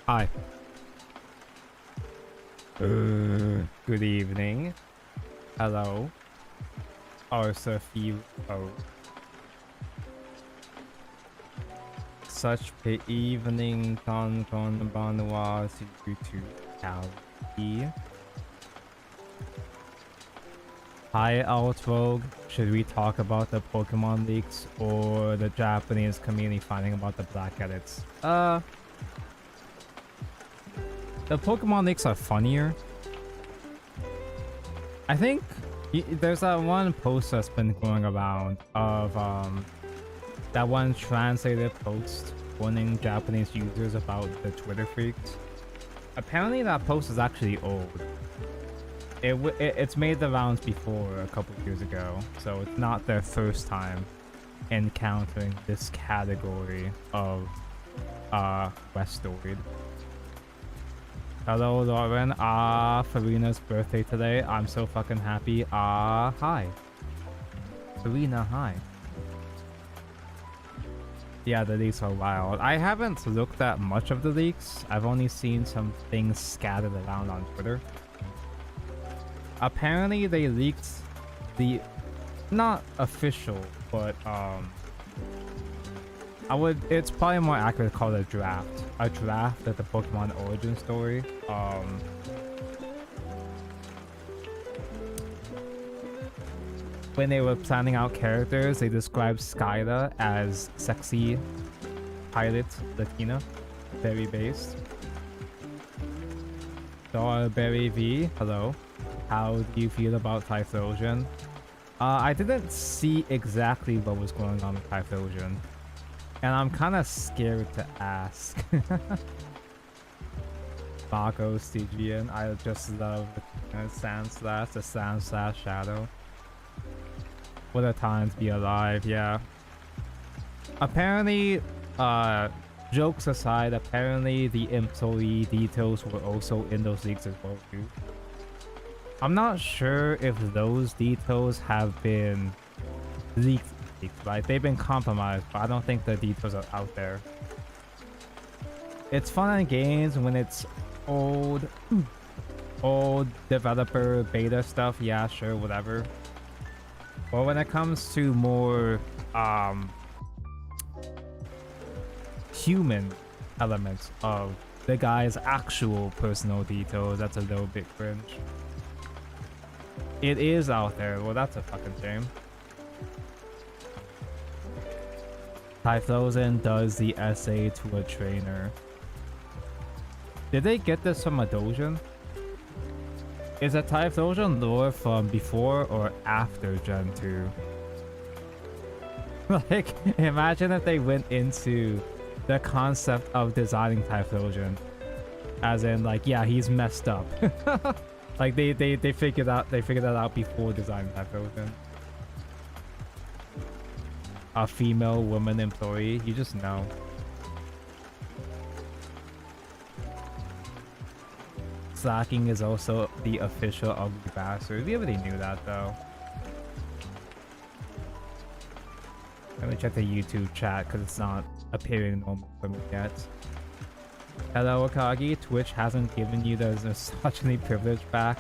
Hi. Good evening. Hello. Arthur Fee. Oh. Such a evening con banwa to Cali. Hi Outrogue. Should we talk about the Pokemon leaks or the Japanese community finding about the black edits? The Pokemon leaks are funnier. I think there's that one post that's been going around of that one translated post warning Japanese users about the Twitter freaks. Apparently that post is actually old. It's made the rounds before a couple years ago, so it's not their first time encountering this category of Westoid. Hello, Lauren. Farina's birthday today. I'm so fucking happy. Hi. Farina, hi. Yeah, the leaks are wild. I haven't looked at much of the leaks. I've only seen some things scattered around on Twitter. Apparently, they leaked the... not official, but, it's probably more accurate to call it a draft. A draft of the Pokemon origin story. When they were planning out characters, they described Skyla as sexy pilot Latina, berry based. Berry V, hello. How do you feel about Typhlosion? I didn't see exactly what was going on with Typhlosion. And I'm kind of scared to ask. Mako Stygian, I just love the Sand Slash Shadow. What a time to be alive, yeah. Apparently, jokes aside, apparently the employee details were also in those leaks as well too. I'm not sure if those details have been leaked. Right, they've been compromised, but I don't think the details are out there. It's fun in games when it's old developer beta stuff. Yeah, sure, whatever. But when it comes to more human elements of the guy's actual personal details, that's a little bit cringe. It is out there. Well, that's a fucking shame. Typhlosion does the essay to a trainer. Did they get this from a doujin? Is a Typhlosion lore from before or after Gen 2? Like, imagine if they went into the concept of designing Typhlosion. As in, like, yeah, he's messed up. Like, they figured that out before designing Typhlosion. A female woman employee, you just know. Slacking is also the official ugly bastard. We already knew that though. Let me check the YouTube chat because it's not appearing normal for me yet. Hello Akagi, Twitch hasn't given you the misogyny privilege back.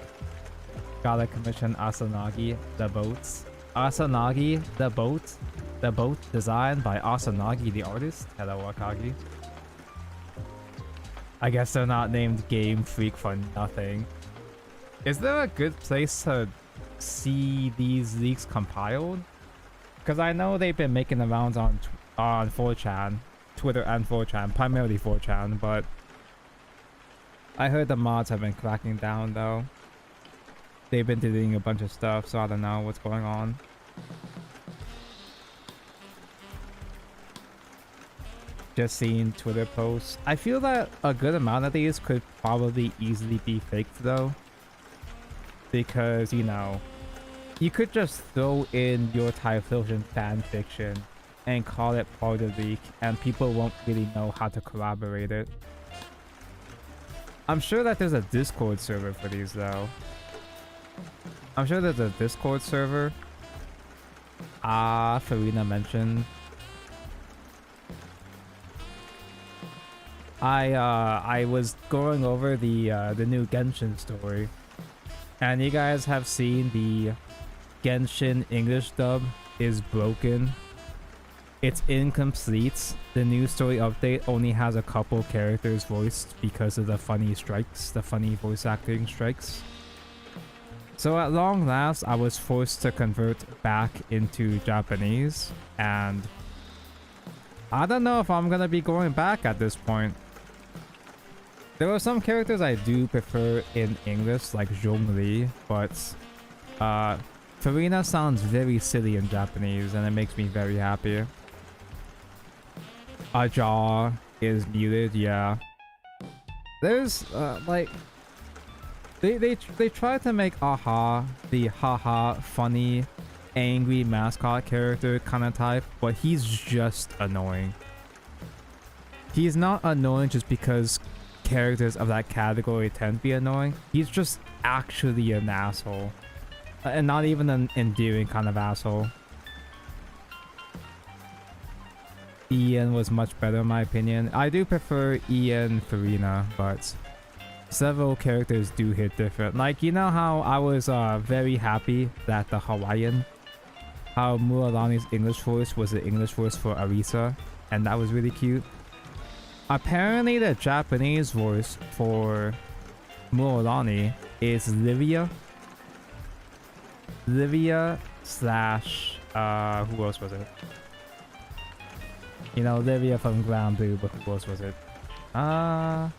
Gotta commission Asanagi, the boats. Asanagi, the boat. The boat designed by Asanagi, the artist. Hello, Akagi. I guess they're not named Game Freak for nothing. Is there a good place to see these leaks compiled? Because I know they've been making the rounds on 4chan, Twitter and 4chan, primarily 4chan, but I heard the mods have been cracking down though. They've been deleting a bunch of stuff, so I don't know what's going on. Just seeing Twitter posts. I feel that a good amount of these could probably easily be faked though. Because, you know, you could just throw in your Typhlosion fanfiction and call it part of the leak and people won't really know how to corroborate it. I'm sure that there's a Discord server for these though. I'm sure there's a Discord server. Farina mentioned. I was going over the new Genshin story, and you guys have seen the Genshin English dub is broken. It's incomplete. The new story update only has a couple characters voiced because of the funny strikes, the funny voice acting strikes. So at long last, I was forced to convert back into Japanese, and I don't know if I'm gonna be going back at this point. There are some characters I do prefer in English, like Zhongli, but Farina sounds very silly in Japanese, and it makes me very happy. Ajar is muted, yeah. There's like they try to make Aha the haha funny angry mascot character kind of type, but he's just annoying. He's not annoying just because characters of that category tend to be annoying. He's just actually an asshole, and not even an endearing kind of asshole. Ian was much better in my opinion. I do prefer Ian Farina, but several characters do hit different. Like, you know how I was very happy that the Hawaiian, how Mualani's English voice was the English voice for Arisa, and that was really cute. Apparently the Japanese voice for Mualani is Livia. Livia slash who else was it? You know, Livia from Grand Blue, but who else was it? I'm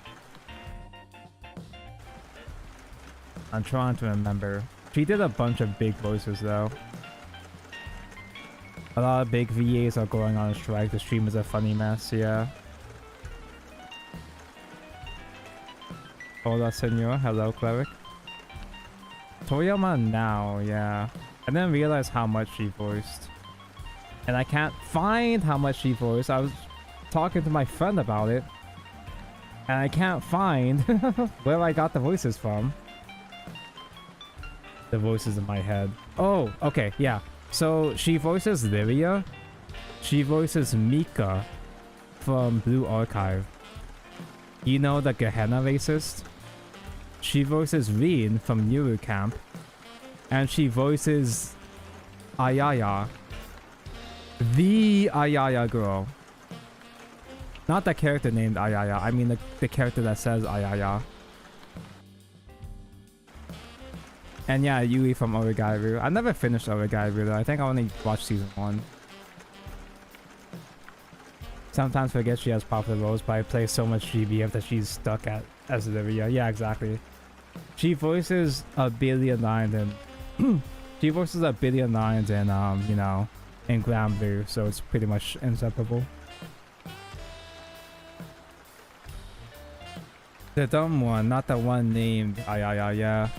trying to remember. She did a bunch of big voices though. A lot of big VAs are going on strike. The stream is a funny mess, yeah. Hola, senor. Hello, cleric. Toyama now, yeah. I didn't realize how much she voiced. And I can't find how much she voiced. I was talking to my friend about it, and I can't find where I got the voices from. The voices in my head. Oh, okay, yeah. So she voices Lilia. She voices Mika from Blue Archive. You know, the Gehenna racist? She voices Reen from Yuru Camp. And she voices Ayaya. The Ayaya girl. Not the character named Ayaya. I mean the character that says Ayaya. And yeah, Yui from Origairu. I never finished Origairu though. I think I only watched season 1. Sometimes forget she has popular roles, but I play so much GBF that she's stuck as Livia. Yeah, exactly. She voices a billion lines and she voices a billion lines in you know, in Grand Blue, so it's pretty much inseparable. The dumb one, not the one named Ayaya, yeah.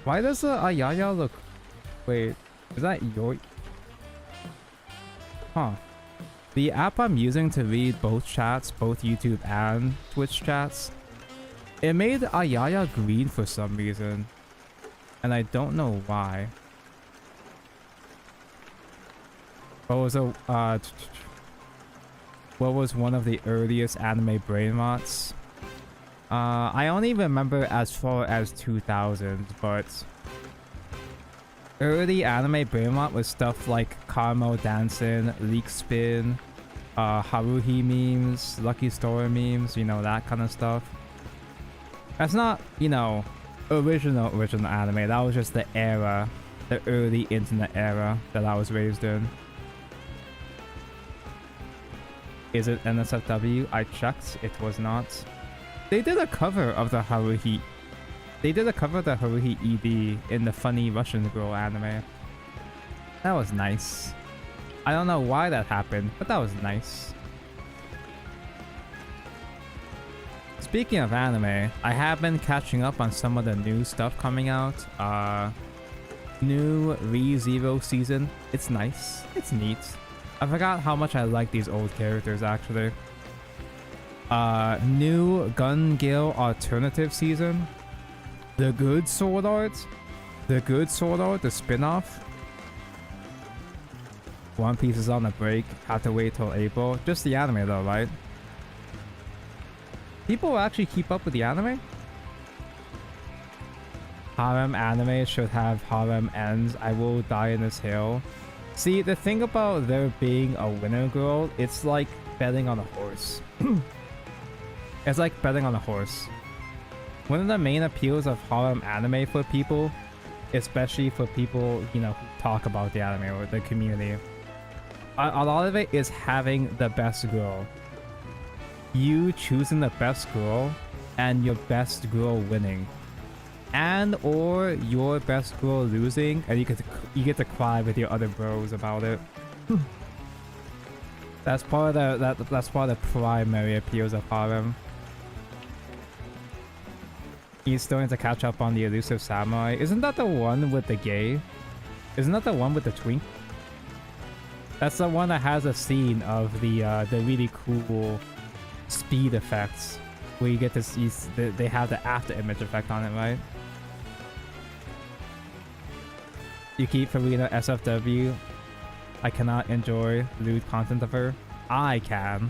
Why does the Ayaya look... Wait, is that your... Huh. The app I'm using to read both chats, both YouTube and Twitch chats, it made Ayaya green for some reason. And I don't know why. What was one of the earliest anime brain rots? I only remember as far as 2000s, but early anime brain rot was stuff like Carmo dancing, Leak Spin, Haruhi memes, Lucky Story memes, you know, that kind of stuff. That's not, you know, original anime. That was just the era, the early internet era that I was raised in. Is it NSFW? I checked. It was not. They did a cover of the Haruhi. They did a cover of the Haruhi ED in the funny Russian girl anime. That was nice. I don't know why that happened, but that was nice. Speaking of anime, I have been catching up on some of the new stuff coming out. New ReZero season. It's nice. It's neat. I forgot how much I like these old characters actually. New Gun Gale alternative season. The Good Sword Art. The Good Sword Art, the spin-off. One Piece is on a break. Have to wait till April. Just the anime though, right? People actually keep up with the anime? Harem anime should have harem ends. I will die in this hill. See, the thing about there being a winner girl, it's like betting on a horse. It's like betting on a horse. One of the main appeals of harem anime for people, especially for people, you know, who talk about the anime or the community, a lot of it is having the best girl. You choosing the best girl and your best girl winning. And or your best girl losing, and you get to cry with your other bros about it. That's part of that's part of the primary appeals of harem. He's starting to catch up on the elusive samurai. Isn't that the one with the gay? Isn't that the one with the twink? That's the one that has a scene of the really cool speed effects, where you get to see they have the after image effect on it, right? You keep Farina SFW. I cannot enjoy lewd content of her. I can.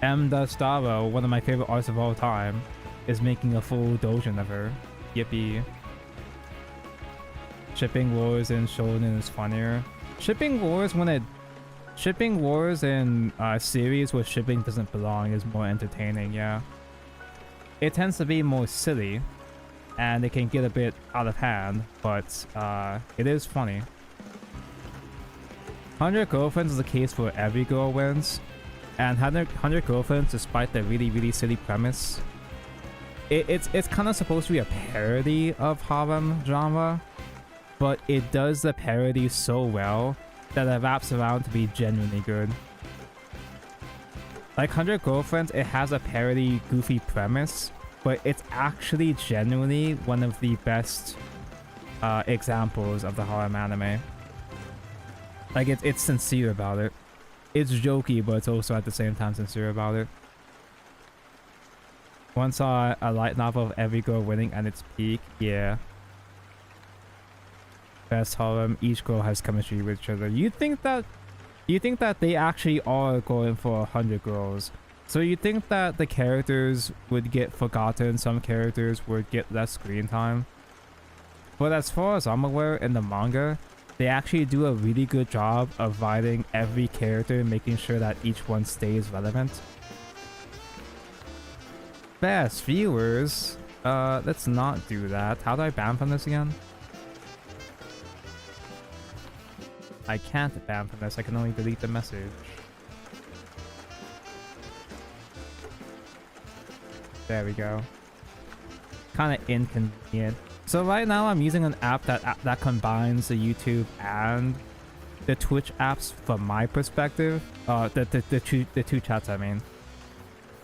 M. Dustaro, one of my favorite artists of all time, is making a full doujin of her. Yippee. Shipping wars in Shonen is funnier. Shipping wars in series where shipping doesn't belong is more entertaining, yeah. It tends to be more silly, and it can get a bit out of hand, but it is funny. 100 Girlfriends is the case for every girl wins, and 100 Girlfriends, despite the really silly premise, it's kind of supposed to be a parody of harem genre, but it does the parody so well that it wraps around to be genuinely good. Like 100 Girlfriends, it has a parody goofy premise, but it's actually genuinely one of the best examples of the harem anime. Like it's sincere about it. It's jokey, but it's also at the same time sincere about it. Once saw a light novel of every girl winning at its peak, yeah. Best harem, each girl has chemistry with each other. You think that they actually are going for 100 girls? So you think that the characters would get forgotten, some characters would get less screen time? But as far as I'm aware, in the manga, they actually do a really good job of writing every character, making sure that each one stays relevant. Best viewers? Let's not do that. How do I ban from this again? I can't ban from this, I can only delete the message. There we go. Kind of inconvenient. So right now I'm using an app that combines the YouTube and the Twitch apps from my perspective. The two chats, I mean.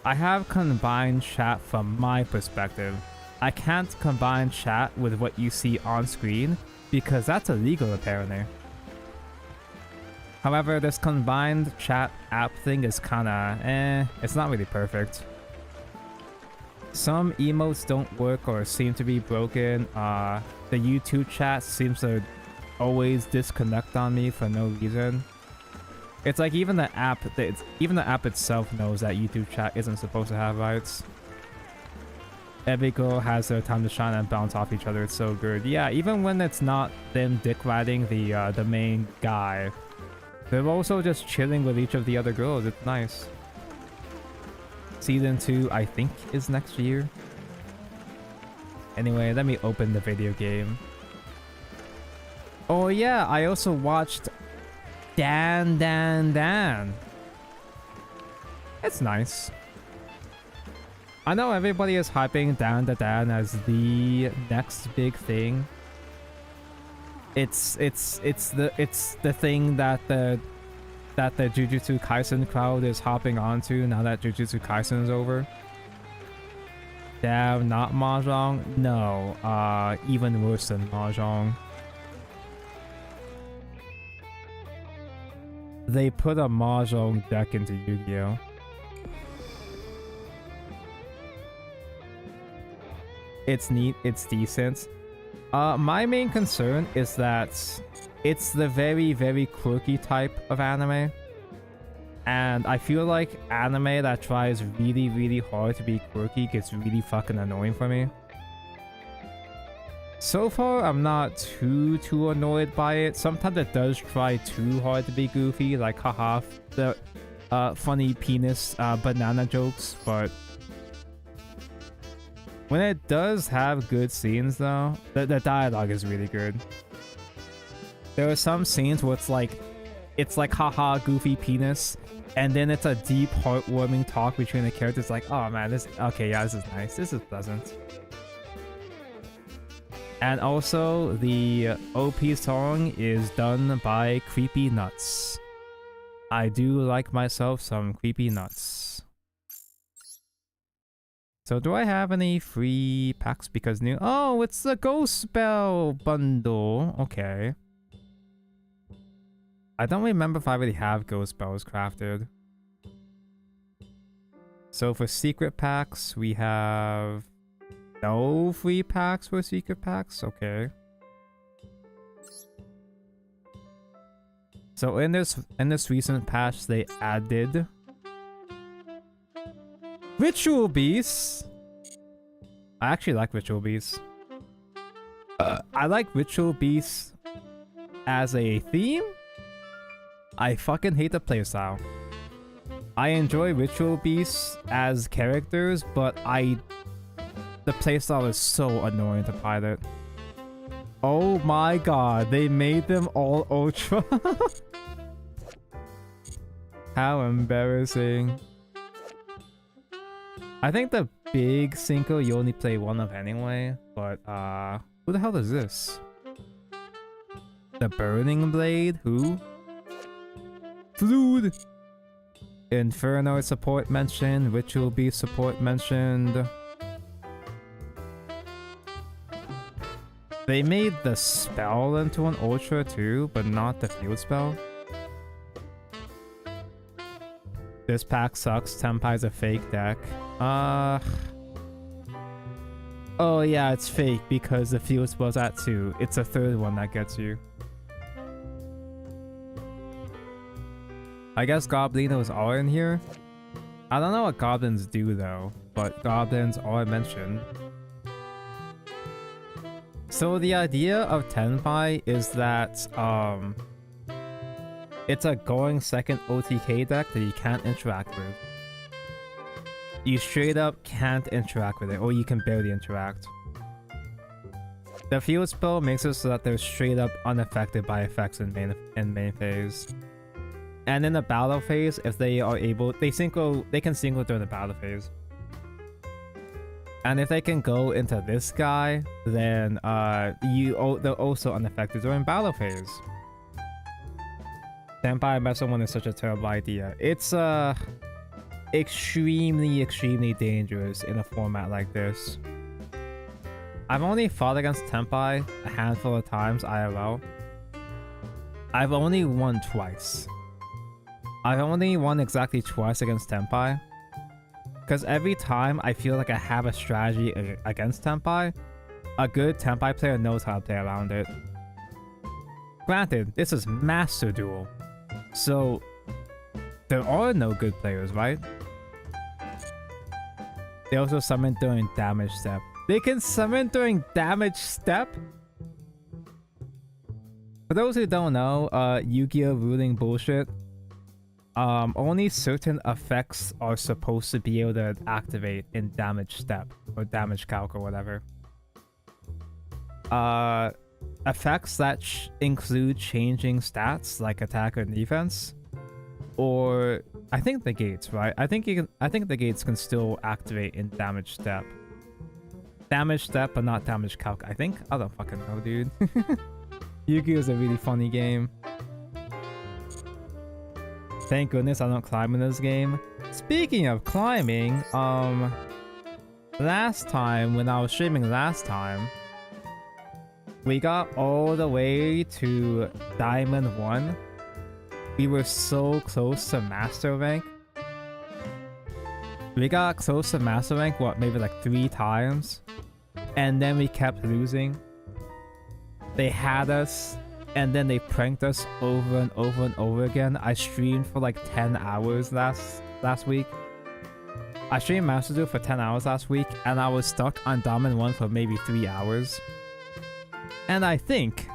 I have combined chat from my perspective. I can't combine chat with what you see on screen because that's illegal apparently. However, this combined chat app thing is kinda it's not really perfect. Some emotes don't work or seem to be broken. The YouTube chat seems to always disconnect on me for no reason. It's like even the app itself knows that YouTube chat isn't supposed to have rights. Every girl has their time to shine and bounce off each other. It's so good. Yeah, even when it's not them dick riding the main guy, they're also just chilling with each of the other girls. It's nice. Season 2, I think, is next year. Anyway, let me open the video game. Oh yeah, I also watched Dan. It's nice. I know everybody is hyping Dan as the next big thing. It's the thing that the Jujutsu Kaisen crowd is hopping onto now that Jujutsu Kaisen is over. Damn, not mahjong? No, even worse than mahjong. They put a mahjong deck into Yu-Gi-Oh! It's neat, it's decent. My main concern is that it's the very quirky type of anime. And I feel like anime that tries really, really hard to be quirky gets really fucking annoying for me. So far, I'm not too annoyed by it. Sometimes it does try too hard to be goofy, like haha, the funny penis banana jokes, but when it does have good scenes though, the dialogue is really good. There are some scenes where it's like haha goofy penis, and then it's a deep heartwarming talk between the characters like, oh man, this okay, yeah, this is nice, this is pleasant. And also the OP song is done by Creepy Nuts. I do like myself some Creepy Nuts. So do I have any free packs because new? Oh, it's the Ghost Spell bundle. Okay. I don't remember if I already have Ghost Spells crafted. So for secret packs, we have no free packs for secret packs. Okay. So in this recent patch, they added Ritual Beasts. I actually like Ritual Beasts. I like Ritual Beasts as a theme. I fucking hate the playstyle. I enjoy Ritual Beasts as characters, but the playstyle is so annoying to pilot. Oh my god, they made them all ultra. How embarrassing. I think the big Cinco you only play one of anyway, but who the hell is this? The Burning Blade? Who? Flood! Inferno support mentioned, Ritual Beast support mentioned. They made the spell into an ultra too, but not the field spell. This pack sucks. Tenpai's a fake deck. Oh yeah, it's fake because the field spell's at 2. It's a third one that gets you. I guess Goblinos are in here. I don't know what goblins do though, but goblins are mentioned. So the idea of Tenpai is that it's a going second OTK deck that you can't interact with. You straight up can't interact with it, or you can barely interact. The field spell makes it so that they're straight up unaffected by effects in main phase. And in the battle phase, if they are able, they can synchro during the battle phase. And if they can go into this guy, then they're also unaffected during battle phase. Tenpai Mesa 1 is such a terrible idea. It's extremely dangerous in a format like this. I've only fought against Tenpai a handful of times IRL. I've only won twice. I've only won exactly twice against Tenpai. Because every time I feel like I have a strategy against Tenpai, a good Tenpai player knows how to play around it. Granted, this is Master Duel, so there are no good players, right? They also summon during damage step. They can summon during damage step? For those who don't know, Yu-Gi-Oh! Ruling bullshit. Only certain effects are supposed to be able to activate in damage step or damage calc or whatever. Effects that include changing stats like attack or defense, or I think the gates, right? I think the gates can still activate in damage step. Damage step, but not damage calc. I think. I don't fucking know, dude. Yu-Gi-Oh! Is a really funny game. Thank goodness I don't climb in this game. Speaking of climbing, last time, when I was streaming last time, we got all the way to Diamond 1. We were so close to Master Rank. We got close to Master Rank, what, maybe like 3 times? And then we kept losing. They had us. and then they pranked us over and over and over again. I streamed for like 10 hours last week. I streamed Master Duel for 10 hours last week, and I was stuck on Diamond 1 for maybe 3 hours. And I think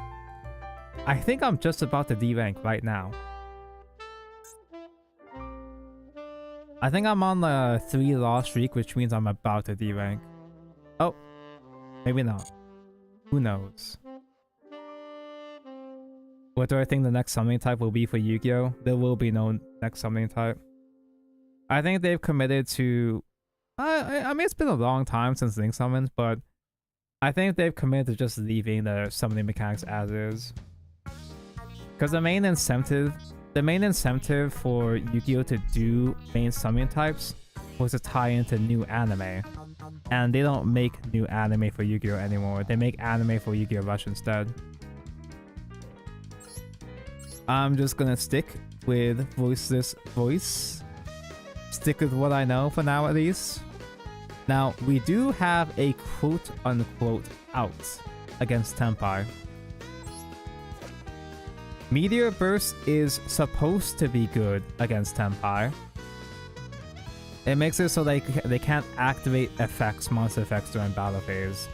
I'm just about to D-rank right now. I think I'm on the 3-loss streak, which means I'm about to D-rank. Oh, maybe not. Who knows? What do I think the next summoning type will be for Yu-Gi-Oh? There will be no next summoning type. I think they've committed to... I mean, it's been a long time since Link summoned, but I think they've committed to just leaving the summoning mechanics as is. Because the main incentive for Yu-Gi-Oh to do main summoning types was to tie into new anime. And they don't make new anime for Yu-Gi-Oh anymore. They make anime for Yu-Gi-Oh! Rush instead. I'm just gonna stick with voiceless voice. Stick with what I know for now at least. Now, we do have a quote-unquote out against Tenpai. Meteor Burst is supposed to be good against Tenpai. It makes it so they can't activate monster effects during battle phase.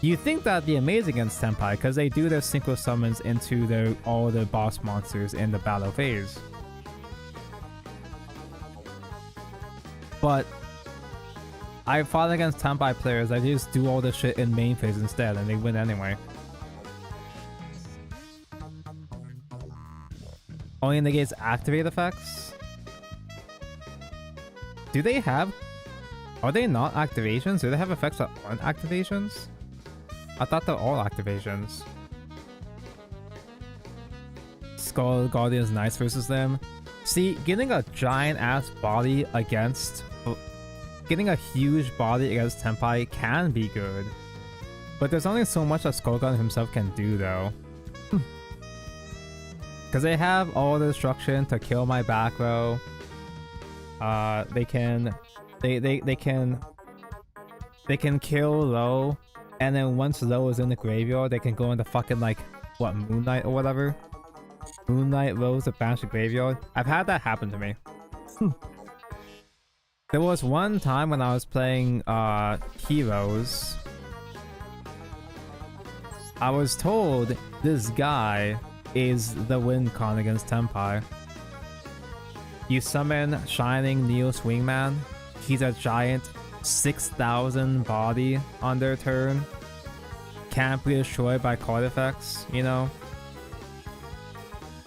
You'd think that'd be amazing against Tenpai because they do their synchro summons into all the boss monsters in the battle phase. But I fought against Tenpai players that just do all this shit in main phase instead and they win anyway. Only negates activate effects? Do they have... Are they not activations? Do they have effects that aren't activations? I thought they're all activations. Skull Guardian is nice versus them. See, getting a giant ass body against... Getting a huge body against Tenpai can be good. But there's only so much that Skull Guardian himself can do though. Because they have all the destruction to kill my back row. They can kill Low, and then once Low is in the graveyard, they can go into fucking like what, Moonlight or whatever. Moonlight Rose to banish the graveyard. I've had that happen to me. There was one time when I was playing Heroes. I was told this guy is the win con against Tenpai. You summon Shining Neos Wingman. He's a giant 6,000 body on their turn. Can't be destroyed by card effects, you know?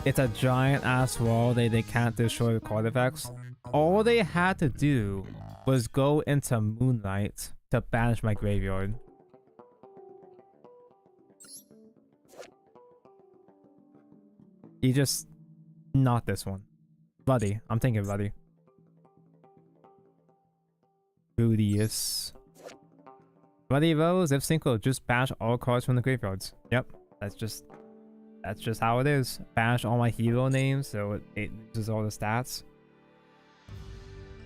It's a giant ass wall they can't destroy with card effects. All they had to do was go into Moonlight to banish my graveyard. You just... Not this one. Buddy. I'm thinking Buddy. Rudius. Buddy Rose, if synchro, just banish all cards from the graveyards. Yep. That's just how it is. Banish all my hero names, so it loses all the stats.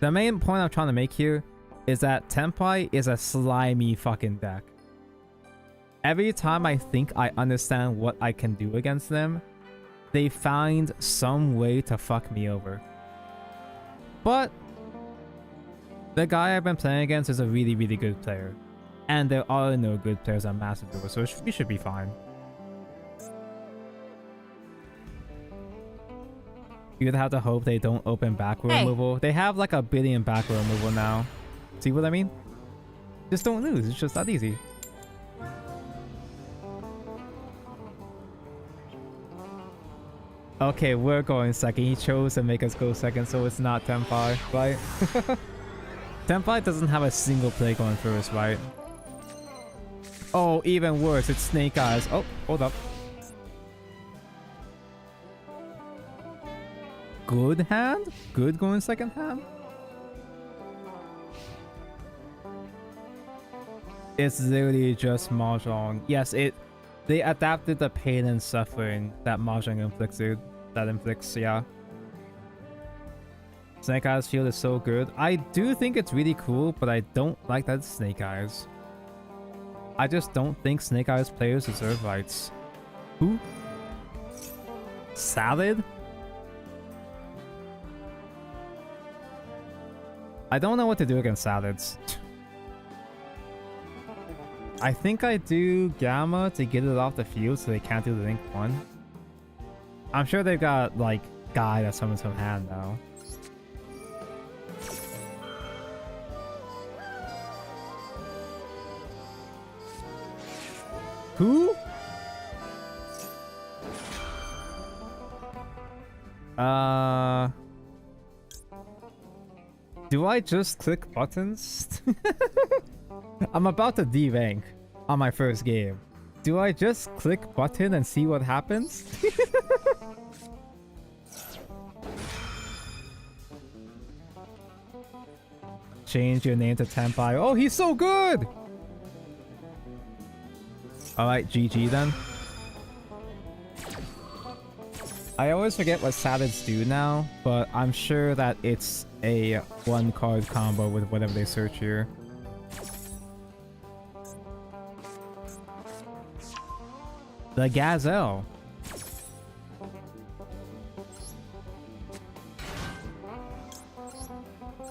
The main point I'm trying to make here is that Tenpai is a slimy fucking deck. Every time I think I understand what I can do against them, they find some way to fuck me over. But the guy I've been playing against is a really, really good player. And there are no good players on Master Duel, so we should be fine. You'd have to hope they don't open back row removal. They have like 1 billion back row removal now. See what I mean? Just don't lose, it's just that easy. Okay, we're going second. He chose to make us go second, so it's not Tenpai, right? Tenpai doesn't have a single play going first, right? Oh, even worse, it's Snake Eyes. Oh, hold up. Good hand? Good going second hand? It's literally just mahjong. Yes, they adapted the pain and suffering that mahjong inflicts, yeah. Snake Eyes field is so good. I do think it's really cool, but I don't like that it's Snake Eyes. I just don't think Snake Eyes players deserve rights. Who? Salad? I don't know what to do against salads. I think I do Gamma to get it off the field so they can't do the Link 1. I'm sure they've got, like, Guy that summons from hand now. Who? Do I just click buttons? I'm about to D-rank on my first game. Do I just click button and see what happens? Change your name to Tenpai. Oh, he's so good! Alright, GG then. I always forget what salads do now, but I'm sure that it's a one-card combo with whatever they search here. The Gazelle.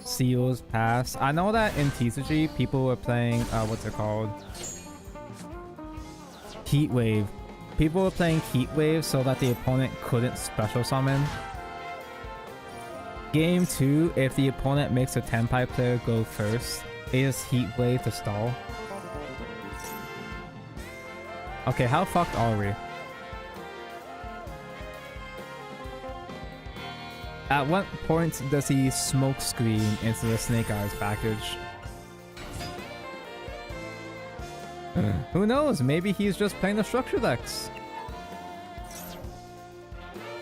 Seals pass. I know that in TCG, people were playing, what's it called? Heat Wave. People were playing Heat Wave so that the opponent couldn't special summon. Game 2, if the opponent makes a Tenpai player go first, it is Heat Wave to stall. Okay, how fucked are we? At what point does he smoke screen into the Snake Eyes package? Who knows? Maybe he's just playing the structure decks.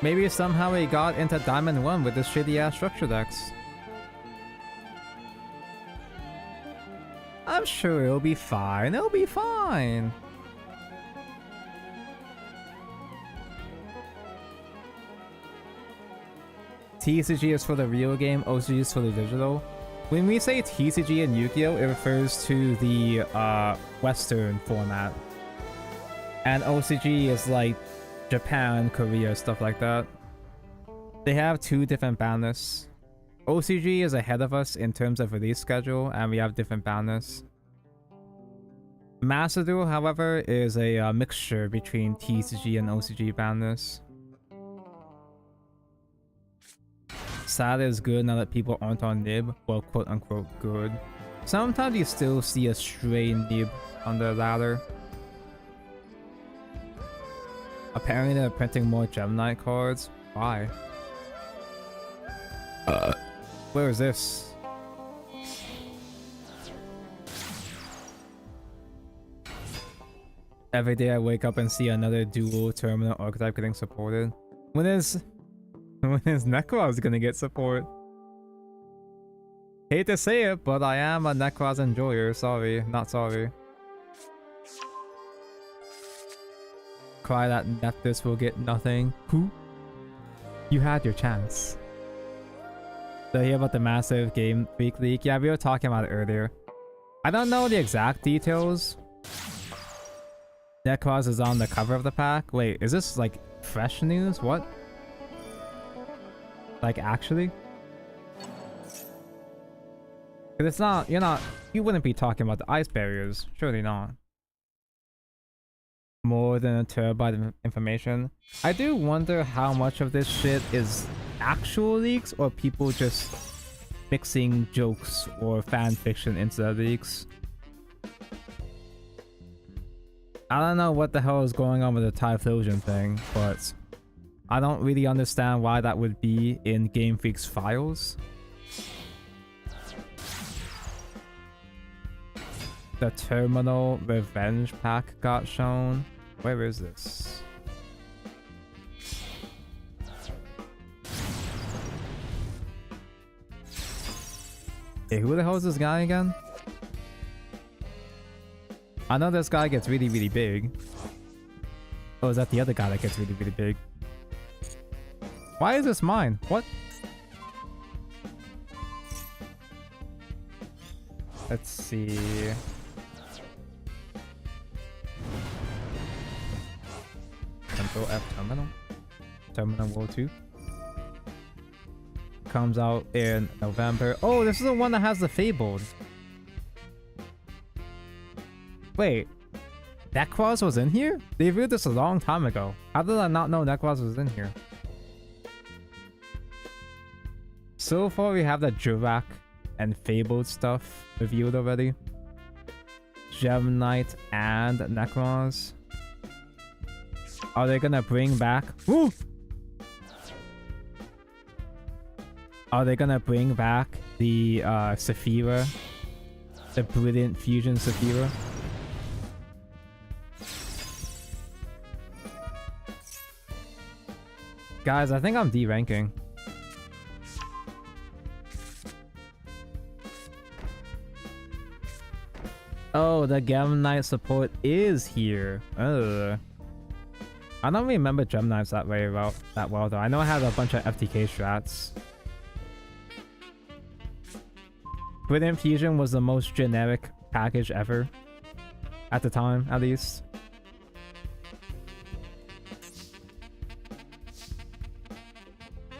Maybe somehow he got into Diamond 1 with this shitty ass structure decks. I'm sure it'll be fine. It'll be fine. TCG is for the real game, OCG is for the digital. When we say TCG in Yu-Gi-Oh, it refers to the Western format. And OCG is like Japan, Korea, stuff like that. They have two different ban lists. OCG is ahead of us in terms of release schedule, and we have different ban lists. Master Duel, however, is a mixture between TCG and OCG ban lists. Sad is good now that people aren't on Nib, well, quote unquote good. Sometimes you still see a stray Nib on the ladder. Apparently they're printing more Gemini cards. Why? Where is this? Every day I wake up and see another dual terminal archetype getting supported. When is Necroz gonna get support? Hate to say it, but I am a Necroz enjoyer. Sorry, not sorry. Cry that Nephthys will get nothing. Who? You had your chance. Did you hear about the massive Game Freak leak? Yeah, we were talking about it earlier. I don't know the exact details. Necroz is on the cover of the pack. Wait, is this like fresh news? What? Like actually? Cause it's not, you wouldn't be talking about the ice barriers. Surely not. More than a terabyte of information. I do wonder how much of this shit is actual leaks or people just mixing jokes or fan fiction into the leaks. I don't know what the hell is going on with the Typhlosion thing, but I don't really understand why that would be in Game Freak's files. The Terminal Revenge pack got shown. Where is this? Hey, who the hell is this guy again? I know this guy gets really, really big. Oh, is that the other guy that gets really, really big? Why is this mine? What? Let's see. Control F terminal. Terminal World 2. Comes out in November. Oh, this is the one that has the Fabled. Wait, Necros was in here? They reviewed this a long time ago. How did I not know Necros was in here? So far, we have the Jurak and Fabled stuff reviewed already. Gem Knight and Necros. Are they gonna bring back... Woo! Are they gonna bring back the Saphira? The Brilliant Fusion Saphira? Guys, I think I'm D-ranking. Oh, the Gem Knight support is here. Ugh. I don't remember Gem Knights that well though. I know I had a bunch of FTK strats. Brilliant Fusion was the most generic package ever. At the time, at least.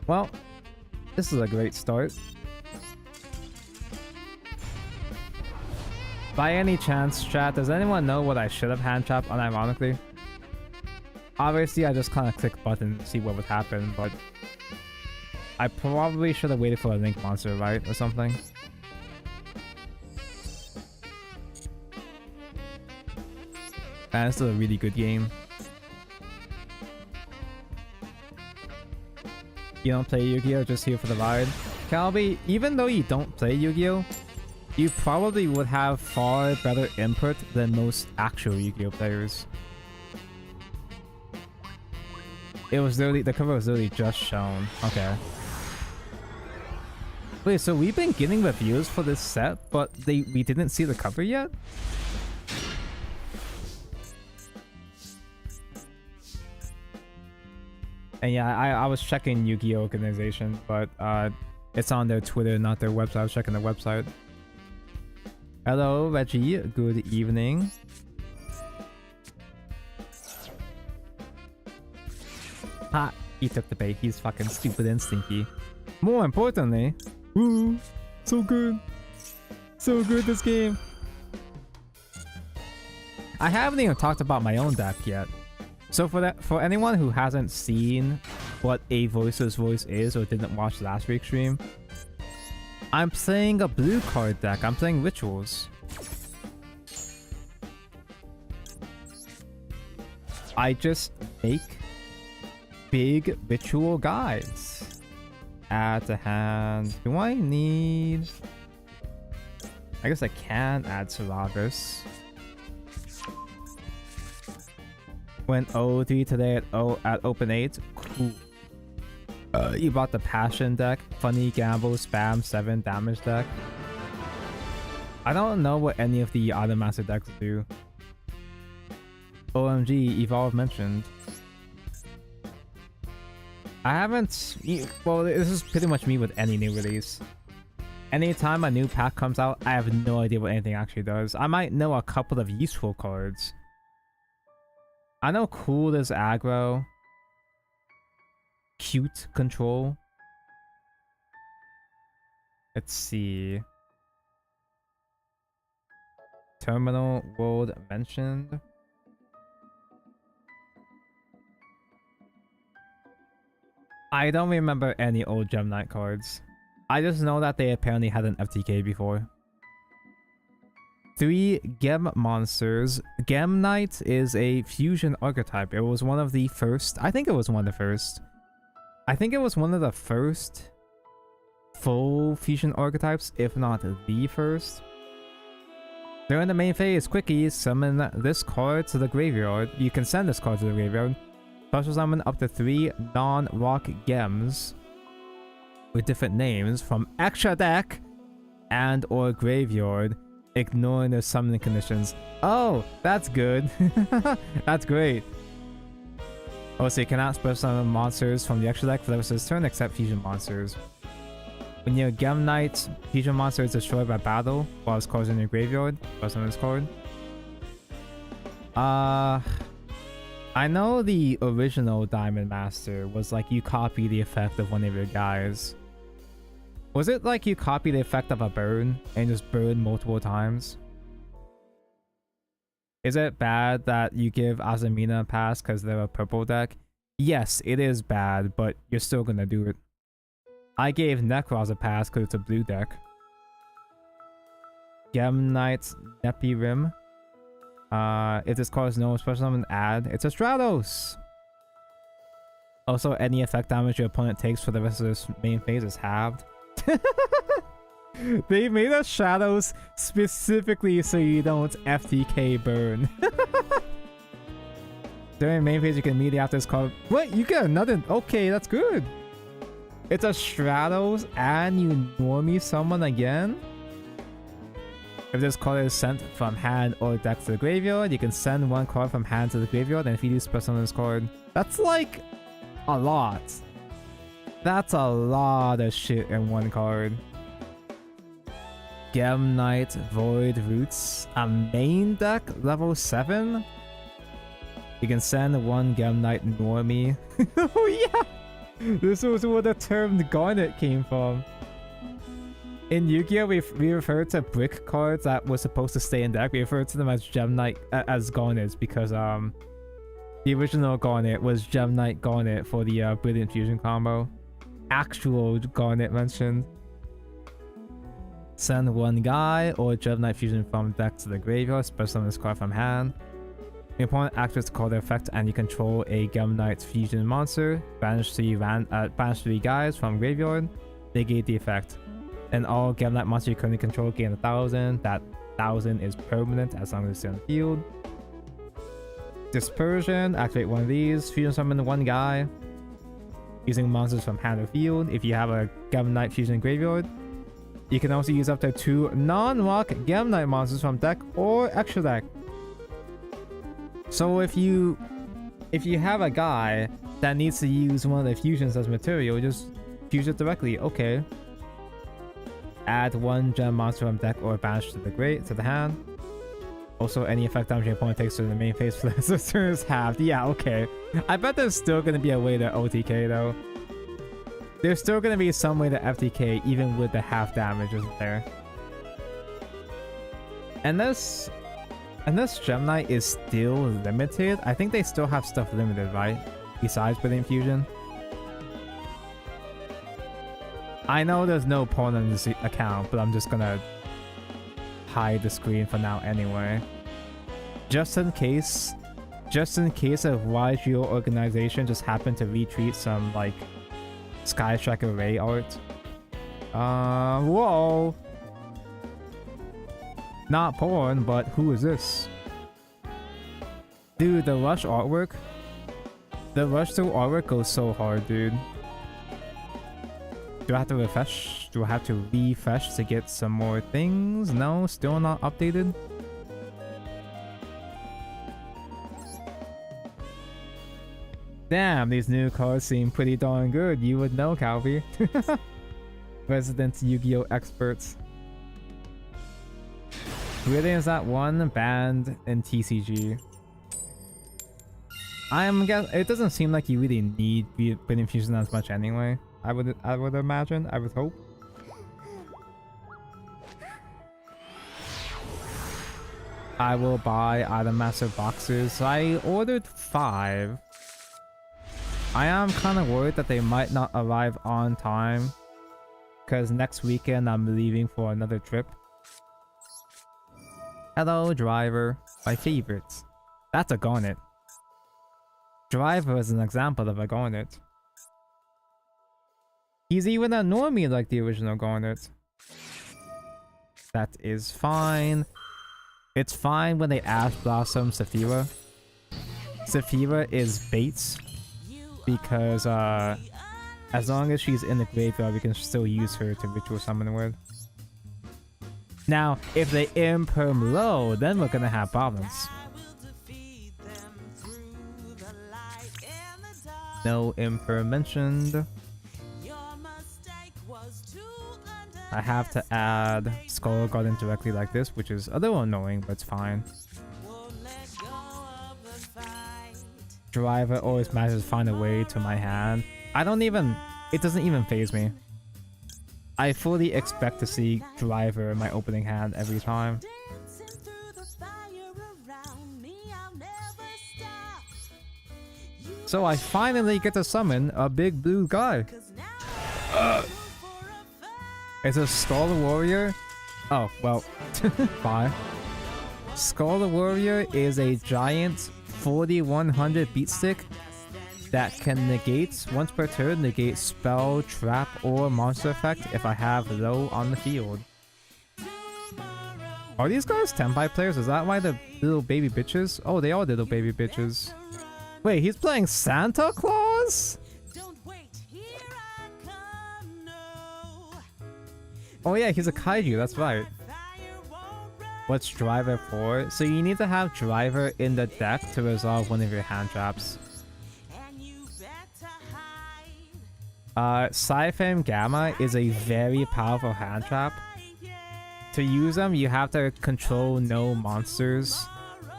Well, this is a great start. By any chance, chat, does anyone know what I should have hand trapped unironically? Obviously, I just kind of click button to see what would happen, but I probably should have waited for a Link monster, right? Or something. And this is a really good game. You don't play Yu-Gi-Oh! Just here for the ride. Calby, even though you don't play Yu-Gi-Oh! You probably would have far better input than most actual Yu-Gi-Oh! Players. It was literally, the cover was literally just shown. Okay. Wait, so we've been getting reviews for this set, but we didn't see the cover yet? And yeah, I was checking Yu-Gi-Oh! Organization, but it's on their Twitter, not their website. I was checking their website. Hello, Reggie. Good evening. Ha! He took the bait. He's fucking stupid and stinky. More importantly... Ooh! So good! So good, this game! I haven't even talked about my own deck yet. So for anyone who hasn't seen what a Voicer's Voice is or didn't watch last week's stream, I'm playing a blue card deck. I'm playing Rituals. I just make big ritual guides. Add to hand. Do I need... I guess I can add Saragus. Went 0-3 today at Open 8. Cool. You bought the Passion deck. Funny Gamble Spam 7 damage deck. I don't know what any of the other master decks do. OMG, Evolve mentioned. I haven't... Well, this is pretty much me with any new release. Anytime a new pack comes out, I have no idea what anything actually does. I might know a couple of useful cards. I know cool is aggro. Cute control. Let's see. Terminal World mentioned. I don't remember any old Gem Knight cards. I just know that they apparently had an FTK before. 3 Gem monsters. Gem Knight is a fusion archetype. It was one of the first. I think it was one of the first. I think it was one of the first full fusion archetypes, if not the first. During the main phase, quickie, summon this card to the graveyard. You can send this card to the graveyard. Special summon up to 3 non-rock gems with different names from extra deck and or graveyard, ignoring their summoning conditions. Oh, that's good. That's great. Also, you cannot special summon monsters from the extra deck for the rest of this turn except fusion monsters. When your Gem Knight fusion monster is destroyed by battle while its card is in your graveyard, special summon this card. I know the original Diamond Master was like you copy the effect of one of your guys. Was it like you copy the effect of a burn and just burn multiple times? Is it bad that you give Azamina a pass because they're a purple deck? Yes, it is bad, but you're still gonna do it. I gave Necros a pass because it's a blue deck. Gem Knight Nepi Rim. If this card is no special summon, add. It's a Stratos! Also, any effect damage your opponent takes for the rest of this main phase is halved. They made a Shadows specifically so you don't FTK burn. During main phase, you can immediately after this card. What? You get another? Okay, that's good. It's a Stratos and you normie summon again? If this card is sent from hand or deck to the graveyard, you can send one card from hand to the graveyard, and if you do special summon this card, that's like a lot. That's a lot of shit in one card. Gem Knight Void Roots, a main deck level 7? You can send one Gem Knight normie. Oh yeah! This was where the term Garnet came from. In Yu-Gi-Oh! We refer to brick cards that were supposed to stay in deck. We refer to them as Gem Knight as Garnets because the original Garnet was Gem Knight Garnet for the Brilliant Fusion combo. Actual Garnet mentioned. Send one guy or Gem Knight Fusion from deck to the graveyard. Special summon this card from hand. The opponent activates card effect and you control a Gem Knight Fusion monster. Banish 3 guys from graveyard. Negate the effect. And all Gem Knight monsters you currently control gain 1,000. That 1,000 is permanent as long as it's on the field. Dispersion, activate one of these. Fusion summon one guy. Using monsters from hand or field. If you have a Gem Knight Fusion graveyard, you can also use up to 2 non-rock Gem Knight monsters from deck or extra deck. So if you have a guy that needs to use one of the fusions as material, just fuse it directly. Okay. Add one gem monster from deck or banish to the hand. Also, any effect damage your opponent takes to the main phase for the turn is halved. Yeah, okay. I bet there's still gonna be a way to OTK though. There's still gonna be some way to FTK even with the half damage, isn't there? And this Gem Knight is still limited. I think they still have stuff limited, right? Besides Brilliant Fusion. I know there's no pawn on this account, but I'm just gonna hide the screen for now anyway. Just in case of YGO organization just happened to retweet some like Sky Striker Ray art. Whoa. Not porn, but who is this? Dude, the Rush artwork. The Rush through artwork goes so hard, dude. Do I have to refresh? Do I have to refresh to get some more things? No, still not updated. Damn, these new cards seem pretty darn good. You would know, Calvi. Resident Yu-Gi-Oh! Experts. Really, is that one banned in TCG? It doesn't seem like you really need Brilliant Fusion as much anyway. I would imagine. I would hope. I will buy Item Master boxes. I ordered 5. I am kind of worried that they might not arrive on time, because next weekend I'm leaving for another trip. Hello, Driver. My favorite. That's a Garnet. Driver is an example of a Garnet. He's even a normie like the original Garnet. That is fine. It's fine when they Ash Blossom Saphira. Saphira is bait. Because as long as she's in the graveyard, we can still use her to ritual summon with. Now, if they imperm low, then we're gonna have problems. No imperm mentioned. I have to add Skull Garden directly like this, which is a little annoying, but it's fine. Driver always manages to find a way to my hand. I don't even... It doesn't even faze me. I fully expect to see Driver in my opening hand every time. So I finally get to summon a big blue guy. It's a Skull Warrior. Oh, well, bye. Skull Warrior is a giant 4100 beat stick that can negate, once per turn, negate spell, trap, or monster effect if I have low on the field. Are these guys tenpai players? Is that why the little baby bitches? Oh, they are little baby bitches. Wait, he's playing Santa Claus? Oh yeah, he's a kaiju, that's right. What's Driver for? So you need to have Driver in the deck to resolve one of your hand traps. Sci-Fam Gamma is a very powerful hand trap. To use them, you have to control no monsters.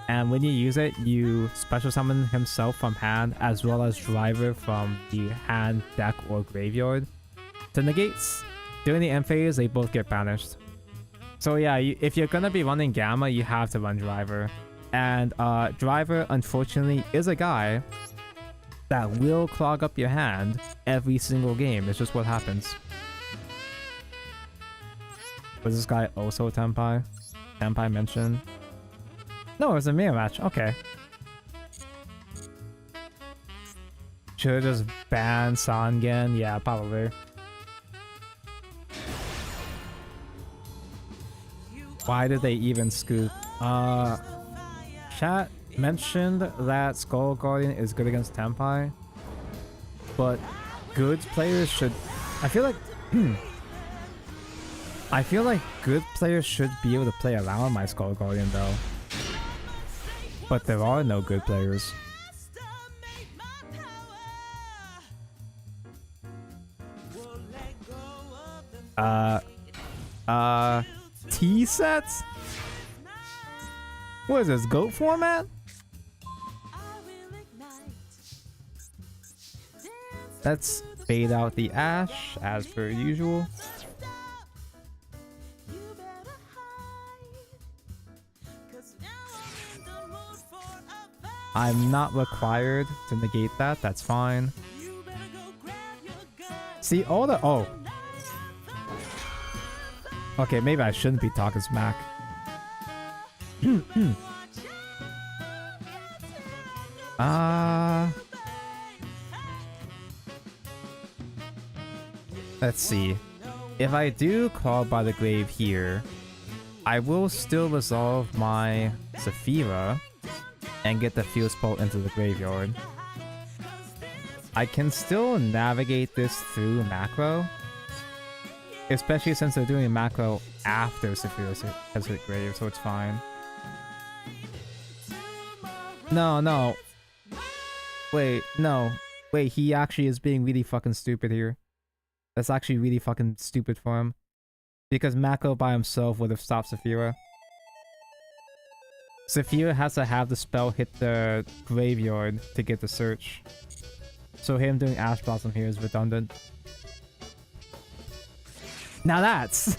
And when you use it, you special summon himself from hand as well as Driver from the hand, deck, or graveyard. To negate, during the end phase, they both get banished. So yeah, if you're gonna be running Gamma, you have to run Driver. And Driver, unfortunately, is a guy that will clog up your hand every single game. It's just what happens. Was this guy also tenpai? Tenpai mentioned? No, it was a mirror match. Okay. Should've just banned Sangen. Yeah, probably. Why did they even scoop? Chat mentioned that Skull Guardian is good against tenpai, but good players should... I feel like... I feel like good players should be able to play around my Skull Guardian though. But there are no good players. T-sets? What is this, GOAT format? Let's fade out the Ash, as per usual. I'm not required to negate that, that's fine. See, all the... Oh. Okay, maybe I shouldn't be talking smack. Let's see. If I do Call by the Grave here, I will still resolve my Saphira and get the Field Spell into the graveyard. I can still navigate this through macro, especially since they're doing macro after Saphira has hit grave, so it's fine. No. Wait, no. Wait, he actually is being really fucking stupid here. That's actually really fucking stupid for him. Because macro by himself would have stopped Saphira. Saphira has to have the spell hit the graveyard to get the search. So him doing Ash Blossom here is redundant. Now that's...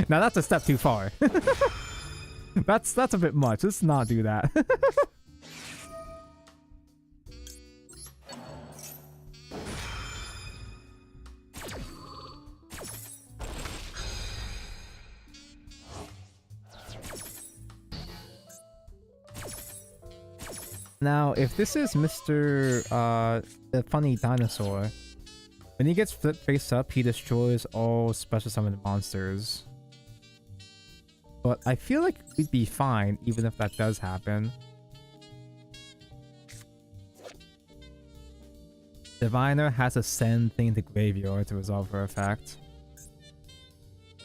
now that's a step too far. That's a bit much. Let's not do that. Now, if this is Mr. The Funny Dinosaur, when he gets flipped face up, he destroys all special summoned monsters. But I feel like we'd be fine even if that does happen. Diviner has to send thing to graveyard to resolve her effect.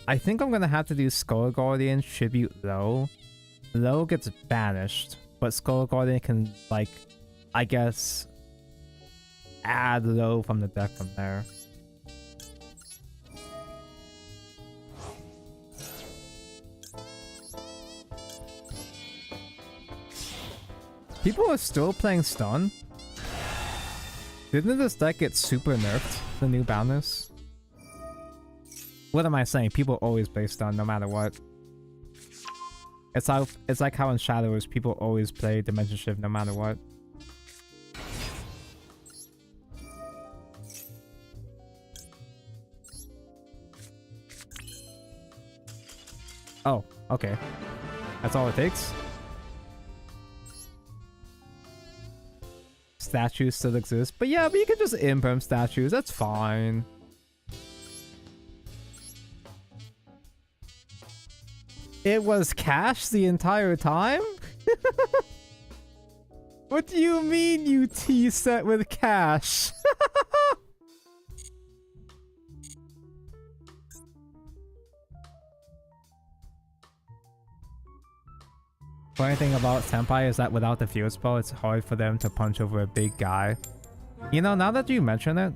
I think I'm gonna have to do Skull Guardian Tribute Low. Low gets banished, but Skull Guardian can, like, I guess, add Low from the deck from there. People are still playing Stun? Didn't this deck get super nerfed, the new boundness? What am I saying? People always play stun no matter what. It's like how in Shadows people always play Dimension Shift no matter what. Oh, okay. That's all it takes? Statues still exist. But yeah, but you can just imperm statues. That's fine. It was cash the entire time? What do you mean you T-set with cash? Funny thing about Tenpai is that without the field spell, it's hard for them to punch over a big guy. You know, now that you mention it,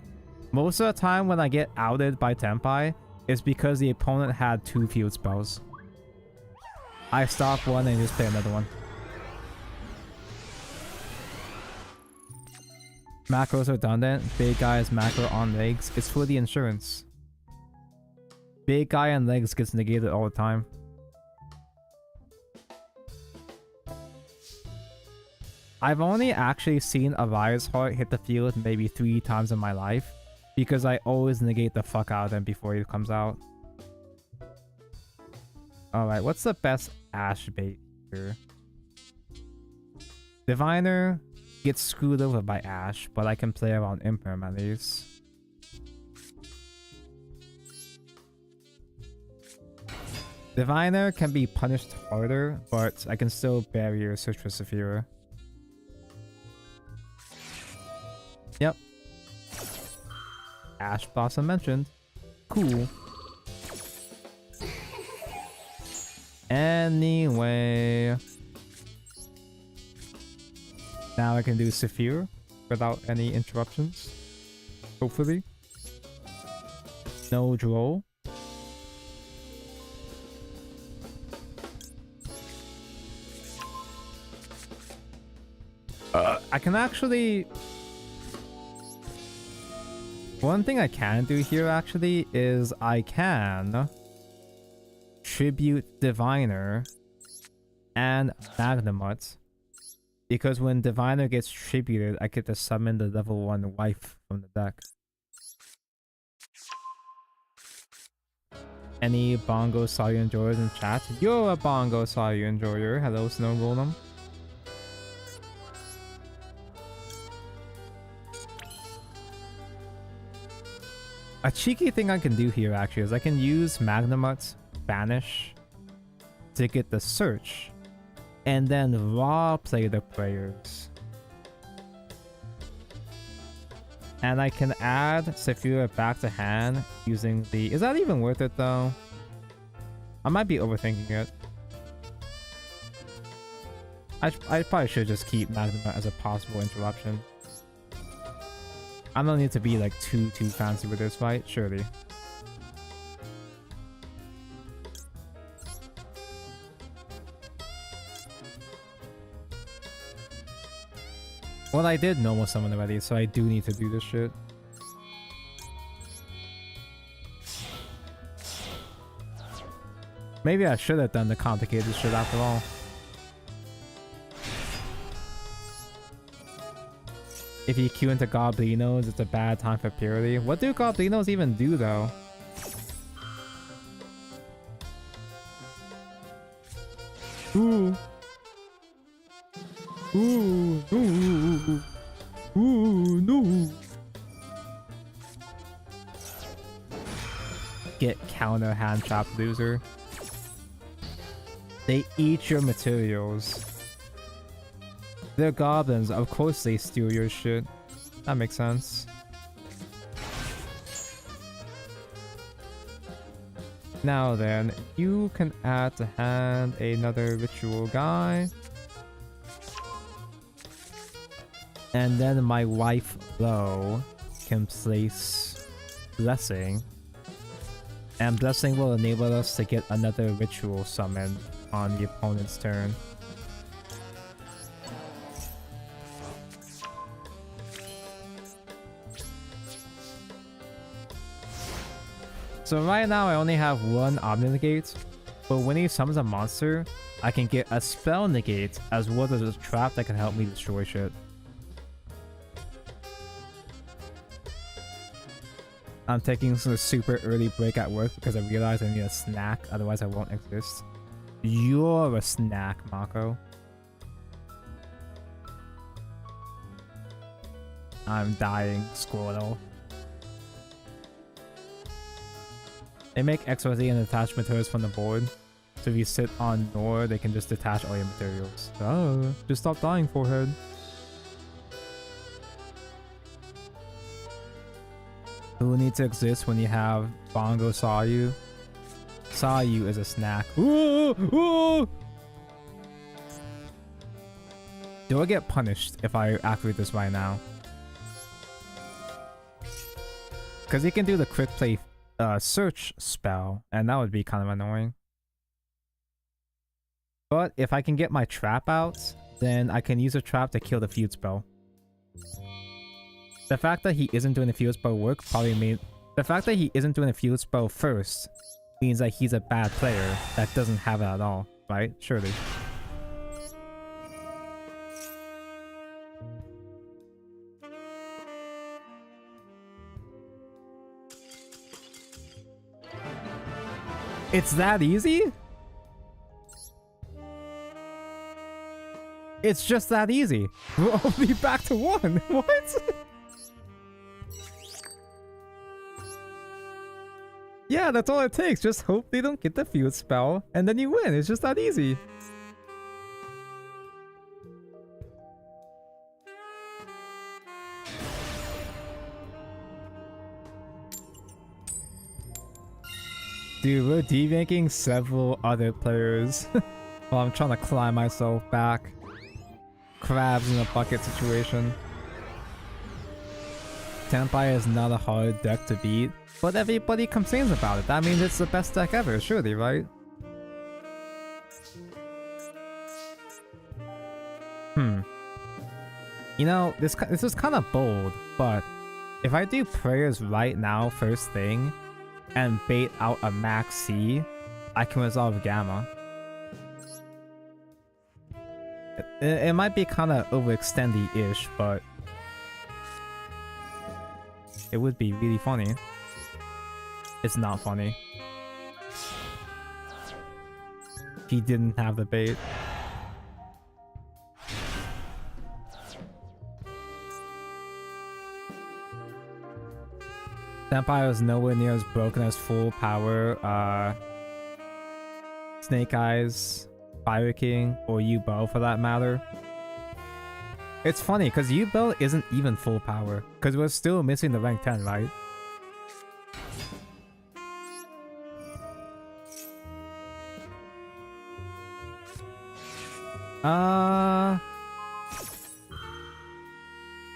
most of the time when I get outed by Tenpai, it's because the opponent had 2 field spells. I stop one and just play another one. Macro's redundant. Big guy is macro on legs. It's for the insurance. Big guy on legs gets negated all the time. I've only actually seen a Virus Heart hit the field maybe 3 times in my life, because I always negate the fuck out of him before he comes out. Alright, what's the best Ash bait here? Diviner gets screwed over by Ash, but I can play around Imperm at least. Diviner can be punished harder, but I can still barrier Citrus Saphira. Yep. Ash Blossom mentioned. Cool. Anyway. Now I can do Saphir without any interruptions. Hopefully. No draw. I can actually... One thing I can do here actually is I can tribute Diviner and Magnamut, because when Diviner gets tributed, I get to summon the level 1 wife from the deck. Any Bongo Sawyer enjoyers in chat? You're a Bongo Sawyer enjoyer. Hello, Snow Golem. A cheeky thing I can do here actually is I can use Magnamut's Banish to get the search and then raw play the prayers. And I can add Saphira back to hand using the... Is that even worth it though? I might be overthinking it. I probably should just keep Magnamut as a possible interruption. I don't need to be like too fancy with this fight, surely. Well, I did normal summon already, so I do need to do this shit. Maybe I should have done the complicated shit after all. If you queue into Goblinos, it's a bad time for purity. What do Goblinos even do though? Ooh. Ooh. Ooh. Ooh. No. Get counter hand trap loser. They eat your materials. They're goblins, of course they steal your shit. That makes sense. Now then, you can add to hand another ritual guy. And then my wife, Lo, can place Blessing. And Blessing will enable us to get another ritual summon on the opponent's turn. So right now I only have one Omni Negate, but when he summons a monster, I can get a spell negate as well as a trap that can help me destroy shit. I'm taking a super early break at work because I realized I need a snack, otherwise I won't exist. You're a snack, Mako. I'm dying, Squirtle. They make XYZ and attach materials from the board. So if you sit on Nor, they can just detach all your materials. Oh, just stop dying, forehead. Who needs to exist when you have Bongo Sayu? Sayu is a snack. Ooh, ooh! Do I get punished if I activate this right now? Because he can do the quick play search spell, and that would be kind of annoying. But if I can get my trap out, then I can use a trap to kill the feud spell. The fact that he isn't doing the field spell work probably means... The fact that he isn't doing the field spell first means that he's a bad player that doesn't have it at all, right? Surely. It's that easy? It's just that easy. We'll be back to 1. What? Yeah, that's all it takes. Just hope they don't get the field spell, and then you win. It's just that easy. Dude, we're debanking several other players while I'm trying to climb myself back. Crabs in a bucket situation. Tenpai is not a hard deck to beat, but everybody complains about it. That means it's the best deck ever, surely, right? You know, this is kind of bold, but if I do prayers right now first thing, and bait out a max C, I can resolve Gamma. It might be kind of overextendy-ish, but it would be really funny. It's not funny. He didn't have the bait. Tenpai was nowhere near as broken as full power, Snake Eyes, Fire King, or U-Bow for that matter. It's funny, because U-Bow isn't even full power, because we're still missing the rank 10, right?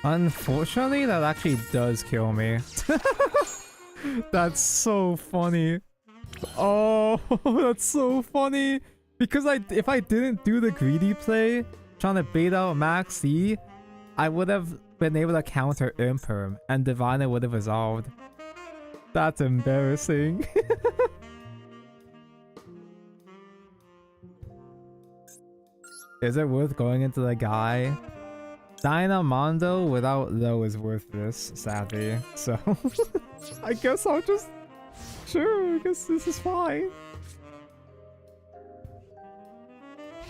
Unfortunately, that actually does kill me. That's so funny. Oh, that's so funny. Because if I didn't do the greedy play, trying to bait out Max C, I would have been able to counter Imperm, and Diviner would have resolved. That's embarrassing. Is it worth going into the guy? Dynamondo without low is worth this, sadly. So, I guess I'll just... Sure, I guess this is fine.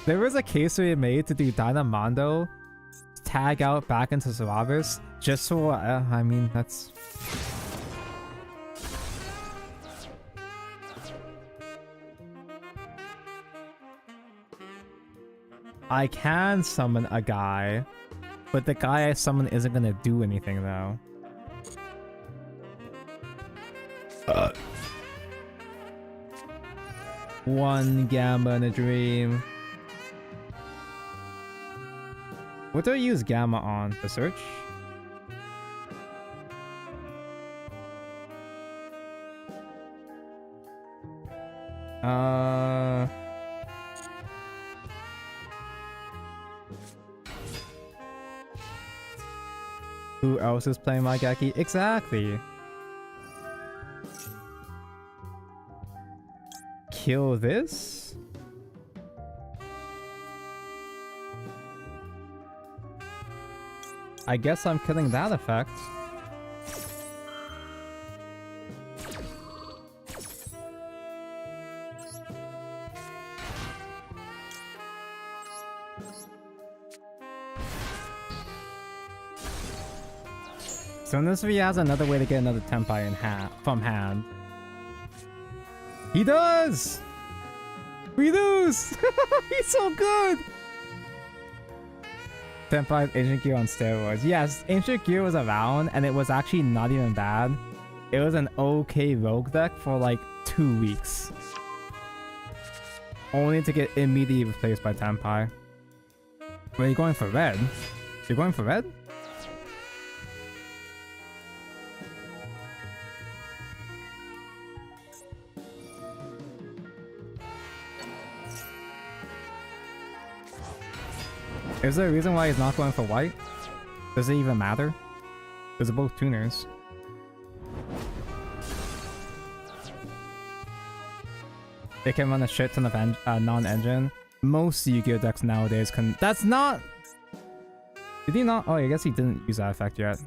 There was a case we made to do Dynamondo, tag out back into Solaris, just so, I mean, that's... I can summon a guy, but the guy I summon isn't gonna do anything though. One Gamma in a dream. What do I use Gamma on? The search? Who else is playing my Geki? Exactly. kill this? I guess I'm killing that effect. So unless he has another way to get another tenpai in from hand. He does! We lose! He's so good! Tenpai's Ancient Gear on steroids. Yes, Ancient Gear was around and it was actually not even bad. It was an okay rogue deck for like 2 weeks. Only to get immediately replaced by Tenpai. Wait, you're going for red? You're going for red? Is there a reason why he's not going for white? Does it even matter? Because they're both tuners. They can run a shit ton of non-engine. Most Yu-Gi-Oh decks nowadays can... That's not... Did he not? Oh, I guess he didn't use that effect yet.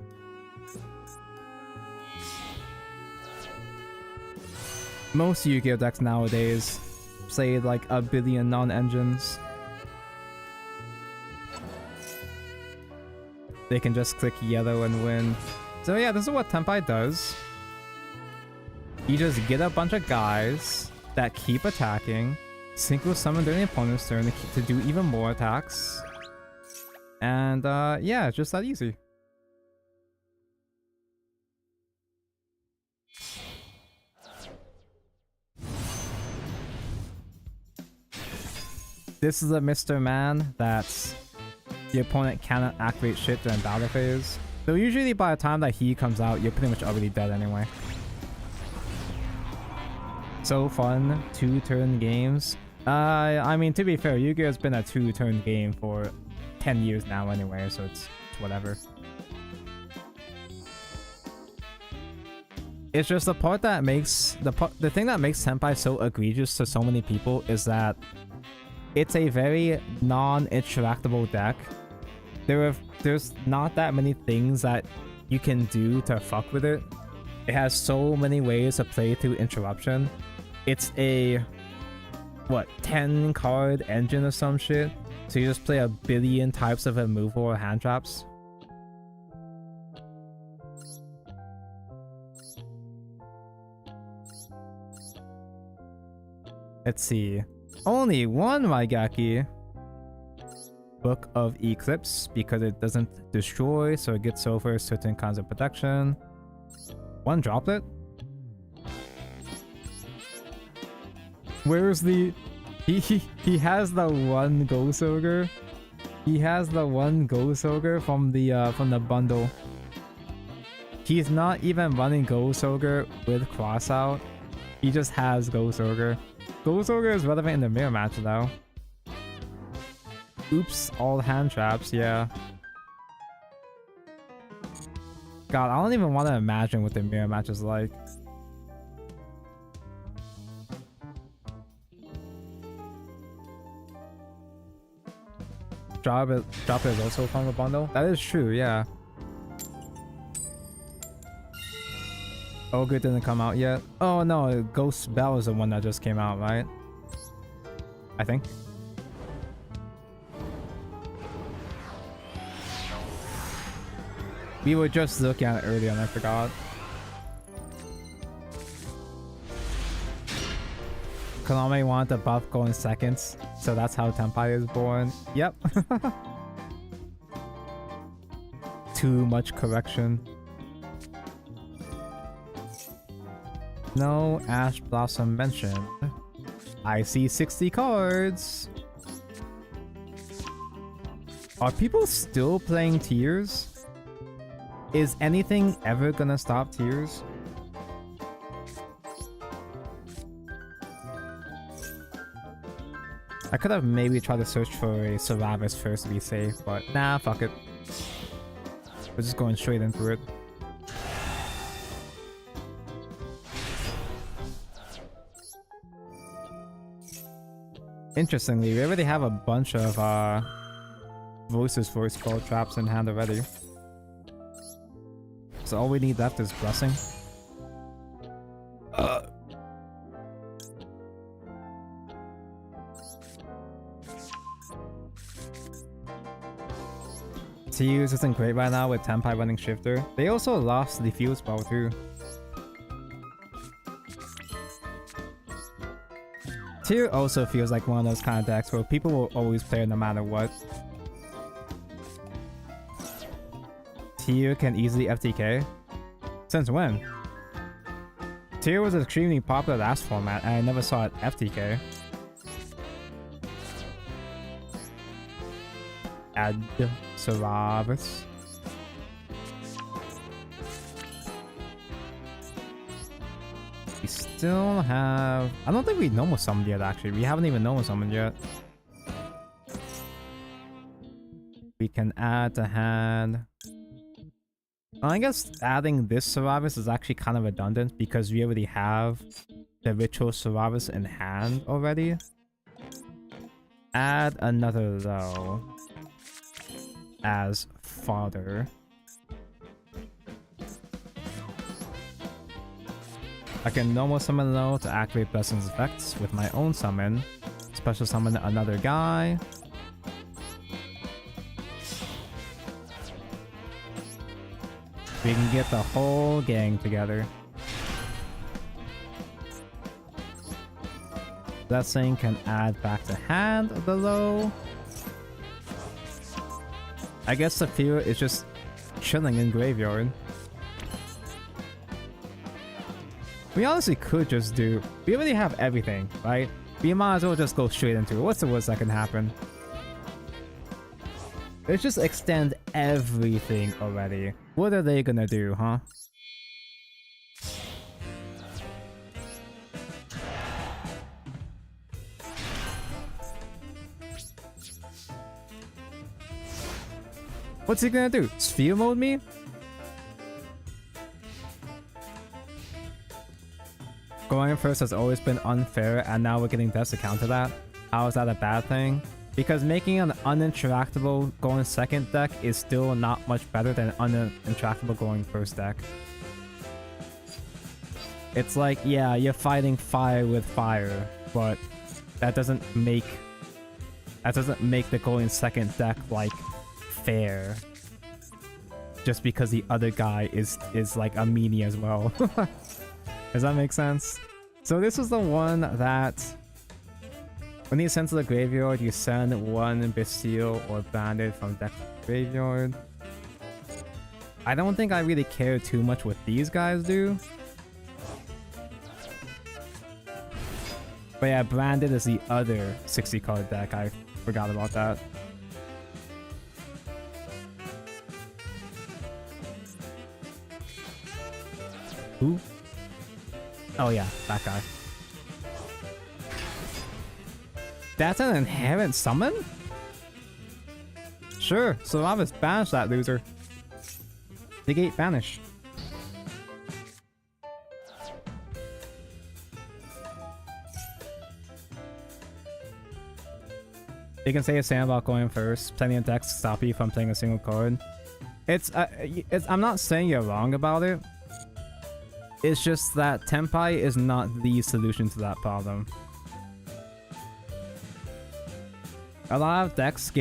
Most Yu-Gi-Oh decks nowadays play like a billion non-engines. They can just click yellow and win. So yeah, this is what Tenpai does. You just get a bunch of guys that keep attacking, synchro summon during the opponent's turn to do even more attacks. And yeah, it's just that easy. This is a Mr. Man that's... The opponent cannot activate shit during battle phase. So usually by the time that he comes out, you're pretty much already dead anyway. So fun, 2-turn games. I mean, to be fair, Yu-Gi-Oh has been a 2-turn game for 10 years now anyway, so it's whatever. It's just the part that makes... The thing that makes Tenpai so egregious to so many people is that it's a very non-interactable deck. There's not that many things that you can do to fuck with it. It has so many ways to play through interruption. It's a, what, 10 card engine or some shit? So you just play a billion types of removal or hand traps. Let's see. Only one Raigeki. Book of Eclipse, because it doesn't destroy, so it gets over certain kinds of protection. One droplet? Where's the... He has the one Ghost Ogre. He has the one Ghost Ogre from the bundle. He's not even running Ghost Ogre with Crossout. He just has Ghost Ogre. Ghost Ogre is relevant in the mirror match though. Oops, all hand traps, yeah. God, I don't even want to imagine what the mirror match is like. Drop it is also from the bundle? That is true, yeah. Ogre didn't come out yet. Oh no, Ghost Bell is the one that just came out, right? I think. We were just looking at it earlier and I forgot. Konami wanted the buff go in seconds, so that's how Tenpai is born. Yep. Too much correction. No Ash Blossom mentioned. I see 60 cards. Are people still playing Tears? Is anything ever gonna stop Tears? I could have maybe tried to search for a Seravis first to be safe, but nah, fuck it. We're just going straight into it. Interestingly, we already have a bunch of voices for skull traps in hand already. So all we need left is blessing. TU's isn't great right now with Tenpai running Shifter. They also lost the field spell too. TU also feels like one of those kind of decks where people will always play it no matter what. TU can easily FTK? Since when? TU was extremely popular last format and I never saw it FTK. Add Saravis. We still have... I don't think we normal summoned yet actually. We haven't even normal summoned yet. We can add to hand... I guess adding this Saravis is actually kind of redundant because we already have the Ritual Saravis in hand already. Add another though. As fodder. I can normal summon though to activate Blessing's effects with my own summon. Special summon another guy. We can get the whole gang together. Blessing can add back to hand below. I guess Saphira is just chilling in graveyard. We honestly could just do... We already have everything, right? We might as well just go straight into it. What's the worst that can happen? Let's just extend everything already. What are they gonna do, huh? What's he gonna do? Sphere mode me? Going first has always been unfair and now we're getting deaths to counter that. How is that a bad thing? Because making an uninteractable going second deck is still not much better than uninteractable going first deck. It's like, yeah, you're fighting fire with fire, but that doesn't make the going second deck like fair. Just because the other guy is like a meanie as well. Does that make sense? So this is the one that when you send to the graveyard, you send one Bastille or Bandit from deck to graveyard. I don't think I really care too much what these guys do. But yeah, Bandit is the other 60 card deck. I forgot about that. Who? Oh yeah, that guy. That's an inherent summon? Sure, Saravis, banish that loser. Negate banish. You can say a same about going first. Plenty of decks stop you from playing a single card. I'm not saying you're wrong about it. It's just that Tenpai is not the solution to that problem. A lot of decks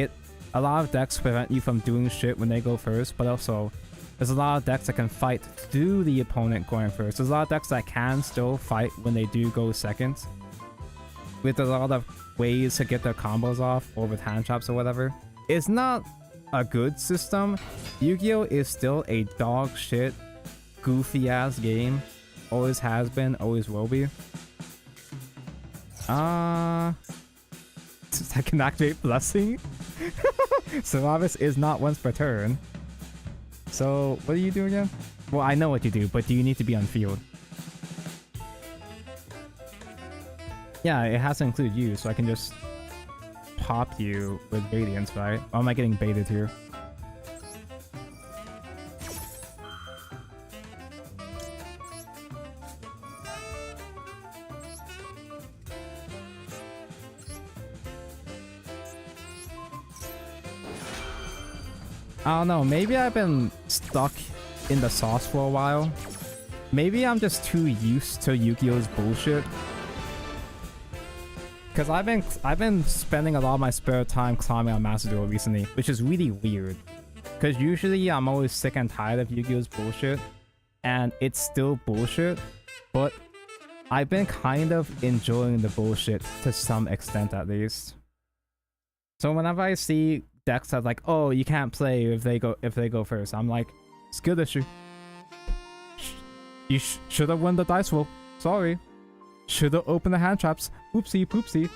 prevent you from doing shit when they go first, but also there's a lot of decks that can fight through the opponent going first. There's a lot of decks that can still fight when they do go second. With a lot of ways to get their combos off or with hand traps or whatever. It's not a good system. Yu-Gi-Oh! Is still a dog shit, goofy ass game. Always has been, always will be. I can activate Blessing. Saravis is not once per turn. So, what do you do again? Well, I know what you do, but do you need to be on field? Yeah, it has to include you, so I can just pop you with Radiance, right? Or am I getting baited here? I don't know, maybe I've been stuck in the sauce for a while. Maybe I'm just too used to Yu-Gi-Oh's bullshit. Cause I've been spending a lot of my spare time climbing on Master Duel recently, which is really weird. Cause usually I'm always sick and tired of Yu-Gi-Oh's bullshit, and it's still bullshit, but I've been kind of enjoying the bullshit to some extent at least. So whenever I see decks that like, oh, you can't play if they go first, I'm like, skill issue. You should have won the dice roll. Sorry. Should have opened the hand traps. Oopsie poopsie.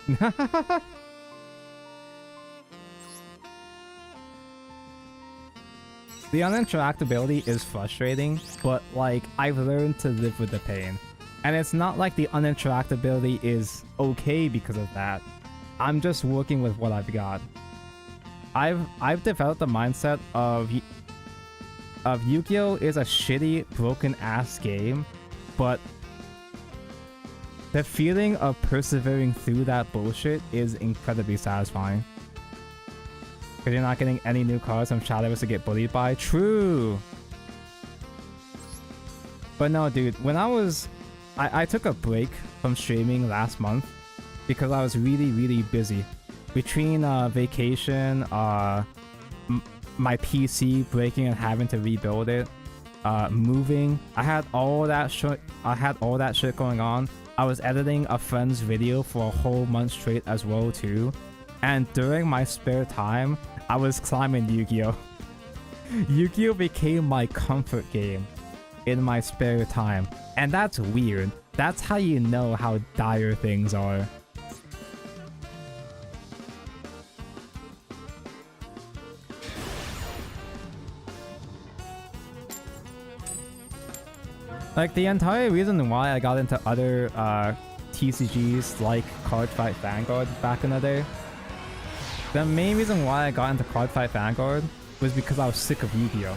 The uninteractability is frustrating, but like I've learned to live with the pain. And it's not like the uninteractability is okay because of that. I'm just working with what I've got. I've developed the mindset of Yu-Gi-Oh is a shitty, broken ass game, but the feeling of persevering through that bullshit is incredibly satisfying. Because you're not getting any new cards from Shadowers to get bullied by. True! But no, dude, when I took a break from streaming last month because I was really busy. Between vacation, my PC breaking and having to rebuild it, moving, I had all that shit going on. I was editing a friend's video for a whole month straight as well too. And during my spare time, I was climbing Yu-Gi-Oh! Yu-Gi-Oh! Became my comfort game in my spare time. And that's weird. That's how you know how dire things are. Like, the entire reason why I got into other TCGs like Cardfight Vanguard back in the day, the main reason why I got into Cardfight Vanguard was because I was sick of Yu-Gi-Oh!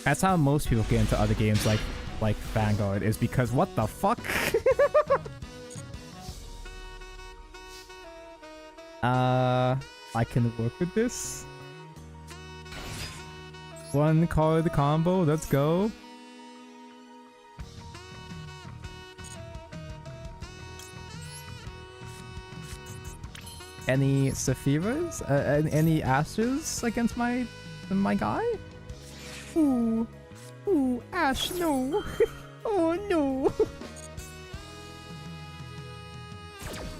That's how most people get into other games like Vanguard, is because what the fuck? I can work with this. One card combo, let's go. Any Sephiras? Any Ashes against my guy? Ooh, Ash, no. Oh no.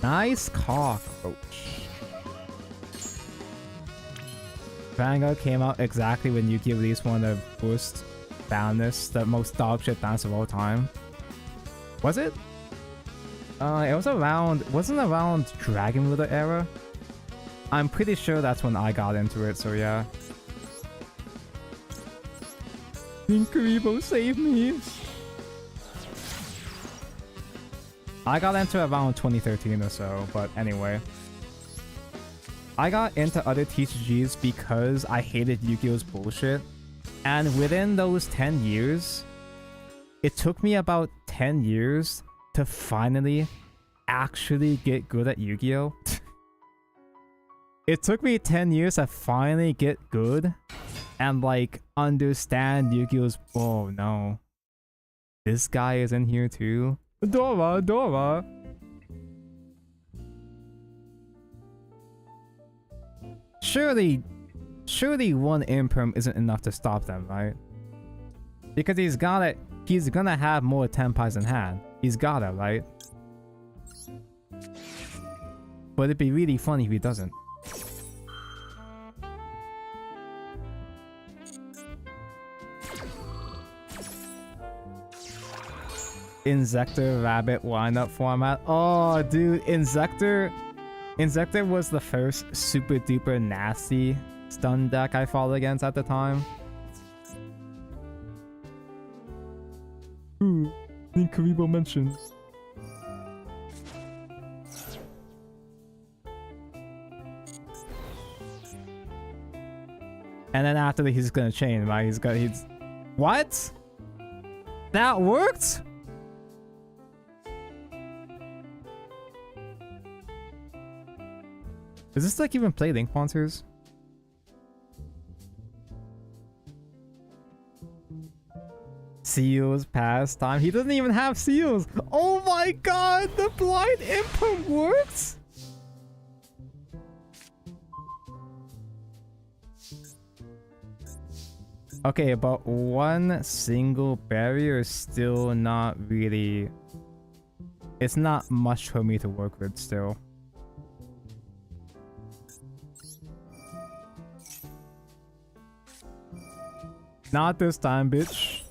Nice cockroach. Vanguard came out exactly when Yu-Gi-Oh! Released one of the worst banners, the most dogshit banners of all time. Was it? It was around, wasn't around Dragon Ruler era? I'm pretty sure that's when I got into it, so yeah. Inkaribo, save me! I got into it around 2013 or so, but anyway. I got into other TCGs because I hated Yu-Gi-Oh's bullshit. And within those 10 years, it took me about 10 years to finally actually get good at Yu-Gi-Oh! It took me 10 years to finally get good and like understand Yu-Gi-Oh's... Oh no. This guy is in here too. Dora! Surely one imperm isn't enough to stop them, right? Because he's gonna have more tenpais in hand. He's gotta, right? But it'd be really funny if he doesn't. Insector Rabbit lineup format. Oh, dude, Insector was the first super duper nasty stun deck I fought against at the time. Ooh, I think Karibo mentioned. And then after that, he's gonna chain, right? He's... What? That worked? Does this like even play Link monsters? Seals pastime. He doesn't even have seals. Oh my god, the blind imp works? Okay, but one single barrier is still not really... It's not much for me to work with still. Not this time, bitch.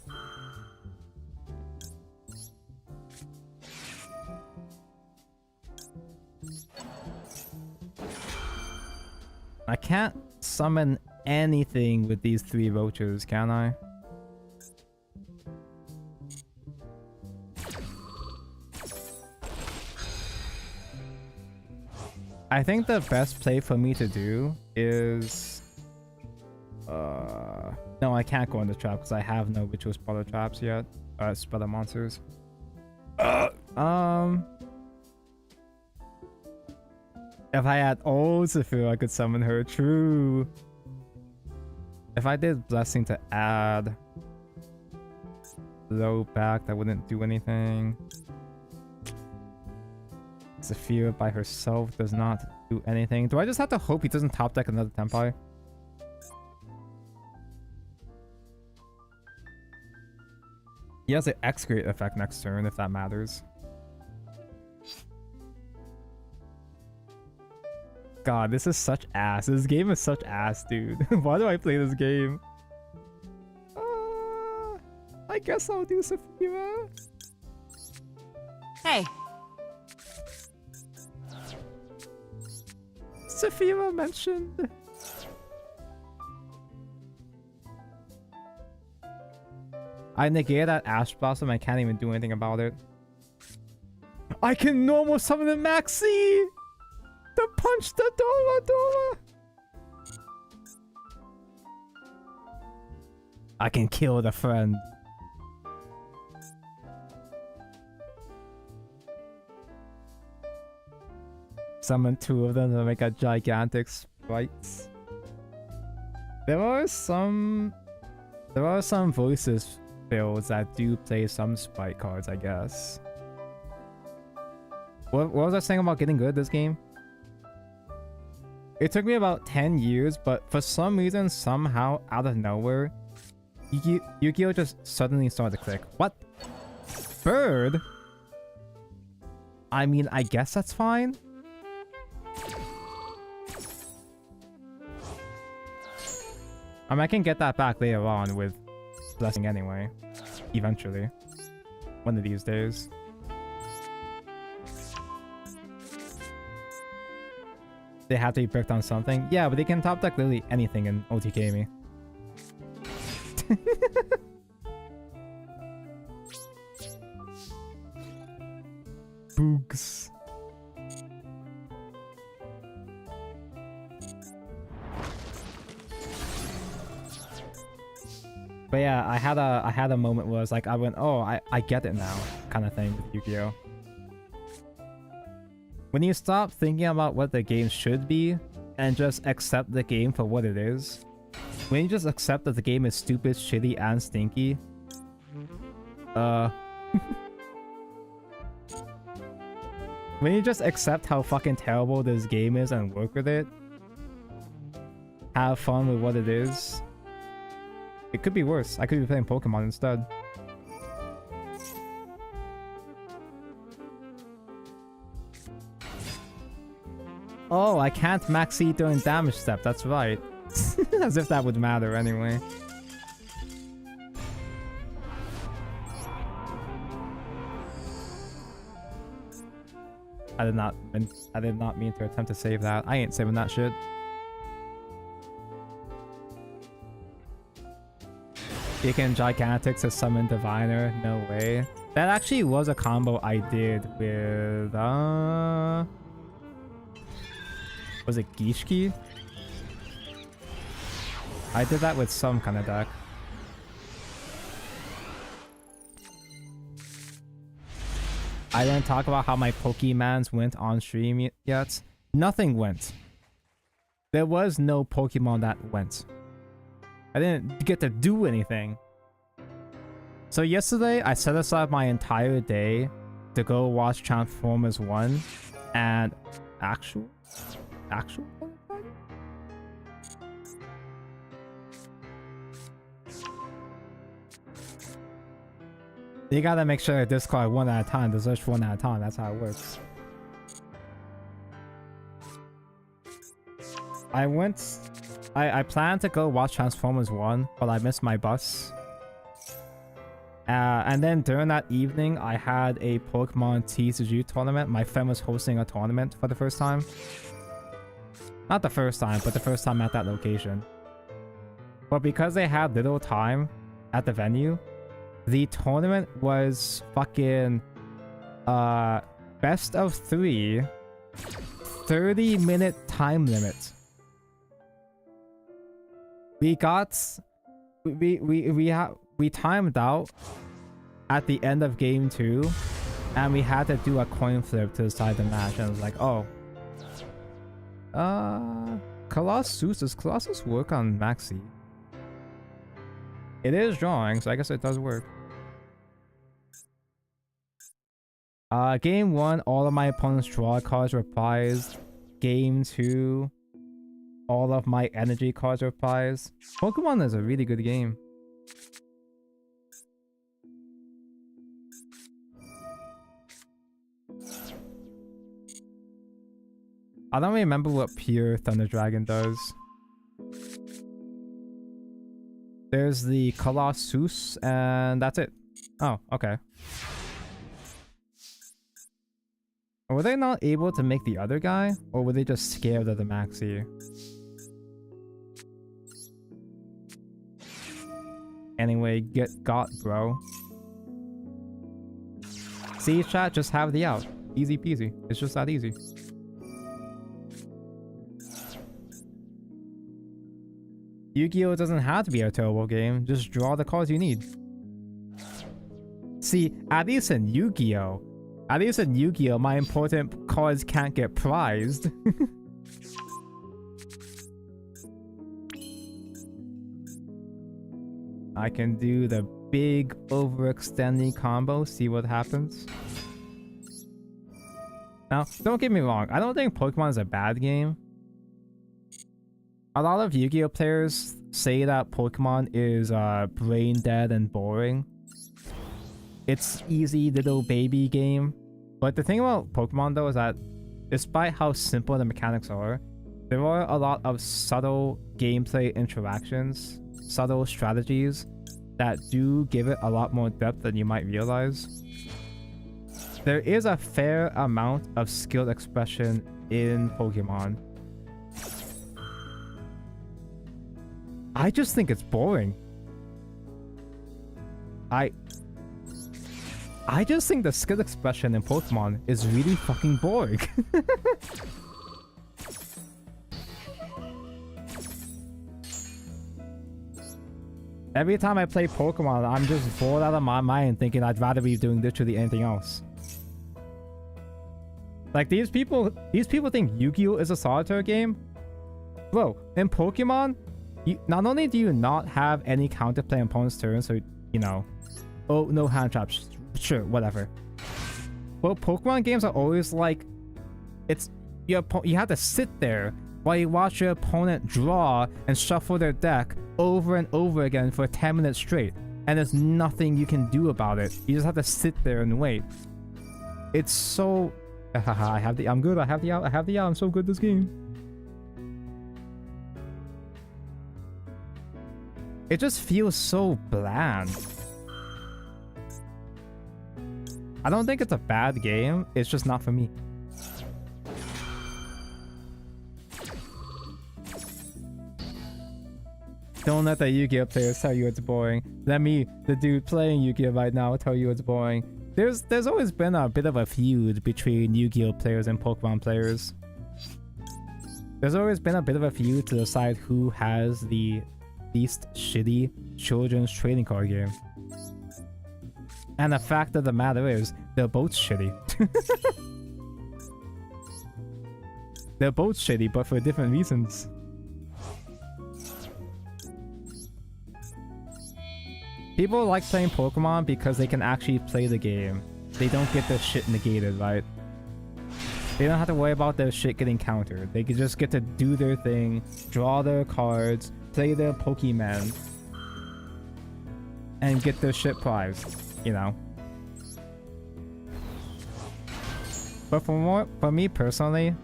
I can't summon anything with these 3 roaches, can I? I think the best play for me to do is... No, I can't go in the trap because I have no ritual spotter traps yet. Spotter monsters. If I had old Zephyr, I could summon her. True. If I did Blessing to add low back, that wouldn't do anything. Zephyr by herself does not do anything. Do I just have to hope he doesn't top deck another Tenpai? He has an Excrete effect next turn, if that matters. God, this is such ass. This game is such ass, dude. Why do I play this game? I guess I'll do Saphira. Hey. Saphira mentioned. I negate that Ash Blossom. I can't even do anything about it. I can normal summon the Maxi! To punch the Dora! I can kill the friend. Summon 2 of them to make a gigantic sprites. There are some voices builds that do play some sprite cards, I guess. What was I saying about getting good at this game? It took me about 10 years, but for some reason, somehow, out of nowhere, Yu-Gi-Oh! Just suddenly started to click. What? Bird? I mean, I guess that's fine. I mean, I can get that back later on with Blessing anyway. Eventually. One of these days. They have to be bricked on something. Yeah, but they can top deck literally anything in OTK me. Boogs. But yeah, I had a moment where I went, oh, I get it now, kind of thing with Yu-Gi-Oh! When you stop thinking about what the game should be and just accept the game for what it is, when you just accept that the game is stupid, shitty, and stinky, when you just accept how fucking terrible this game is and work with it, have fun with what it is, it could be worse. I could be playing Pokemon instead. Oh, I can't max eat during damage step. That's right. As if that would matter anyway. I did not mean to attempt to save that. I ain't saving that shit. Speaking Gigantic to summon Diviner, no way. That actually was a combo I did with was it Gishki? I did that with some kind of deck. I didn't talk about how my Pokemons went on stream yet. Nothing went. There was no Pokemon that went. I didn't get to do anything. So yesterday, I set aside my entire day to go watch Transformers 1 and actual? You gotta make sure to discard one at a time, to search one at a time. That's how it works. I planned to go watch Transformers 1, but I missed my bus. And then during that evening, I had a Pokemon TCG tournament. My friend was hosting a tournament for the first time. Not the first time, but the first time at that location. But because they had little time at the venue, the tournament was fucking best of 3, 30-minute time limit. We timed out at the end of game 2, and we had to do a coin flip to decide the match, and it was like, oh. Colossus, does Colossus work on Maxi? It is drawing, so I guess it does work. Game 1, all of my opponent's draw cards were prized. Game 2, all of my energy cards were prized. Pokemon is a really good game. I don't remember what Pure Thunder Dragon does. There's the Colossus, and that's it. Oh, okay. Were they not able to make the other guy? Or were they just scared of the Maxi? Anyway, got bro. See, chat, just have the out. Easy peasy. It's just that easy. Yu-Gi-Oh! Doesn't have to be a terrible game. Just draw the cards you need. See, at least in Yu-Gi-Oh! My important cards can't get prized. I can do the big overextending combo, see what happens. Now, don't get me wrong, I don't think Pokemon is a bad game. A lot of Yu-Gi-Oh! Players say that Pokemon is brain dead and boring. It's easy little baby game. But the thing about Pokemon though is that despite how simple the mechanics are, there are a lot of subtle gameplay interactions, subtle strategies that do give it a lot more depth than you might realize. There is a fair amount of skilled expression in Pokemon. I just think it's boring. I just think the skill expression in Pokemon is really fucking boring. Every time I play Pokemon, I'm just bored out of my mind thinking I'd rather be doing literally anything else. Like these people think Yu-Gi-Oh! Is a solitaire game? Bro, in Pokemon, not only do you not have any counterplay on opponent's turn, so, you know, oh, no hand traps. Sure, whatever. Well, Pokemon games are always like, you have to sit there while you watch your opponent draw and shuffle their deck over and over again for 10 minutes straight, and there's nothing you can do about it. You just have to sit there and wait. It's so... I'm good, I have the out, I'm so good at this game. It just feels so bland. I don't think it's a bad game, it's just not for me. Don't let the Yu-Gi-Oh! Players tell you it's boring. Let me, the dude playing Yu-Gi-Oh! Right now, tell you it's boring. There's always been a bit of a feud between Yu-Gi-Oh! Players and Pokemon players. There's always been a bit of a feud to decide who has the least shitty children's trading card game. And the fact of the matter is, they're both shitty. They're both shitty, but for different reasons. People like playing Pokemon because they can actually play the game. They don't get their shit negated, right? They don't have to worry about their shit getting countered. They can just get to do their thing, draw their cards, play their Pokemon, and get their shit prized, you know? But for me personally,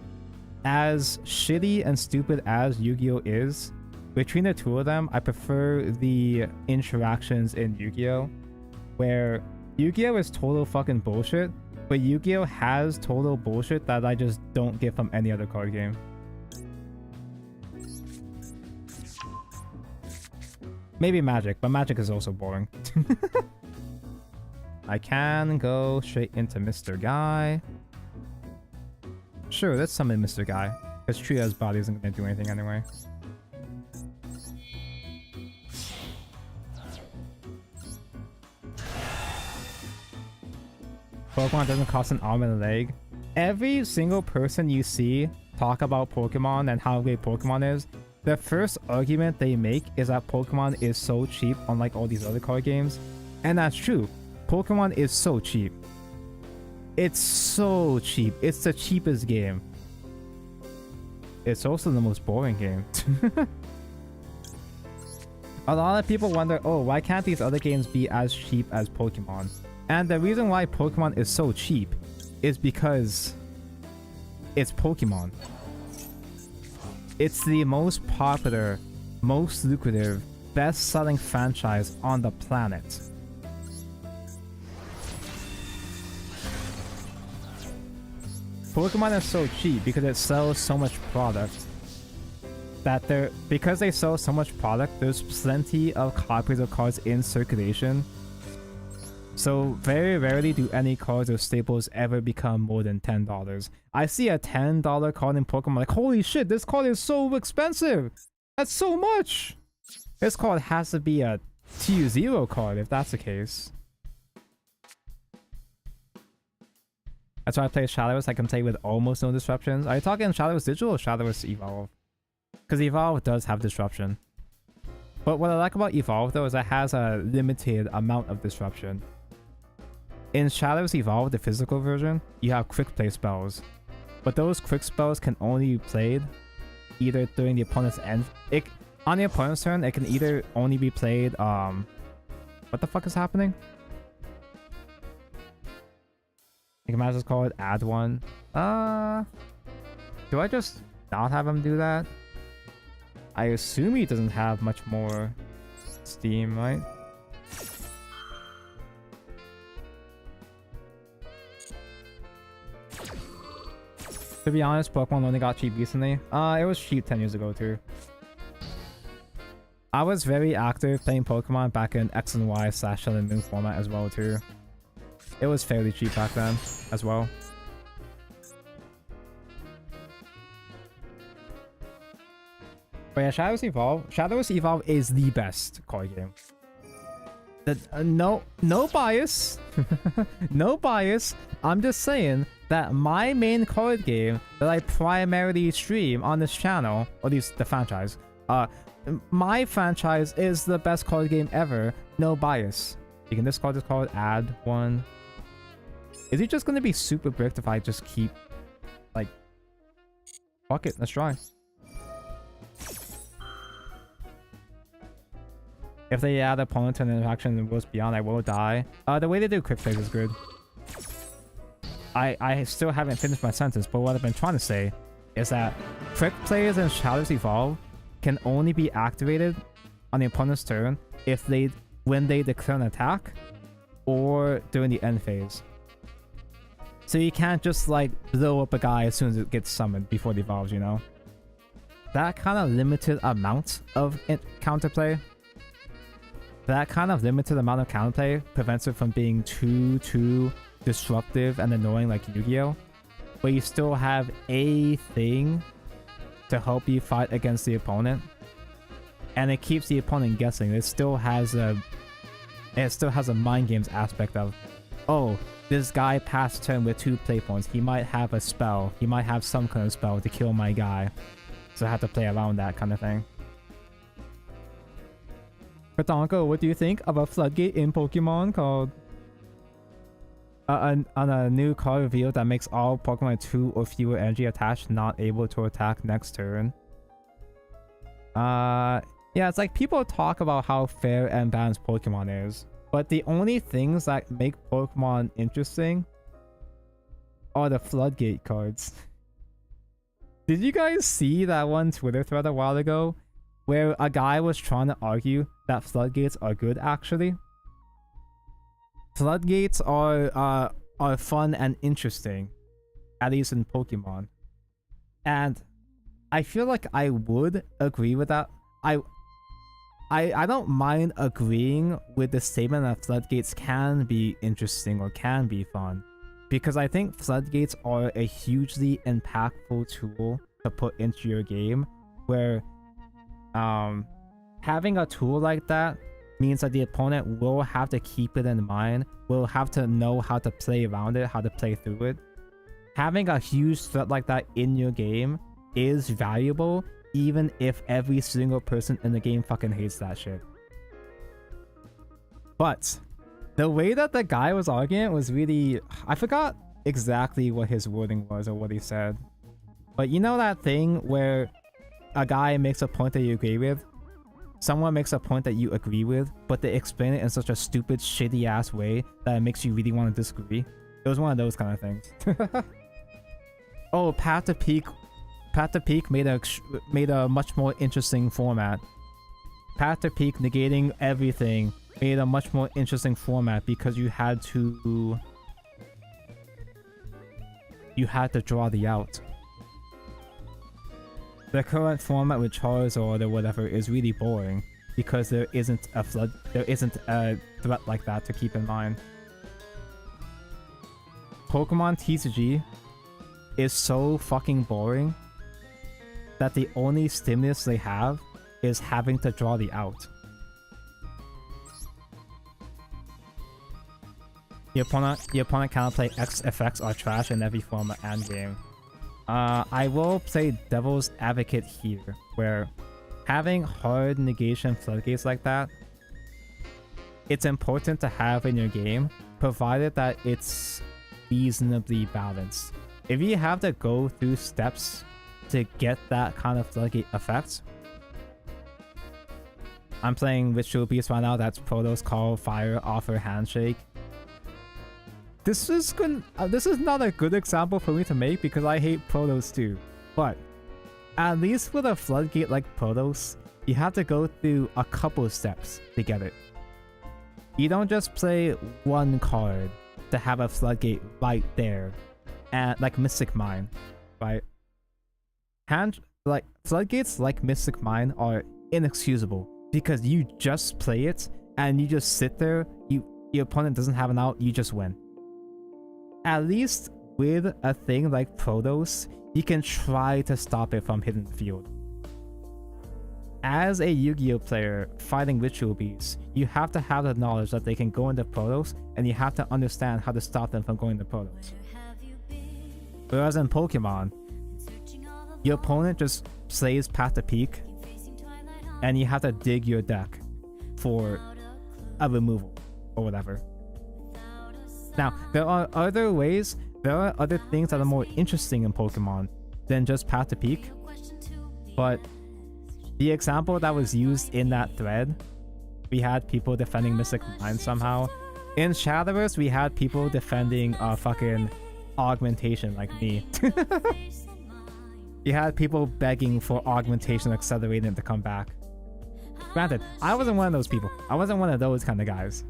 as shitty and stupid as Yu-Gi-Oh is, between the two of them, I prefer the interactions in Yu-Gi-Oh! Where Yu-Gi-Oh is total fucking bullshit, but Yu-Gi-Oh has total bullshit that I just don't get from any other card game. Maybe Magic, but Magic is also boring. I can go straight into Mr. Guy. Sure, let's summon Mr. Guy, because Tria's body isn't going to do anything anyway. Pokemon doesn't cost an arm and a leg. Every single person you see talk about Pokemon and how great Pokemon is, the first argument they make is that Pokemon is so cheap, unlike all these other card games. And that's true. Pokemon is so cheap. It's so cheap. It's the cheapest game. It's also the most boring game. A lot of people wonder, oh, why can't these other games be as cheap as Pokemon? And the reason why Pokemon is so cheap is because it's Pokemon. It's the most popular, most lucrative, best-selling franchise on the planet. Pokemon is so cheap because it sells so much product that because they sell so much product, there's plenty of copies of cards in circulation. So very rarely do any cards or staples ever become more than $10. I see a $10 card in Pokemon, like, holy shit, this card is so expensive! That's so much! This card has to be a T0 card if that's the case. That's why I play Shadowless. I can play with almost no disruptions. Are you talking Shadowless Digital or Shadowless Evolve? Because Evolve does have disruption. But what I like about Evolve though is it has a limited amount of disruption. In Shadows Evolve, the physical version, you have quick play spells. But those quick spells can only be played either during the opponent's end. On the opponent's turn, it can either only be played, what the fuck is happening? You can just call it add one. Do I just not have him do that? I assume he doesn't have much more steam, right? To be honest, Pokemon only got cheap recently. It was cheap 10 years ago too. I was very active playing Pokemon back in X and Y / Sun and Moon format as well too. It was fairly cheap back then as well. But yeah, Shadows Evolve is the best card game. No bias. No bias. I'm just saying that my main card game that I primarily stream on this channel, or at least the franchise, my franchise is the best card game ever. No bias. You can discard this card, add one. Is it just gonna be super bricked if I just keep, like, fuck it, let's try. If they add opponent to an interaction and goes beyond, I will die. The way they do quick plays is good. I still haven't finished my sentence, but what I've been trying to say is that quick plays in Shadows Evolve can only be activated on the opponent's turn when they declare an attack or during the end phase. So you can't just like blow up a guy as soon as it gets summoned before it evolves, you know? That kind of limited amount of counterplay, prevents it from being too disruptive and annoying like Yu-Gi-Oh! But you still have a thing to help you fight against the opponent. And it keeps the opponent guessing. It still has a mind games aspect of, oh, this guy passed turn with 2 play points. He might have a spell. He might have some kind of spell to kill my guy. So I have to play around that kind of thing. Katonko, what do you think of a floodgate in Pokemon called on a new card reveal that makes all Pokemon 2 or fewer energy attached not able to attack next turn? Yeah, it's like people talk about how fair and balanced Pokemon is, but the only things that make Pokemon interesting are the floodgate cards. Did you guys see that one Twitter thread a while ago where a guy was trying to argue that floodgates are good actually? Floodgates are fun and interesting, at least in Pokemon. And I feel like I would agree with that. I don't mind agreeing with the statement that floodgates can be interesting or can be fun, because I think floodgates are a hugely impactful tool to put into your game, where having a tool like that means that the opponent will have to keep it in mind, will have to know how to play around it, how to play through it. Having a huge threat like that in your game is valuable, even if every single person in the game fucking hates that shit. But the way that the guy was arguing was really... I forgot exactly what his wording was or what he said. But you know that thing where a guy makes a point that you agree with? Someone makes a point that you agree with, but they explain it in such a stupid, shitty-ass way that it makes you really want to disagree. It was one of those kind of things. Oh, Path to Peak made a much more interesting format. Path to Peak negating everything made a much more interesting format because you had to draw the out. The current format with Charizard or whatever is really boring because there isn't a threat like that to keep in mind. Pokemon TCG is so fucking boring that the only stimulus they have is having to draw the out. Your opponent cannot play X effects or trash in every format and game. I will play devil's advocate here, where having hard negation floodgates like that, it's important to have in your game, provided that it's reasonably balanced. If you have to go through steps to get that kind of floodgate effect, I'm playing Ritual Beast right now, that's Protoss Call, Fire, Offer, Handshake. This is not a good example for me to make because I hate Protoss too. But at least with a floodgate like Protoss, you have to go through a couple steps to get it. You don't just play one card to have a floodgate right there, and like Mystic Mine, right? Floodgates like Mystic Mine are inexcusable because you just play it and you just sit there. Your opponent doesn't have an out, you just win. At least with a thing like Protoss, you can try to stop it from hitting the field. As a Yu-Gi-Oh player fighting Ritual Beasts, you have to have the knowledge that they can go into Protoss, and you have to understand how to stop them from going to Protoss. Whereas in Pokemon, your opponent just plays Path to Peak, and you have to dig your deck for a removal or whatever. Now, there are other ways, there are other things that are more interesting in Pokemon than just Path to Peak, but the example that was used in that thread, we had people defending Mystic Mine somehow. In Shadowverse, we had people defending fucking augmentation like me. You had people begging for augmentation accelerating to come back. Granted, I wasn't one of those people. I wasn't one of those kind of guys.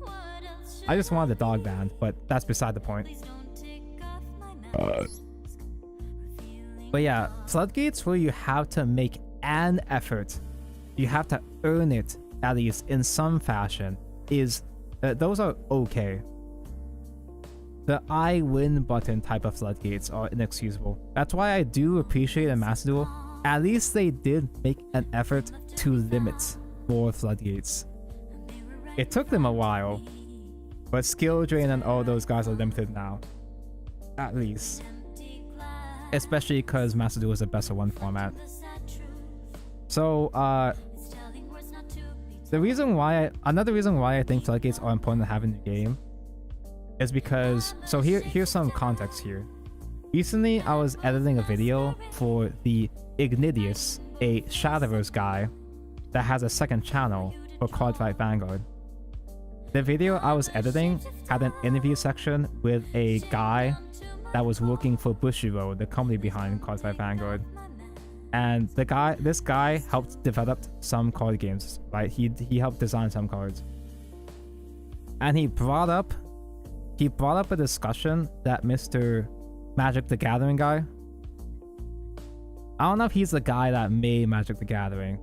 I just wanted the dog band, but that's beside the point. But yeah, floodgates where you have to make an effort, you have to earn it at least in some fashion, is those are okay. The I win button type of floodgates are inexcusable. That's why I do appreciate in Master Duel, at least they did make an effort to limit more floodgates. It took them a while, but Skill Drain and all those guys are limited now. At least. Especially because Master Duel is a best of one format. So, another reason why I think floodgates are important to have in the game is because, so here's some context here. Recently, I was editing a video for the Ignidius, a Shadowverse guy that has a second channel for Cardfight Vanguard. The video I was editing had an interview section with a guy that was working for Bushiroad, the company behind Cardfight Vanguard. And this guy helped develop some card games, right? He helped design some cards. And he brought up a discussion that Mr. Magic the Gathering guy. I don't know if he's the guy that made Magic the Gathering,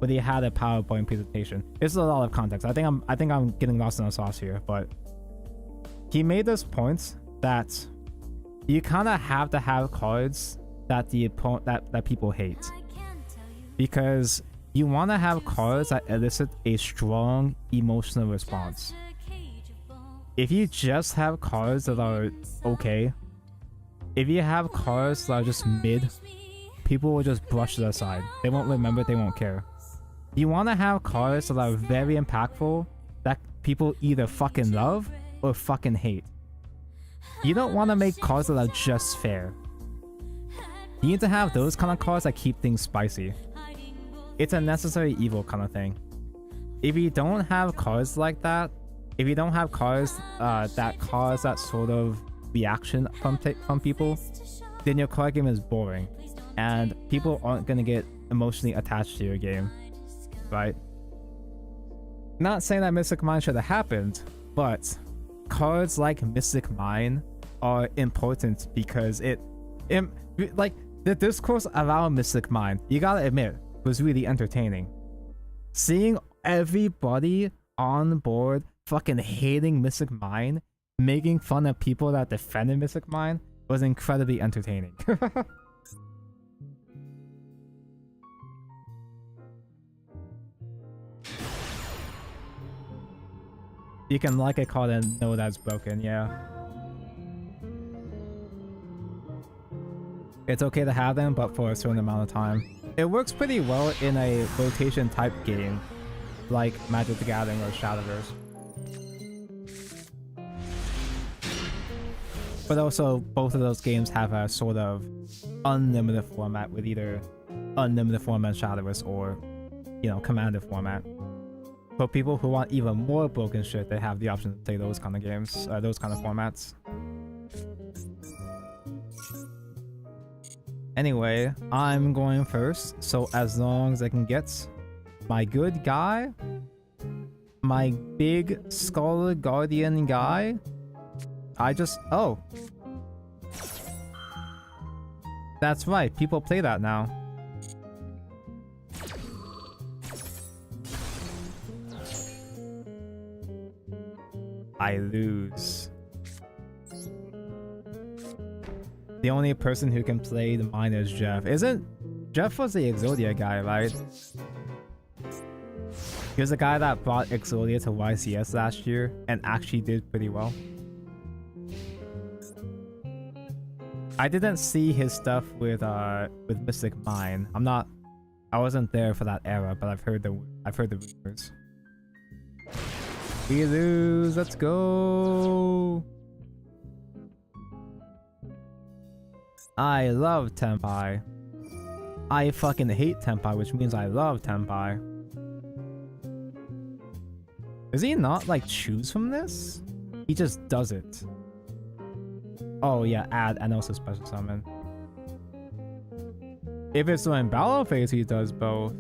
but he had a PowerPoint presentation. This is a lot of context. I think I'm getting lost in the sauce here, but he made this point that you kind of have to have cards that that people hate, because you want to have cards that elicit a strong emotional response. If you just have cards that are okay, if you have cards that are just mid, people will just brush it aside. They won't remember, they won't care. You want to have cards that are very impactful, that people either fucking love or fucking hate. You don't want to make cards that are just fair. You need to have those kind of cards that keep things spicy. It's a necessary evil kind of thing. If you don't have cards like that, if you don't have cards that cause that sort of reaction from people, then your card game is boring, and people aren't going to get emotionally attached to your game, right? Not saying that Mystic Mine should have happened, but cards like Mystic Mine are important because like, the discourse around Mystic Mine, you gotta admit, was really entertaining. Seeing everybody on board fucking hating Mystic Mine, making fun of people that defended Mystic Mine, was incredibly entertaining. You can like a card and know that's broken, yeah. It's okay to have them, but for a certain amount of time. It works pretty well in a rotation type game, like Magic the Gathering or Shadowverse. But also, both of those games have a sort of unlimited format, with either unlimited format Shadowverse or, you know, Commander format. For people who want even more broken shit, they have the option to play those kind of games, those kind of formats. Anyway, I'm going first, so as long as I can get my good guy, my big Scarlet Guardian guy, oh. That's right, people play that now. I lose. The only person who can play the mine is Jeff. Jeff was the Exodia guy, right? He was the guy that brought Exodia to YCS last year and actually did pretty well. I didn't see his stuff with Mystic Mine. I wasn't there for that era, but I've heard the rumors. We lose, let's go. I love Tenpai. I fucking hate Tenpai, which means I love Tenpai. Does he not, like, choose from this? He just does it. Oh yeah, add and also special summon. If it's in battle phase, he does both.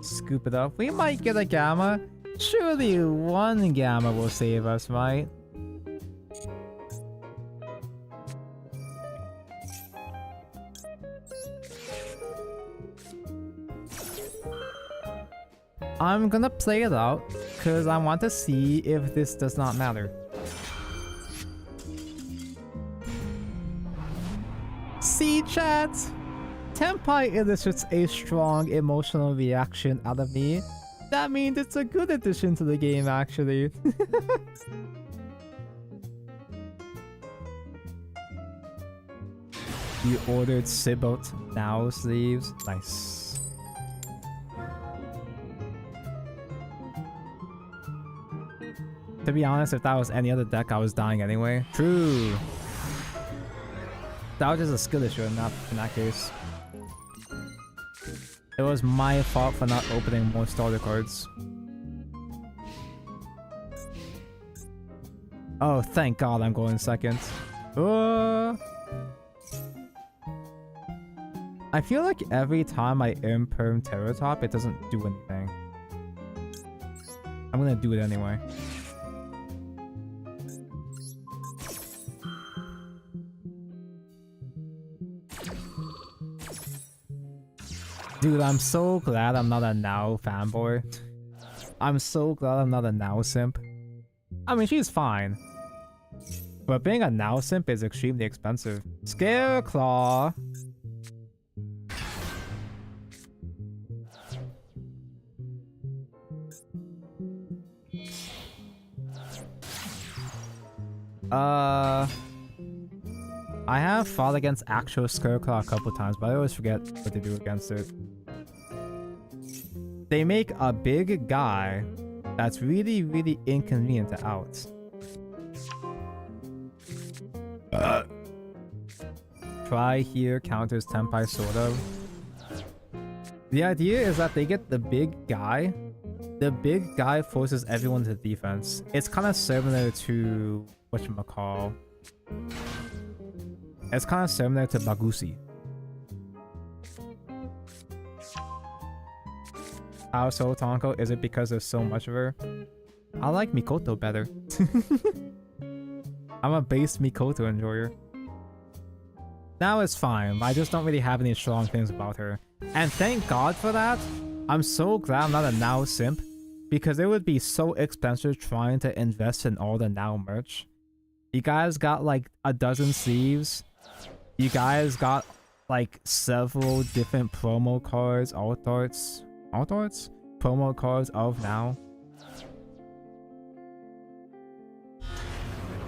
Scoop it up. We might get a Gamma. Surely one Gamma will save us, right? I'm gonna play it out because I want to see if this does not matter. See, chat? Tenpai elicits a strong emotional reaction out of me. That means it's a good addition to the game, actually. You ordered Sibot now sleeves. Nice. To be honest, if that was any other deck, I was dying anyway. True. That was just a skill issue in that case. It was my fault for not opening more starter cards. Oh, thank God I'm going second. I feel like every time I imperm Terratop, it doesn't do anything. I'm gonna do it anyway. Dude, I'm so glad I'm not a Now fanboy. I'm so glad I'm not a Now simp. I mean, she's fine. But being a Now simp is extremely expensive. Scareclaw! I have fought against actual Scareclaw a couple times, but I always forget what to do against it. They make a big guy that's really, really inconvenient to out. Try here counters Tenpai, sort of. The idea is that they get the big guy. The big guy forces everyone to defense. It's kind of similar to whatchamacall. It's kind of similar to Bagusi. How so, Tonko? Is it because there's so much of her? I like Mikoto better. I'm a base Mikoto enjoyer. Now it's fine, I just don't really have any strong things about her. And thank God for that. I'm so glad I'm not a Now simp, because it would be so expensive trying to invest in all the Now merch. You guys got like a dozen sleeves. You guys got like several different promo cards, alt arts? Promo cards of Now.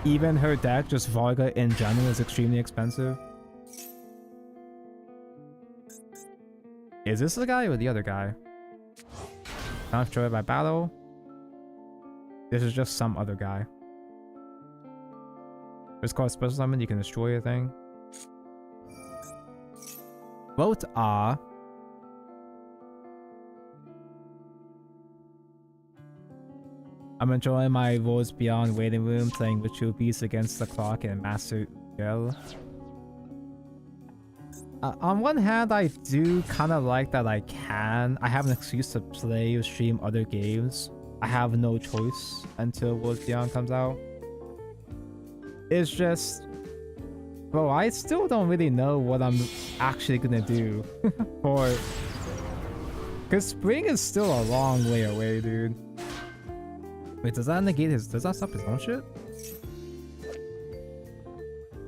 Even her deck, just Varga in general, is extremely expensive. Is this the guy or the other guy? Not destroyed by battle. This is just some other guy. It's called Special Summon, you can destroy a thing. Vote R. I'm enjoying my Worlds Beyond waiting room, playing Ritual Beast against the clock and Master Ugel. On one hand, I do kind of like that I have an excuse to play or stream other games. I have no choice until Worlds Beyond comes out. It's just... Bro, I still don't really know what I'm actually gonna do for... Because spring is still a long way away, dude. Wait, does that negate his... Does that stop his own shit?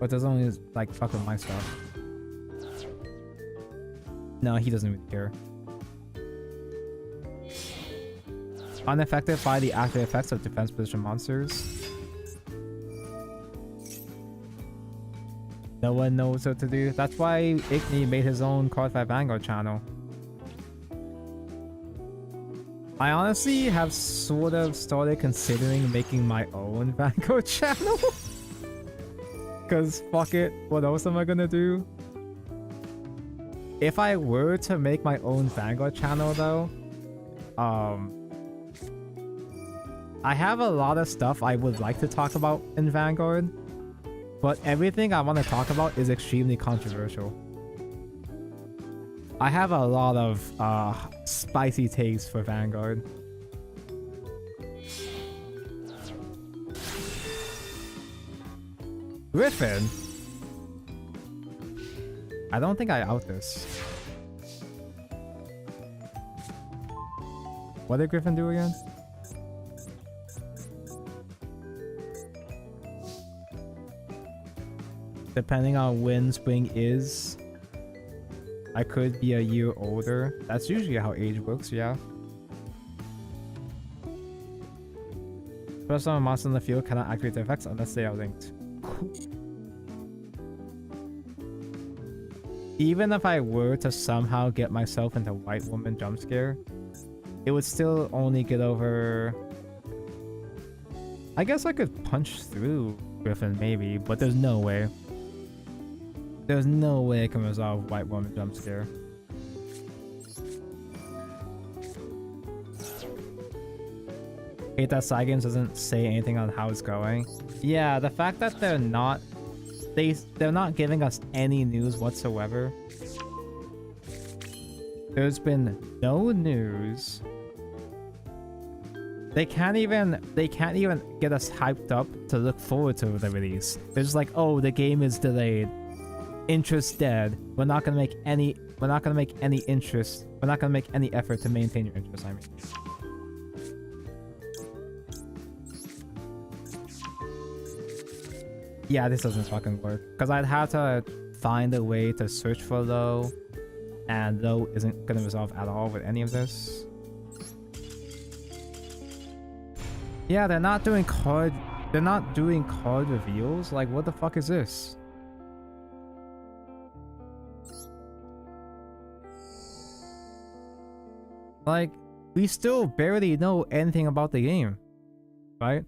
Or does it only, like, fuck with my stuff? No, he doesn't even care. Unaffected by the active effects of defense position monsters. No one knows what to do. That's why Igni made his own Card 5 Vanguard channel. I honestly have sort of started considering making my own Vanguard channel. Cause fuck it, what else am I gonna do? If I were to make my own Vanguard channel though, I have a lot of stuff I would like to talk about in Vanguard, but everything I want to talk about is extremely controversial. I have a lot of spicy takes for Vanguard. Griffin? I don't think I out this. What did Griffin do again? Depending on when spring is, I could be a year older. That's usually how age works, yeah. First time a monster in the field cannot activate their effects unless they are linked. even if I were to somehow get myself into white woman jump scare, it would still only get over. I guess I could punch through Griffin maybe, but there's no way. There's no way I can resolve white woman jump scare. Hate that Side Games doesn't say anything on how it's going. Yeah, the fact that they're not giving us any news whatsoever. There's been no news. They can't even get us hyped up to look forward to the release. They're just like, oh, the game is delayed. Interest dead. We're not gonna make any interest. We're not gonna make any effort to maintain your interest, I mean. Yeah, this doesn't fucking work. Because I'd have to find a way to search for low. And low isn't gonna resolve at all with any of this. Yeah, they're not doing card reveals. Like, what the fuck is this? Like, we still barely know anything about the game, right?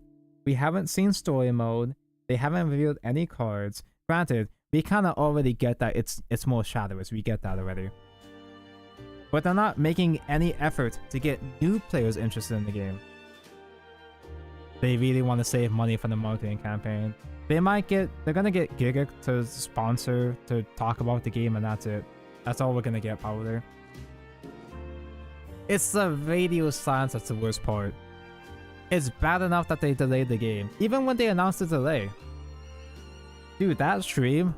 We haven't seen story mode. They haven't revealed any cards. Granted, we kind of already get that it's more shadowless. We get that already. But they're not making any effort to get new players interested in the game. They really want to save money for the marketing campaign. They're gonna get Giga to sponsor, to talk about the game, and that's it. That's all we're gonna get probably. It's the radio silence that's the worst part. It's bad enough that they delayed the game, even when they announced the delay. Dude, that stream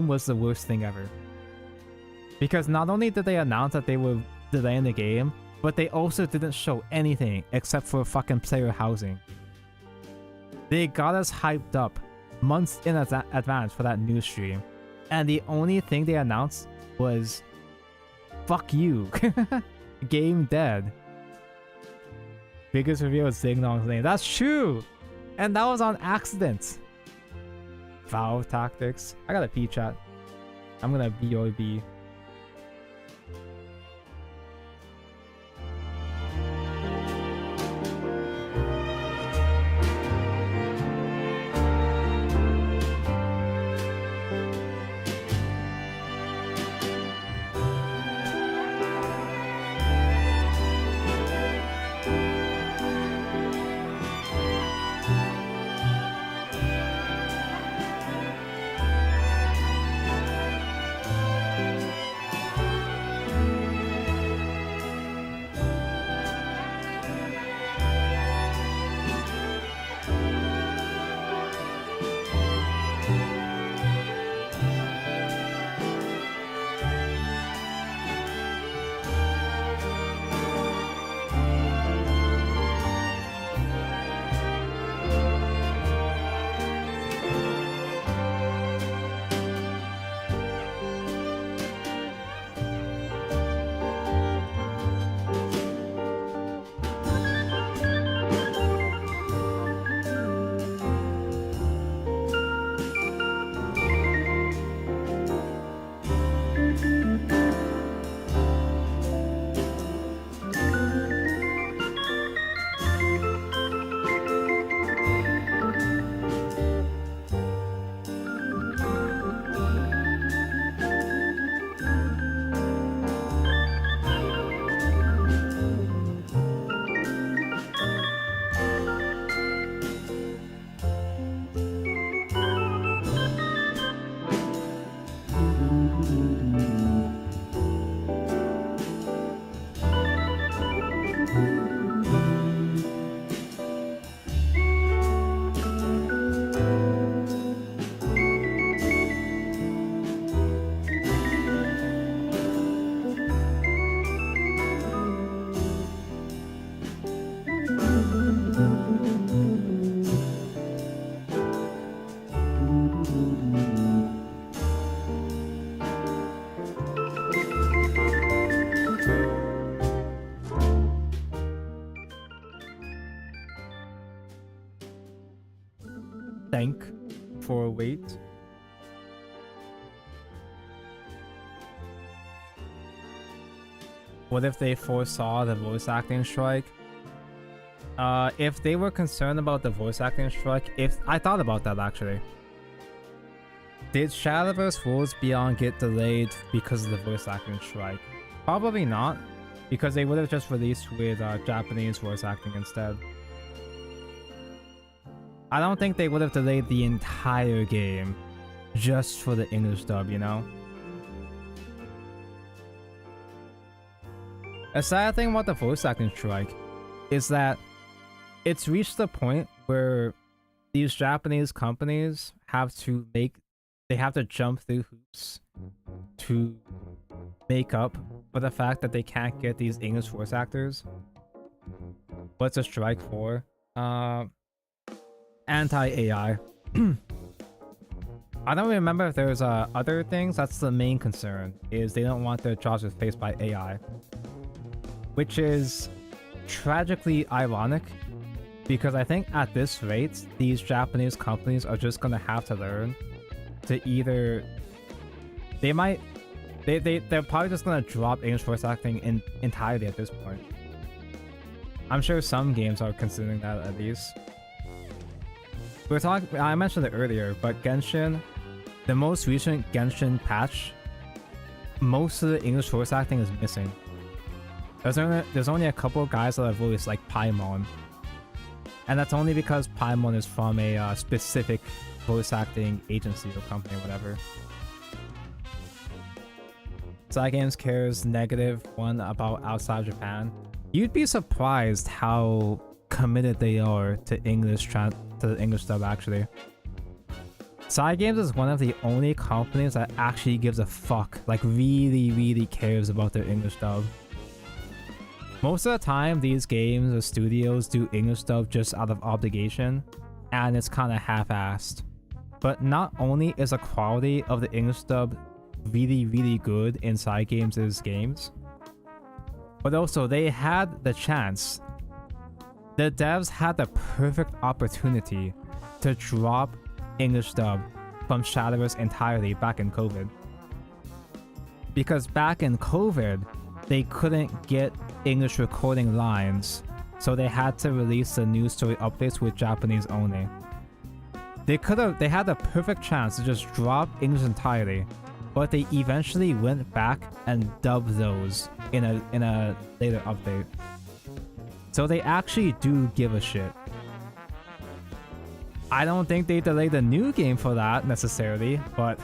was the worst thing ever. Because not only did they announce that they were delaying the game, but they also didn't show anything except for fucking player housing. They got us hyped up months in advance for that news stream, and the only thing they announced was, fuck you. Game dead. Biggest reveal is Ding Dong's name. That's true! And that was on accident. Valve tactics. I got a P chat. I'm gonna BOB. Thank for wait. What if they foresaw the voice acting strike? If they were concerned about the voice acting strike, I thought about that actually. Did Shadowverse Worlds Beyond get delayed because of the voice acting strike? Probably not, because they would have just released with Japanese voice acting instead. I don't think they would have delayed the entire game just for the English dub, you know? A sad thing about the voice acting strike is that it's reached the point where these Japanese companies have to jump through hoops to make up for the fact that they can't get these English voice actors. What's a strike for? Anti-AI. I don't remember if there's other things. That's the main concern, is they don't want their jobs replaced by AI. Which is tragically ironic, because I think at this rate, these Japanese companies are just gonna have to learn to either... They're probably just gonna drop English voice acting entirely at this point. I'm sure some games are considering that at least. I mentioned it earlier, but Genshin, the most recent Genshin patch, most of the English voice acting is missing. There's only a couple of guys that have voiced, like Paimon. And that's only because Paimon is from a specific voice acting agency or company or whatever. Cygames cares -1 about outside Japan. You'd be surprised how committed they are to the English dub actually. Cygames is one of the only companies that actually gives a fuck, like really cares about their English dub. Most of the time, these games or studios do English dub just out of obligation, and it's kind of half-assed. But not only is the quality of the English dub really good in Cygames' games, but also they had the chance. The devs had the perfect opportunity to drop English dub from Shadowverse entirely back in COVID. Because back in COVID, they couldn't get English recording lines, so they had to release the news story updates with Japanese only. They had the perfect chance to just drop English entirely, but they eventually went back and dubbed those in a later update. So they actually do give a shit. I don't think they delayed the new game for that necessarily, but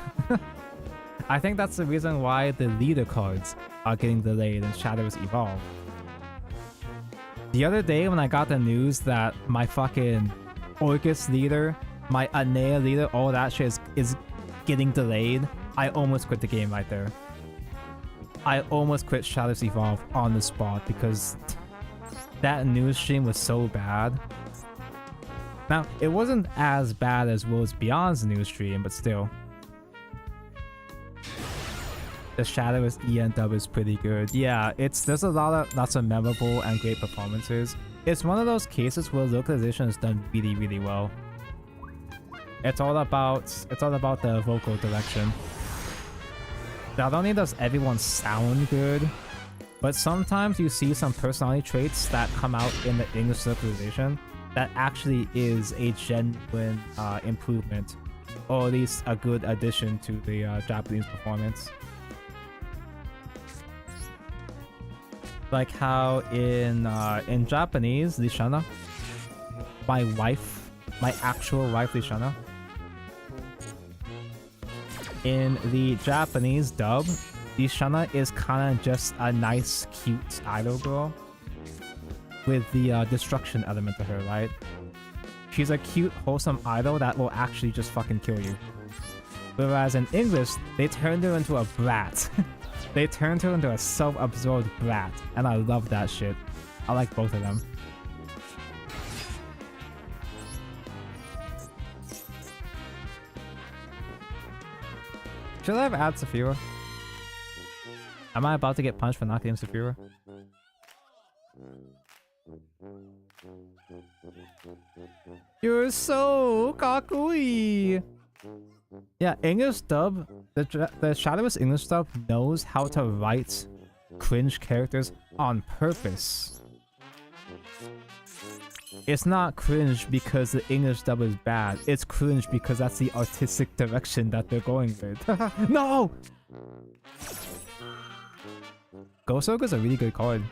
I think that's the reason why the leader cards are getting delayed in Shadowverse Evolve. The other day when I got the news that my fucking Orcus leader, my Anea leader, all that shit is getting delayed, I almost quit the game right there. I almost quit Shadowverse Evolve on the spot because that news stream was so bad. Now, it wasn't as bad as Worlds Beyond's news stream, but still. The Shadowverse EN dub is pretty good. Yeah, there's lots of memorable and great performances. It's one of those cases where localization is done really well. It's all about the vocal direction. Not only does everyone sound good, but sometimes you see some personality traits that come out in the English localization that actually is a genuine improvement, or at least a good addition to the Japanese performance. Like how in Japanese, Lishana, my actual wife Lishana, in the Japanese dub, Lishana is kind of just a nice, cute idol girl with the destruction element to her, right? She's a cute, wholesome idol that will actually just fucking kill you. Whereas in English, they turned her into a brat. They turned her into a self-absorbed brat, and I love that shit. I like both of them. Should I have added Saphira? Am I about to get punched for not getting Saphira? You're so kakui! Yeah, English dub, the Shadowverse English dub knows how to write cringe characters on purpose. It's not cringe because the English dub is bad. It's cringe because that's the artistic direction that they're going with. No! Gosoga is a really good card.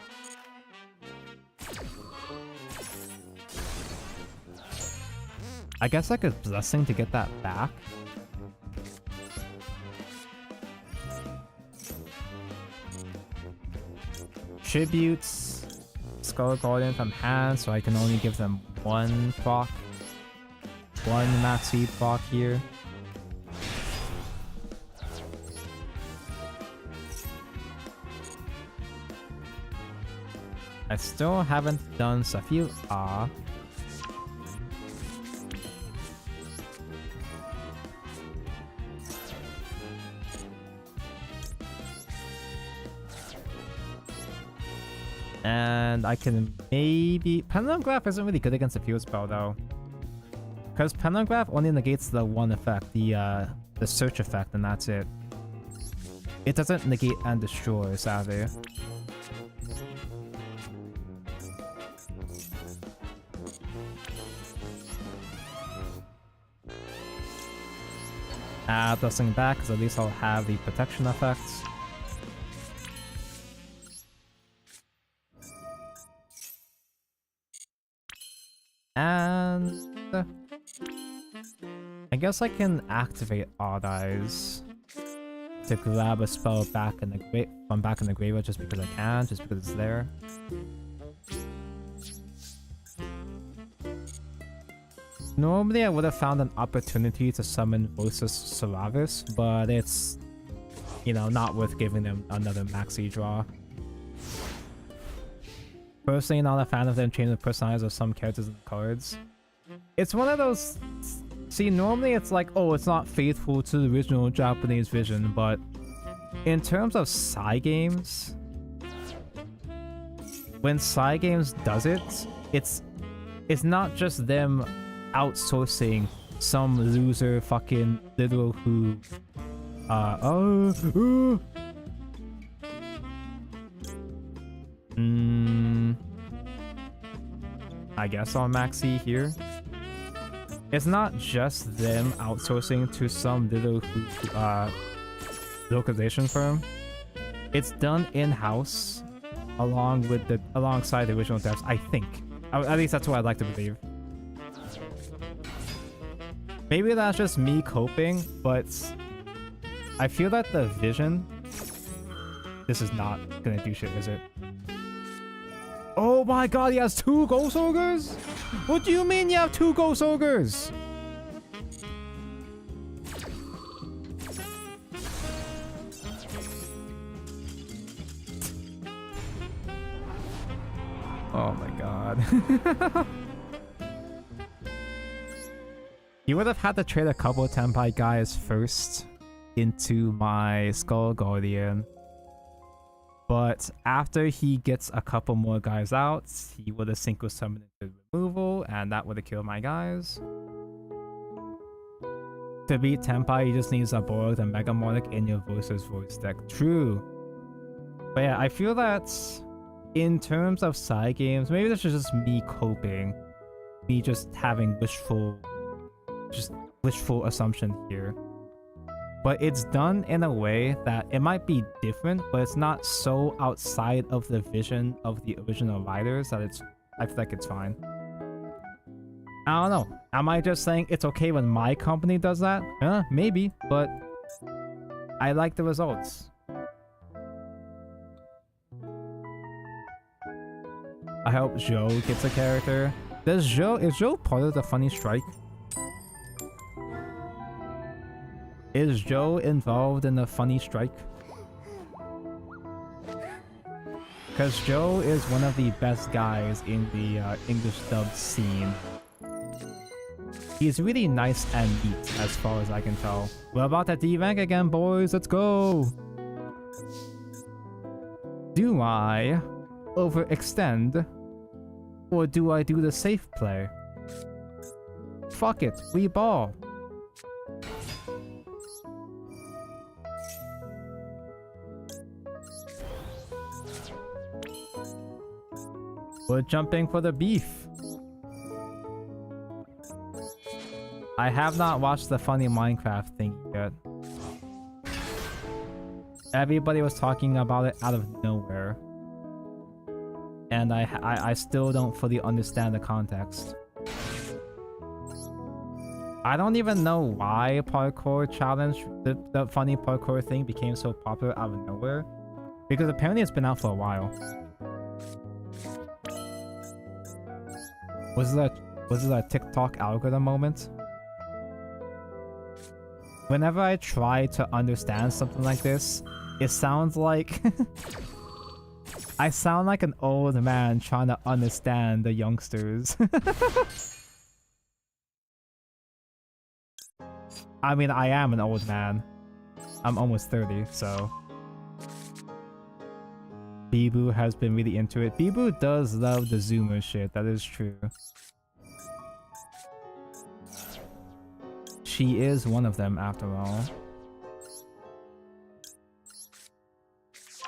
I guess like a blessing to get that back. Tributes Skull Guardian from hand, so I can only give them one proc. One max speed proc here. I still haven't done Safil Ah. And I can maybe... Pendulum Graph isn't really good against the Fuse Spell though. Because Pendulum Graph only negates the one effect, the search effect, and that's it. It doesn't negate and destroy, sadly. Add Blessing back, because at least I'll have the protection effects. And I guess I can activate Odd Eyes to grab a spell back in the from back in the graveyard just because I can, just because it's there. Normally I would have found an opportunity to summon Voices Solaris, but it's, you know, not worth giving them another maxi draw. Personally, not a fan of them changing the personalities of some characters and cards. It's one of those... See, normally it's like, oh, it's not faithful to the original Japanese vision, but in terms of Cygames, when Cygames does it, it's not just them outsourcing some loser fucking little who... I guess I'll maxi here. It's not just them outsourcing to some little localization firm. It's done in-house alongside the original devs, I think. At least that's what I'd like to believe. Maybe that's just me coping, but I feel that the vision... This is not gonna do shit, is it? Oh my god, he has 2 Ghost Ogres? What do you mean you have 2 Ghost Ogres? Oh my god. You would have had to trade a couple of Tenpai guys first into my Skull Guardian. But after he gets a couple more guys out, he would have synchro summoned into removal, and that would have killed my guys. To beat Tenpai, he just needs a Borg and Mega Monarch in your Voices voice deck. True. But yeah, I feel that in terms of side games, maybe this is just me coping. Me just having wishful assumption here. But it's done in a way that it might be different, but it's not so outside of the vision of the original writers that I feel like it's fine. I don't know. Am I just saying it's okay when my company does that? Maybe, but I like the results. I hope Joe gets a character. Is Joe part of the Funny Strike? Is Joe involved in the Funny Strike? Because Joe is one of the best guys in the English dubbed scene. He's really nice and neat as far as I can tell. We're about to D-rank again, boys. Let's go! Do I overextend? Or do I do the safe play? Fuck it, we ball. We're jumping for the beef. I have not watched the funny Minecraft thing yet. Everybody was talking about it out of nowhere. And I still don't fully understand the context. I don't even know why parkour challenge, the funny parkour thing became so popular out of nowhere. Because apparently it's been out for a while. Was it a TikTok algorithm moment? Whenever I try to understand something like this, it sounds like... I sound like an old man trying to understand the youngsters. I mean, I am an old man. I'm almost 30, so... Bibu has been really into it. Bibu does love the Zoomer shit, that is true. She is one of them, after all.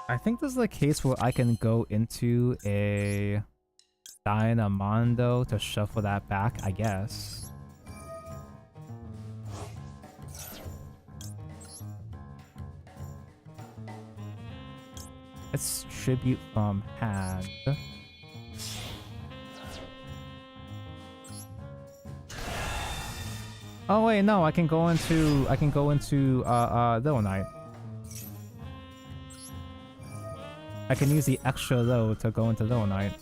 I think this is the case where I can go into a Dynamondo to shuffle that back, I guess. Let's tribute from hand. Oh wait, no, I can go into Little Knight. I can use the extra low to go into Little Knight.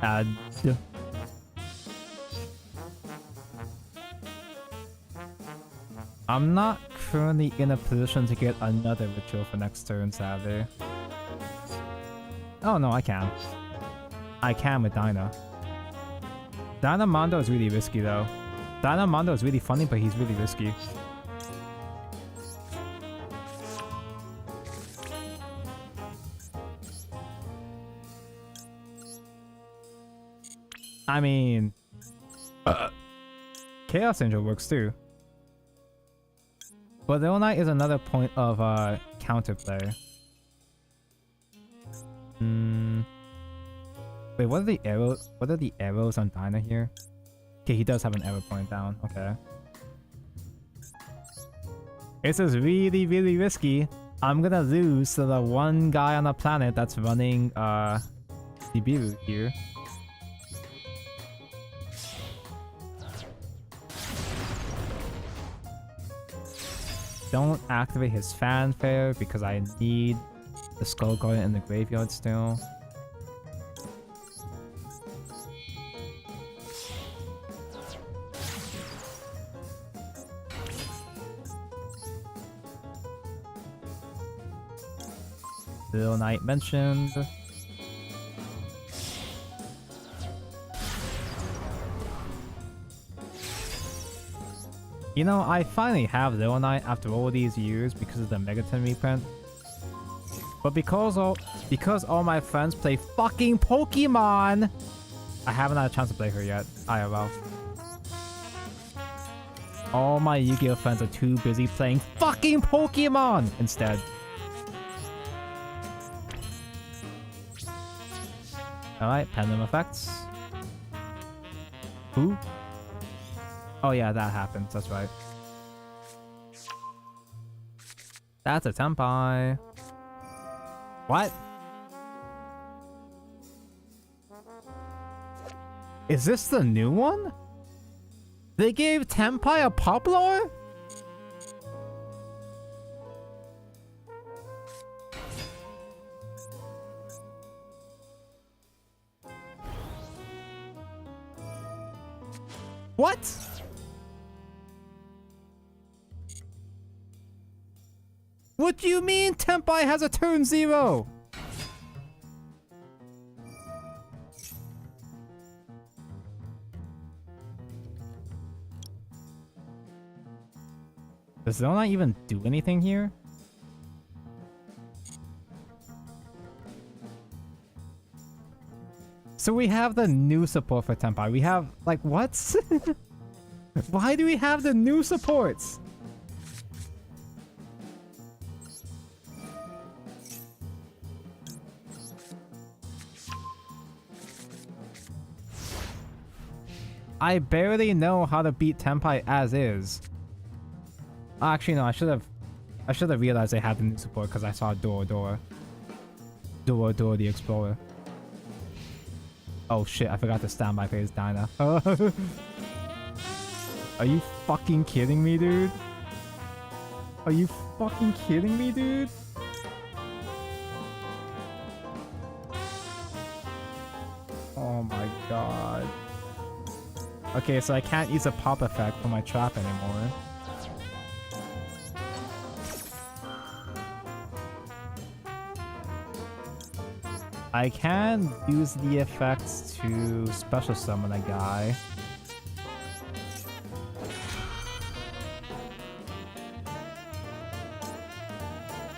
Add. I'm not currently in a position to get another ritual for next turn, sadly. Oh no, I can. I can with Dyna. Dynamondo is really risky though. Dynamondo is really funny, but he's really risky. I mean... Chaos Angel works too. But Little Knight is another point of counterplay. Wait, what are the arrows? What are the arrows on Dyna here? Okay, he does have an arrow point down. Okay. This is really, really risky. I'm gonna lose to the one guy on the planet that's running Nibiru here. Don't activate his fanfare because I need the Skull Guardian in the graveyard still. Little Knight mentioned. You know, I finally have Little Knight after all these years because of the Megaton reprint. But because all my friends play fucking Pokemon, I haven't had a chance to play her yet. IRL. All my Yu-Gi-Oh friends are too busy playing fucking Pokemon instead. Alright, Pendulum Effects. Who? Oh yeah, that happens, that's right. That's a tenpai. What? Is this the new one? They gave tenpai a popular? What? What do you mean tenpai has a turn 0? Does Zelda even do anything here? So we have the new support for tenpai. We have, like, what? Why do we have the new supports? I barely know how to beat Tenpai as is. Actually, no, I should have realized they had the new support because I saw Dora the Explorer. Oh shit, I forgot to stand by phase Dinah. Are you fucking kidding me, dude? Are you fucking kidding me, dude? Oh my god. Okay, so I can't use a pop effect for my trap anymore. I can use the effects to special summon a guy.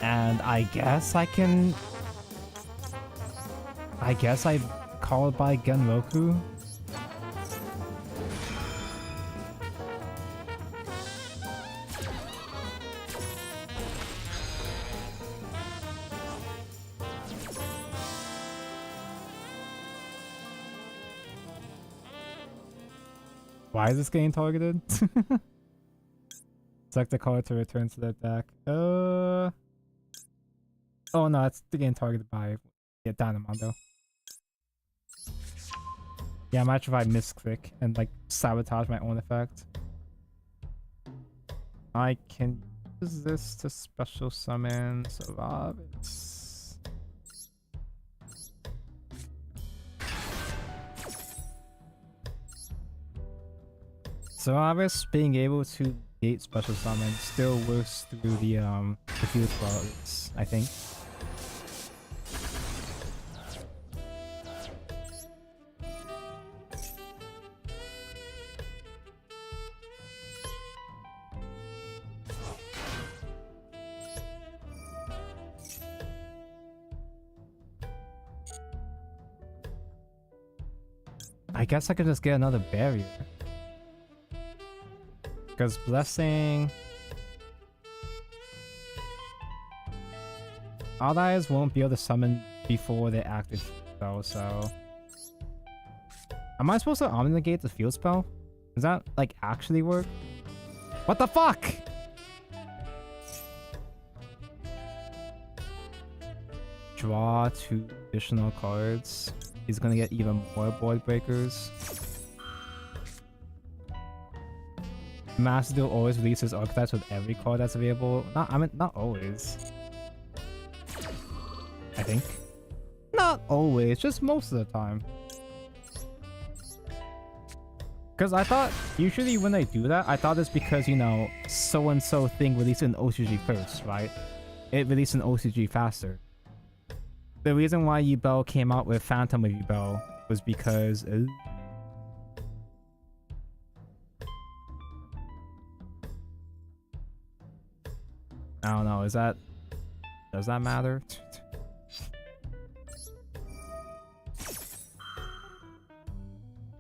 And I guess I can... I guess I call it by Genroku? Why is this getting targeted? Select the card to return to the deck. Oh no, it's getting targeted by Dynamondo. Yeah, imagine if I misclick and like sabotage my own effect. I can use this to special summon Saravis. Saravis being able to gate special summon still works through the field qualities, I think. I guess I could just get another barrier. Because Blessing... Odd Eyes won't be able to summon before they active spell, so... Am I supposed to omnigate the field spell? Does that, like, actually work? What the fuck?! Draw 2 additional cards. He's gonna get even more board breakers. Master Duel always releases archetypes with every card that's available. Not always. I think. Not always, just most of the time. Because I thought, usually when they do that, I thought it's because, you know, so-and-so thing released an OCG first, right? It released an OCG faster. The reason why Yubel came out with Phantom of Yubel was because... I don't know, is that... Does that matter?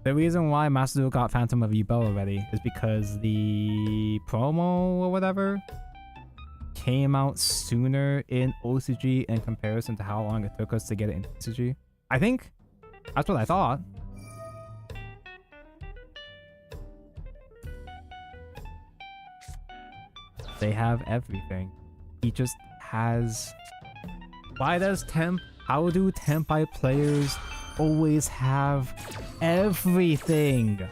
The reason why Master Duel got Phantom of Yubel already is because the promo or whatever came out sooner in OCG in comparison to how long it took us to get it in OCG. I think that's what I thought. They have everything. He just has... How do Tenpai players always have everything?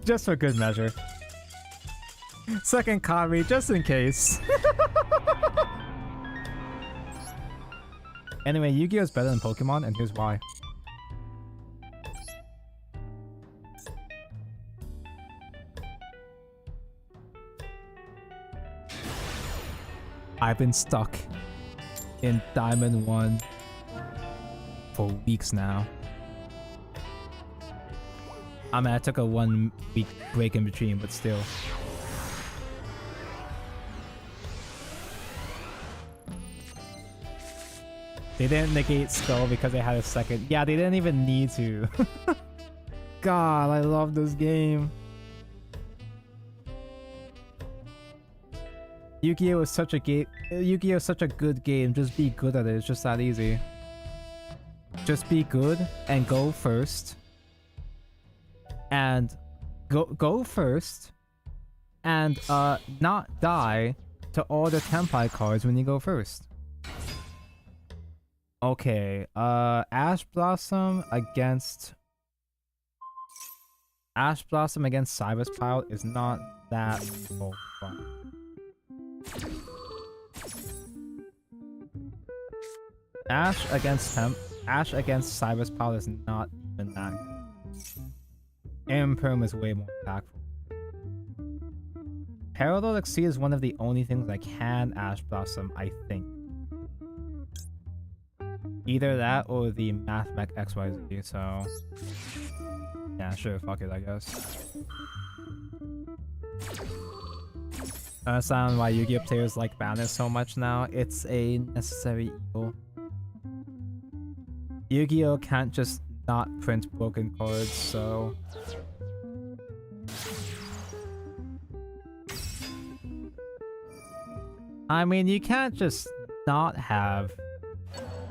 Just for good measure. Second Kami, just in case. Anyway, Yu-Gi-Oh! Is better than Pokemon, and here's why. I've been stuck in Diamond 1 for weeks now. I mean, I took a 1 week break in between, but still. They didn't negate Skull because they had a second. Yeah, they didn't even need to. god, I love this game. Yu-Gi-Oh is such a game. Yu-Gi-Oh is such a good game. Just be good at it. It's just that easy. Just be good and go first. And go first. And not die to all the tenpai cards when you go first. Okay, Ash Blossom against Cybers Pile is not that fun. Ash against Cybers Pile is not even that good. Imperm is way more impactful. Parallel Exceed is one of the only things I can Ash Blossom, I think. Either that or the Math Mech XYZ, so... yeah, sure, fuck it, I guess. I understand why Yu-Gi-Oh players like banners so much now. It's a necessary evil. Yu-Gi-Oh can't just not print broken cards, so... I mean, you can't just not have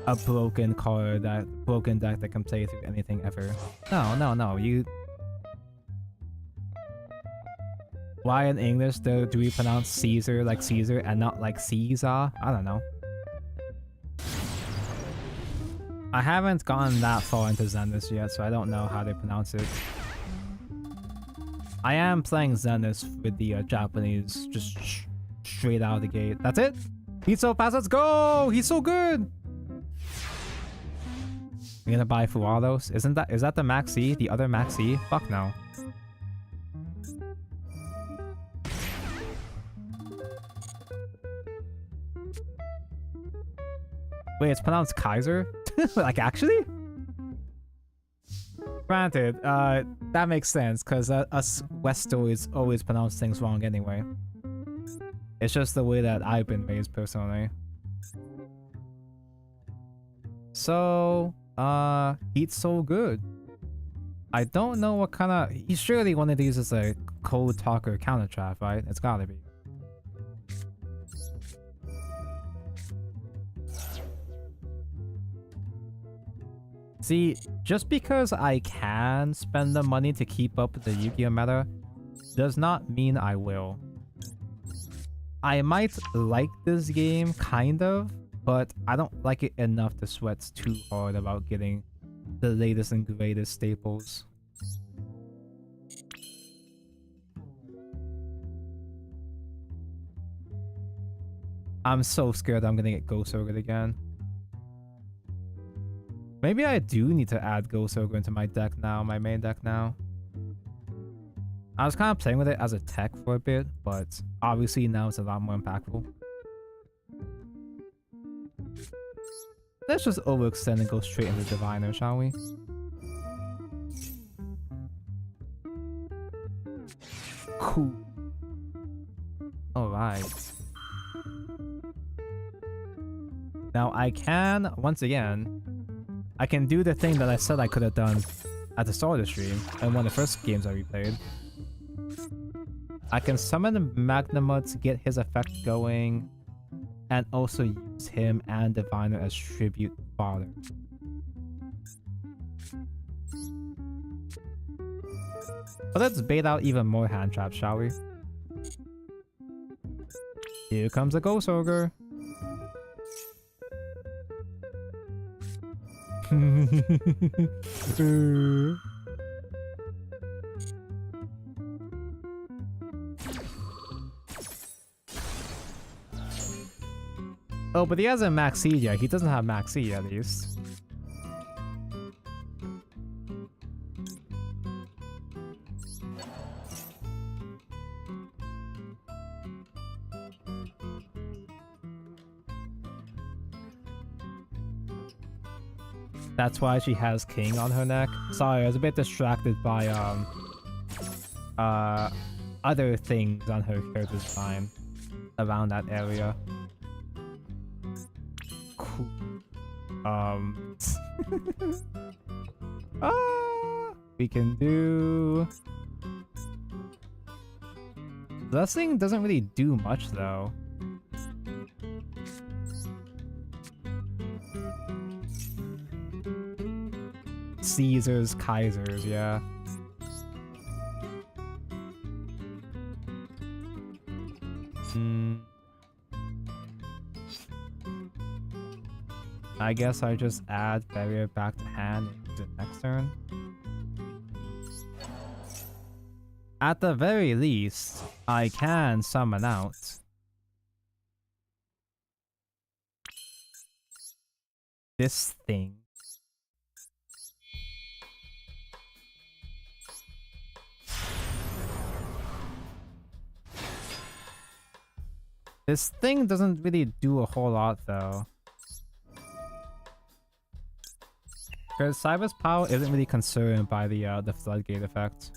a broken deck that can play through anything ever. No, you... Why in English though do we pronounce Caesar like Caesar and not like Caesar? I don't know. I haven't gotten that far into Zenith yet, so I don't know how they pronounce it. I am playing Zenith with the Japanese, just straight out of the gate. That's it? He's so fast, let's go! He's so good! You're gonna buy Fuados? Is that the Maxi? The other Maxi? Fuck no. Wait, it's pronounced Kaiser? Like, actually? Granted, that makes sense, because us Westoids always pronounce things wrong anyway. It's just the way that I've been raised, personally. So, he's so good. I don't know what kind of... He's surely one of these is a Code Talker counter trap, right? It's gotta be. See, just because I can spend the money to keep up with the Yu-Gi-Oh meta does not mean I will. I might like this game, kind of, but I don't like it enough to sweat too hard about getting the latest and greatest staples. I'm so scared I'm gonna get Ghost Ogre again. Maybe I do need to add Ghost Ogre into my deck now, my main deck now. I was kind of playing with it as a tech for a bit, but obviously now it's a lot more impactful. Let's just overextend and go straight into Diviner, shall we? Cool. Alright. Now I can, once again, I can do the thing that I said I could have done at the start of the stream in one of the first games I replayed. I can summon Magnamud to get his effect going and also use him and Diviner as tribute fodder. But let's bait out even more hand traps, shall we? Here comes a Ghost Ogre. Oh, but he hasn't maxed yet. He doesn't have maxed at least. That's why she has King on her neck. Sorry, I was a bit distracted by other things on her character design around that area. Cool. We can do... Blessing doesn't really do much though. Caesars, Kaisers, yeah. I guess I just add barrier back to hand and use it next turn. At the very least, I can summon out. This thing. This thing doesn't really do a whole lot though. Because Cyber's power isn't really concerned by the floodgate effect.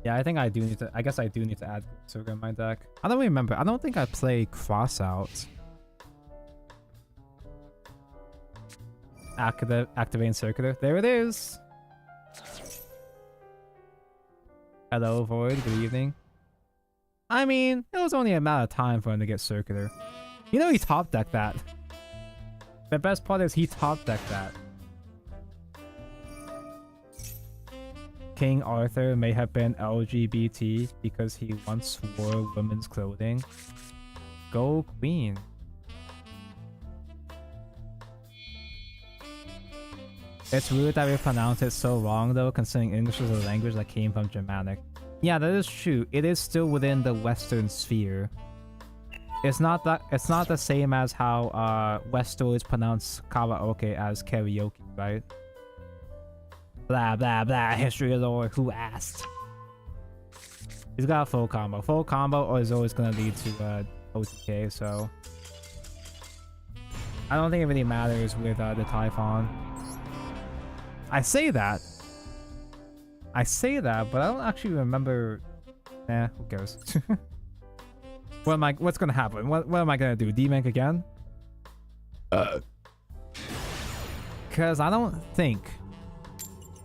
Yeah, I think I do need to. I guess I do need to add Surga in my deck. I don't remember. I don't think I play Crossout. Activating Circular. There it is. Hello, Void. Good evening. I mean, it was only a matter of time for him to get Circular. You know he top decked that. The best part is he top decked that. King Arthur may have been LGBT because he once wore women's clothing. Go Queen. It's weird that we pronounce it so wrong though, considering English is a language that came from Germanic. Yeah, that is true. It is still within the Western sphere. It's not the same as how Westoids pronounce karaoke as karaoke, right? Blah blah blah, history of lore, who asked? He's got a full combo. Full combo is always gonna lead to OTK, so I don't think it really matters with the Typhon. I say that, but I don't actually remember. Eh, who cares? What's gonna happen? What am I gonna do? D-Mank again? Cause I don't think.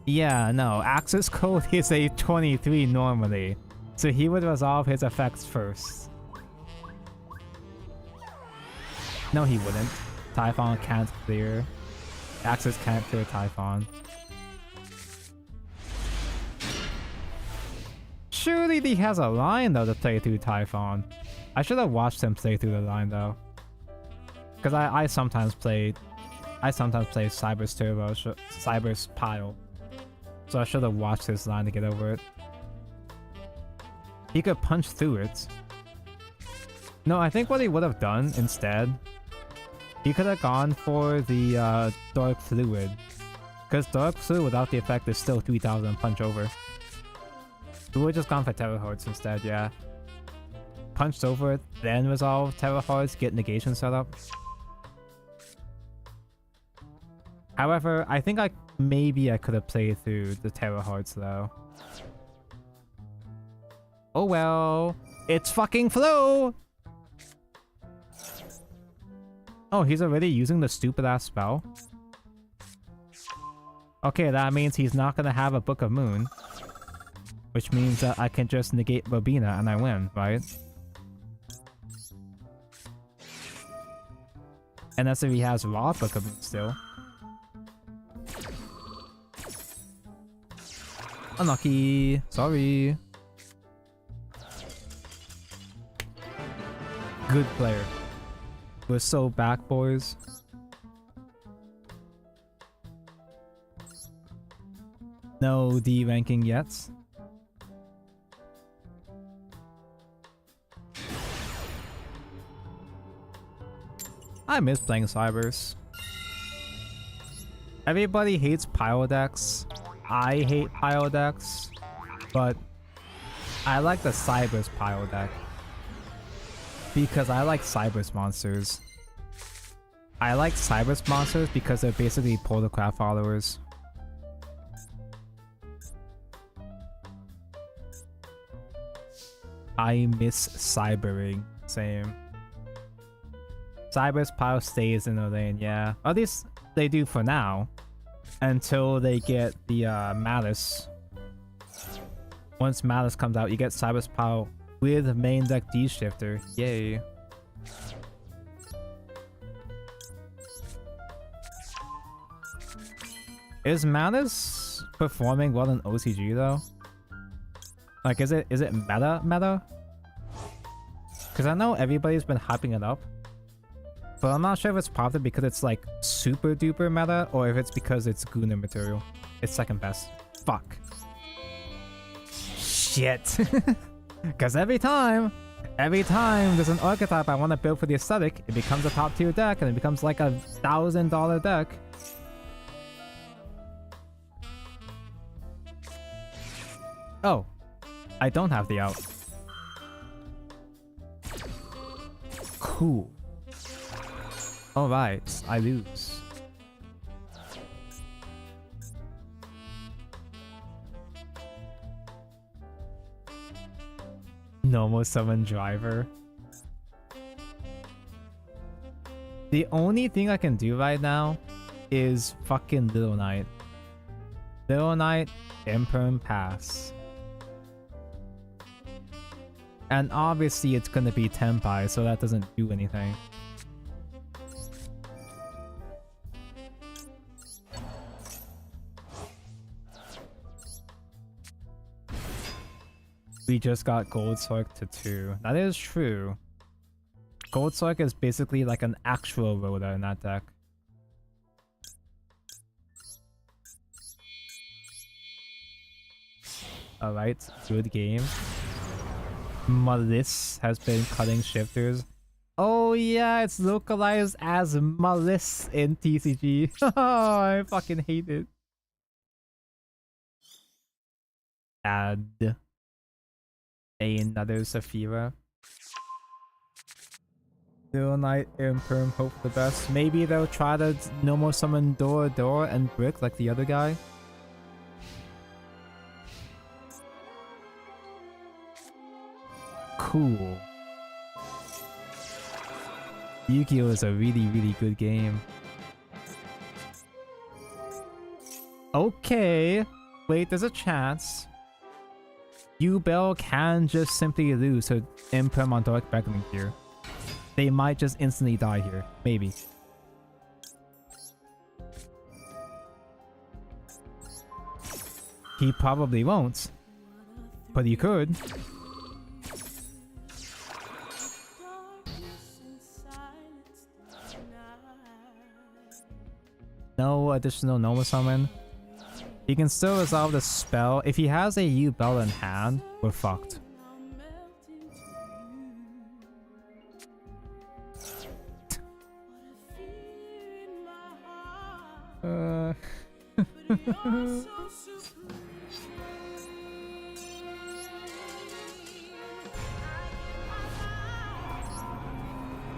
Yeah, no. Access code is a 23 normally, so he would resolve his effects first. No, he wouldn't. Typhon can't clear. Access can't clear Typhon. Surely he has a line though to play through Typhon. I should have watched him play through the line though, because I sometimes play Cyber's Turbo, Cyber's Pile. So I should have watched his line to get over it. He could punch through it. No, I think what he would have done instead, he could have gone for the Dark Fluid. Because Dark Fluid without the effect is still 3000 punch over. He would have just gone for Terror Hearts instead, yeah. Punched over it, then resolve Terror Hearts, get negation set up. However, I think maybe I could have played through the Terror Hearts though. Oh well, it's fucking Flow! Oh, he's already using the stupid ass spell? Okay, that means he's not gonna have a Book of Moon. Which means that I can just negate Robina and I win, right? And that's if he has Raw Book of Moon still. Unlucky. Sorry. Good player. We're so back, boys. No D ranking yet. I miss playing Cybers. Everybody hates Pyro decks. I hate Pyro decks, but I like the Cybers Pyro deck because I like Cybers monsters. I like Cybers monsters because they're basically Protocraft followers. I miss cybering. Same. Cyber's power stays in the lane, yeah. At least they do for now. Until they get the Malice. Once Malice comes out, you get Cyber's power with main deck D-Shifter. Yay. Is Malice performing well in OCG though? Like, is it meta? Because I know everybody's been hyping it up. But I'm not sure if it's probably because it's like super duper meta or if it's because it's Gunnar material. It's second best. Fuck. Shit. Because every time there's an archetype I want to build for the aesthetic, it becomes a top tier deck and it becomes like a $1,000 deck. Oh, I don't have the out. Cool. Alright, I lose. Normal summon driver. The only thing I can do right now is fucking Little Knight. Little Knight, Imperm Pass. And obviously it's gonna be tenpai, so that doesn't do anything. We just got Gold Sork to 2. That is true. Gold Sork is basically like an actual Rhoda in that deck. Alright, good game. Malice has been cutting shifters. Oh yeah, it's localized as Malice in TCG. I fucking hate it. Add another Saphira. Little Knight Imperm, hope for the best. Maybe they'll try to no more summon Door and Brick like the other guy. Cool. Yu-Gi-Oh! Is a really good game. Okay. Wait, there's a chance. Yubel can just simply lose to Imperm on Dark Beckoning here. They might just instantly die here. Maybe. He probably won't. But he could. No additional normal summon. He can still resolve the spell. If he has a Yubel in hand, we're fucked.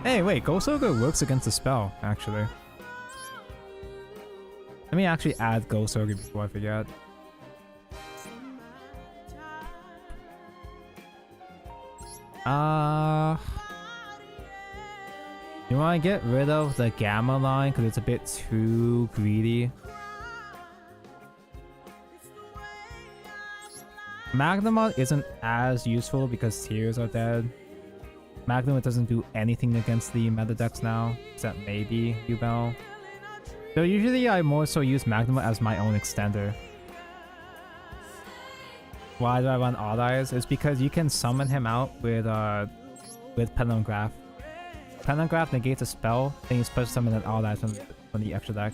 Hey, wait, Ghost Ogre works against the spell, actually. Let me actually add Ghost Ogre before I forget. You want to get rid of the Gamma line because it's a bit too greedy. Magnamod isn't as useful because Tears are dead. Magnamod doesn't do anything against the meta decks now, except maybe Yubel. So usually I more so use Magnamod as my own extender. Why do I run Odd Eyes? It's because you can summon him out with Pendulum Graph. Pendulum Graph negates a spell, then you special summon an Odd Eyes from the extra deck.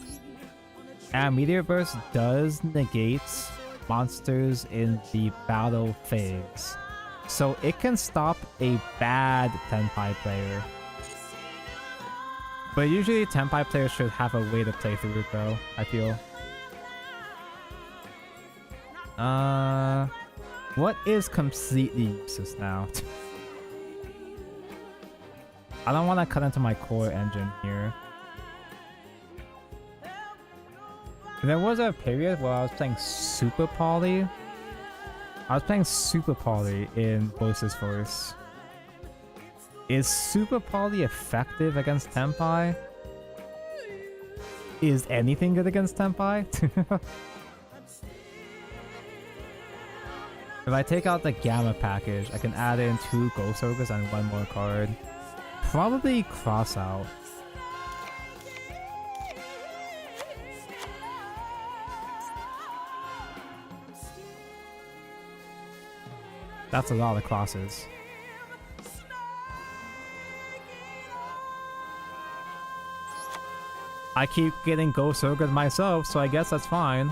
And Meteor Burst does negate monsters in the battle phase. So it can stop a bad tenpai player. But usually tenpai players should have a way to play through it though, I feel. What is completely useless now? I don't want to cut into my core engine here. There was a period where I was playing Super Poly. I was playing Super Poly in Voices Force. Is Super Poly effective against Tenpai? Is anything good against Tenpai? If I take out the Gamma package, I can add in 2 Ghost Ogres and 1 more card. Probably Cross Out. That's a lot of crosses. I keep getting Ghost Ogre myself, so I guess that's fine.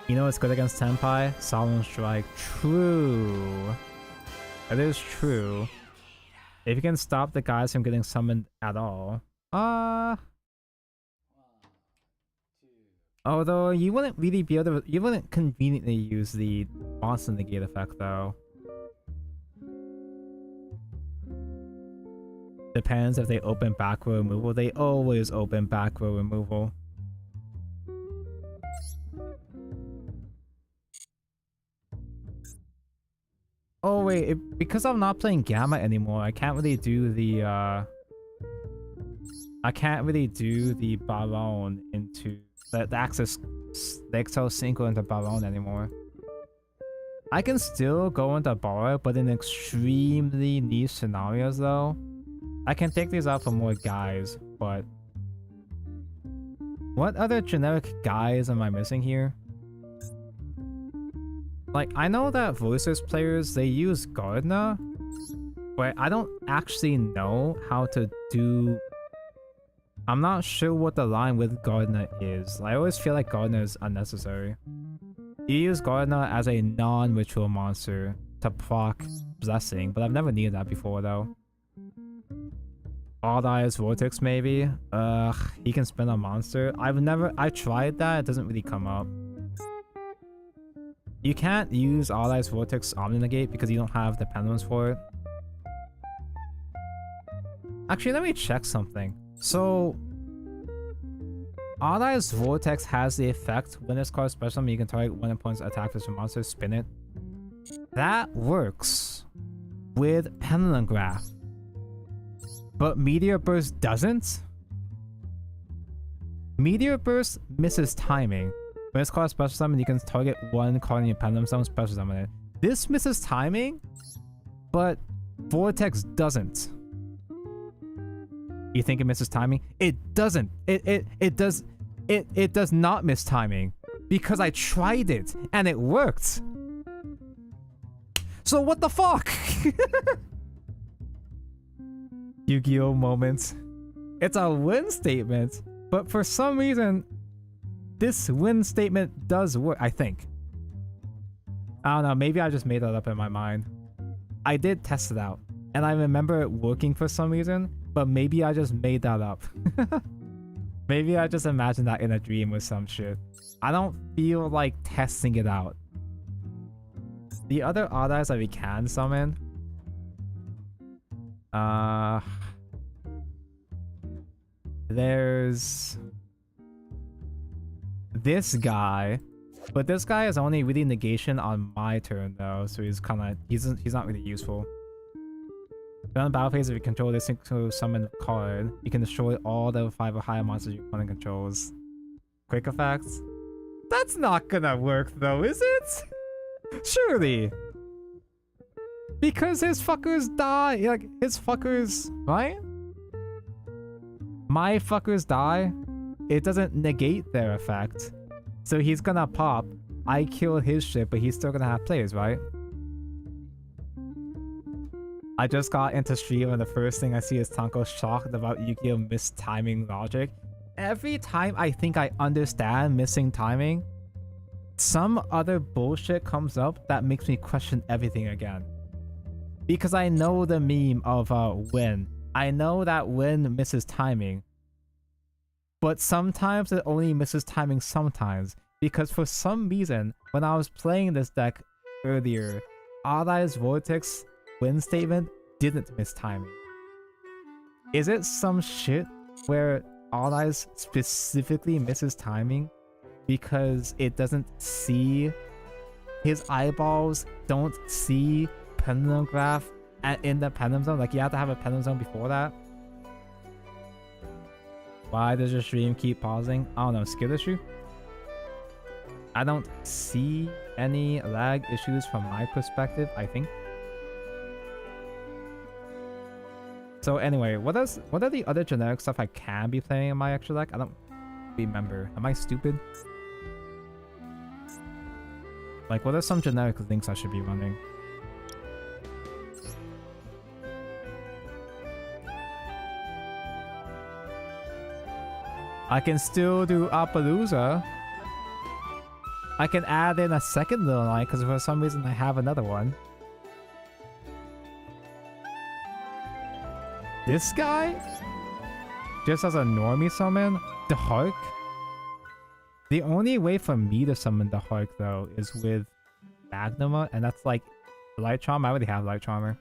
You know it's good against Tenpai? Solemn Strike. True. It is true. If you can stop the guys from getting summoned at all. Although you wouldn't really be able to, you wouldn't conveniently use the monster negate effect though. Depends if they open back row removal. They always open back row removal. Oh wait, because I'm not playing Gamma anymore, I can't really do the Baron into the access, the Excel Synchro into Baron anymore. I can still go into Bar, but in extremely niche scenarios though. I can take these out for more guys, but what other generic guys am I missing here? Like, I know that Voices players, they use Gardener, but I don't actually know how to do... I'm not sure what the line with Gardener is. I always feel like Gardener is unnecessary. You use Gardener as a non-ritual monster to proc Blessing, but I've never needed that before though. Odd Eyes Vortex maybe? He can spin a monster. I tried that, it doesn't really come up. You can't use Odd Eyes Vortex Omni Negate because you don't have the pendulums for it. Actually, let me check something. So, Odd Eyes Vortex has the effect when it's called special summon, you can target one opponent's attack with your monster, spin it. That works with Pendulum Graph. But Meteor Burst doesn't? Meteor Burst misses timing. When it's called special summon, you can target one card in your pendulum summon, special summon it. This misses timing, but Vortex doesn't. You think it misses timing? It doesn't. It does not miss timing because I tried it and it worked. So what the fuck? Yu-Gi-Oh moment. It's a win statement, but for some reason, this win statement does work, I think. I don't know, maybe I just made that up in my mind. I did test it out, and I remember it working for some reason, but maybe I just made that up. Maybe I just imagined that in a dream or some shit. I don't feel like testing it out. The other Odd Eyes that we can summon... There's... this guy, but this guy is only really negation on my turn though, so he's not really useful. During the battle phase, if you control this synchro summon card, you can destroy all the 5 or higher monsters your opponent controls. Quick effects? That's not gonna work though, is it? Surely. Because his fuckers die, like his fuckers, right? My fuckers die. It doesn't negate their effect. So he's gonna pop. I kill his shit, but he's still gonna have plays, right? I just got into stream and the first thing I see is Tanko shocked about Yu-Gi-Oh! Mistiming logic. Every time I think I understand missing timing, some other bullshit comes up that makes me question everything again. Because I know the meme of Win. I know that Win misses timing. But sometimes it only misses timing sometimes. Because for some reason, when I was playing this deck earlier, Odd Eyes Vortex Win statement didn't miss timing. Is it some shit where Odd Eyes specifically misses timing because it doesn't see his eyeballs don't see pendulum graph in the pendulum zone. Like you have to have a pendulum zone before that. Why does your stream keep pausing? I don't know. Skill issue? I don't see any lag issues from my perspective, I think. So anyway, what are the other generic stuff I can be playing in my extra deck? I don't remember. Am I stupid? Like, what are some generic links I should be running? I can still do Appaloosa. I can add in a second little line because for some reason I have another one. This guy? Just as a normie summon? The Hark? The only way for me to summon the Hark though is with Magnuma, and that's like Light Charm. I already have Light Charmer.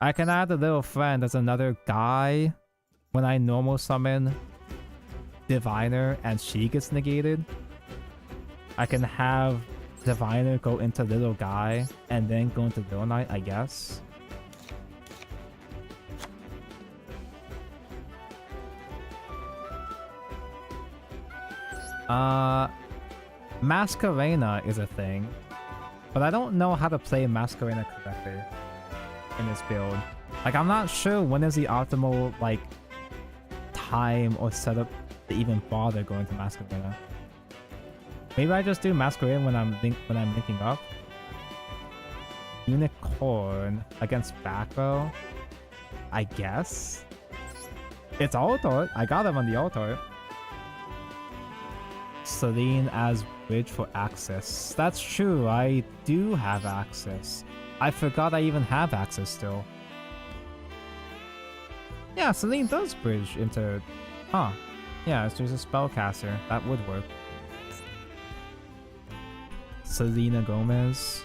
I can add a little friend as another guy when I normal summon Diviner and she gets negated. I can have Diviner go into little guy and then go into Little Knight, I guess. Masquerena is a thing, but I don't know how to play Masquerena correctly in this build. Like, I'm not sure when is the optimal, like, time or setup to even bother going to Masquerena. Maybe I just do Masquerena when I'm linking up. Unicorn against back row, I guess. It's Altor. I got him on the Altor. Celine as bridge for access. That's true, I do have access. I forgot I even have access still. Yeah, Celine does bridge into... Huh. Yeah, it's just a spellcaster. That would work. Selena Gomez.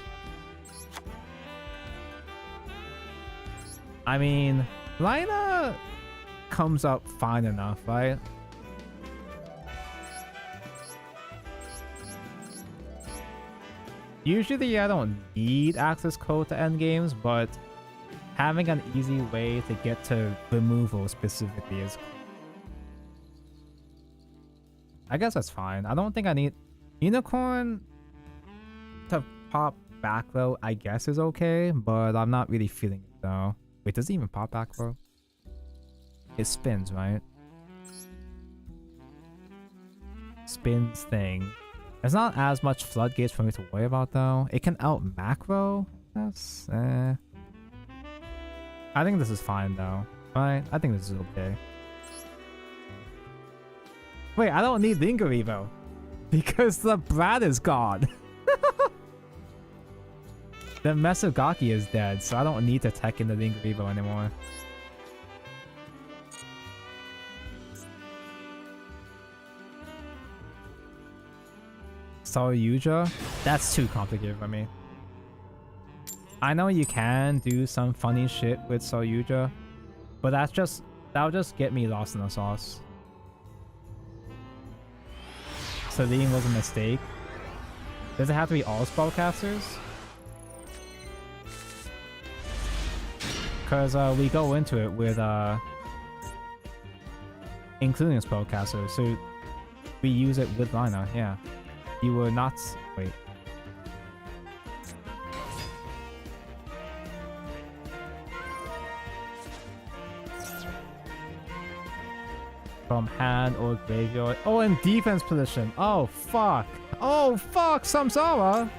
I mean, Lina comes up fine enough, right? Usually I don't need access code to end games, but having an easy way to get to removal specifically is... I guess that's fine. I don't think I need... Unicorn to pop back row, I guess is okay, but I'm not really feeling it though. Wait, does it even pop back row? It spins, right? Spins thing. There's not as much floodgates for me to worry about though. It can out macro. That's I think this is fine though. Right? I think this is okay. Wait, I don't need Linger Evo because the Brad is gone. The Mesogaki is dead, so I don't need to tech in the Linger Evo anymore. Saryuja? That's too complicated for me. I know you can do some funny shit with Saryuja, but that'll just get me lost in the sauce. Celine was a mistake. Does it have to be all spellcasters? Because we go into it with including a spellcaster, so we use it with Lina, yeah. You were not... Wait. From hand or graveyard. Oh, in defense position. Oh, fuck. Oh, fuck, Samsara.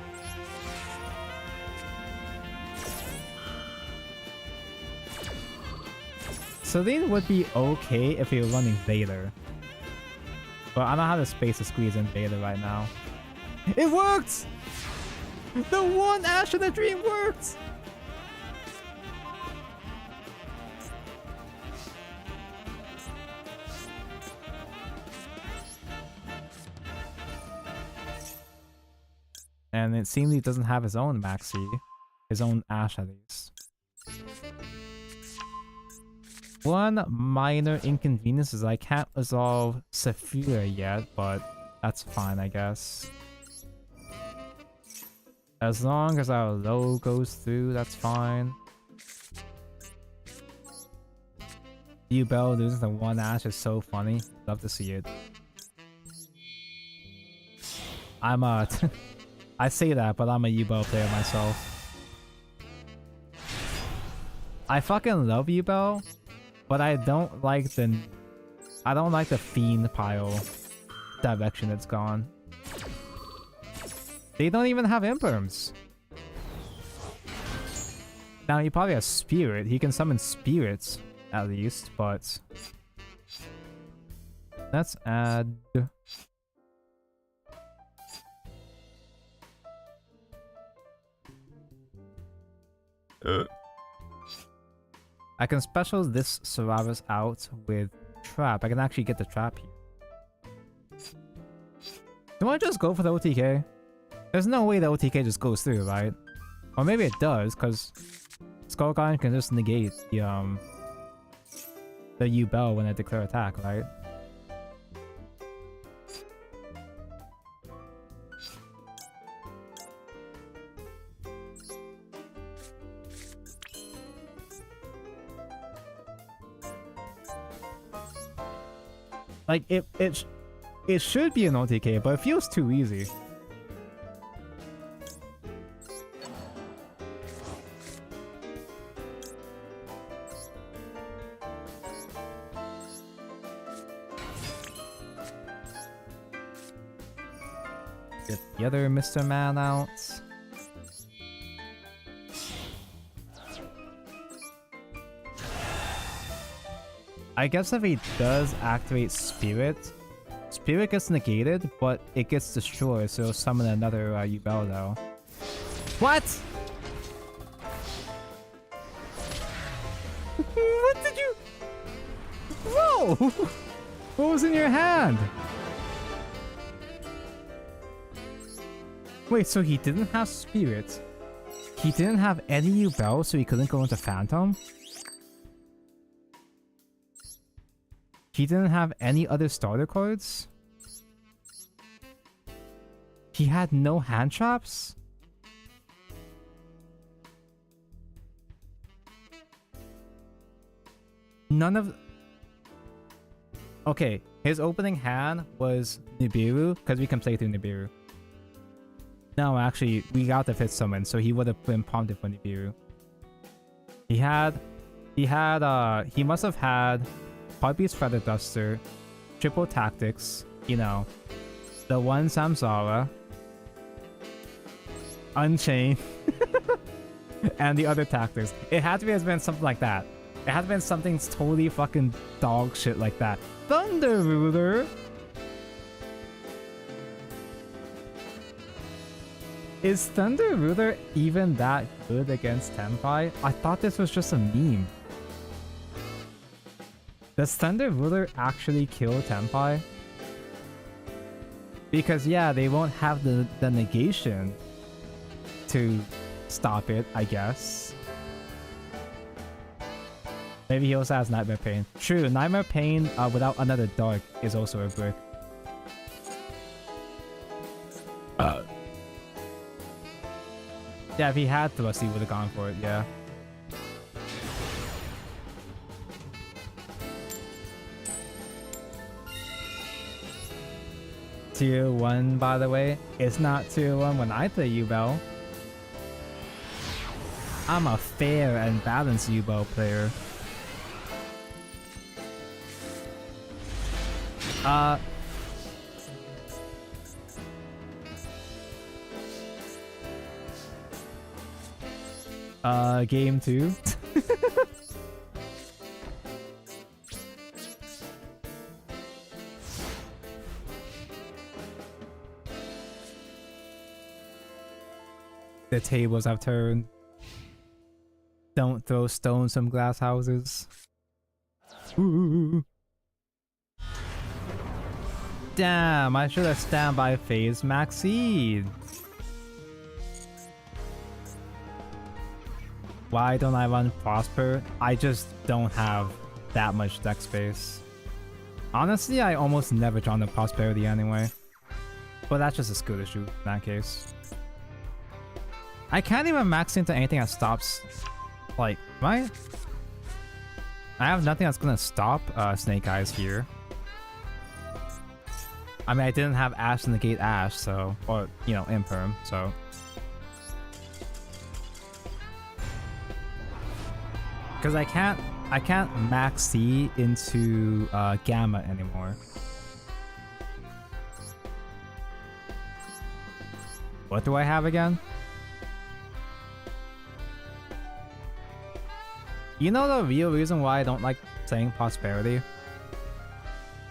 Celine would be okay if you're running Vader. But I don't have the space to squeeze in Vader right now. It worked! The one Ash in the Dream worked! And it seems he doesn't have his own Maxi. His own Ash at least. One minor inconvenience is I can't resolve Saphira yet, but that's fine, I guess. As long as our low goes through, that's fine. U-Bell losing the one ash is so funny. Love to see it. I'm a... I say that, but I'm a U-Bell player myself. I fucking love U-Bell, but I don't like the... I don't like the fiend pile direction it's gone. They don't even have imperms. Now he probably has spirit. He can summon spirits at least, but let's add. I can special this Solaris out with trap. I can actually get the trap here. Do I just go for the OTK? There's no way the OTK just goes through, right? Or maybe it does, because Skull Guardian can just negate the U-Bell when I declare attack, right? Like, it should be an OTK, but it feels too easy. Get the other Mr. Man out. I guess if he does activate Spirit, Spirit gets negated, but it gets destroyed, so it'll summon another U-Bell though. What? What did you... Whoa! What was in your hand? Wait, so he didn't have Spirit. He didn't have any U-Bell, so he couldn't go into Phantom? He didn't have any other starter cards? He had no hand traps? None of... Okay, his opening hand was Nibiru, because we can play through Nibiru. No, actually, we got the 5th summon, so he would have been prompted for Nibiru. He must have had Puppy's Feather Duster, Triple Tactics, you know, the one Samsara, Unchained, and the other tactics. It had to have been something like that. It had to have been something totally fucking dog shit like that. Thunder Ruler! Is Thunder Ruler even that good against Tenpai? I thought this was just a meme. Does Thunder Ruler actually kill Tenpai? Because yeah, they won't have the negation to stop it, I guess. Maybe he also has Nightmare Pain. True, Nightmare Pain without another Dark is also a brick. Yeah, if he had Thrust, he would have gone for it, yeah. Tier 1, by the way. It's not Tier 1 when I play U-Bell. I'm a fair and balanced U-Bell player. Game 2. The tables have turned. Don't throw stones from glass houses. Ooh. Damn, I should have standby phase Maxine. Why don't I run Prosper? I just don't have that much deck space. Honestly, I almost never draw the Prosperity anyway. But that's just a skill issue in that case. I can't even max into anything that stops. Like, right? I have nothing that's gonna stop Snake Eyes here. I mean, I didn't have Ash to negate Ash, so, or you know, Imperm, so. Because I can't max C into Gamma anymore. What do I have again? You know the real reason why I don't like saying prosperity?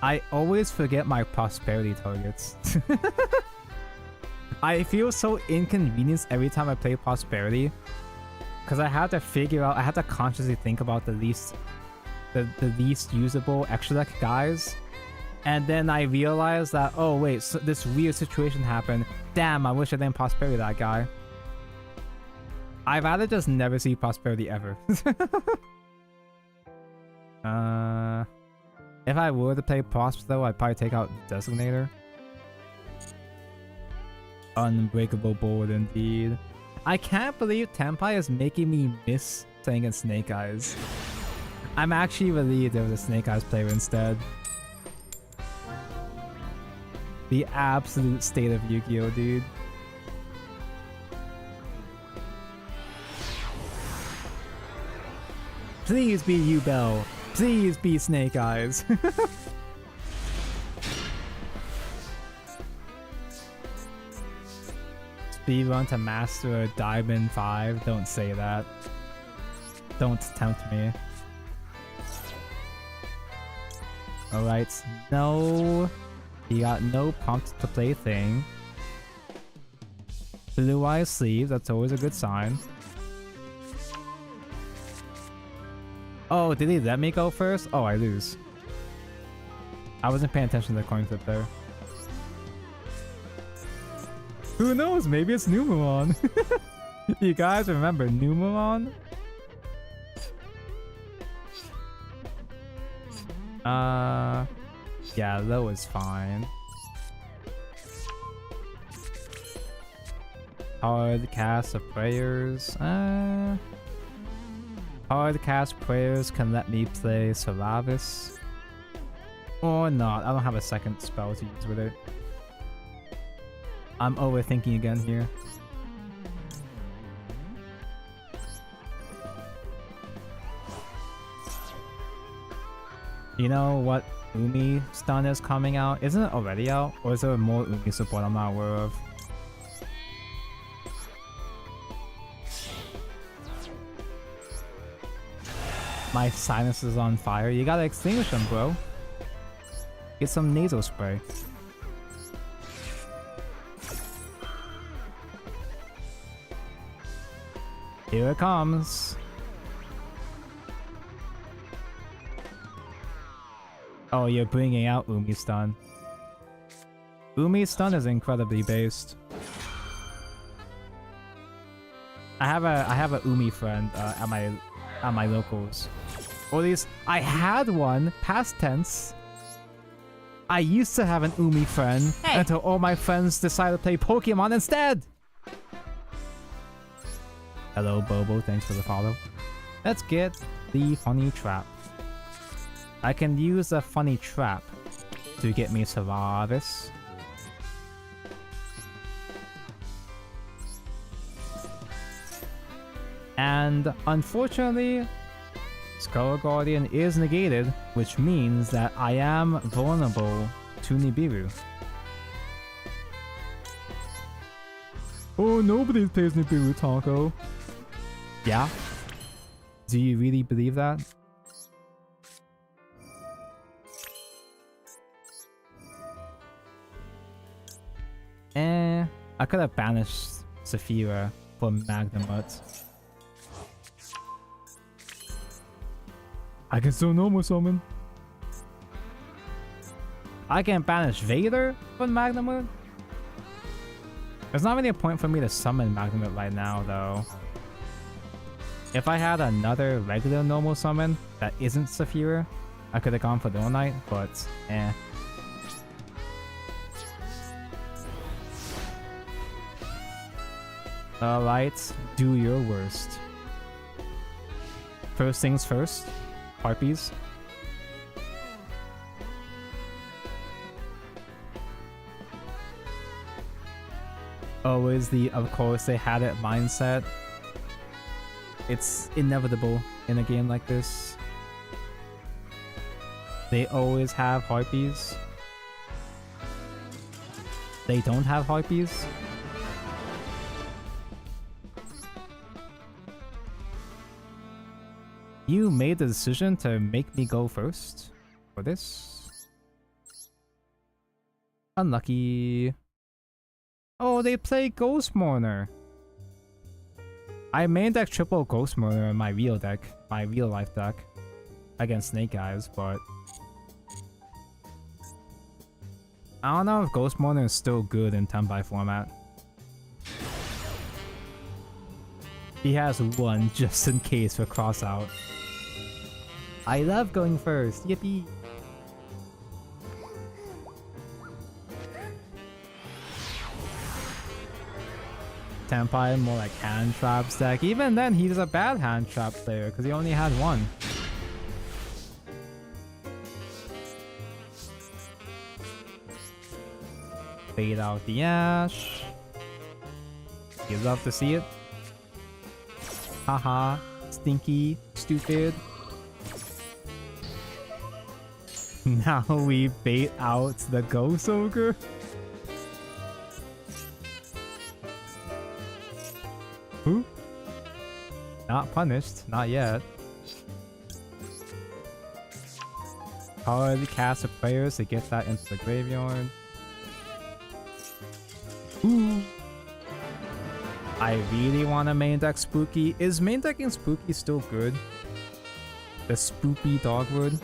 I always forget my prosperity targets. I feel so inconvenienced every time I play prosperity. Because I have to figure out, I have to consciously think about the least usable extra deck guys. And then I realize that, oh wait, so this weird situation happened. Damn, I wish I didn't prosperity that guy. I'd rather just never see prosperity ever. If I were to play Prosp though, I'd probably take out Designator. Unbreakable board indeed. I can't believe Tenpai is making me miss playing against Snake Eyes. I'm actually relieved there was a Snake Eyes player instead. The absolute state of Yu-Gi-Oh, dude. Please be Yubel. Please be Snake Eyes. Speedrun to master a Diamond 5. Don't say that. Don't tempt me. Alright, no. He got no prompt to play thing. Blue Eye Sleeve, that's always a good sign. Oh, did he let me go first? Oh, I lose. I wasn't paying attention to the coin flip there. Who knows? Maybe it's Numeron. You guys remember Numeron? Yeah, low is fine. Hard cast of prayers. Hard cast prayers can let me play Solaris. Or not. I don't have a second spell to use with it. I'm overthinking again here. You know what Umi stun is coming out? Isn't it already out? Or is there more Umi support I'm not aware of? My sinus is on fire. You gotta extinguish them, bro. Get some nasal spray. Here it comes. Oh, you're bringing out Umi stun. Umi stun is incredibly based. I have a Umi friend at my locals. Or at least I had one, past tense. I used to have an Umi friend until all my friends decided to play Pokemon instead. Hello Bobo, thanks for the follow. Let's get the funny trap. I can use a funny trap to get me Solaris. And unfortunately, Skull Guardian is negated, which means that I am vulnerable to Nibiru. Oh, nobody plays Nibiru, Taco. Yeah? Do you really believe that? I could have banished Saphira for Magnamut. I can still normal summon. I can banish Vader from Magnamut? There's not really a point for me to summon Magnamut right now, though. If I had another regular normal summon that isn't Saphira, I could have gone for Duel Knight, but eh. Alright, do your worst. First things first, harpies. Always the of course they had it mindset. It's inevitable in a game like this. They always have harpies. They don't have harpies. You made the decision to make me go first for this. Unlucky. Oh, they play Ghost Mourner. I main deck triple Ghost Mourner in my real deck, my real life deck, against Snake Eyes, but I don't know if Ghost Mourner is still good in tenpai format. He has one just in case for cross out. I love going first, yippee! Tenpai more like hand traps deck. Even then, he's a bad hand trap player because he only had one. Fade out the Ash. You love to see it. Haha, stinky, stupid. Now we bait out the Ghost Ogre. Who? Not punished, not yet. Hard cast of players to get that into the graveyard. Ooh. I really want to main deck Spooky. Is main decking Spooky still good? The Spoopy Dogwood?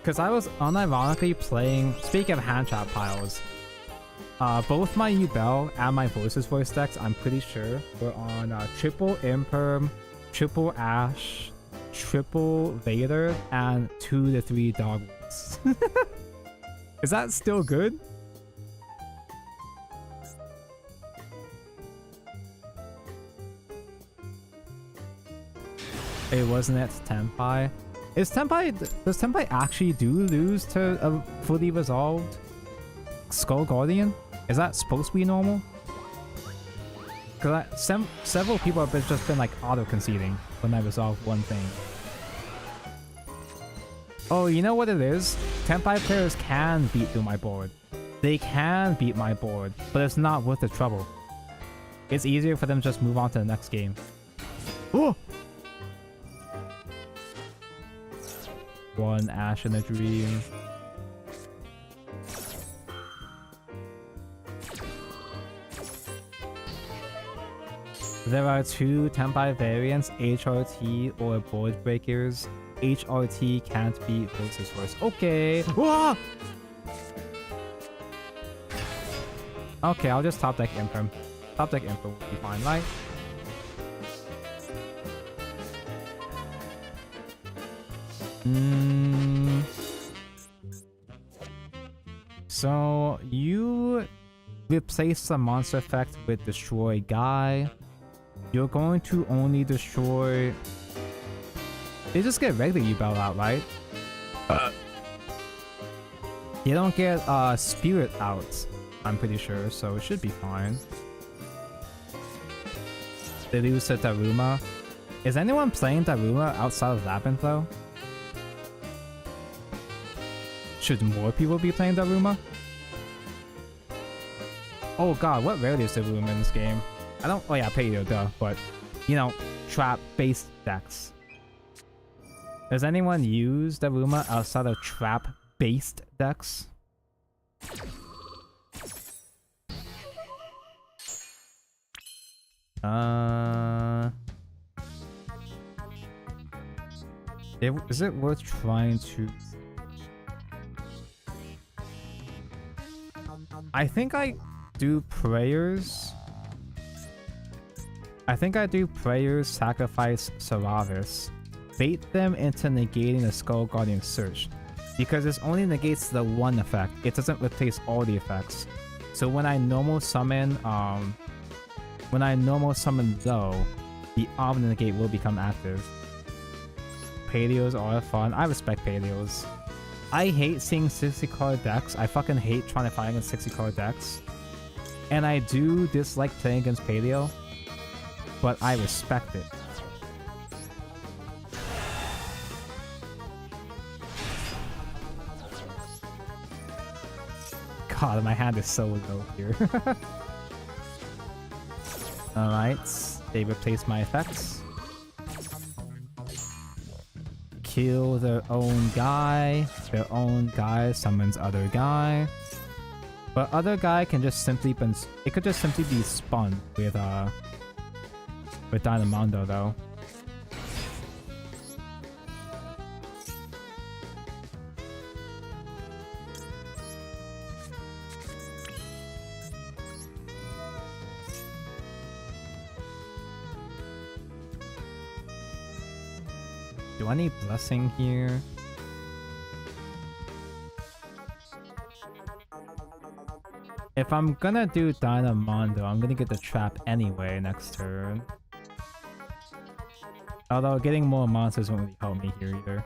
Because I was unironically playing, speaking of hand trap piles, both my Ubel and my Voices Voice decks, I'm pretty sure, were on triple Imperm, triple Ash, triple Vader, and 2 to 3 Dogwoods. Is that still good? It wasn't it Tenpai? Does Tenpai actually lose to a fully resolved Skull Guardian? Is that supposed to be normal? Because several people have just been like auto-conceding when I resolve one thing. Oh, you know what it is? Tenpai players can beat through my board. They can beat my board, but it's not worth the trouble. It's easier for them to just move on to the next game. Oh! One Ash in a Dream. There are 2 Tenpai variants, HRT or Board Breakers. HRT can't beat Voices Voice. Okay. Whoa! Okay, I'll just top deck Imperm. Top deck Imperm will be fine, right? So you replace the monster effect with Destroy Guy. You're going to only destroy. They just get regular Ubel out, right? You don't get Spirit out, I'm pretty sure, so it should be fine. They lose to Daruma. Is anyone playing Daruma outside of Labyrinth though? Should more people be playing Daruma? Oh god, what rarity is Daruma in this game? I don't. Oh yeah, Paleo, duh. But, you know, trap-based decks. Does anyone use Daruma outside of trap-based decks? Is it worth trying to? I think I do prayers. Sacrifice Seravis. Bait them into negating the Skull Guardian Search. Because this only negates the one effect. It doesn't replace all the effects. So when I normal summon When I normal summon though, the Omni Negate will become active. Paleos are fun. I respect Paleos. I hate seeing 60 card decks. I fucking hate trying to fight against 60 card decks. And I do dislike playing against Paleo, but I respect it. God, my hand is so low here. Alright, they replace my effects. Kill their own guy summons other guy. But other guy can just simply it could just simply be spun with Dynamondo though. Do I need Blessing here? If I'm gonna do Dynamondo, I'm gonna get the trap anyway next turn. Although getting more monsters won't really help me here either.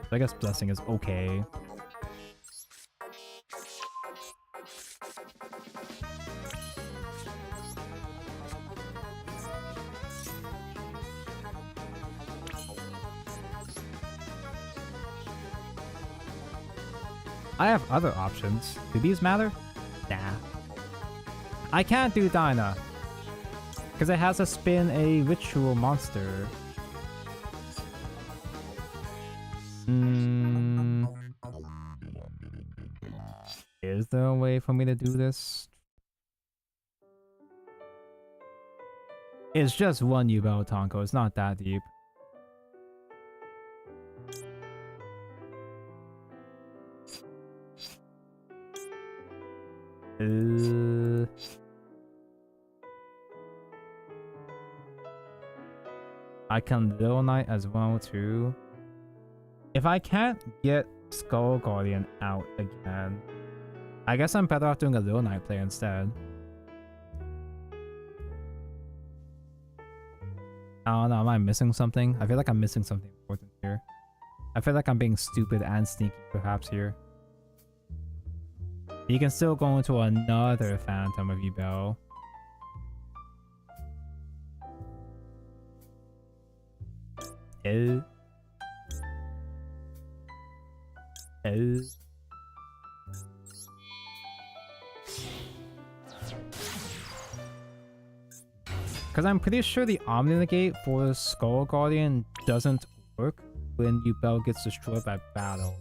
So I guess Blessing is okay. I have other options. Do these matter? Nah. I can't do Dyna. Because it has to spin a ritual monster. Is there a way for me to do this? It's just one Yubel Tonko. It's not that deep. I can Little Knight as well too. If I can't get Skull Guardian out again, I guess I'm better off doing a Little Knight play instead. I don't know, am I missing something? I feel like I'm missing something important here. I feel like I'm being stupid and sneaky perhaps here. You can still go into another Phantom of Yubel. Because I'm pretty sure the Omni Negate for Skull Guardian doesn't work when Yubel gets destroyed by battle.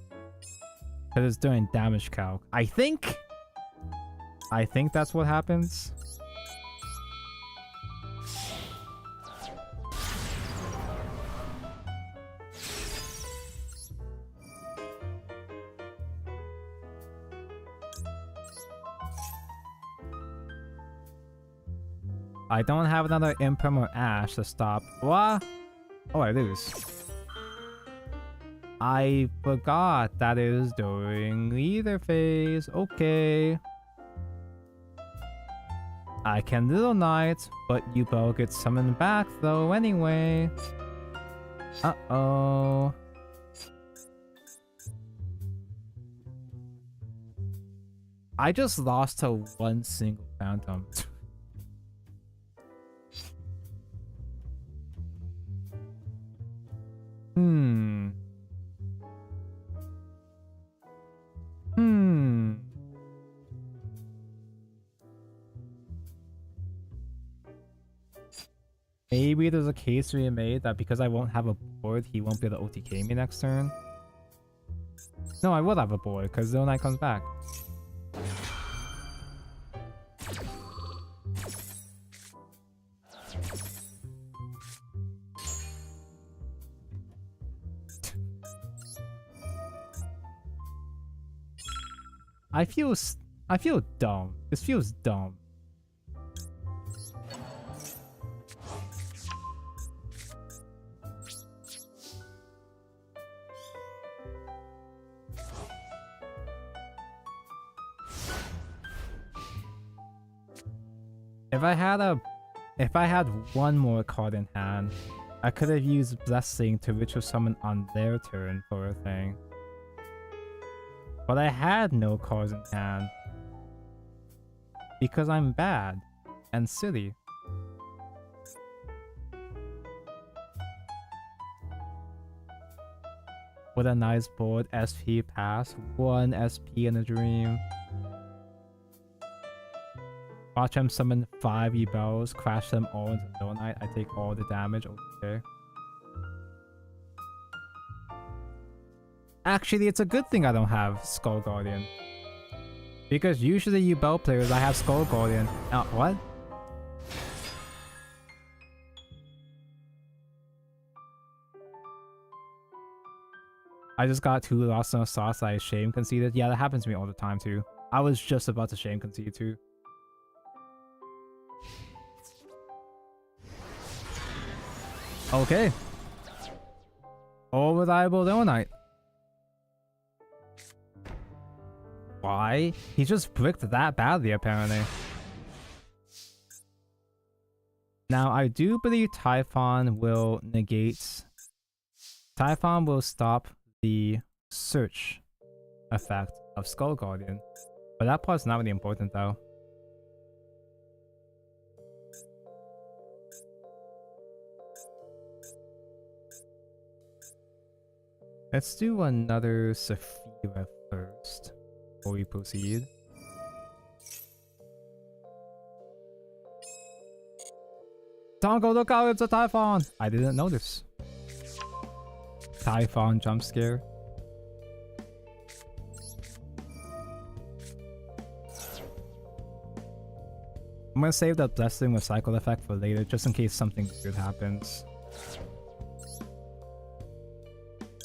Because it's doing damage calc. I think that's what happens. I don't have another Imperm or Ash to stop. What? Oh, I lose. I forgot that it is during Leader phase. Okay. I can Little Knight, but Yubel gets summoned back though anyway. Uh-oh. I just lost to one single Phantom. Maybe there's a case to be made that because I won't have a board, he won't be able to OTK me next turn. No, I will have a board because Little Knight comes back. I feel dumb. This feels dumb. If I had a If I had one more card in hand, I could have used Blessing to ritual summon on their turn for a thing. But I had no cards in hand. Because I'm bad and silly. What a nice board. SP pass. 1 SP in a dream. Watch him summon 5 E-Bells, crash them all into Donite. I take all the damage. Okay. Actually, it's a good thing I don't have Skull Guardian. Because usually you Bell players, I have Skull Guardian. What? I just got 2 lost no sauce I shame conceded. Yeah, that happens to me all the time too. I was just about to shame concede too. Okay. All reliable Donite. Why? He just bricked that badly, apparently. Now, I do believe Typhon will negate... Typhon will stop the search effect of Skull Guardian. But that part's not really important, though. Let's do another Saphira first. Before we proceed. Tongo, look out, it's a Typhon! I didn't notice. Typhon jump scare. I'm gonna save that Blessing with cycle effect for later, just in case something good happens.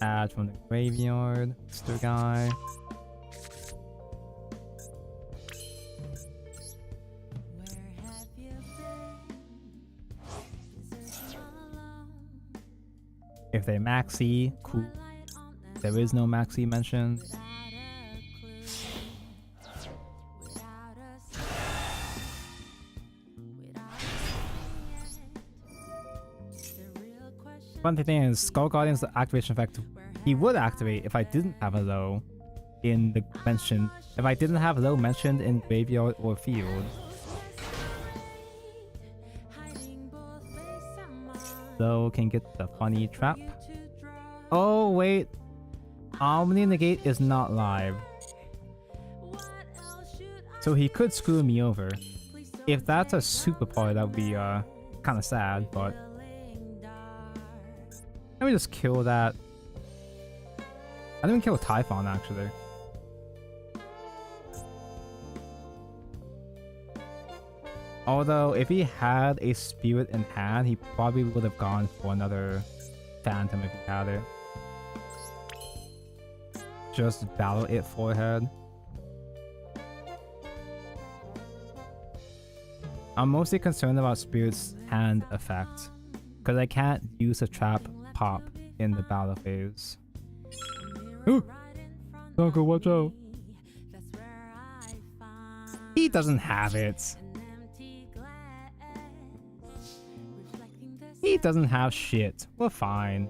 Add from the graveyard, Mr. Guy. If they maxi, cool. There is no maxi mentioned. Funny thing is, Skull Guardian's activation effect, he would activate if I didn't have a low in the mention. If I didn't have low mentioned in graveyard or field. Low can get the funny trap. Oh wait, Omni Negate is not live. So he could screw me over. If that's a super power, that would be kind of sad, but... Let me just kill that. I didn't kill Typhon, actually. Although, if he had a spirit in hand, he probably would have gone for another Phantom if he had it. Just battle it forehead. I'm mostly concerned about Spirit's hand effect, because I can't use a trap pop in the battle phase. Ooh! Donko, watch out! He doesn't have it! He doesn't have shit. We're fine.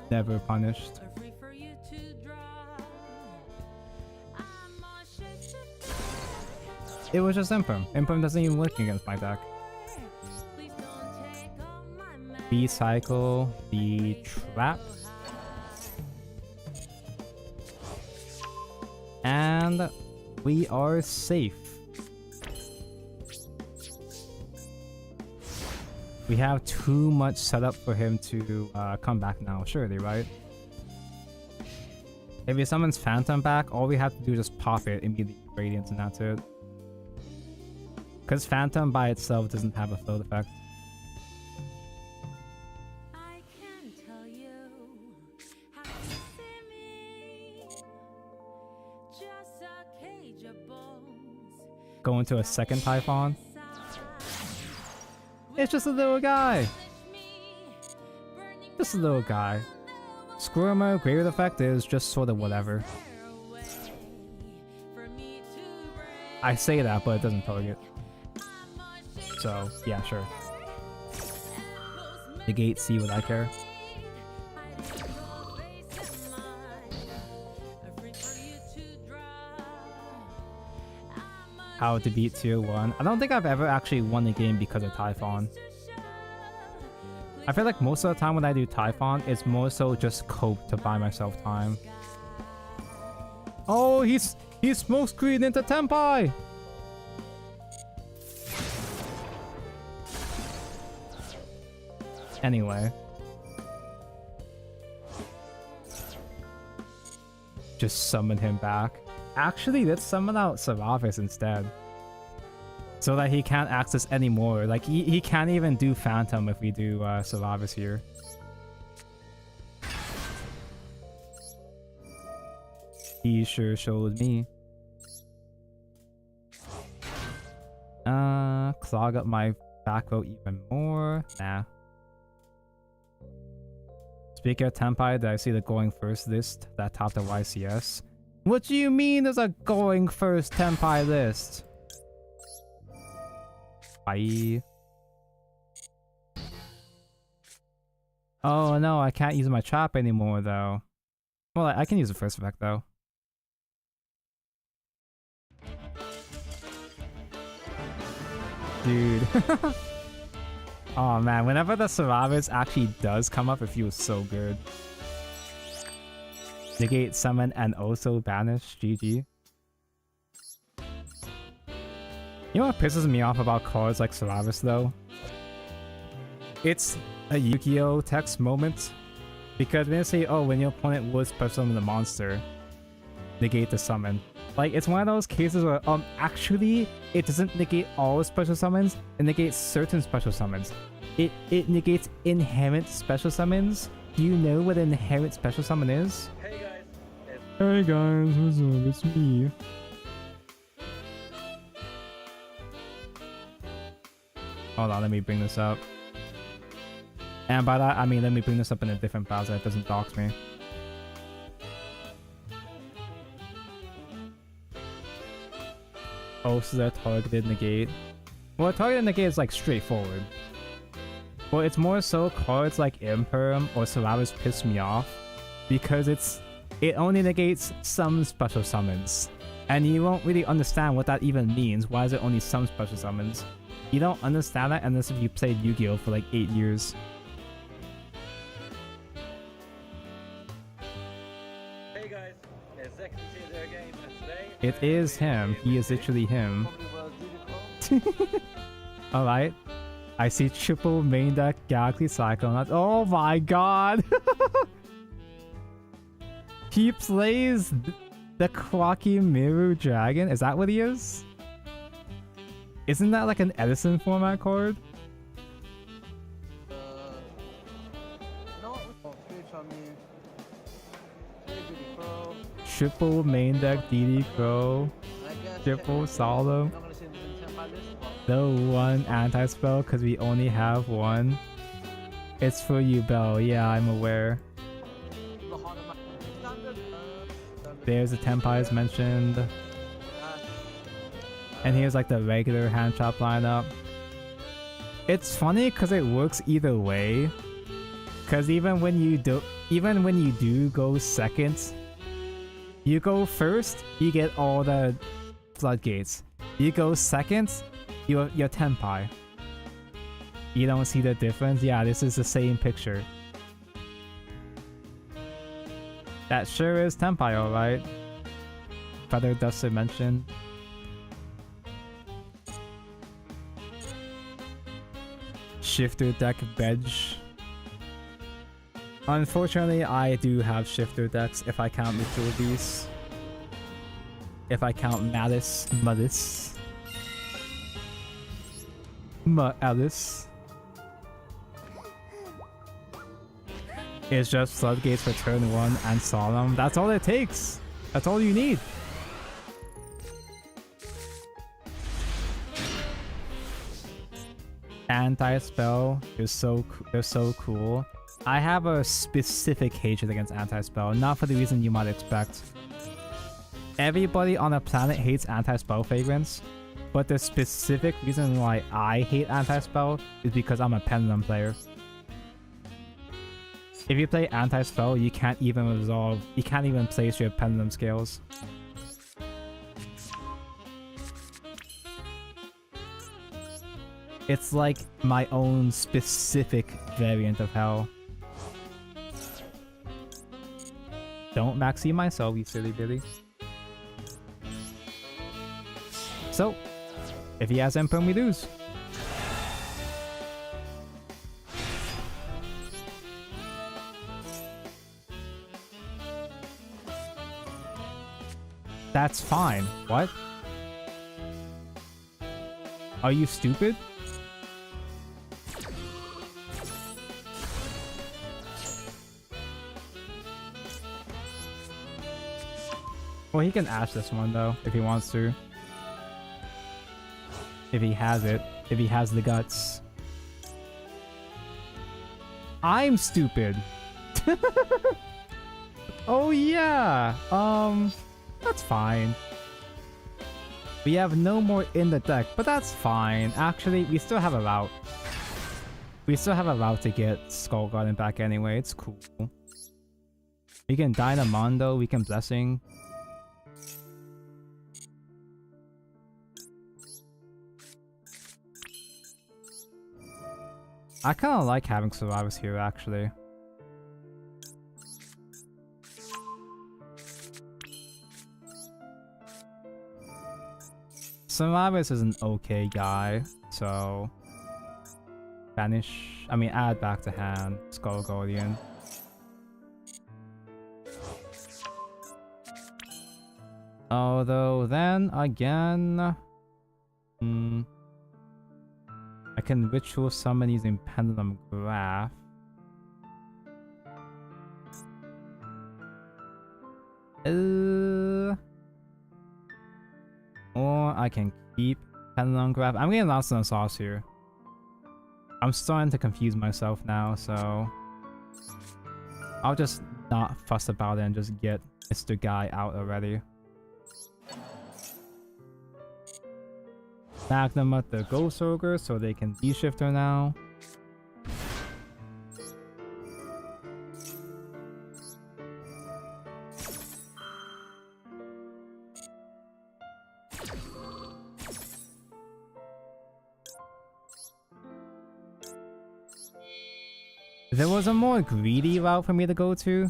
Never punished. It was just Imperm. Imperm doesn't even work against my deck. B-cycle, B-trap. And we are safe. We have too much setup for him to come back now, surely, right? If he summons Phantom back, all we have to do is just pop it, immediately Radiance, and that's it. Because Phantom by itself doesn't have a float effect. Go into a second Typhon. It's just a little guy. Just a little guy. Squirmer, greater effect is just sort of whatever. I say that, but it doesn't target. So, yeah, sure. Negate, see what I care. How to beat tier 1. I don't think I've ever actually won a game because of Typhon. I feel like most of the time when I do Typhon, it's more so just cope to buy myself time. Oh, he's smokescreen into Tenpai! Anyway. Just summon him back. Actually, let's summon out Seravis instead. So that he can't access anymore. Like, he can't even do Phantom if we do Seravis here. He sure showed me. Clog up my back row even more. Nah. Speaking of Tenpai, did I see the going first list that topped the YCS? What do you mean there's a going first Tenpai list? Bye. Oh no, I can't use my trap anymore though. Well, I can use the first effect though. Dude. Oh man, whenever the Seravis actually does come up, it feels so good. Negate, summon, and also banish. GG. You know what pisses me off about cards like Seravis though? It's a Yu-Gi-Oh! Text moment. Because when they say, oh, when your opponent would special summon the monster, negate the summon. Like, it's one of those cases where, actually, it doesn't negate all special summons, it negates certain special summons. It negates inherent special summons. Do you know what an inherent special summon is? Hey guys, what's up? It's me. Hold on, let me bring this up. And by that, I mean let me bring this up in a different browser that doesn't dox me. Oh, so that targeted negate. Well, targeted negate is like straightforward. Well, it's more so cards like Imperm or Seravis piss me off because it only negates some special summons. And you won't really understand what that even means. Why is it only some special summons? You don't understand that unless if you played Yu-Gi-Oh! For like 8 years. Hey guys, it's Zach here again, and today... It is him. He is literally him. Alright. I see triple main deck Galaxy Cyclone. Oh my god! He plays the Quacky Miru Dragon? Is that what he is? Isn't that like an Edison format card? No, Triple main deck DD Crow. Triple Solemn. No one anti-spell because we only have one. It's for you, Bell. Yeah, I'm aware. There's the Tenpais mentioned. And here's like the regular hand trap lineup. It's funny because it works either way. Because even when you do go second, you go first, you get all the floodgates. You go second, you're Tenpai. You don't see the difference? Yeah, this is the same picture. That sure is Tenpai, alright. Feather Duster mentioned. Shifter deck Bedge. Unfortunately, I do have shifter decks if I count Mitsubi's. If I count Mattis. It's just floodgates for turn 1 and Solemn. That's all it takes. That's all you need. Anti-spell is they're so cool. I have a specific hatred against anti-spell, not for the reason you might expect. Everybody on the planet hates anti-spell fragrance, but the specific reason why I hate anti-spell is because I'm a pendulum player. If you play anti-spell, you can't even place your pendulum scales. It's like my own specific variant of hell. Don't maxi myself, you silly bitty. So, if he has Emperor, we lose. That's fine. What? Are you stupid? Well, he can Ash this one though, if he wants to. If he has it. If he has the guts. I'm stupid. Oh yeah. That's fine. We have no more in the deck, but that's fine. Actually, we still have a route. We still have a route to get Skull Garden back anyway. It's cool. We can Dynamondo, we can Blessing. I kind of like having Survivors here, actually. Survivors is an okay guy, so... add back to hand, Skull Guardian. Although then again... I can Ritual Summon using Pendulum Graph. Or I can keep Pendulum Graph. I'm getting lost in the sauce here. I'm starting to confuse myself now, so... I'll just not fuss about it and just get Mr. Guy out already. Magnum at the Ghost Ogre so they can D-shift her now. There was a more greedy route for me to go to,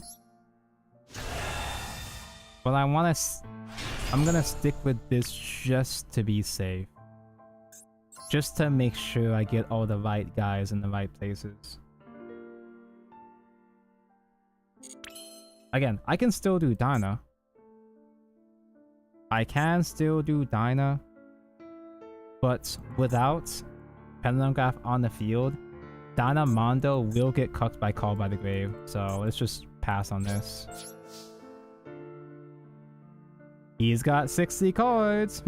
but I'm gonna stick with this just to be safe. Just to make sure I get all the right guys in the right places. Again, I can still do Dyna. But without Pendulum Graph on the field, Dynamondo will get cucked by Call by the Grave, so let's just pass on this. He's got 60 cards.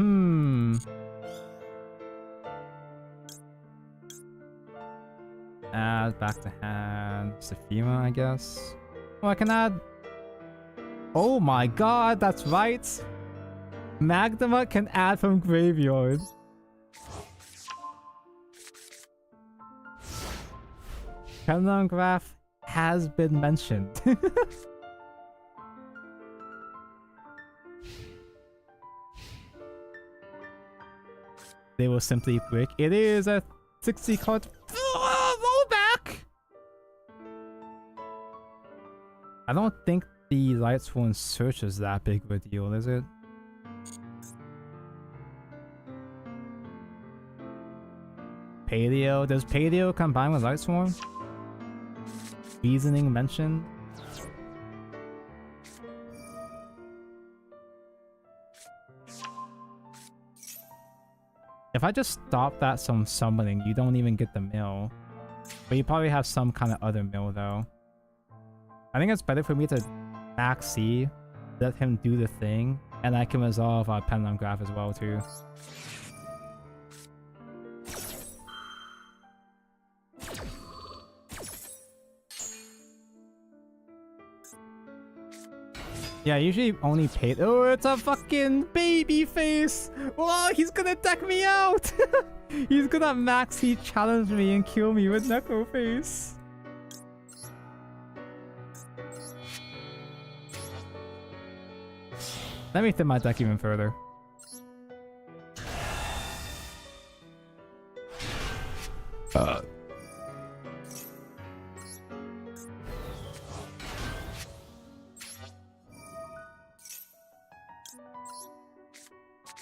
Add back to hand. Sephira, I guess. Oh, I can add... Oh my god, that's right! Magdama can add from graveyard. Pendulum Graph has been mentioned. They will simply break. It is a 60 card rollback! I don't think the Lightsworn Search is that big of a deal, is it? Paleo? Does Paleo combine with Lightsworn? Reasoning mentioned? If I just stop that from summoning, you don't even get the mill. But you probably have some kind of other mill though. I think it's better for me to max C, let him do the thing, and I can resolve Pendulum Graph as well too. Yeah, usually only paid. Oh, it's a fucking baby face. Whoa, he's gonna deck me out. He's gonna max heat challenge me and kill me with Necro Face. Let me thin my deck even further.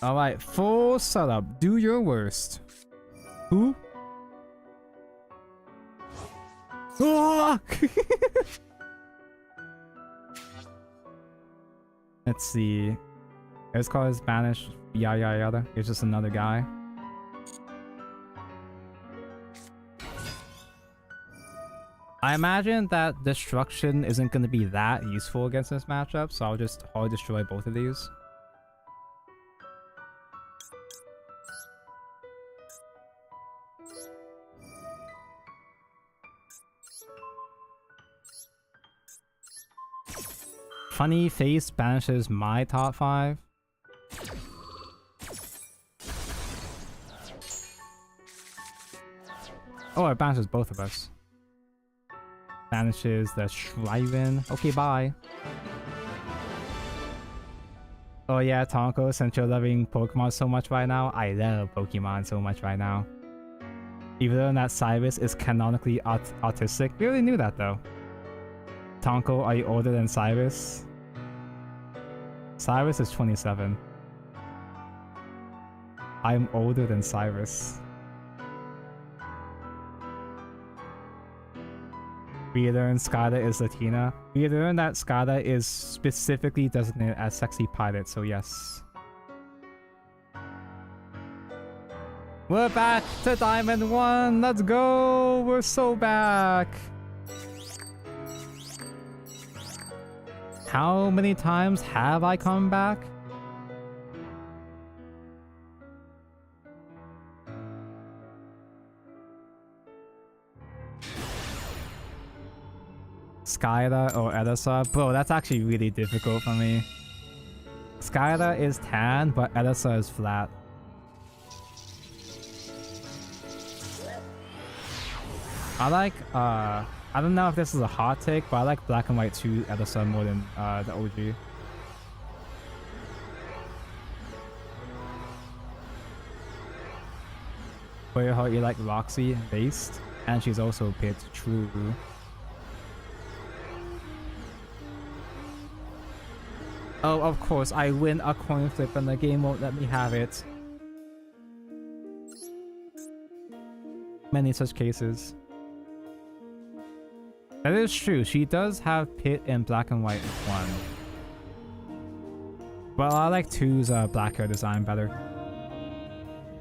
Alright, full setup. Do your worst. Who? Oh! Let's see. His card is banished. Yada yada yada. He's just another guy. I imagine that destruction isn't going to be that useful against this matchup, so I'll just hard destroy both of these. Funny face banishes my top 5. Oh, it banishes both of us. Banishes the Shriven. Okay, bye. Oh yeah, Tonko, since you're loving Pokemon so much right now, I love Pokemon so much right now. Even though that Cyrus is canonically autistic. We already knew that though. Tonko, are you older than Cyrus? Cyrus is 27. I'm older than Cyrus. We learned Skyla is Latina. We learned that Skyla is specifically designated as sexy pilot, so yes. We're back to Diamond 1! Let's go! We're so back! How many times have I come back? Skyla or Edessa? Bro, that's actually really difficult for me. Skyla is tan, but Edessa is flat. I like, I don't know if this is a hot take, but I like Black and White 2 Edessa more than the OG. For your heart, you like Roxy based, and she's also picked True. Oh, of course, I win a coin flip and the game won't let me have it. Many such cases. That is true, she does have Pit in Black and White 1. Well, I like 2's black hair design better.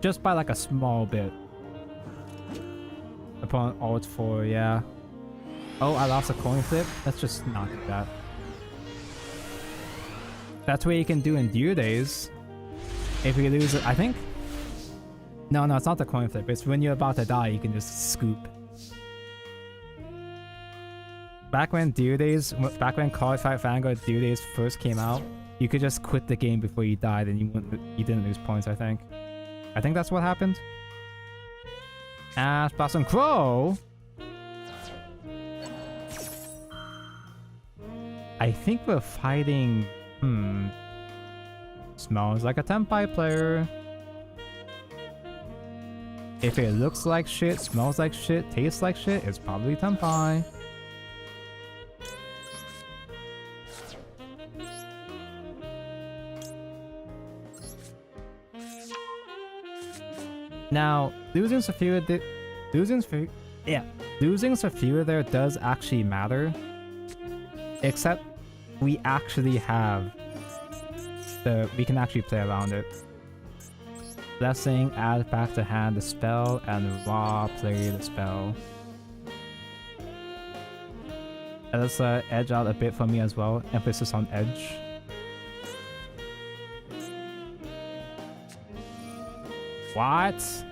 Just by like a small bit. Upon Alt 4, yeah. Oh, I lost a coin flip? Let's just not do that. That's what you can do in Due Days. If we lose it, I think? No, it's not the coin flip. It's when you're about to die, you can just scoop. Back when Card Fight Vanguard Due Days first came out, you could just quit the game before you died and you didn't lose points, I think. I think that's what happened. Ash Blossom Crow! I think we're fighting... Smells like a tenpai player. If it looks like shit, smells like shit, tastes like shit, it's probably tenpai. Now, losing Saphira there does actually matter. Except we actually have we can actually play around it. Blessing, add back to hand the spell, and raw play the spell. And let's edge out a bit for me as well. Emphasis on edge. What?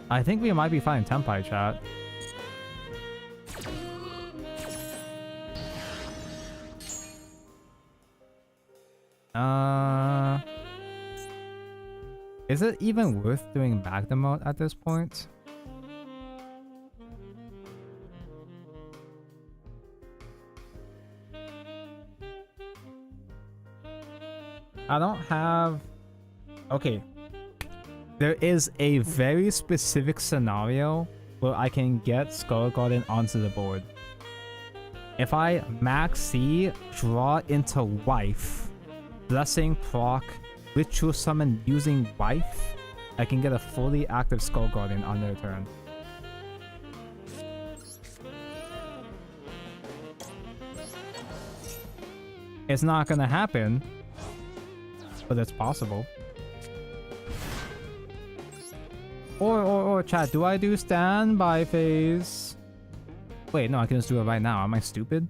I think we might be fighting Tenpai, chat. Uh, is it even worth doing Magna mode at this point? I don't have... Okay. There is a very specific scenario where I can get Skull Garden onto the board. If I max C, draw into Wife, Blessing proc, Ritual Summon using Wife, I can get a fully active Skull Garden on their turn. It's not gonna happen, but it's possible. Or chat, do I do standby phase? Wait, no, I can just do it right now. Am I stupid?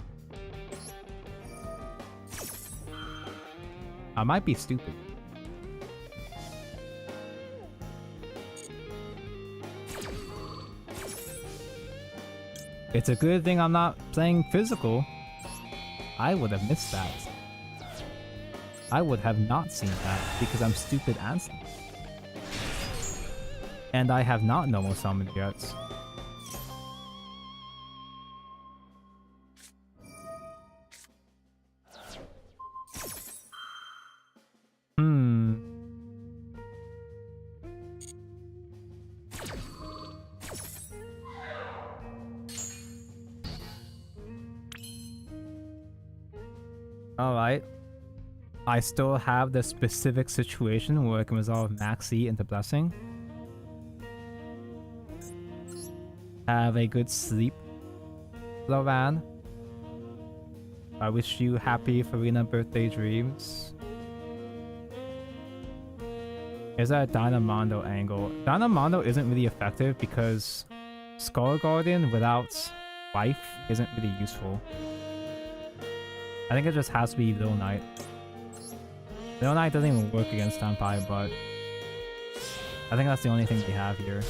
I might be stupid. It's a good thing I'm not playing physical. I would have missed that. I would have not seen that because I'm stupid and stupid. And I have not normal summoned yet. Alright. I still have the specific situation where I can resolve Maxi into Blessing. Have a good sleep, Lovan. I wish you happy Farina birthday dreams. Is that a Dynamondo angle? Dynamondo isn't really effective because Skull Guardian without Wife isn't really useful. I think it just has to be Little Knight. Little Knight doesn't even work against Tenpai, but I think that's the only thing we have here.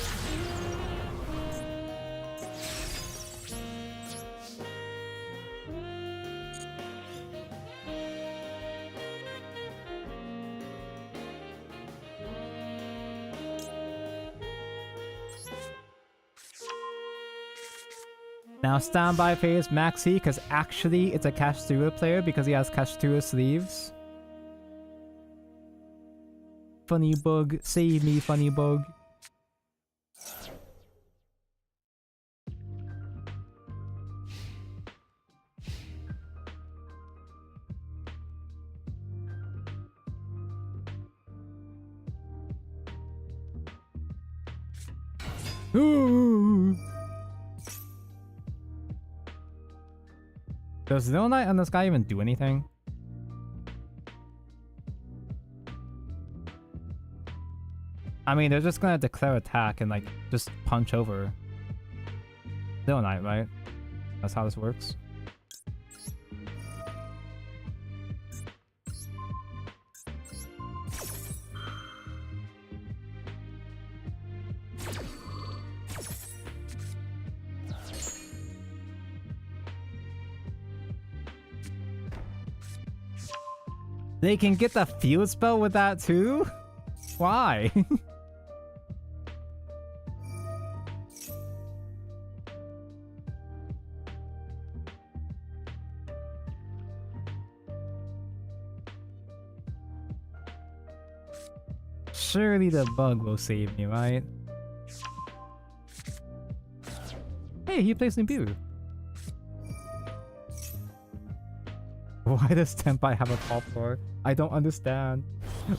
Now standby phase Maxi, because actually it's a Kastura player because he has Kastura sleeves. Funny bug, save me, funny bug. Ooh. Does Little Knight and this guy even do anything? I mean, they're just gonna declare attack and like just punch over Little Knight, right? That's how this works. They can get the field spell with that too? Why? Surely the bug will save me, right? Hey, he plays Nibiru. Why does Tenpai have a pop lore? I don't understand.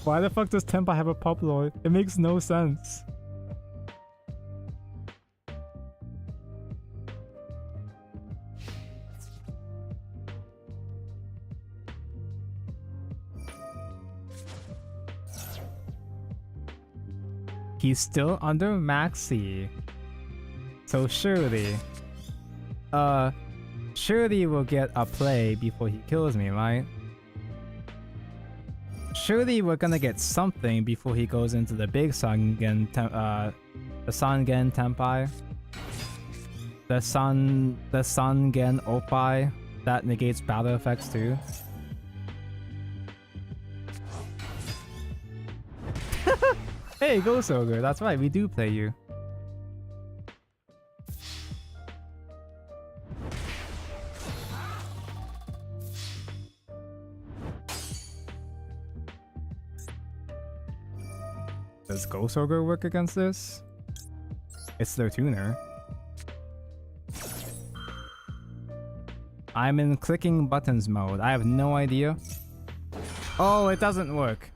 Why the fuck does Tenpai have a pop lore? It makes no sense. He's still under Maxi. So surely... surely we'll get a play before he kills me, right? Surely we're gonna get something before he goes into the big Sangen, the Sangen Tenpai. The Sangen Oppai that negates battle effects too. Hey, Go Soger, that's right, we do play you. Does Go Soger work against this? It's their tuner. I'm in clicking buttons mode. I have no idea. Oh, it doesn't work.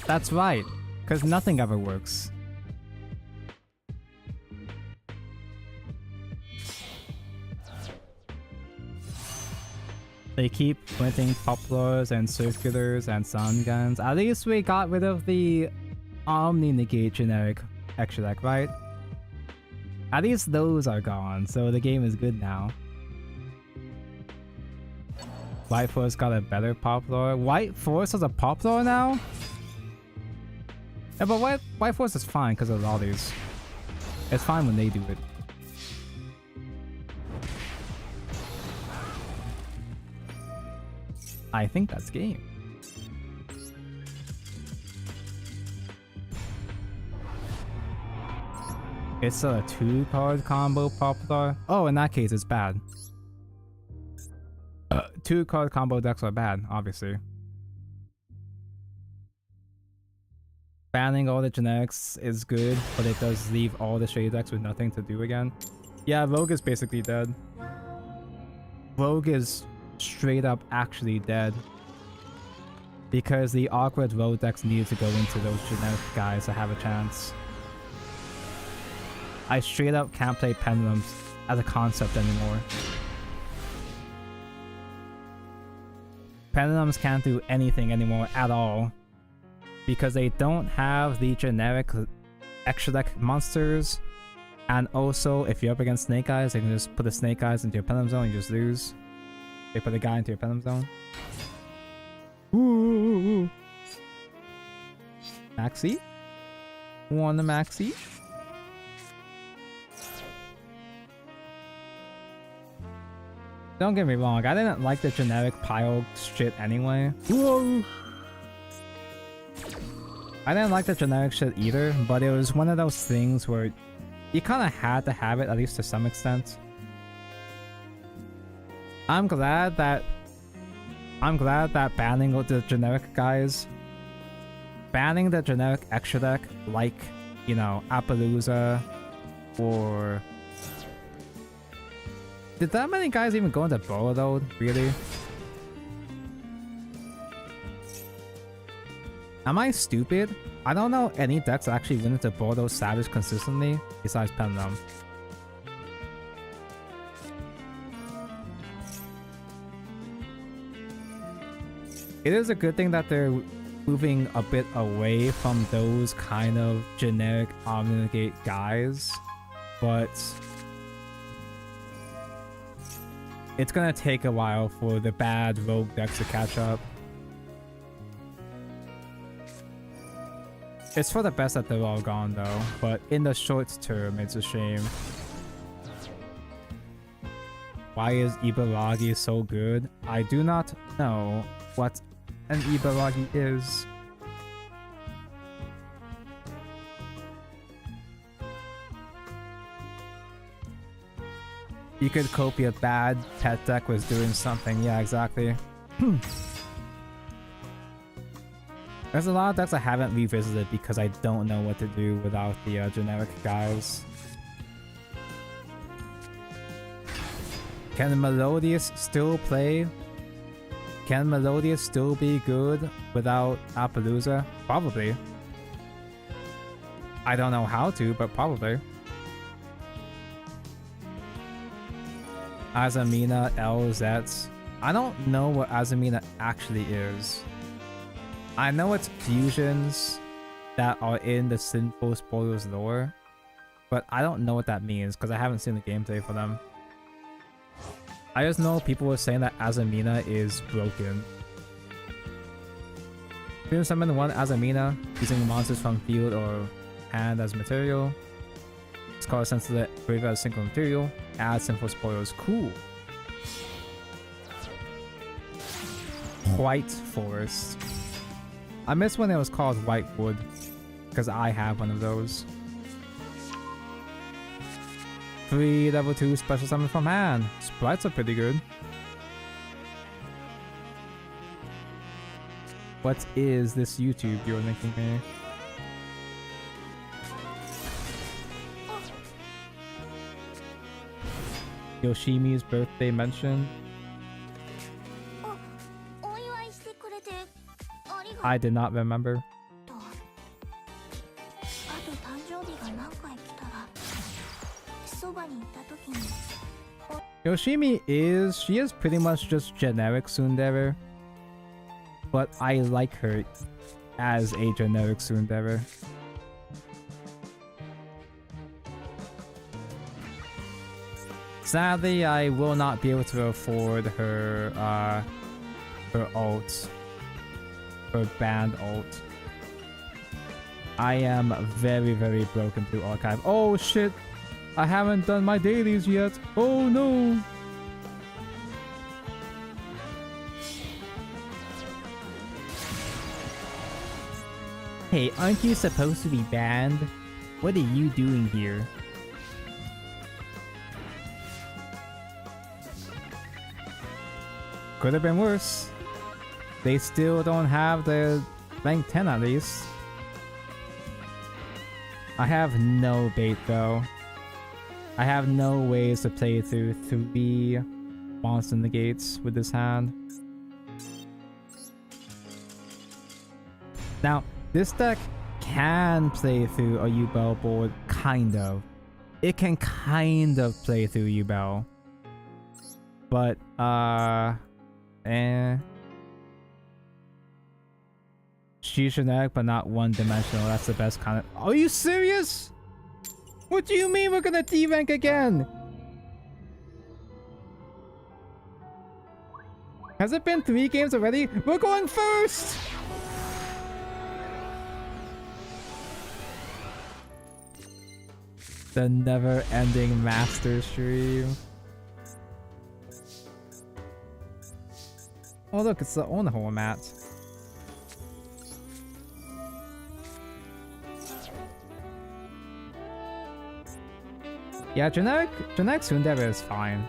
That's right, because nothing ever works. They keep printing poplars and circulars and sun guns. At least we got rid of the Omni-Negate generic extra deck, right? At least those are gone, so the game is good now. White Force got a better poplar. White Force has a poplar now? Yeah, but White Force is fine because of all these. It's fine when they do it. I think that's game. It's a 2-card combo popular. Oh, in that case, it's bad. 2-card combo decks are bad, obviously. Banning all the generics is good, but it does leave all the shade decks with nothing to do again. Yeah, Rogue is basically dead. Rogue is straight up actually dead. Because the awkward Rogue decks needed to go into those generic guys to have a chance. I straight up can't play Pendulums as a concept anymore. Pendulums can't do anything anymore at all. Because they don't have the generic extra deck monsters. And also, if you're up against Snake Eyes, they can just put the Snake Eyes into your Pendulum Zone and you just lose. They put a guy into your Pendulum Zone. Ooh. Maxi? Want a Maxi? Don't get me wrong, I didn't like the generic pile shit anyway. Whoa! I didn't like the generic shit either, but it was one of those things where you kind of had to have it, at least to some extent. I'm glad that banning the generic guys, banning the generic extra deck, like, you know, Appaloosa, or... Did that many guys even go into Borrowed, really? Am I stupid? I don't know any decks that actually win into Borrowed Savage consistently, besides Pendulum. It is a good thing that they're moving a bit away from those kind of generic Omni-Negate guys, but it's gonna take a while for the bad Rogue decks to catch up. It's for the best that they're all gone though, but in the short term, it's a shame. Why is Ibaragi so good? I do not know what an Ibaragi is. You could copy a bad pet deck was doing something. Yeah, exactly. There's a lot of decks I haven't revisited because I don't know what to do without the generic guys. Can Melodious still play? Can Melodious still be good without Appaloosa? Probably. I don't know how to, but probably. Azamina LZ. I don't know what Azamina actually is. I know it's fusions that are in the Sinful Spoilers lore, but I don't know what that means because I haven't seen the gameplay for them. I just know people were saying that Azamina is broken. You can summon one Azamina using monsters from field or hand as material. It's called sensitive graveyard single material. Add Sinful Spoilers. Cool. White Forest. I miss when it was called Whitewood, because I have one of those. 3 level 2 special summon from hand. Sprites are pretty good. What is this YouTube you're making me? Yoshimi's birthday mentioned. I did not remember. She is pretty much just generic tsundere. But I like her as a generic tsundere. Sadly, I will not be able to afford her ult. Her band ult. I am very, very broken through archive. Oh shit! I haven't done my dailies yet. Oh no! Hey, aren't you supposed to be banned? What are you doing here? Could have been worse. They still don't have the rank 10 at least. I have no bait though. I have no ways to play through 3 monster negates with this hand. Now, this deck can play through a U-Bell board, kind of. It can kind of play through U-Bell. But, she's generic, but not one-dimensional. That's the best kind of... Are you serious? What do you mean we're gonna D-rank again? Has it been 3 games already? We're going first! The never-ending master stream. Oh look, it's the Onahor mat. Yeah, generic tsundere is fine.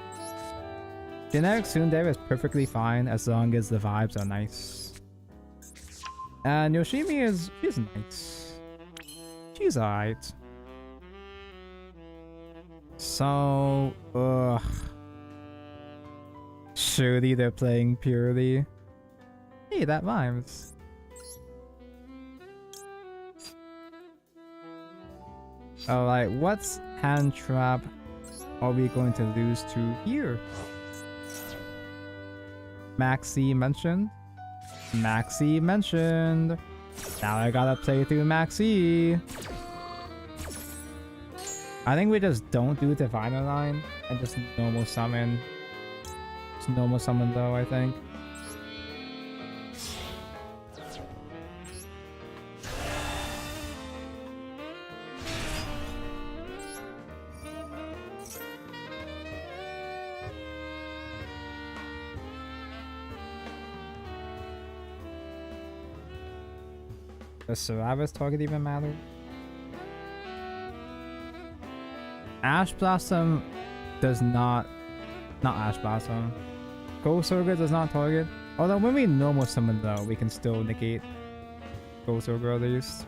Generic tsundere is perfectly fine as long as the vibes are nice. And she's nice. She's alright. So, ugh. Surely they're playing purely. Hey, that rhymes. Alright, what's hand trap are we going to lose to here? Maxi mentioned. Maxi mentioned. Now I gotta play through Maxi. I think we just don't do Diviner Line and just normal summon. Just normal summon though, I think. Does Seravis target even matter? Ash Blossom does not Ash Blossom. Ghost Ogre does not target. Although when we normal summon though, we can still negate Ghost Ogre at least.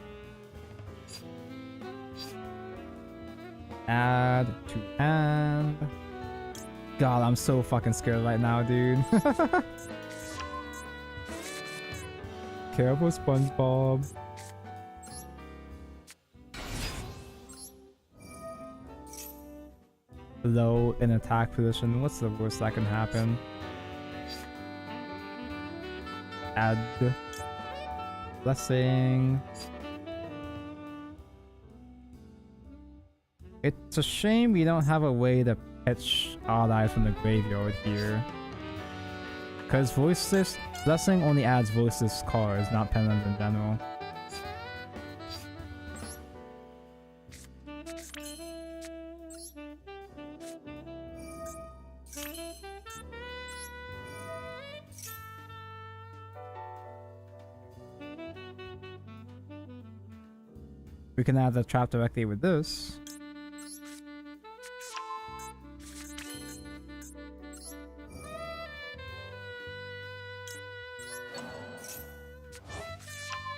Add to hand. God, I'm so fucking scared right now, dude. Careful, SpongeBob. Low in attack position. What's the worst that can happen? Add blessing. It's a shame we don't have a way to pitch allies from the graveyard here. Because voiceless blessing only adds voiceless cards, not pendants in general. We can add the trap directly with this.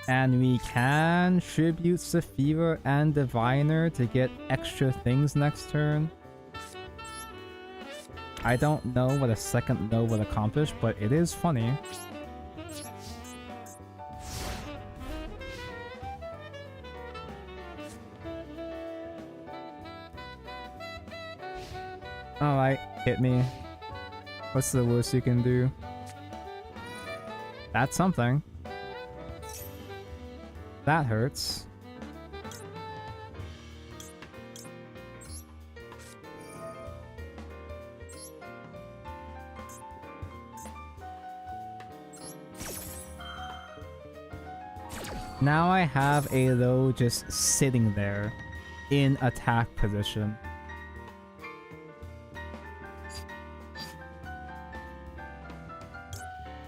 And we can tribute Saphira and Diviner to get extra things next turn. I don't know what a second low would accomplish, but it is funny. Alright, hit me. What's the worst you can do? That's something. That hurts. Now I have a low just sitting there in attack position.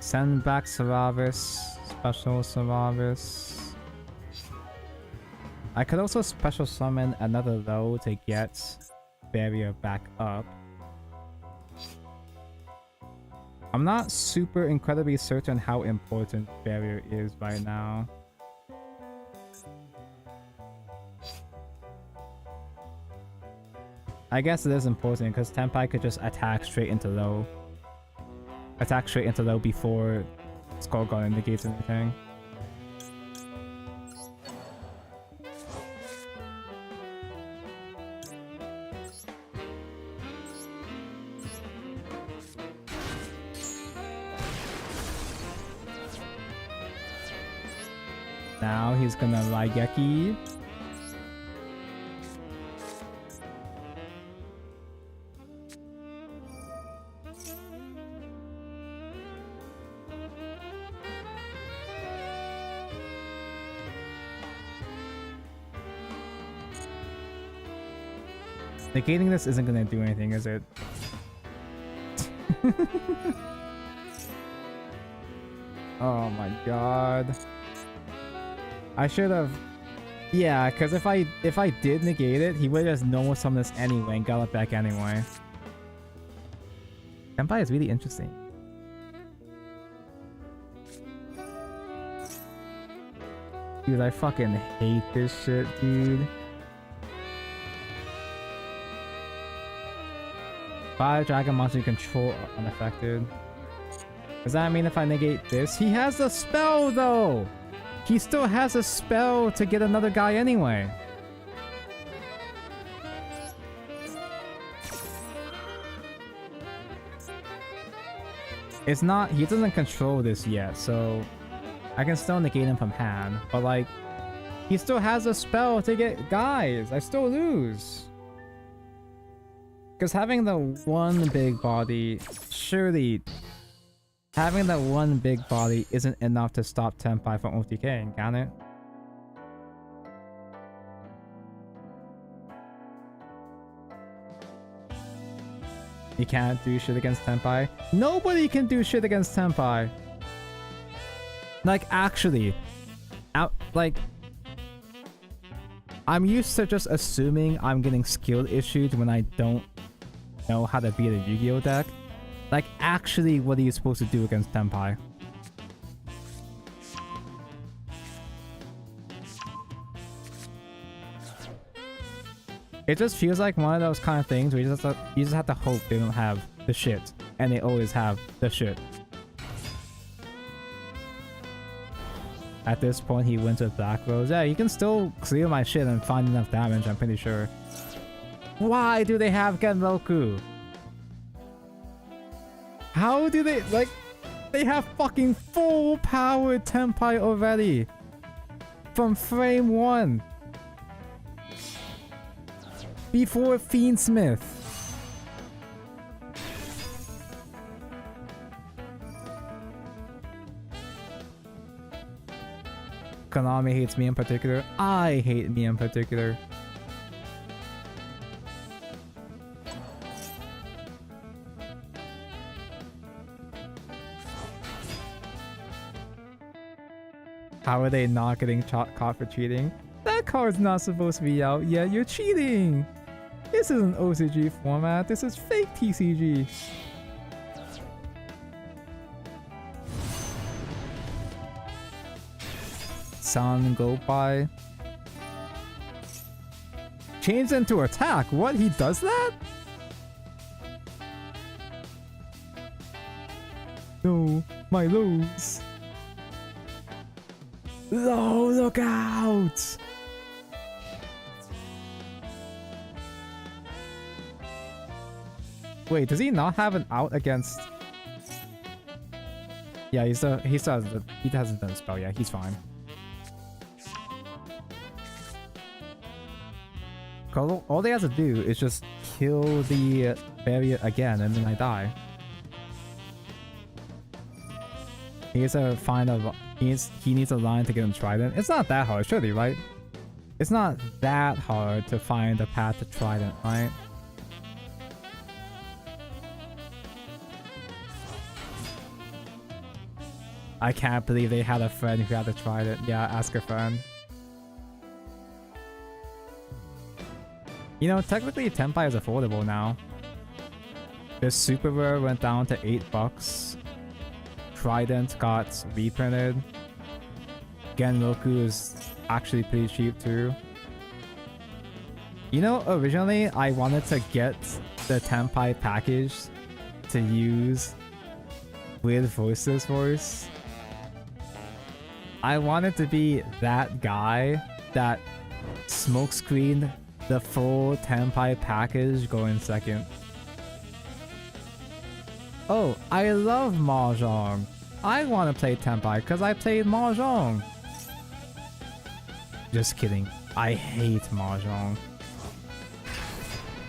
Send back Saravis, special Saravis. I could also special summon another low to get barrier back up. I'm not super incredibly certain how important barrier is right now. I guess it is important because Tenpai could just attack straight into low. Attack straight into low before Skull God indicates anything. Now he's gonna Raigeki. Negating this isn't gonna do anything, is it? Oh my god. I should have... Yeah, because if I did negate it, he would have just normal summoned this anyway and got it back anyway. Tenpai is really interesting. Dude, I fucking hate this shit, dude. Fire Dragon monster you control are unaffected. Does that mean if I negate this? He has a spell though! He still has a spell to get another guy anyway. It's not, he doesn't control this yet, so I can still negate him from hand, but like, he still has a spell to get guys. I still lose. Because having the one big body, surely having that one big body isn't enough to stop Tenpai from OTKing, can it? You can't do shit against Tenpai? Nobody can do shit against Tenpai! Like, actually. I'm used to just assuming I'm getting skill issued when I don't know how to beat a Yu-Gi-Oh deck. Like, actually, what are you supposed to do against Tenpai? It just feels like one of those kind of things where you just have to hope they don't have the shit. And they always have the shit. At this point, he wins with Black Rose. Yeah, you can still clear my shit and find enough damage, I'm pretty sure. Why do they have Genroku? How do they, like, they have fucking full powered Tenpai already. From frame 1. Before Fiendsmith. Konami hates me in particular. I hate me in particular. How are they not getting caught for cheating? That card's not supposed to be out yet. You're cheating. This isn't OCG format. This is fake TCG. Sound go by. Change into attack. What? He does that? No, my lows. Oh, look out! Wait, does he not have an out against? Yeah, he hasn't done a spell yet. He's fine. All they have to do is just kill the barrier again, and then I die. He needs to find a. He needs a line to get him Trident. It's not that hard, surely, right? It's not that hard to find a path to Trident, right? I can't believe they had a friend who had a Trident. Yeah, ask a friend. You know, technically Tenpai is affordable now. The super rare went down to $8. Trident got reprinted. Genroku is actually pretty cheap too. You know, originally I wanted to get the Tenpai package to use with Voiceless Voice. I wanted to be that guy that smokescreened the full Tenpai package going second. Oh, I love mahjong. I want to play Tenpai because I played mahjong. Just kidding. I hate mahjong.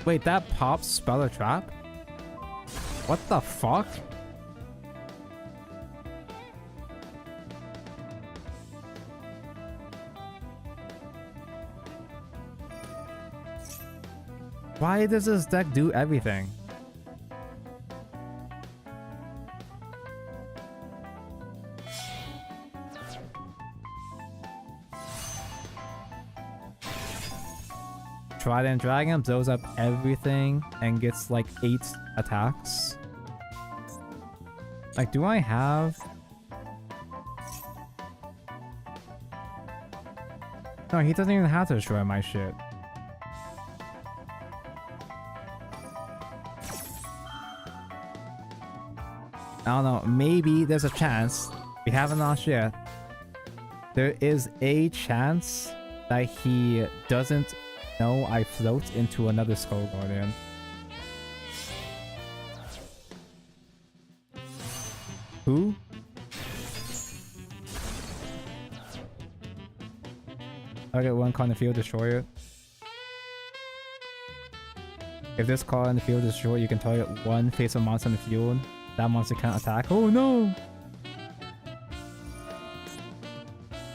Wait, that pops Speller Trap? What the fuck? Why does this deck do everything? Trident Dragon blows up everything and gets like 8 attacks. Like, do I have... No, he doesn't even have to destroy my shit. I don't know, maybe there's a chance. We haven't launched yet. There is a chance that he doesn't know I float into another Skull Guardian. Who? Target one card in the field, destroy it. If this card in the field is destroyed, you can target one face-up monster in the field. That monster can't attack. Oh no!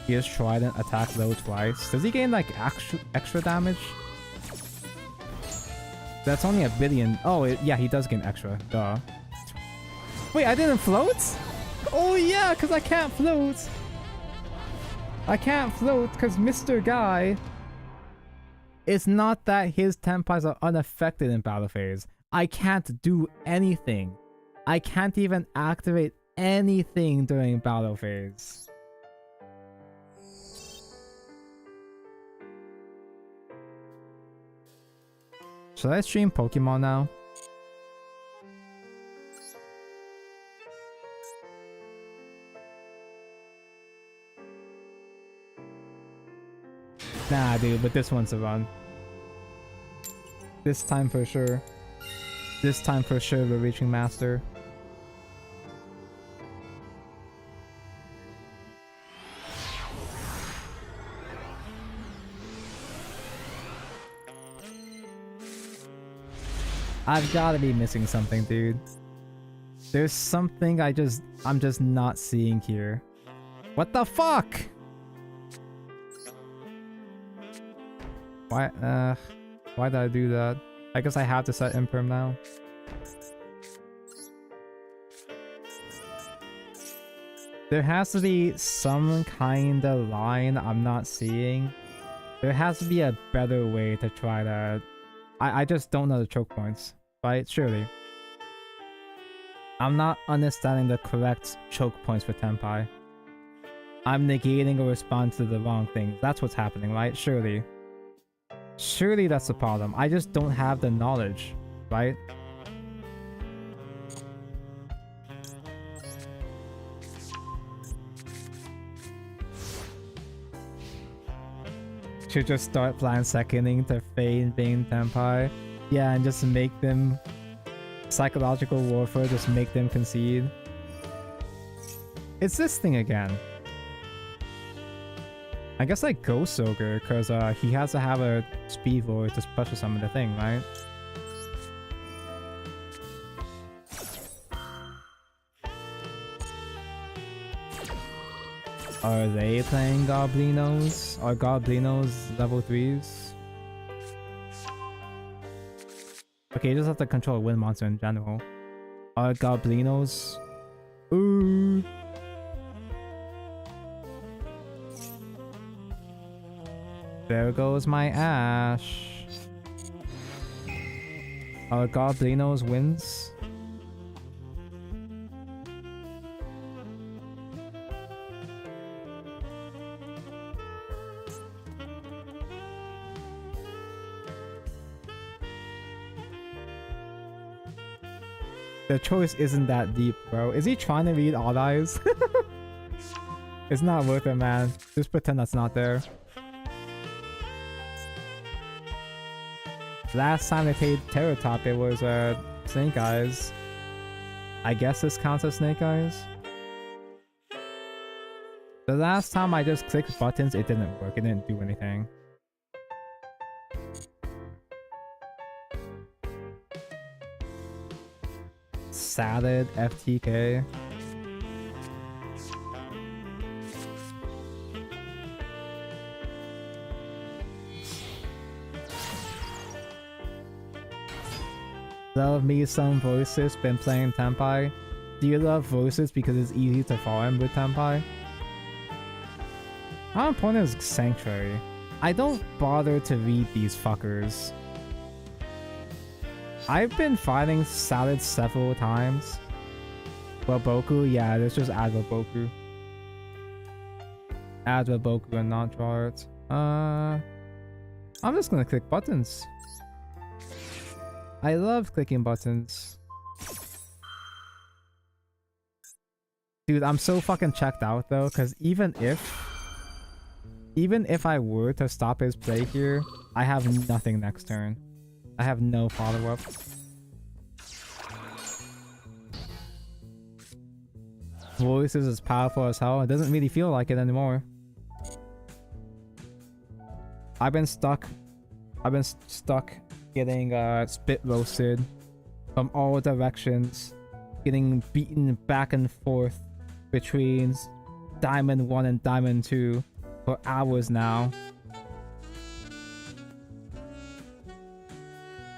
He has Trident attack low twice. Does he gain like extra damage? That's only a billion. Oh, yeah, he does gain extra. Duh. Wait, I didn't float? Oh yeah, because I can't float. I can't float because Mr. Guy... It's not that his Tenpais are unaffected in battle phase. I can't do anything. I can't even activate anything during battle phase. Should I stream Pokemon now? Nah, dude, but this one's a run. This time for sure. This time for sure we're reaching Master. I've gotta be missing something, dude. There's something I'm just not seeing here. What the fuck? Why did I do that? I guess I have to set Imperm now. There has to be some kind of line I'm not seeing There has to be a better way to try to... I just don't know the choke points, right? Surely. I'm not understanding the correct choke points for tenpai. I'm negating a response to the wrong thing. That's what's happening, right? Surely. Surely that's the problem. I just don't have the knowledge, right? Should just start playing seconding to feign being tenpai. Yeah, and just make them psychological warfare, just make them concede. It's this thing again. I guess like Ghost Ogre, because he has to have a speed voice to special summon the thing, right? Are they playing Goblinos? Are Goblinos level 3s? Okay, you just have to control a wind monster in general. Are Goblinos? Ooh. There goes my Ash. Are Goblinos wins? The choice isn't that deep, bro. Is he trying to read Odd Eyes? It's not worth it, man. Just pretend that's not there. Last time they played Terror Top, it was Snake Eyes. I guess this counts as Snake Eyes. The last time I just clicked buttons, it didn't work. It didn't do anything. Salad FTK. Love me some voices, been playing tenpai. Do you love voices because it's easy to farm with tenpai? How important is Sanctuary? I don't bother to read these fuckers. I've been fighting Salad several times. Waboku, yeah, let's just add Waboku. Add Waboku and not draw it. I'm just gonna click buttons. I love clicking buttons. Dude, I'm so fucking checked out though, because even if I were to stop his play here, I have nothing next turn. I have no follow-up. Voice is as powerful as hell. It doesn't really feel like it anymore. I've been stuck getting spit roasted from all directions, getting beaten back and forth between Diamond 1 and Diamond 2 for hours now.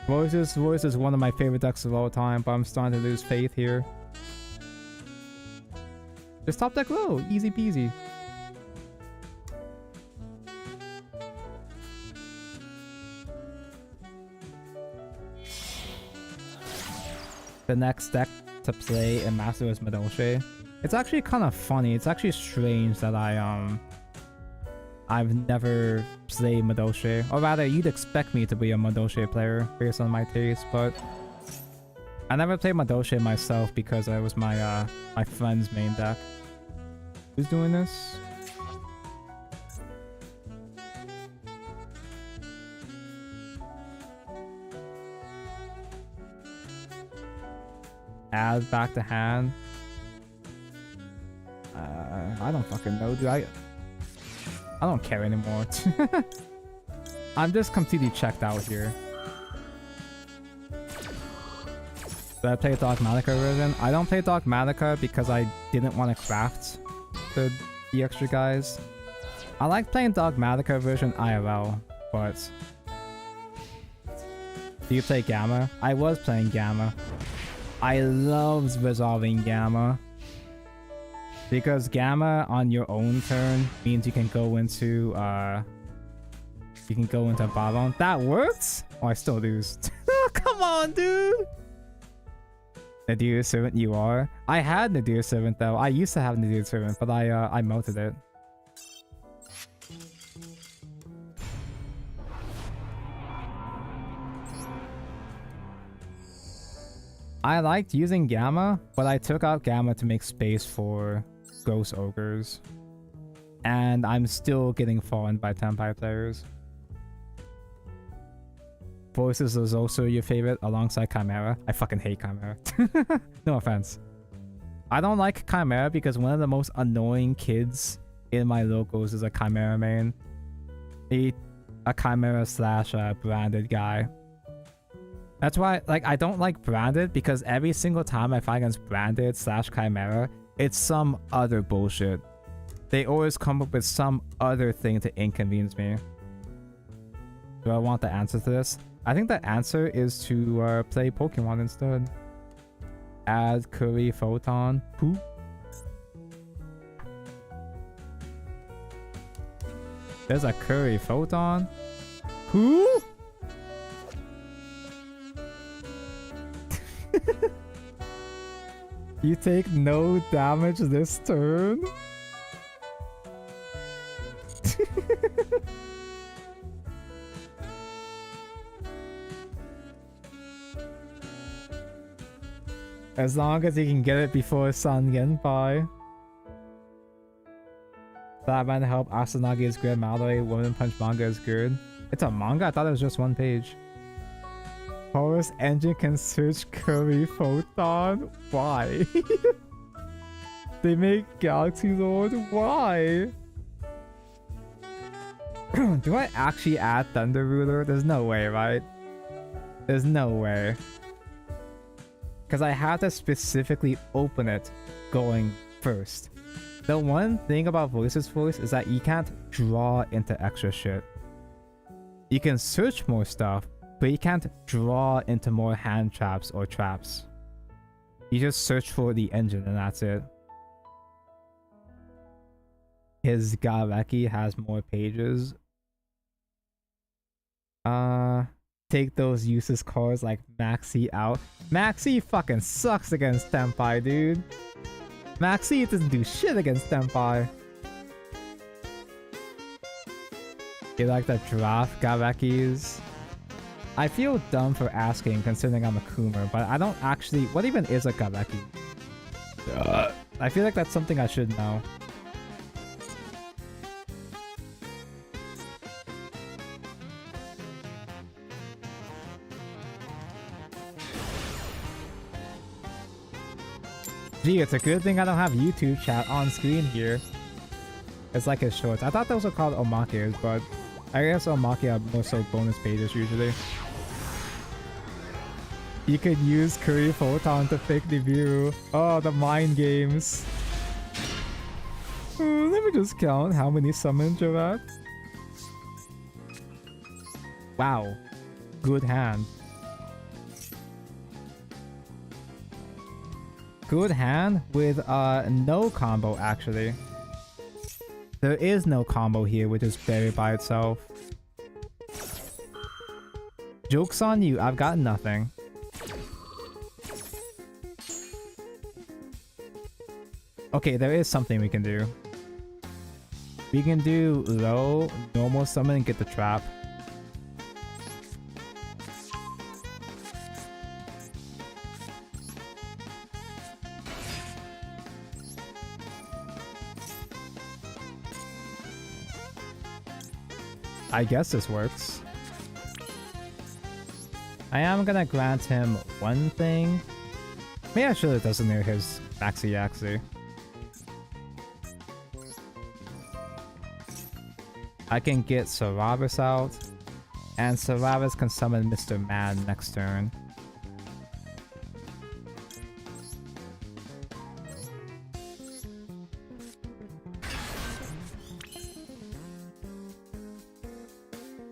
Voice is one of my favorite decks of all time, but I'm starting to lose faith here. Just top deck low, easy peasy. The next deck to play in Master is Madoshe. It's actually kind of funny. It's actually strange that I've never played Madoshe. Or rather, you'd expect me to be a Madoshe player based on my taste, but I never played Madoshe myself because it was my my friend's main deck. Who's doing this? Add back to hand. I don't fucking know, dude. I don't care anymore. I'm just completely checked out here. Did I play Dogmatica version? I don't play Dogmatica because I didn't want to craft the extra guys. I like playing Dogmatica version IRL, but... Do you play Gamma? I was playing Gamma. I loved resolving Gamma. Because Gamma on your own turn means you can go into You can go into bottom. That works? Oh, I still lose. Come on, dude! Nadir Servant you are. I had Nadir Servant though. I used to have Nadir Servant, but I melted it. I liked using Gamma, but I took out Gamma to make space for Ghost Ogres. And I'm still getting fallen by Tenpai players. Voices is also your favorite alongside Chimera. I fucking hate Chimera. No offense. I don't like Chimera because one of the most annoying kids in my locals is a Chimera main. A Chimera slash branded guy. That's why, like, I don't like branded because every single time I fight against branded slash Chimera, it's some other bullshit. They always come up with some other thing to inconvenience me. Do I want the answer to this? I think the answer is to play Pokemon instead. Add Curry Photon. Who? There's a Curry Photon? Who? You take no damage this turn? As long as you can get it before Sun Genpai. Batman help Asanagi is good. Mallory Woman Punch manga is good. It's a manga? I thought it was just one page. Horus Engine can search Curry Photon? Why? They make Galaxy Lord? Why? Do I actually add Thunder Ruler? There's no way, right? There's no way. Because I have to specifically open it going first. The one thing about Voices Voice is that you can't draw into extra shit. You can search more stuff, but you can't draw into more hand traps or traps. You just search for the engine and that's it. His Gareki has more pages. Take those useless cards like Maxi out. Maxi fucking sucks against Tenpai, dude. Maxi doesn't do shit against Tenpai. You like the draft Garekis? I feel dumb for asking considering I'm a Coomer, but I don't actually... What even is a Gareki? I feel like that's something I should know. Gee, it's a good thing I don't have YouTube chat on screen here. It's like his shorts. I thought those were called omakes, but I guess omake are more so bonus pages usually. You could use Curry Photon to fake Nibiru. Oh, the mind games. Let me just count how many summons you're at. Wow. Good hand. Good hand with no combo actually. There is no combo here, which is buried by itself. Joke's on you, I've got nothing. Okay, there is something we can do. We can do low, normal summon and get the trap. I guess this works. I am gonna grant him one thing. Maybe I should have designated his Maxi Yaxi. I can get Saravis out, and Saravis can summon Mr. Man next turn.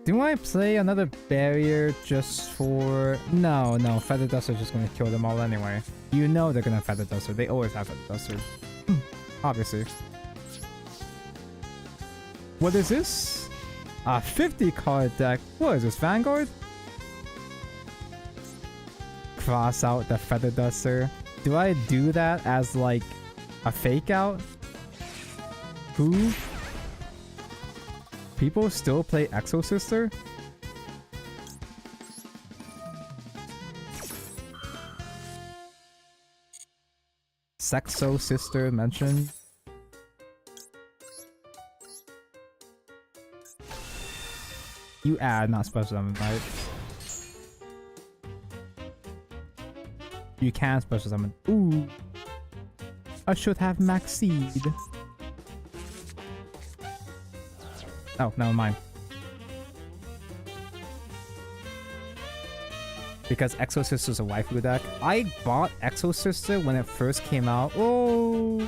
Do I play another barrier just for... No, Feather Duster's just gonna kill them all anyway. You know they're gonna Feather Duster. They always have Feather Duster. Obviously. What is this? A 50 card deck. What is this, Vanguard? Cross out the Feather Duster. Do I do that as like a fake out? Who? People still play Exo Sister? Sexo Sister mentioned. You add, not special summon, right? You can special summon. Ooh. I should have max seed. Oh, never mind. Because Exo Sister's a waifu deck. I bought Exo Sister when it first came out. Oh!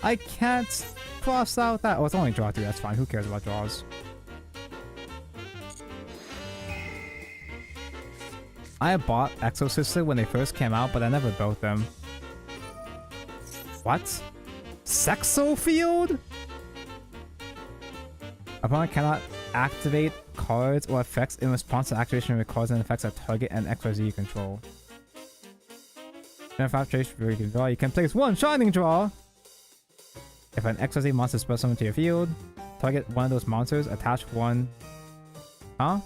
I can't cross out that. Oh, it's only draw 2. That's fine. Who cares about draws? I bought Exo Sister when they first came out, but I never built them. What? Sexo Field? Opponent cannot activate cards or effects in response to activation requires and effects that target and XYZ you control. If activation you can draw, you can place 1 Shining Draw. If an XYZ monster is special summoned to your field, target one of those monsters, attach 1. Huh?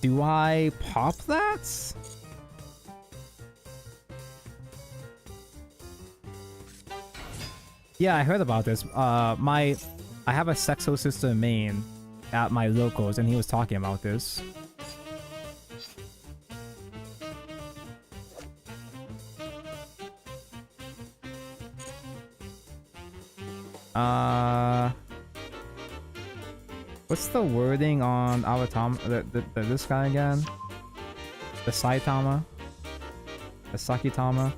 Do I pop that? Yeah, I heard about this. I have a Sexo Sister main at my locals, and he was talking about this. What's the wording on Awatama? This guy again? The Saitama? The Sakitama?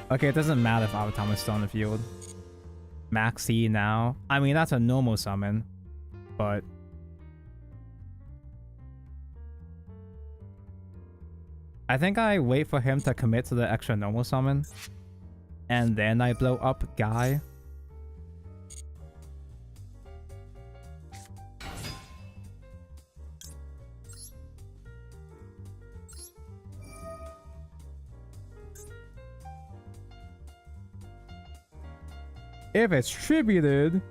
Okay, it doesn't matter if Awatama's still on the field. Maxi now. I mean, that's a normal summon, but... I think I wait for him to commit to the extra normal summon, and then I blow up Guy. If it's tributed...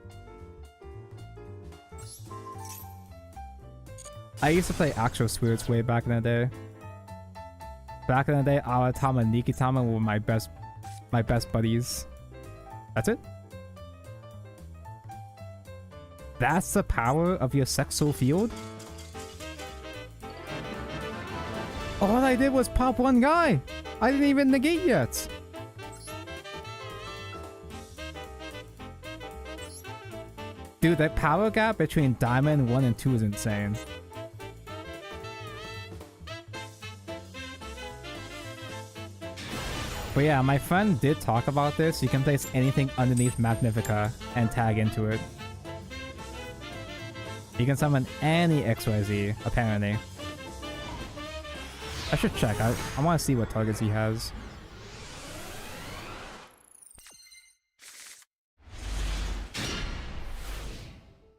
I used to play actual spirits way back in the day. Back in the day, Awatama and Nikitama were my best buddies. That's it? That's the power of your Sexo Field? All I did was pop 1 guy! I didn't even negate yet! Dude, that power gap between Diamond 1 and 2 is insane. But yeah, my friend did talk about this. You can place anything underneath Magnifica and tag into it. You can summon any XYZ, apparently. I should check. I want to see what targets he has.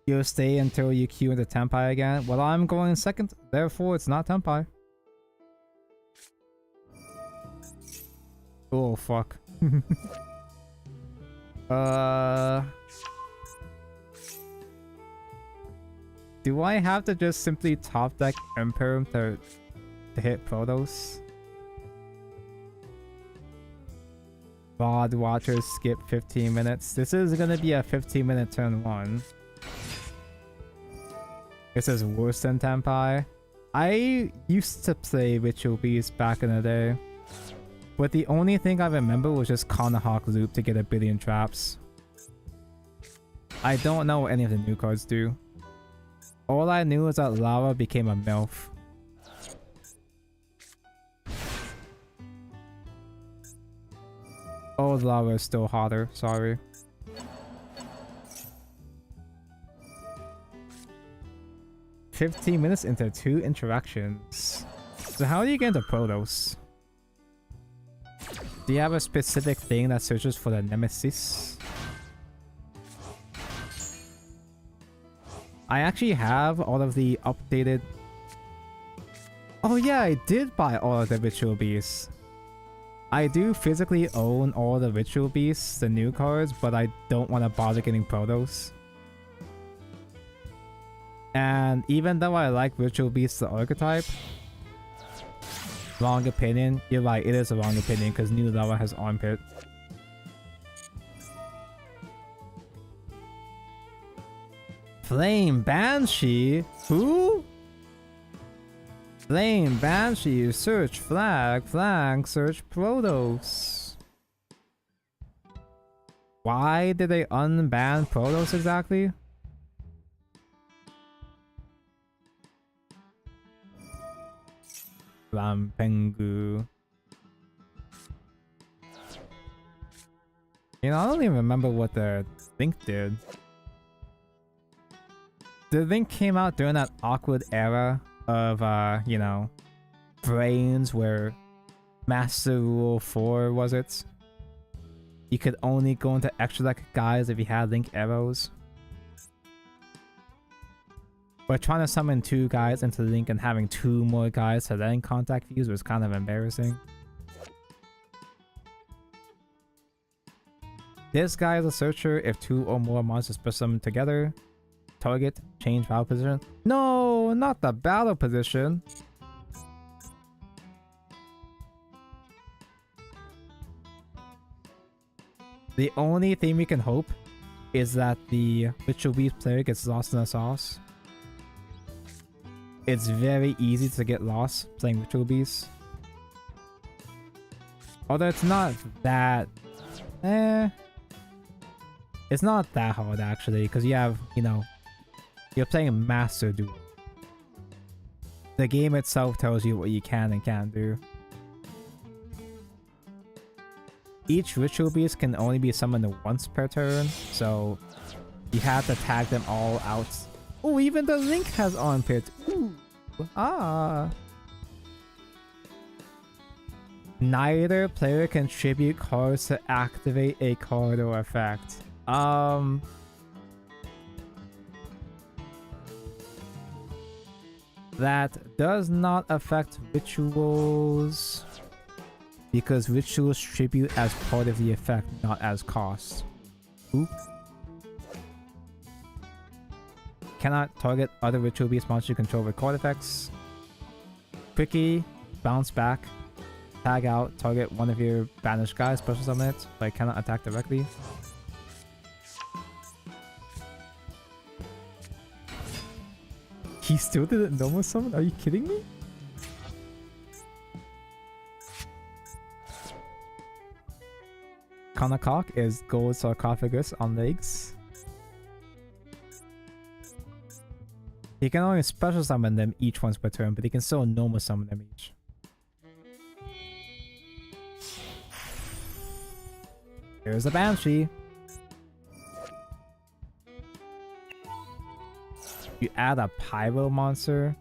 You'll stay until you queue into Tenpai again? Well, I'm going second, therefore it's not Tenpai. Oh, fuck. Do I have to just simply top deck Emperor to hit Protos? VOD watchers skip 15 minutes. This is gonna be a 15-minute turn 1. This is worse than Tenpai. I used to play Ritual Beast back in the day, but the only thing I remember was just Kanahawk Loop to get 1 billion traps. I don't know what any of the new cards do. All I knew is that Lara became a MILF. Old Lara is still hotter, sorry. "15 minutes into 2 interactions." So how do you get into Protos? Do you have a specific thing that searches for the nemesis? I actually have all of the updated... Oh yeah, I did buy all of the ritual beasts. I do physically own all the ritual beasts, the new cards, but I don't want to bother getting Protos. And even though I like ritual beasts, the archetype, wrong opinion. You're right, it is a wrong opinion because New Lava has armpit. Flame Banshee? Who? Flame Banshee, search flag, search Protos. Why did they unban Protos exactly? Rampengu. You know, I don't even remember what the Link did. The Link came out during that awkward era of, you know, brains where Master Rule 4, was it? You could only go into extra deck guys if you had Link arrows. But trying to summon 2 guys into Link and having 2 more guys to then contact views was kind of embarrassing. This guy is a searcher if 2 or more monsters push them together. Target, change battle position. No, not the battle position. The only thing we can hope is that the Ritual Beast player gets lost in the sauce. It's very easy to get lost playing Ritual Beast. Although it's not that... It's not that hard actually, because you have, you know, you're playing Master Duel. The game itself tells you what you can and can't do. Each Ritual Beast can only be summoned once per turn, so you have to tag them all out. Oh, even the Link has armpit. Ooh. Ah. Neither player can tribute cards to activate a card or effect. That does not affect rituals because rituals tribute as part of the effect, not as cost. Oop. Cannot target other ritual beast monsters you control with card effects. Quickie, bounce back, tag out, target one of your banished guys, special summon it, but cannot attack directly. He still didn't normal summon? Are you kidding me? Kanakok is gold sarcophagus on legs. He can only special summon them each once per turn, but he can still normal summon them each. Here's a Banshee. You add a Pyro monster.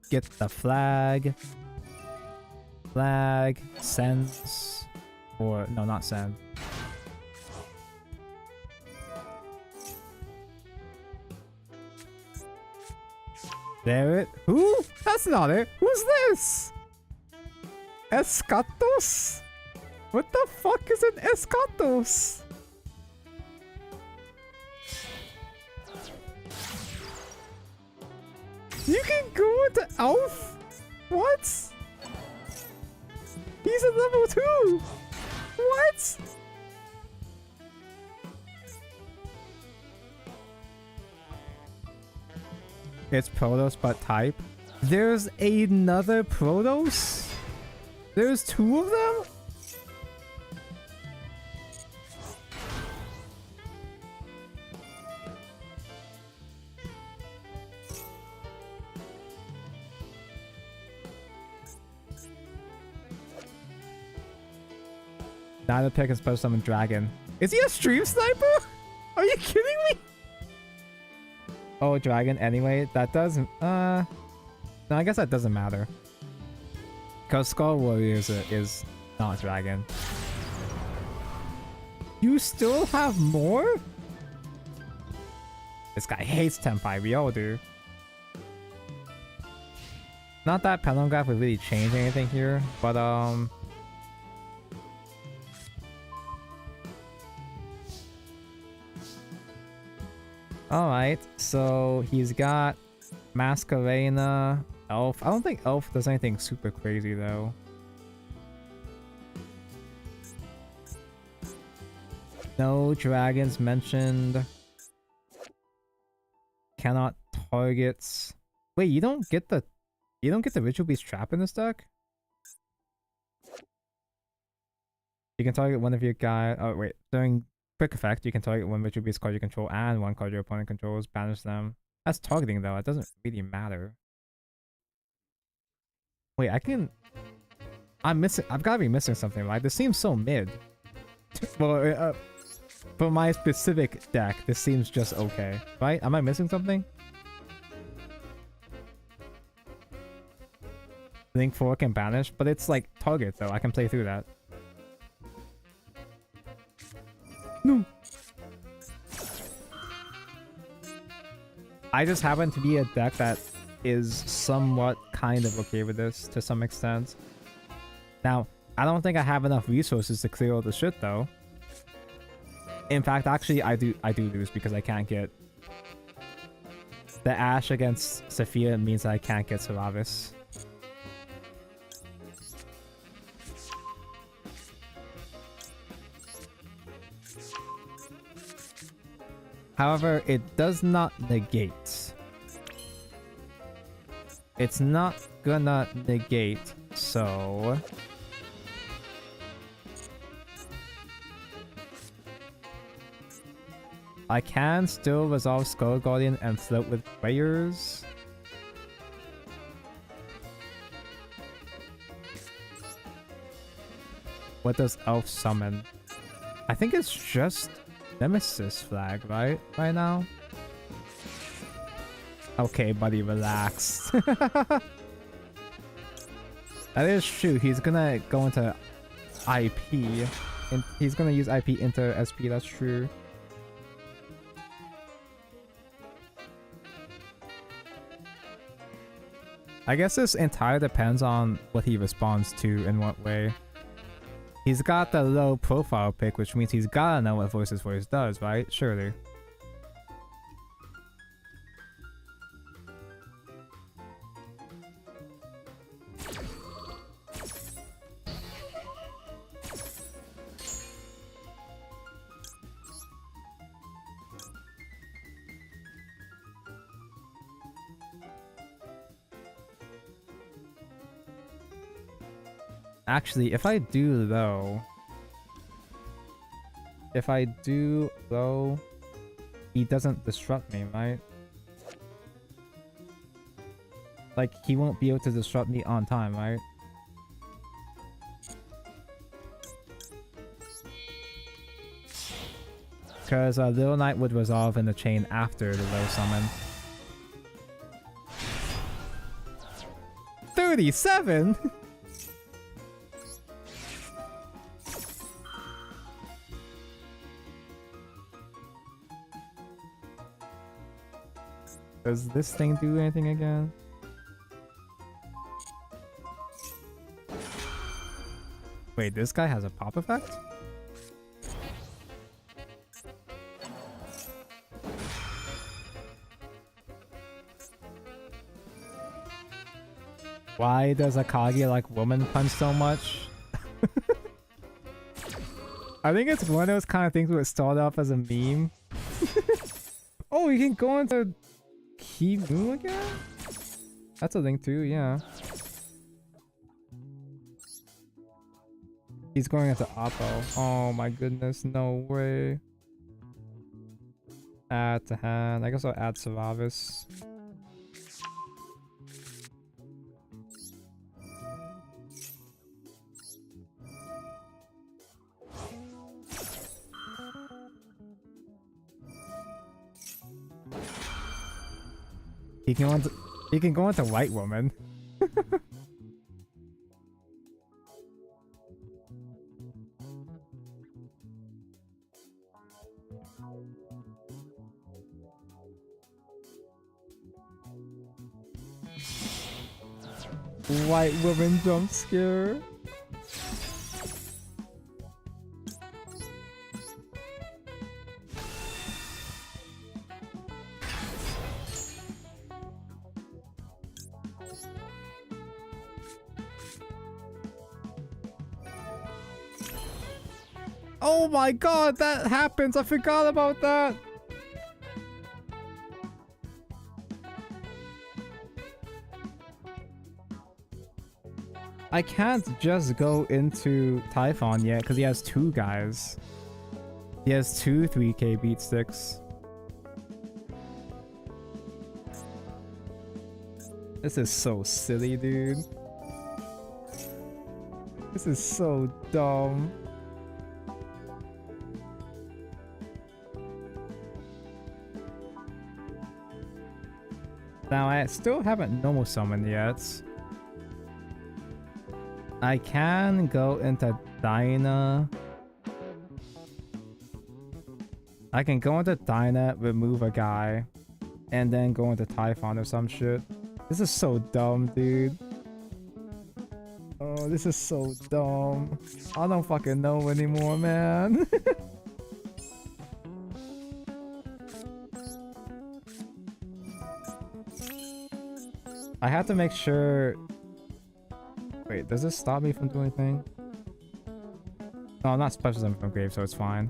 Get the flag. Flag. Sense. Or, no, not send. There it. Who? That's not it. Who's this? Escatos? What the fuck is an Escatos? You can go into Elf? What? He's at level 2! What? It's Protos but type. There's another Protos? There's 2 of them? Neither pick can special summon Dragon. Is he a stream sniper? Are you kidding me? Oh, Dragon anyway. That doesn't... No, I guess that doesn't matter. Because Skull Warrior is not dragon. You still have more? This guy hates Tenpai, we all do. Not that Penalty Graph would really change anything here, but alright, so he's got Masquerena, Elf. I don't think Elf does anything super crazy though. No dragons mentioned. Cannot targets. Wait, you don't get the Ritual Beast Trap in this deck? You can target one of your guys. Oh wait, during quick effect, you can target one Ritual Beast card you control and one card your opponent controls. Banish them. That's targeting though. It doesn't really matter. Wait, I'm missing. I've got to be missing something, right? This seems so mid. Well, for my specific deck, this seems just okay, right? Am I missing something? Link 4 can banish, but it's like target though. I can play through that. No. I just happen to be a deck that is somewhat kind of okay with this to some extent. Now, I don't think I have enough resources to clear all the shit though. In fact, actually, I do lose because I can't get the Ash against Sophia means that I can't get Seravis. However, it does not negate. It's not gonna negate, so... I can still resolve Skull Guardian and float with prayers. What does Elf summon? I think it's just Nemesis Flag, right? Right now? Okay, buddy, relax. That is true. He's gonna go into IP. And he's gonna use IP into SP, that's true. I guess this entirely depends on what he responds to in what way. He's got the low profile pick, which means he's gotta know what Voices Voice does, right? Surely. Actually, if I do though, he doesn't disrupt me, right? Like, he won't be able to disrupt me on time, right? Because Little Knight would resolve in the chain after the low summon. 37? Does this thing do anything again? Wait, this guy has a pop effect? Why does Akagi like woman punch so much? I think it's one of those kind of things where it started off as a meme. Oh, you can go into Kimu again? That's a thing too, yeah. He's going into Oppo. Oh my goodness, no way. Add to hand. I guess I'll add Seravis. He can go into White Woman. White woman jump scare. Oh my god, that happens! I forgot about that! I can't just go into Typhon yet because he has two guys. He has two 3k beat sticks. This is so silly, dude. This is so dumb. Now, I still haven't normal summoned yet. I can go into Dyna. I can go into Dyna, remove a guy, and then go into Typhon or some shit. This is so dumb, dude. Oh, this is so dumb. I don't fucking know anymore, man. I have to make sure... Wait, does this stop me from doing anything? No, I'm not special summon from grave, so it's fine.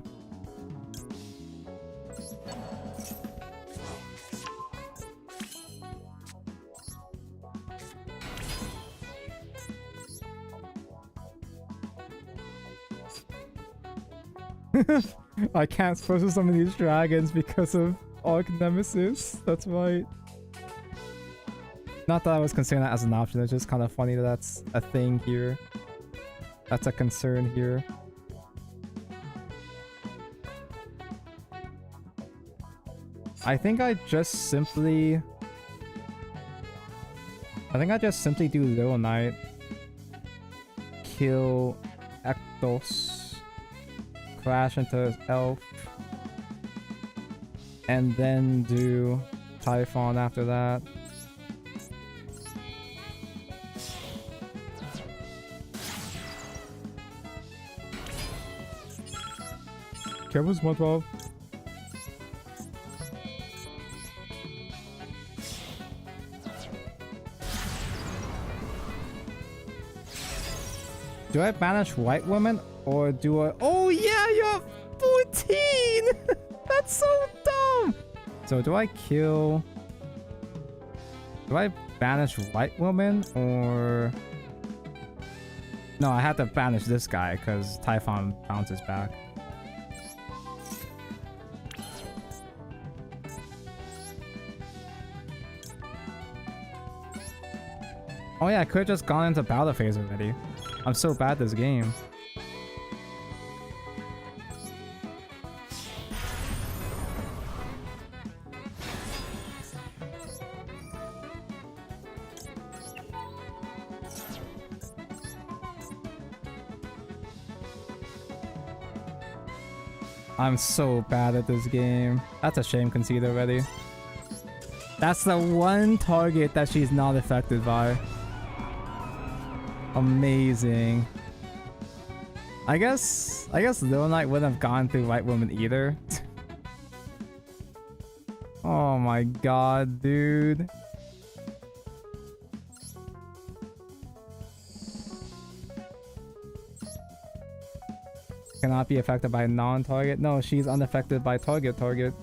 I can't special summon these dragons because of Arc Nemesis. That's right. Not that I was considering that as an option, it's just kind of funny that that's a thing here. That's a concern here. I think I just simply do Little Knight, kill Ektos, crash into Elf, and then do Typhon after that. Careful, SpongeBob. Do I banish white woman or do I... Oh yeah, you're 14! That's so dumb! So do I kill... Do I banish white woman or... No, I have to banish this guy because Typhon bounces back. Oh yeah, I could have just gone into battle phase already. I'm so bad at this game. I'm so bad at this game. That's a shame conceded already. That's the one target that she's not affected by. Amazing. I guess Little Knight wouldn't have gone through White Woman either. Oh my god, dude. Cannot be affected by non-target. No, she's unaffected by target.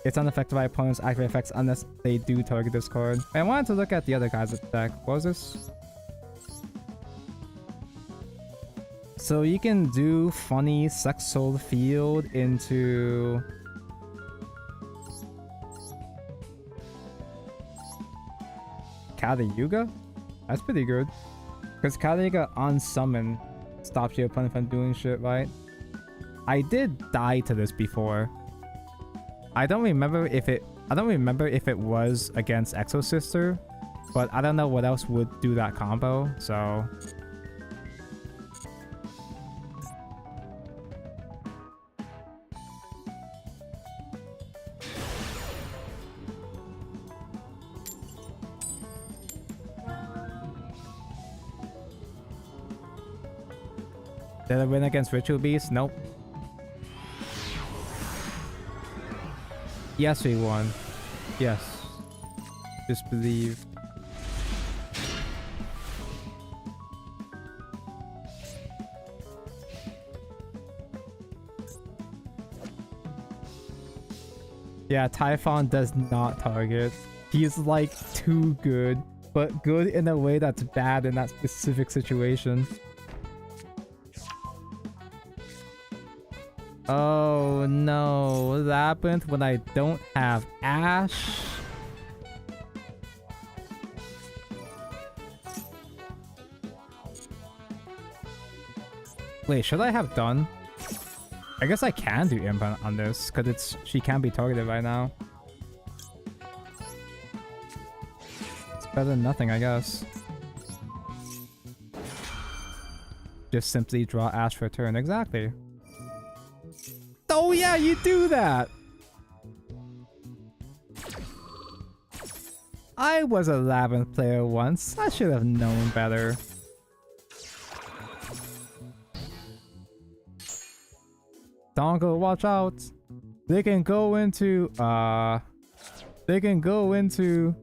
It's unaffected by opponents' active effects unless they do target this card. I wanted to look at the other guys' deck. What was this? So you can do funny Sex Soul Field into... Kali Yuga? That's pretty good. Because Kali Yuga on summon stops your opponent from doing shit, right? I did die to this before. I don't remember if it was against Exo Sister, but I don't know what else would do that combo, so... Did I win against Ritual Beast? Nope. Yes, we won. Yes. Just believe. Yeah, Typhon does not target. He's like too good, but good in a way that's bad in that specific situation. Oh no, what happened when I don't have Ash? Wait, should I have done? I guess I can do imp on this because she can be targeted right now. It's better than nothing, I guess. Just simply draw Ash for a turn. Exactly. Oh yeah, you do that! I was a Labyrinth player once. I should have known better. Dongle, watch out! They can go into... They can go into...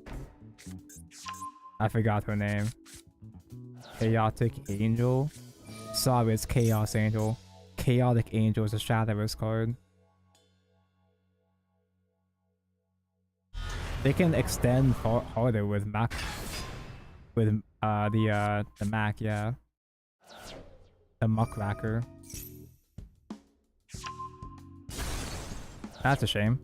I forgot her name. Chaotic Angel? Sorry, it's Chaos Angel. Chaotic Angel is a Shadowverse card. They can extend harder with Mac. With the Mac, yeah. The Muckracker. That's a shame.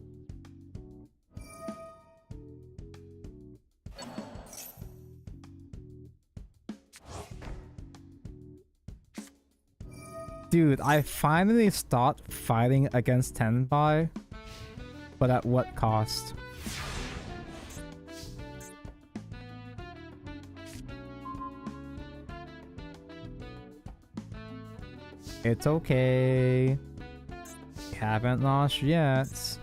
Dude, I finally stopped fighting against Tenpai, but at what cost? It's okay. Haven't lost yet.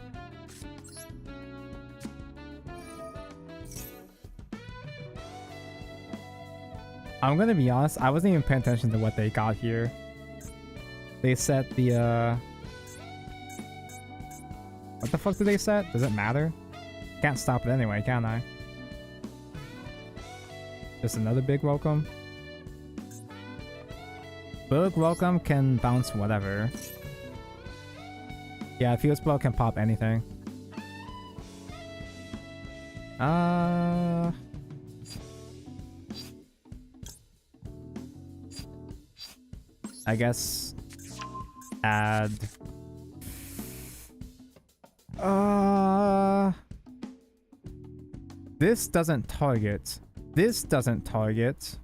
I'm gonna be honest, I wasn't even paying attention to what they got here. They set the what the fuck did they set? Does it matter? Can't stop it anyway, can I? Just another big welcome. Big welcome can bounce whatever. Yeah, Fuse Blow can pop anything. I guess add this doesn't target. This doesn't target.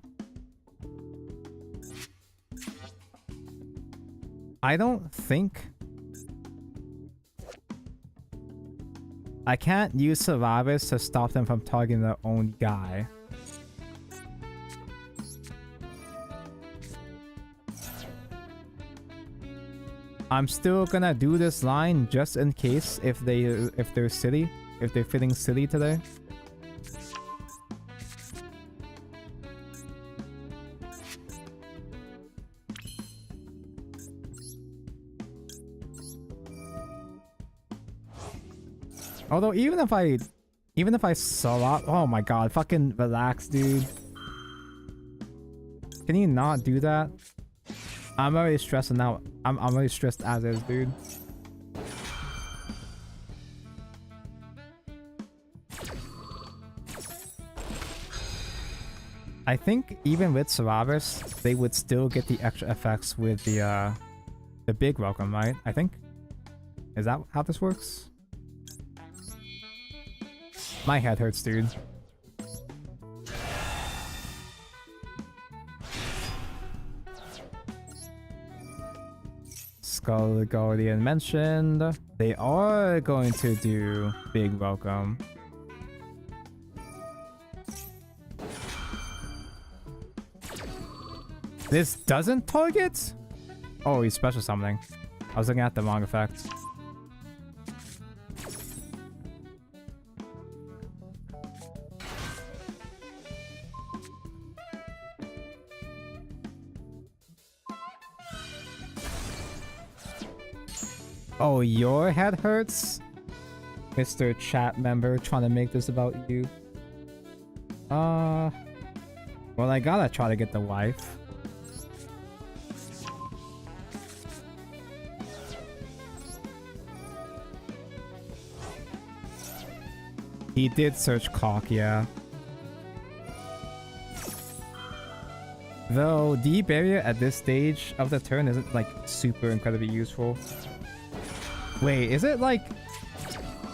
I don't think I can't use survivors to stop them from targeting their own guy. I'm still gonna do this line just in case if they're fitting city today. Although even if I saw up, oh my god, fucking relax, dude. Can you not do that? I'm already stressing now. I'm already stressed as is, dude. I think even with survivors, they would still get the extra effects with the big welcome, right? I think. Is that how this works? My head hurts, dude. Skull Guardian mentioned. They are going to do big welcome. This doesn't target? Oh, he's special summoning. I was looking at the wrong effect. Oh, your head hurts? Mr. Chat member trying to make this about you. Well, I gotta try to get the wife. He did search cock, yeah. Though D barrier at this stage of the turn isn't like super incredibly useful. Wait, is it like...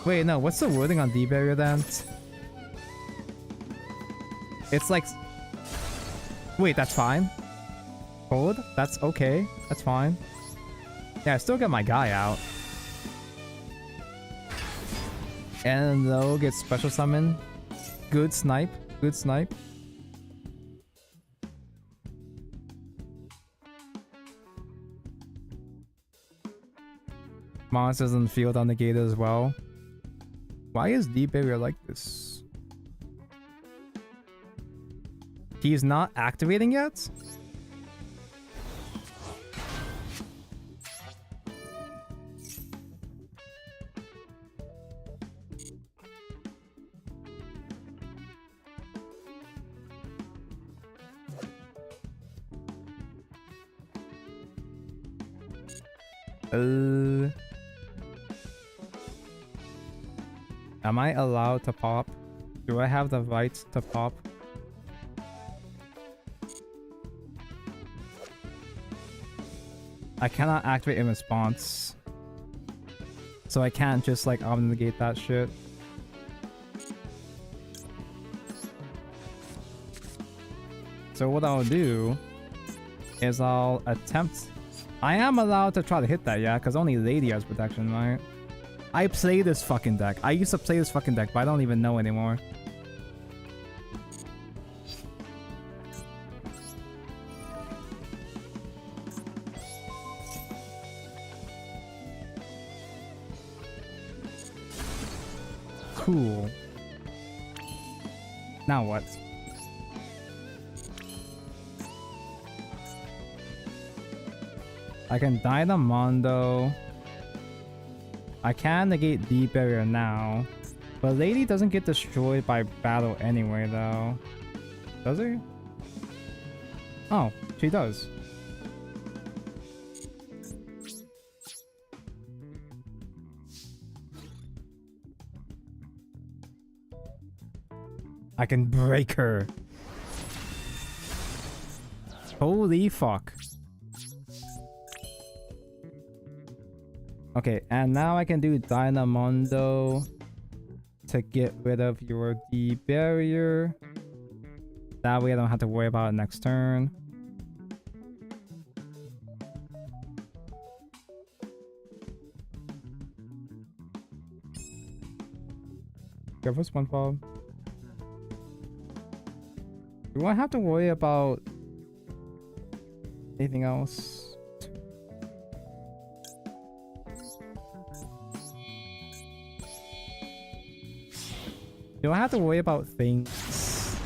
Wait, no, what's the wording on D barrier then? It's like... Wait, that's fine. Hold? That's okay. That's fine. Yeah, I still got my guy out. And though gets special summon. Good snipe. Good snipe. Monsters in the field on the gate as well. Why is D barrier like this? He's not activating yet? Am I allowed to pop? Do I have the right to pop? I cannot activate in response. So I can't just like negate that shit. So what I'll do is I'll attempt... I am allowed to try to hit that, yeah? Because only Lady has protection, right? I play this fucking deck. I used to play this fucking deck, but I don't even know anymore. Cool. Now what? I can Dynamondo. I can negate D barrier now. But Lady doesn't get destroyed by battle anyway though. Does he? Oh, she does. I can break her. Holy fuck. Okay, and now I can do Dynamondo to get rid of your D barrier. That way I don't have to worry about it next turn. Careful, SpongeBob. Do I have to worry about anything else? Do I have to worry about things?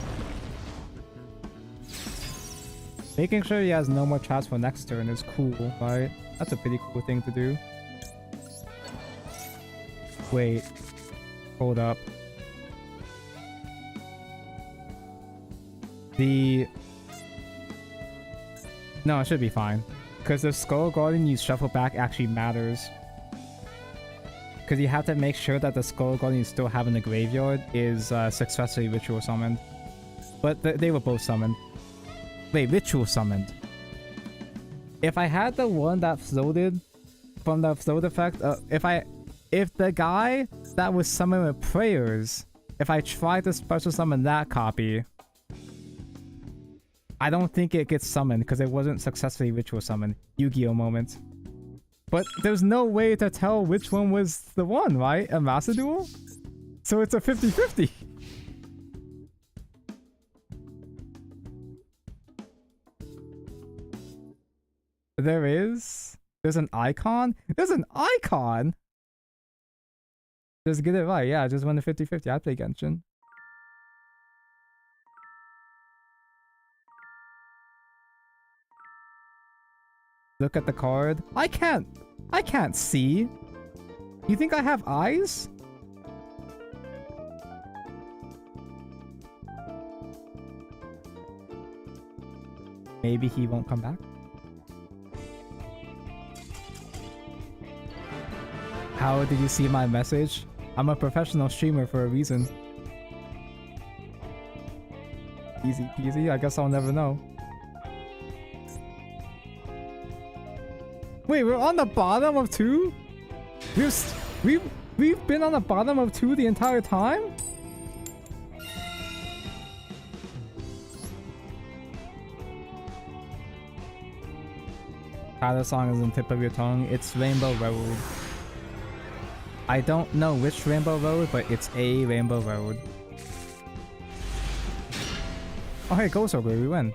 Making sure he has no more traps for next turn is cool, right? That's a pretty cool thing to do. Wait. Hold up. No, it should be fine. Because the Skull Guardian you shuffle back actually matters. Because you have to make sure that the Skull Guardian you still have in the graveyard is successfully ritual summoned. But they were both summoned. Wait, ritual summoned. If I had the one that floated from the float effect, if the guy that was summoned with prayers, if I tried to special summon that copy, I don't think it gets summoned because it wasn't successfully ritual summoned. Yu-Gi-Oh moment. But there's no way to tell which one was the one, right? A Master Duel? So it's a 50-50. There is? There's an icon? There's an icon? Just get it right. Yeah, I just won the 50-50. I play Genshin. Look at the card. I can't see. You think I have eyes? Maybe he won't come back. How did you see my message? I'm a professional streamer for a reason. Easy peasy, I guess I'll never know. Wait, we're on the bottom of 2? We've been on the bottom of 2 the entire time? The song is on the tip of your tongue. It's Rainbow Road. I don't know which Rainbow Road, but it's a Rainbow Road. Oh hey, Ghost Ogre, we win.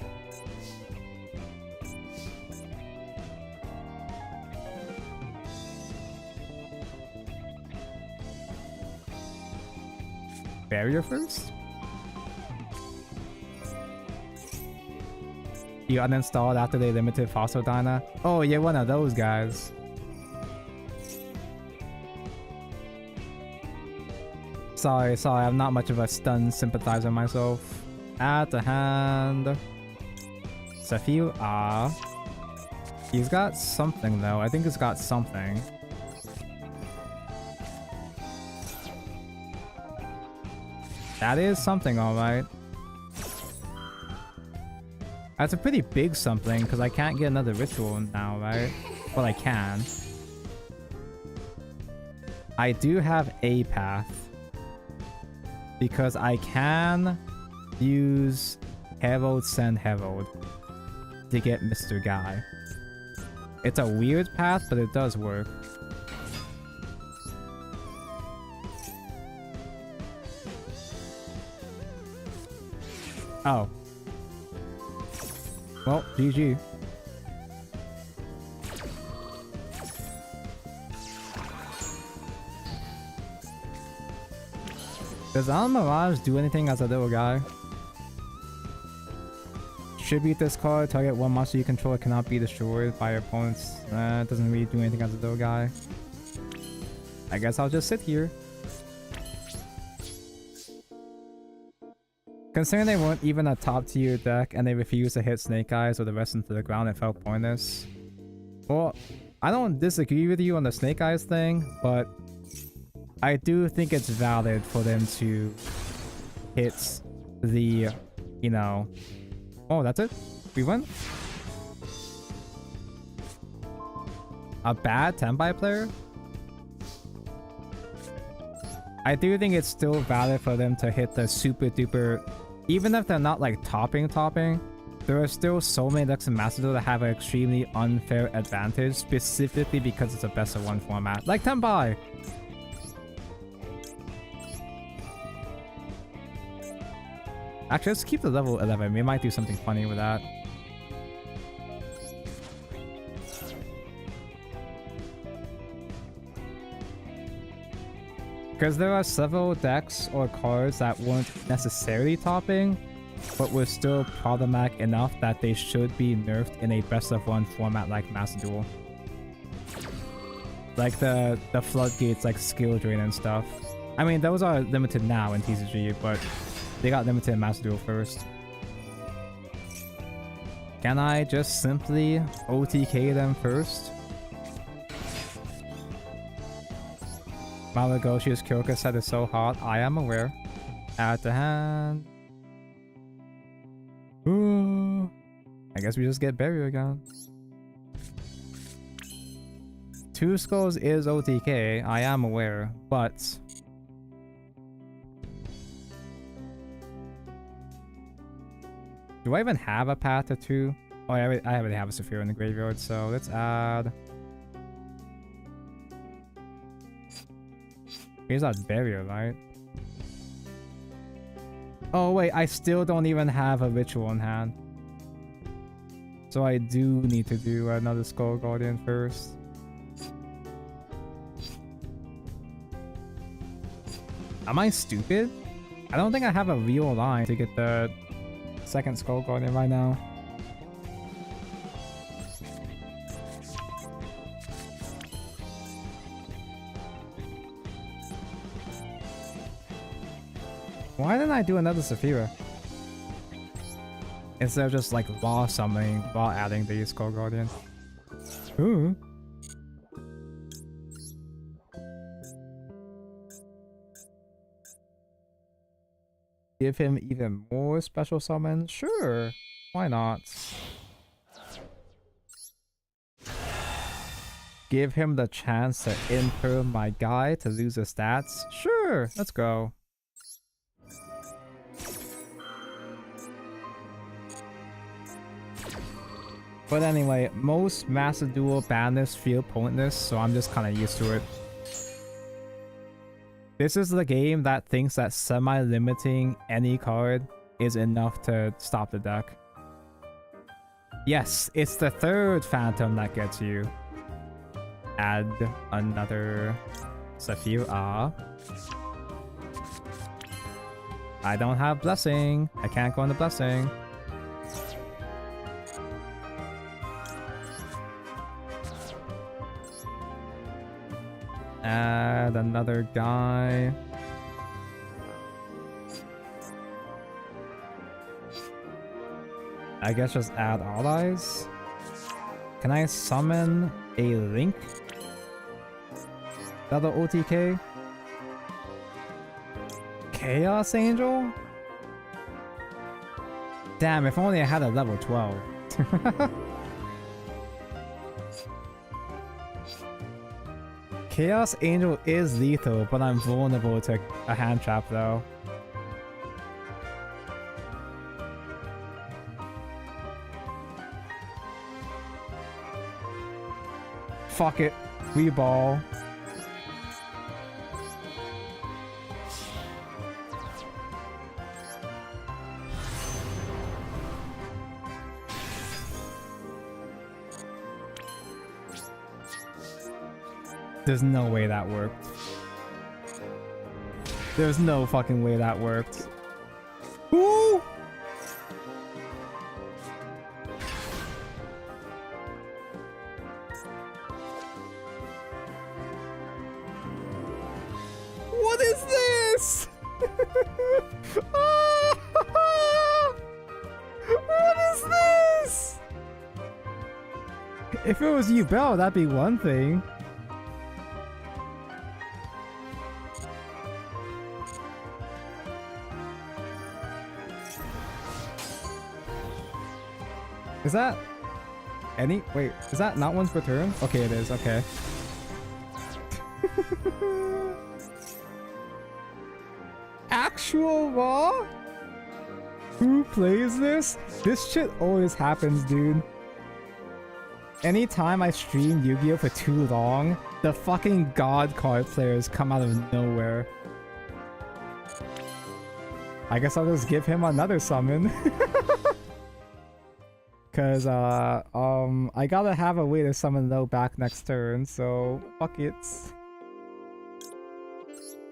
Barrier first? You uninstalled after they limited Fossil Dyna? Oh, you're one of those guys. Sorry, I'm not much of a stun sympathizer myself. At the hand. Sephiu, he's got something though. I think he's got something. That is something, alright. That's a pretty big something, because I can't get another ritual now, right? Well, I can. I do have a path. Because I can use Herald Send Herald to get Mr. Guy. It's a weird path, but it does work. Oh. Well, GG. Does Alan Mirage do anything as a little guy? Tribute this card. Target one monster you control cannot be destroyed by your opponents. It doesn't really do anything as a little guy. I guess I'll just sit here. Considering they weren't even a top tier deck and they refused to hit Snake Eyes or the rest into the ground, it felt pointless. Well, I don't disagree with you on the Snake Eyes thing, but I do think it's valid for them to hit the, you know... Oh, that's it? We won? A bad tenpai player? I do think it's still valid for them to hit the super duper... Even if they're not like topping, there are still so many decks in Master Duel that have an extremely unfair advantage, specifically because it's a best of one format. Like Tenpai! Actually, let's keep the level 11. We might do something funny with that. Because there are several decks or cards that weren't necessarily topping, but were still problematic enough that they should be nerfed in a best of one format like Master Duel. Like the floodgates, like skill drain and stuff. I mean, those are limited now in TCG, but they got limited in Master Duel first. Can I just simply OTK them first? Malagoshi's Kyoka set is so hot. I am aware. At the hand. Ooh. I guess we just get buried again. 2 skulls is OTK. I am aware, but do I even have a path to 2? Oh, I already have a Saphira in the graveyard, so let's add. Here's that barrier, right? Oh wait, I still don't even have a ritual in hand. So I do need to do another Skull Guardian first. Am I stupid? I don't think I have a real line to get the second Skull Guardian right now. Why didn't I do another Saphira? Instead of just like raw summoning while adding these Skull Guardians. Ooh. Give him even more special summons? Sure. Why not? Give him the chance to enter my guy to lose his stats? Sure, let's go. But anyway, most Master Duel banners feel pointless, so I'm just kind of used to it. This is the game that thinks that semi-limiting any card is enough to stop the deck. Yes, it's the third Phantom that gets you. Add another Saphira. I don't have Blessing. I can't go on the Blessing. Add another guy. I guess just add allies. Can I summon a Link? Another OTK? Chaos Angel? Damn, if only I had a level 12. Chaos Angel is lethal, but I'm vulnerable to a hand trap though. Fuck it. We ball. There's no way that worked. There's no fucking way that worked. Ooh! What is this? What is this? If it was Yubel, that'd be one thing. Is that any? Wait, is that not once per turn? Okay, it is. Okay. Actual raw? Who plays this? This shit always happens, dude. Anytime I stream Yu-Gi-Oh for too long, the fucking god card players come out of nowhere. I guess I'll just give him another summon. Cause I gotta have a way to summon low back next turn, so fuck it.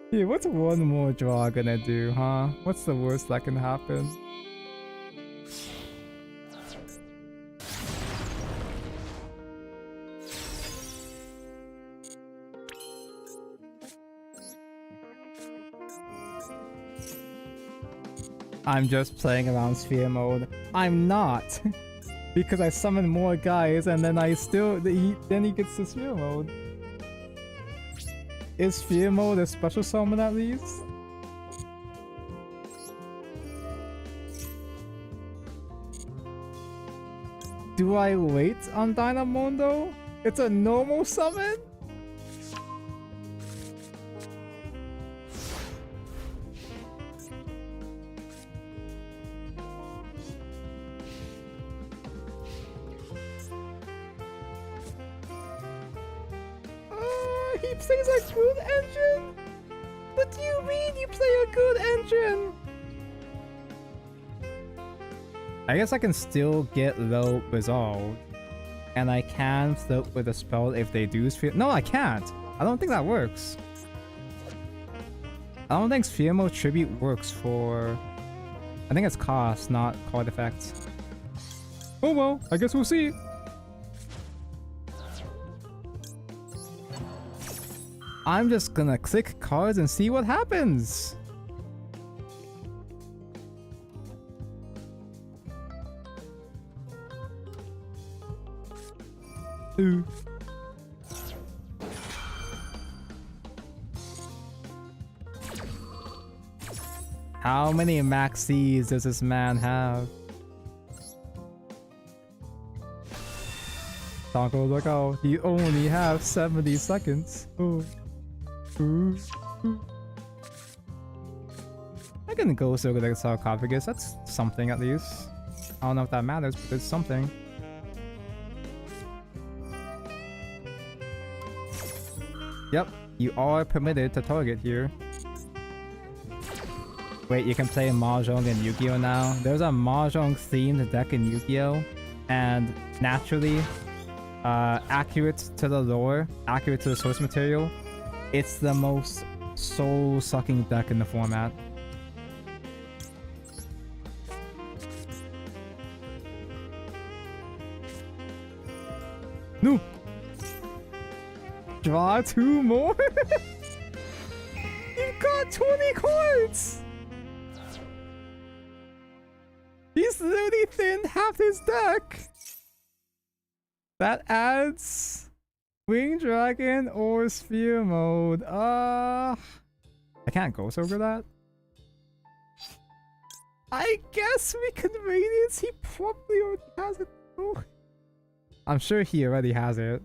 Yeah, what's one more draw gonna do, huh? What's the worst that can happen? I'm just playing around sphere mode. I'm not! Because I summon more guys and then I still... then he gets to sphere mode. Is sphere mode a special summon at least? Do I wait on Dynamondo? It's a normal summon? He plays a good engine? What do you mean you play a good engine? I guess I can still get low resolved. And I can float with a spell if they do sphere. No, I can't. I don't think that works. I don't think sphere mode tribute works for... I think it's cost, not card effects. Oh well, I guess we'll see. I'm just gonna click cards and see what happens. Ooh. How many maxis does this man have? Taco, look out. He only has 70 seconds. Ooh. Ooh. Ooh. I can go so good at sarcophagus. That's something at least. I don't know if that matters, but it's something. Yep, you are permitted to target here. Wait, you can play Mahjong and Yu-Gi-Oh now? There's a Mahjong themed deck in Yu-Gi-Oh! And naturally, accurate to the lore, accurate to the source material, it's the most soul-sucking deck in the format. No! Draw 2 more? You got 20 cards! He's literally thinned half his deck! That adds Wing Dragon or Sphere Mode. I can't go over that. I guess we can Radiance. He probably already has it though. I'm sure he already has it.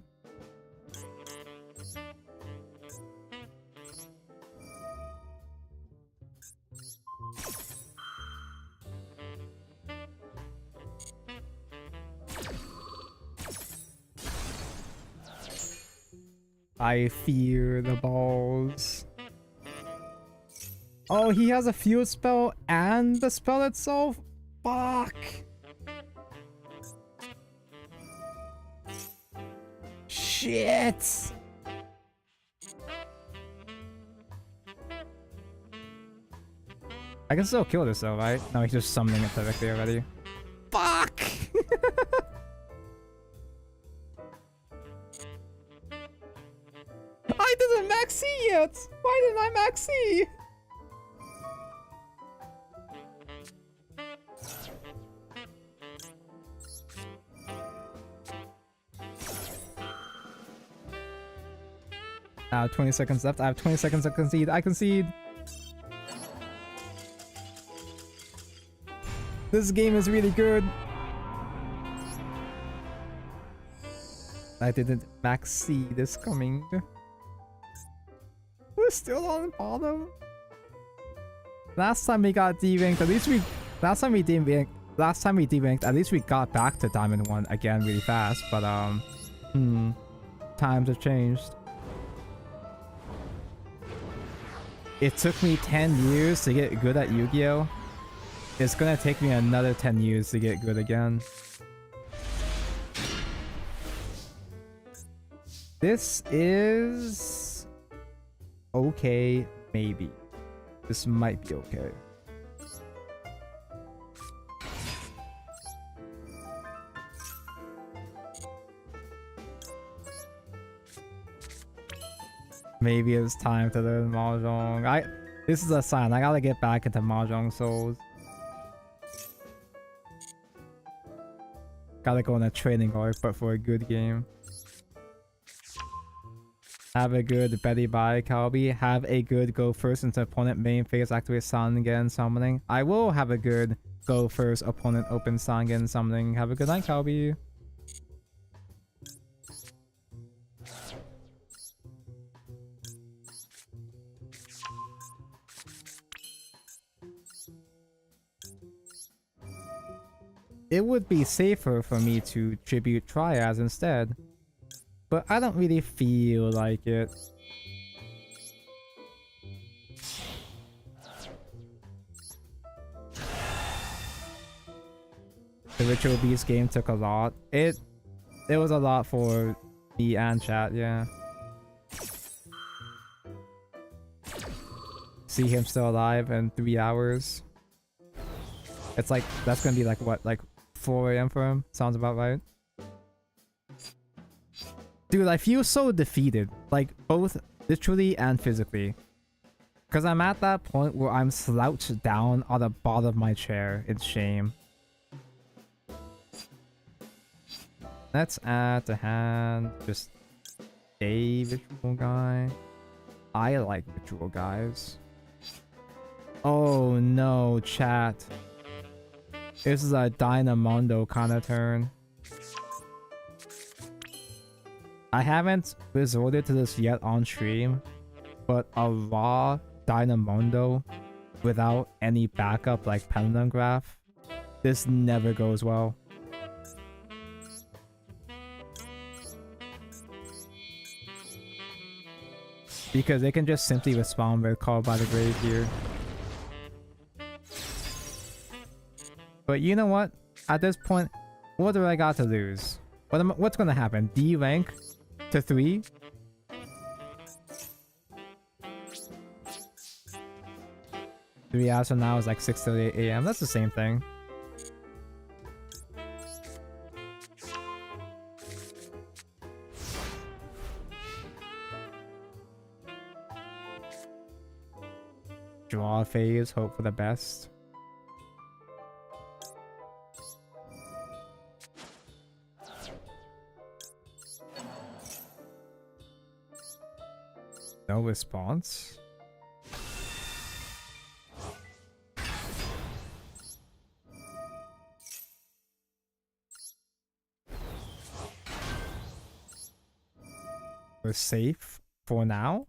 I fear the balls. Oh, he has a field spell and the spell itself? Fuck! Shit! I can still kill this though, right? No, he's just summoning it directly already. Fuck! I didn't max C yet! Why didn't I max C? I have 20 seconds left. I have 20 seconds to concede. I concede. This game is really good. I didn't max C this coming. We're still on bottom. Last time we got D-ranked, at least we... Last time we D-ranked, at least we got back to Diamond 1 again really fast. But, times have changed. It took me 10 years to get good at Yu-Gi-Oh! It's gonna take me another 10 years to get good again. This is... okay, maybe. This might be okay. Maybe it's time to learn Mahjong. This is a sign. I gotta get back into Mahjong Souls. Gotta go on a training arc, but for a good game. Have a good Betty Bye, Calby. Have a good go first into opponent main phase, activate Sangen summoning. I will have a good go first opponent open Sangen summoning. Have a good night, Calby. It would be safer for me to tribute Triads instead, but I don't really feel like it. The Ritual Beast game took a lot. It was a lot for me and chat, yeah. See him still alive in 3 hours. It's like, that's gonna be like what, like 4 AM for him? Sounds about right. Dude, I feel so defeated. Like, both literally and physically. Because I'm at that point where I'm slouched down on the bottom of my chair. It's shame. Let's add the hand. Just a visual guy. I like visual guys. Oh no, chat. This is a Dynamondo kind of turn. I haven't resorted to this yet on stream, but a raw Dynamondo without any backup like Pendulum Graph, this never goes well. Because they can just simply respond with Call by the Grave here. But you know what? At this point, what do I got to lose? What's gonna happen? D rank to 3? Three hours from now is like 6:38 a.m. That's the same thing. Draw phase, hope for the best. No response. We're safe for now.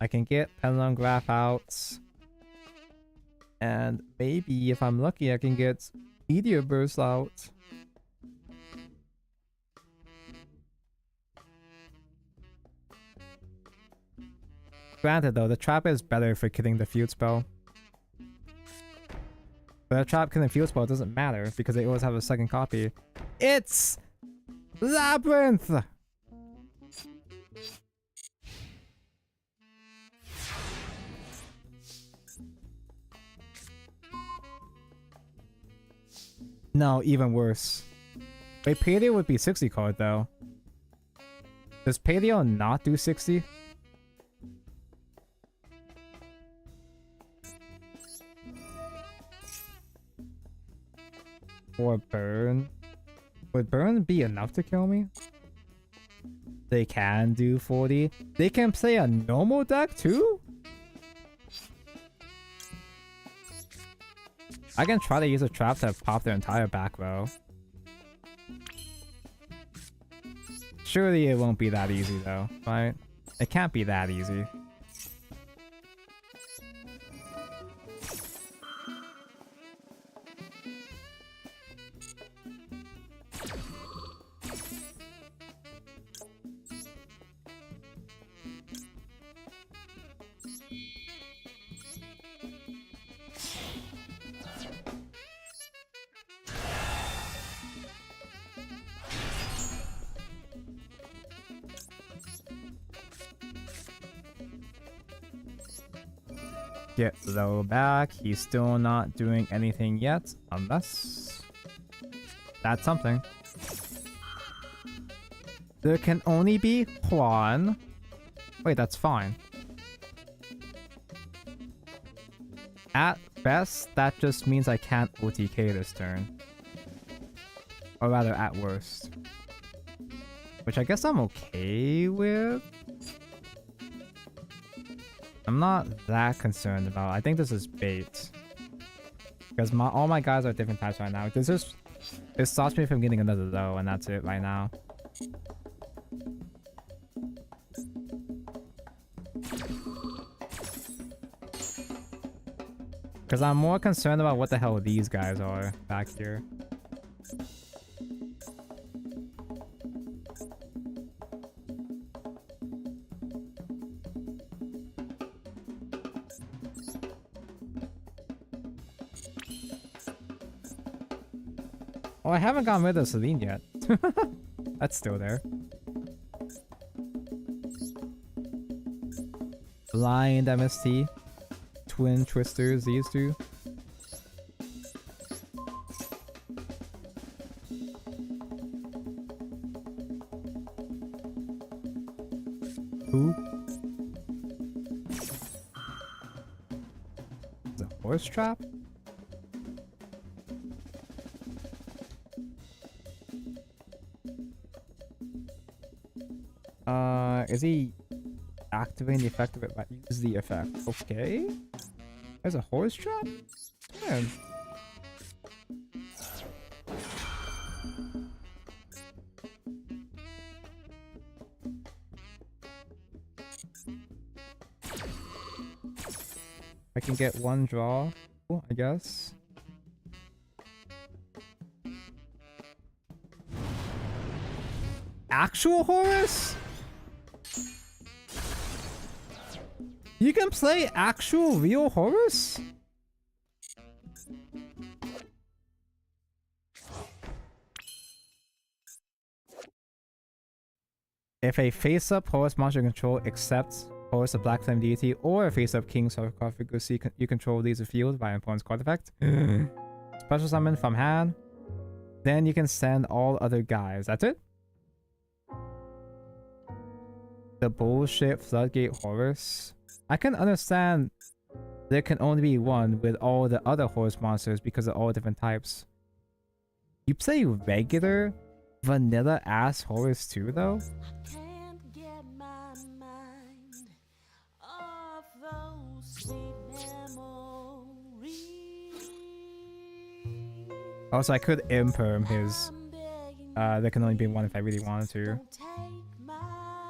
I can get Pendulum Graph out. And maybe if I'm lucky I can get Meteor Burst out. Granted though, the trap is better for killing the field spell. But a trap killing field spell doesn't matter because they always have a second copy. It's Labyrinth! No, even worse. Wait, Paleo would be 60 card though. Does Paleo not do 60? Or burn? Would burn be enough to kill me? They can do 40. They can play a normal deck too? I can try to use a trap to pop their entire back row. Surely it won't be that easy though, right? It can't be that easy. Get low back. He's still not doing anything yet, unless that's something. There can only be one. Wait, that's fine. At best, that just means I can't OTK this turn. Or rather, at worst. Which I guess I'm okay with. I'm not that concerned about. I think this is bait. Because all my guys are different types right now. It stops me from getting another low, and that's it right now. Because I'm more concerned about what the hell these guys are back here. Oh, I haven't gotten rid of Celine yet. That's still there. Blind MST. Twin Twisters, these two. Who? The horse trap? Is he activating the effect of it? Use the effect. Okay. There's a horse trap? Man. I can get one draw, I guess. Actual Horus? You can play actual real Horus? If a face-up Horus monster you control accepts Horus the Black Flame Deity or a face-up King Sarcophagus, you control these field by an opponent's card effect. Special summon from hand. Then you can send all other guys. That's it? The bullshit Floodgate Horus. I can understand there can only be one with all the other Horus monsters because of all different types. You play regular vanilla ass Horus too though? I can't get my mind off those sweet memories. Also, I could imperm his. There can only be one if I really wanted to.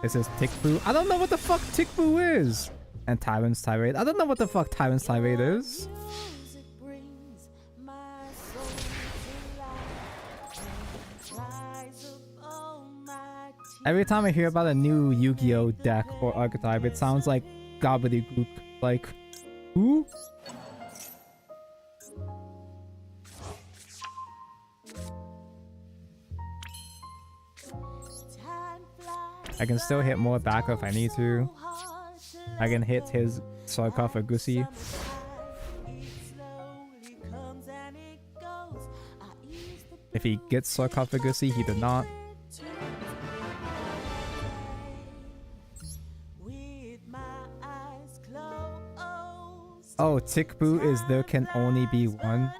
This is Tickboo. I don't know what the fuck Tickboo is! And Tyrant's Tirade. I don't know what the fuck Tyrant's Tirade is. Every time I hear about a new Yu-Gi-Oh deck or archetype, it sounds like gobbledygook. Like, who? I can still hit more back if I need to. I can hit his Sarcophagusi. If he gets Sarcophagusi, he did not. Oh, Tickboo is there can only be one.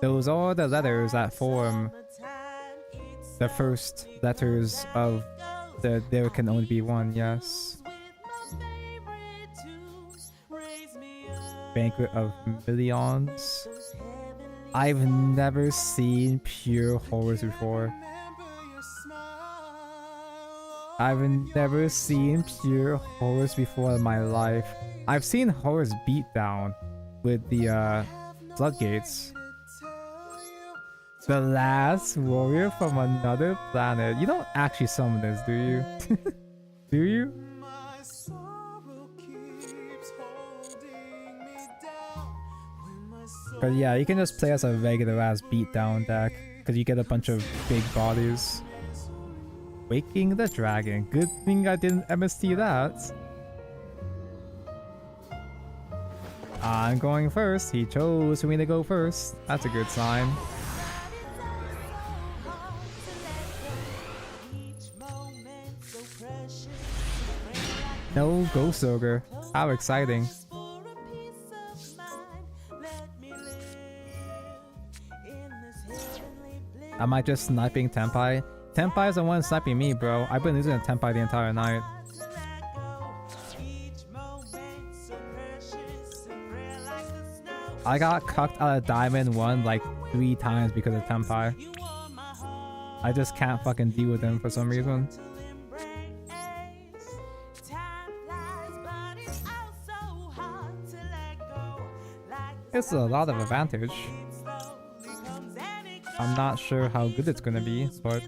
Those are the letters that form the first letters of the there can only be one, yes. Banquet of Millions. I've never seen pure Horus before. I've never seen pure Horus before in my life. I've seen Horus beat down with the floodgates. The last warrior from another planet. You don't actually summon this, do you? Do you? But yeah, you can just play as a regular ass beatdown deck because you get a bunch of big bodies. Waking the Dragon. Good thing I didn't MST that. I'm going first. He chose for me to go first. That's a good sign. No Ghost Ogre. How exciting. Am I just sniping Tenpai? Tenpai is the one sniping me, bro. I've been using a Tenpai the entire night. I got cucked out of Diamond 1 like 3 times because of Tenpai. I just can't fucking deal with him for some reason. It's a lot of advantage. I'm not sure how good it's gonna be, but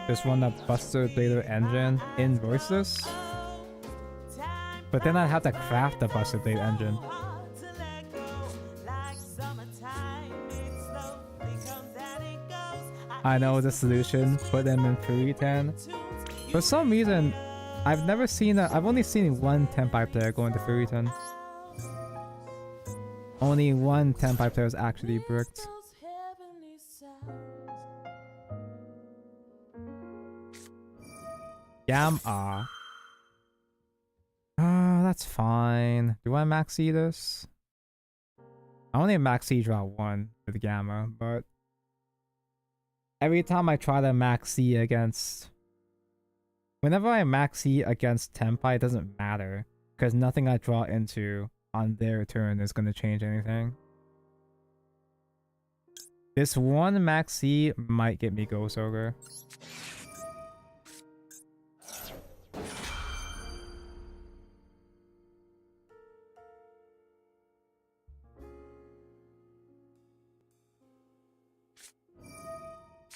just run a Buster Blader engine in Voiceless. But then I'd have to craft the Buster Blade engine. I know the solution, put them in Fury 10. For some reason, I've only seen one Tenpai player go into Fury 10. Only one Tenpai player is actually bricked. Gamma. That's fine. Do I max E this? I only max E draw 1 with Gamma, but Every time I try to max C against... Whenever I max C against Tenpai, it doesn't matter. Because nothing I draw into on their turn is going to change anything. This one max C might get me Ghost Ogre.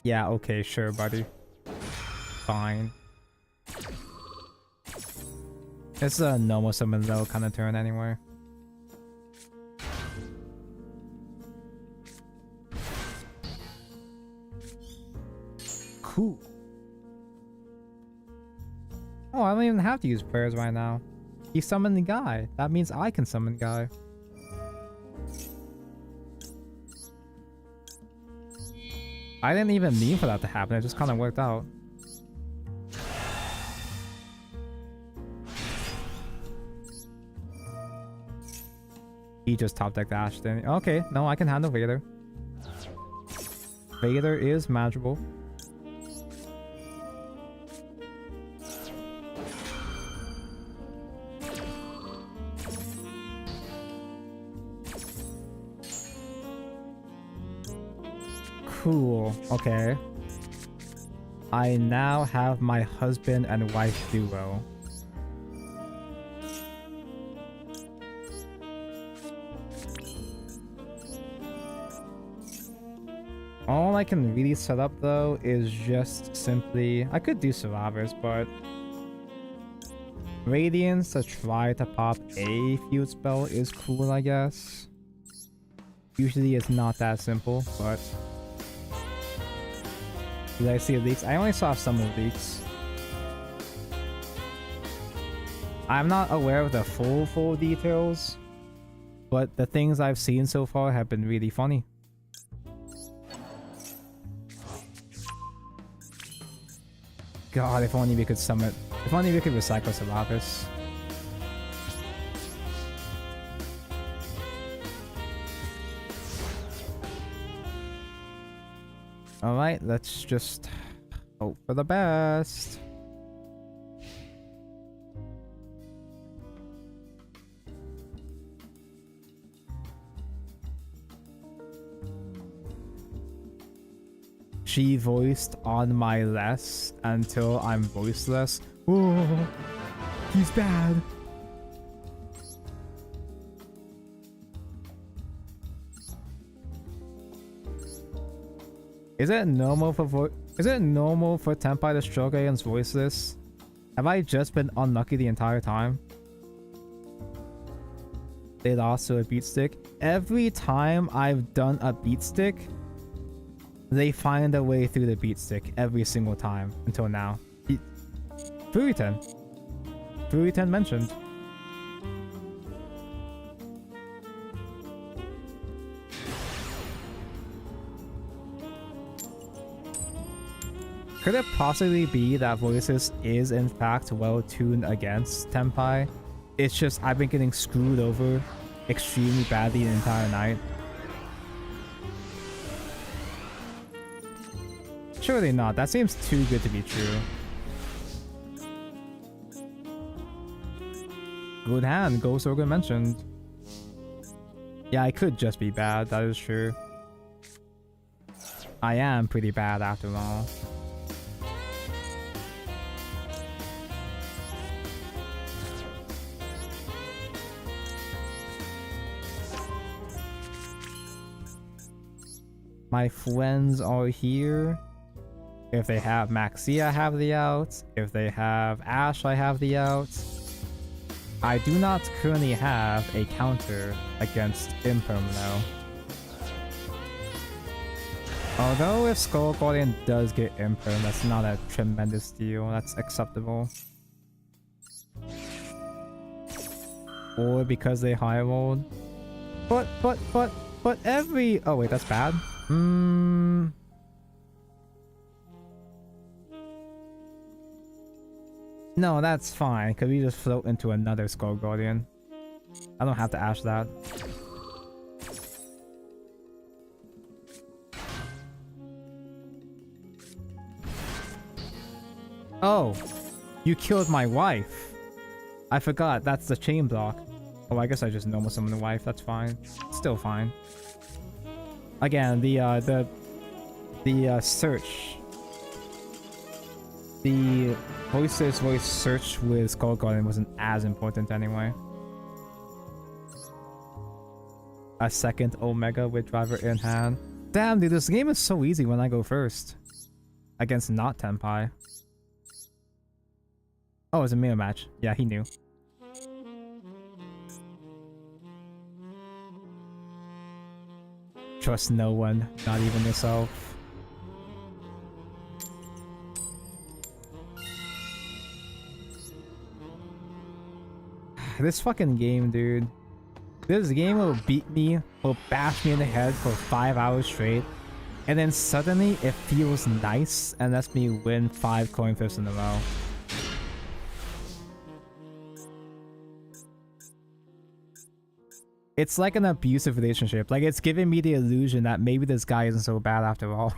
Yeah, okay, sure, buddy. Fine. It's a normal summon low kind of turn anyway. Cool. Oh, I don't even have to use prayers right now. He summoned the guy. That means I can summon guy. I didn't even mean for that to happen. It just kind of worked out. He just top decked Ashton. Okay, no, I can handle Vader. Vader is manageable. Cool. Okay. I now have my husband and wife duo. All I can really set up though is just simply... I could do survivors, but... Radiance to try to pop a field spell is cool, I guess. Usually it's not that simple, but... Did I see leaks? I only saw some of the leaks. I'm not aware of the full details, but the things I've seen so far have been really funny. God, if only we could summon... If only we could recycle Solaris. Alright, let's just hope for the best. She voiced on my less until I'm voiceless. Oh, he's bad. Is it normal for Tenpai to stroke against voiceless? Have I just been unlucky the entire time? They lost to a beat stick. Every time I've done a beat stick, they find a way through the beat stick every single time until now. Furiten mentioned. Could it possibly be that Voices is in fact well tuned against Tenpai? It's just I've been getting screwed over extremely badly the entire night. Surely not. That seems too good to be true. Good hand, Ghost Ogre mentioned. Yeah, I could just be bad, that is true. I am pretty bad after all. My friends are here. If they have Maxi, I have the outs. If they have Ash, I have the outs. I do not currently have a counter against Imperm though. Although if Skull Guardian does get Imperm, that's not a tremendous deal. That's acceptable. Or because they high rolled. But every... Oh wait, that's bad. No, that's fine. Could we just float into another Skull Guardian? I don't have to ash that. Oh, you killed my wife. I forgot, that's the chain block. Oh, I guess I just normal summon the wife, that's fine. Still fine. Again, the search. The voice search with Skull Garden wasn't as important anyway. A second Omega with driver in hand. Damn, dude, this game is so easy when I go first. Against not Tenpai. Oh, it's a mirror match. Yeah, he knew. Trust no one, not even yourself. This fucking game, dude. This game will beat me, will bash me in the head for 5 hours straight, and then suddenly it feels nice and lets me win 5 coin flips in a row. It's like an abusive relationship. Like, it's giving me the illusion that maybe this guy isn't so bad after all.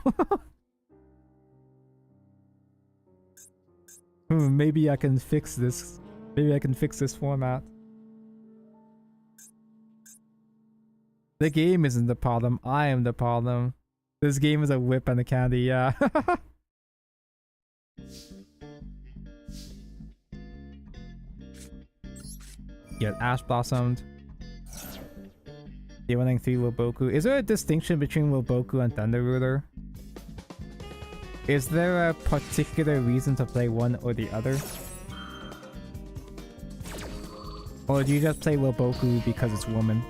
Maybe I can fix this. Maybe I can fix this format. The game isn't the problem. I am the problem. This game is a whip and a candy, yeah. Get Ash Blossomed. Dealing 3 Woboku. Is there a distinction between Woboku and Thunder Ruler? Is there a particular reason to play one or the other? Or do you just play Woboku because it's woman?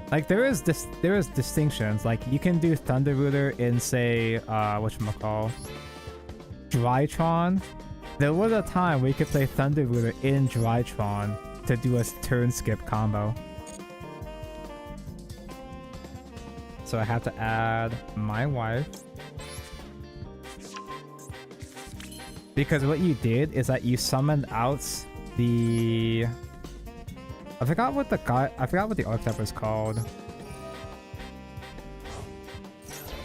Like, there is distinctions. Like, you can do Thunder Ruler in, say, whatchamacall, Drytron. There was a time where you could play Thunder Ruler in Drytron to do a turn skip combo. So I have to add my wife. Because what you did is that you summoned out the... I forgot what the archetype was called.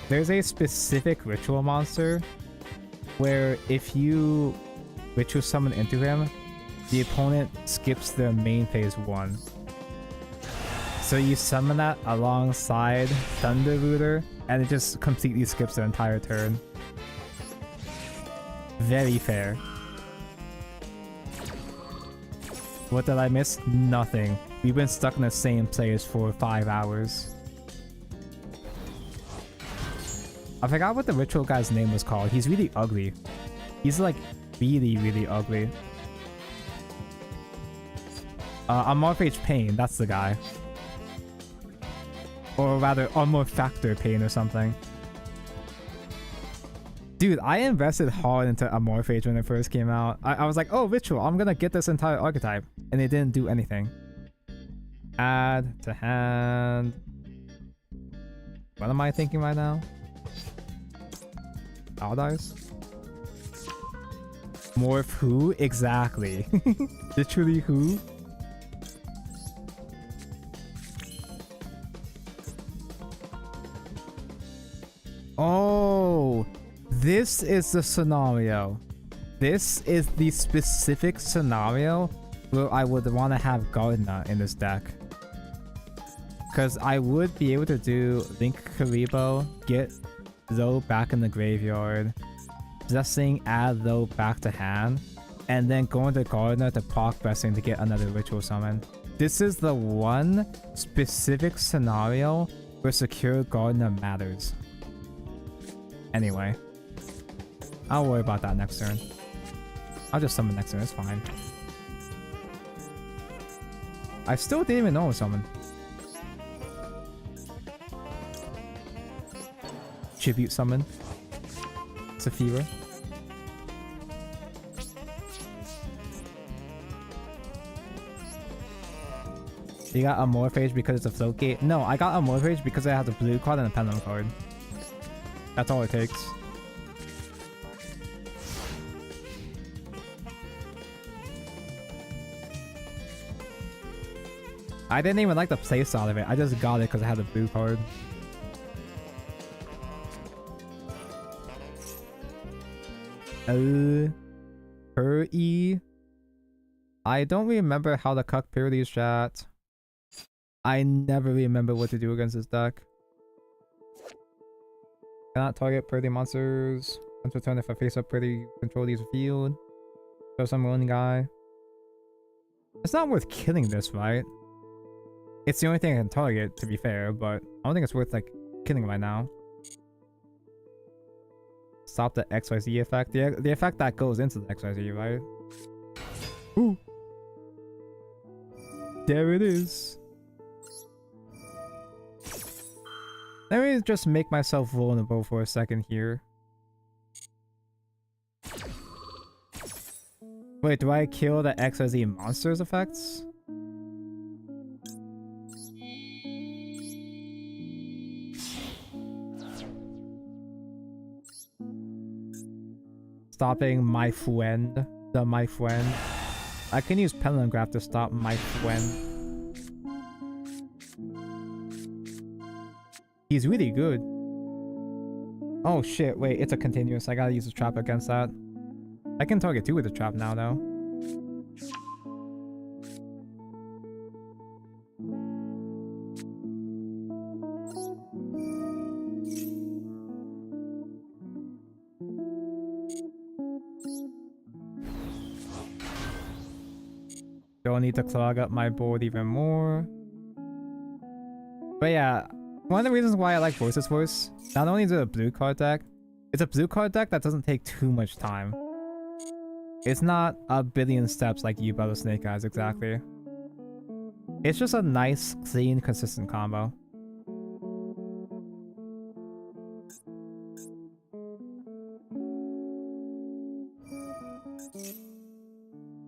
There's a specific ritual monster where if you ritual summon into him, the opponent skips their main phase 1. So you summon that alongside Thunder Ruler, and it just completely skips their entire turn. Very fair. What did I miss? Nothing. We've been stuck in the same place for 5 hours. I forgot what the ritual guy's name was called. He's really ugly. He's like really, really ugly. Amorphage Pain, that's the guy. Or rather, Amorphactor Pain or something. Dude, I invested hard into Amorphage when it first came out. I was like, oh, Ritual, I'm gonna get this entire archetype. And it didn't do anything. Add to hand. What am I thinking right now? Aldice? Morph who? Exactly. Literally who? Oh, this is the scenario. This is the specific scenario where I would want to have Gardener in this deck. Because I would be able to do Link Karibo, get Low back in the graveyard, Blessing, add Low back to hand, and then go into Gardener to proc Blessing to get another Ritual Summon. This is the one specific scenario where Secure Gardener matters. Anyway, I'll worry about that next turn. I'll just summon next turn, it's fine. I still didn't even know what summon. Tribute summon. Saphira. You got a Morphage because it's a float gate? No, I got a Morphage because it has a blue card and a pendulum card. That's all it takes. I didn't even like the playstyle of it. I just got it because I had the blue card. Per E. I don't remember how to cuck parodies, chat. I never remember what to do against this deck. Cannot target parody monsters. Once return if I face up parody control these field. So some one guy. It's not worth killing this, right? It's the only thing I can target, to be fair, but I don't think it's worth like killing right now. Stop the XYZ effect. The effect that goes into the XYZ, right? Ooh. There it is. Let me just make myself vulnerable for a second here. Wait, do I kill the XYZ monsters effects? Stopping my friend. My friend. I can use Pendulum Graph to stop my friend. He's really good. Oh shit, wait, it's a continuous. I gotta use a trap against that. I can target 2 with the trap now though. Don't need to clog up my board even more. But yeah, one of the reasons why I like Voices Voice, not only is it a blue card deck, it's a blue card deck that doesn't take too much time. It's not a billion steps like you Brother Snake Eyes exactly. It's just a nice, clean, consistent combo.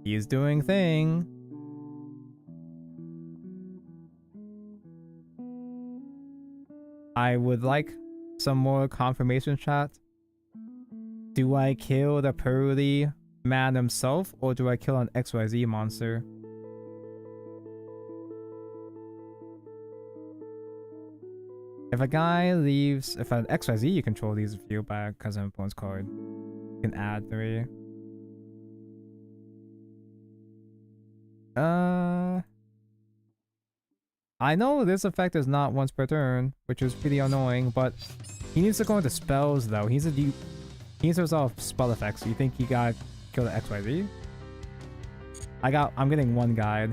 He's doing thing. I would like some more confirmation, chat. Do I kill the parody man himself, or do I kill an XYZ monster? If a guy leaves, if an XYZ you control leaves a field by a cousin opponent's card, you can add 3. I know this effect is not once per turn, which is pretty annoying, but he needs to go into spells though. He needs to resolve spell effects. You think he got kill the XYZ? I'm getting 1 guide.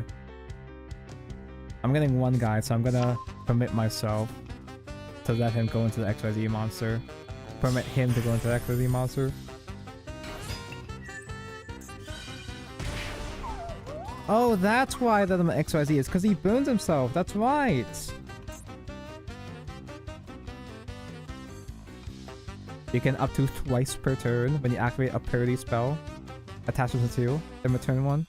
I'm getting 1 guide, so I'm gonna permit myself to let him go into the XYZ monster. Permit him to go into the XYZ monster. Oh, that's why the XYZ is because he burns himself. That's right. You can up to twice per turn when you activate a parody spell. Attach it to 2, then return 1.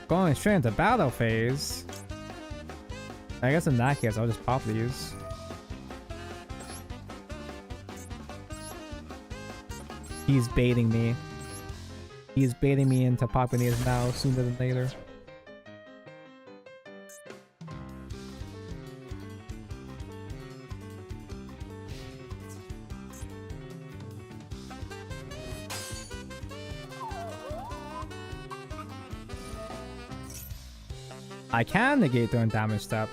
Going straight into battle phase. I guess in that case, I'll just pop these. He's baiting me. He's baiting me into popping these now sooner than later. I can negate during damage step.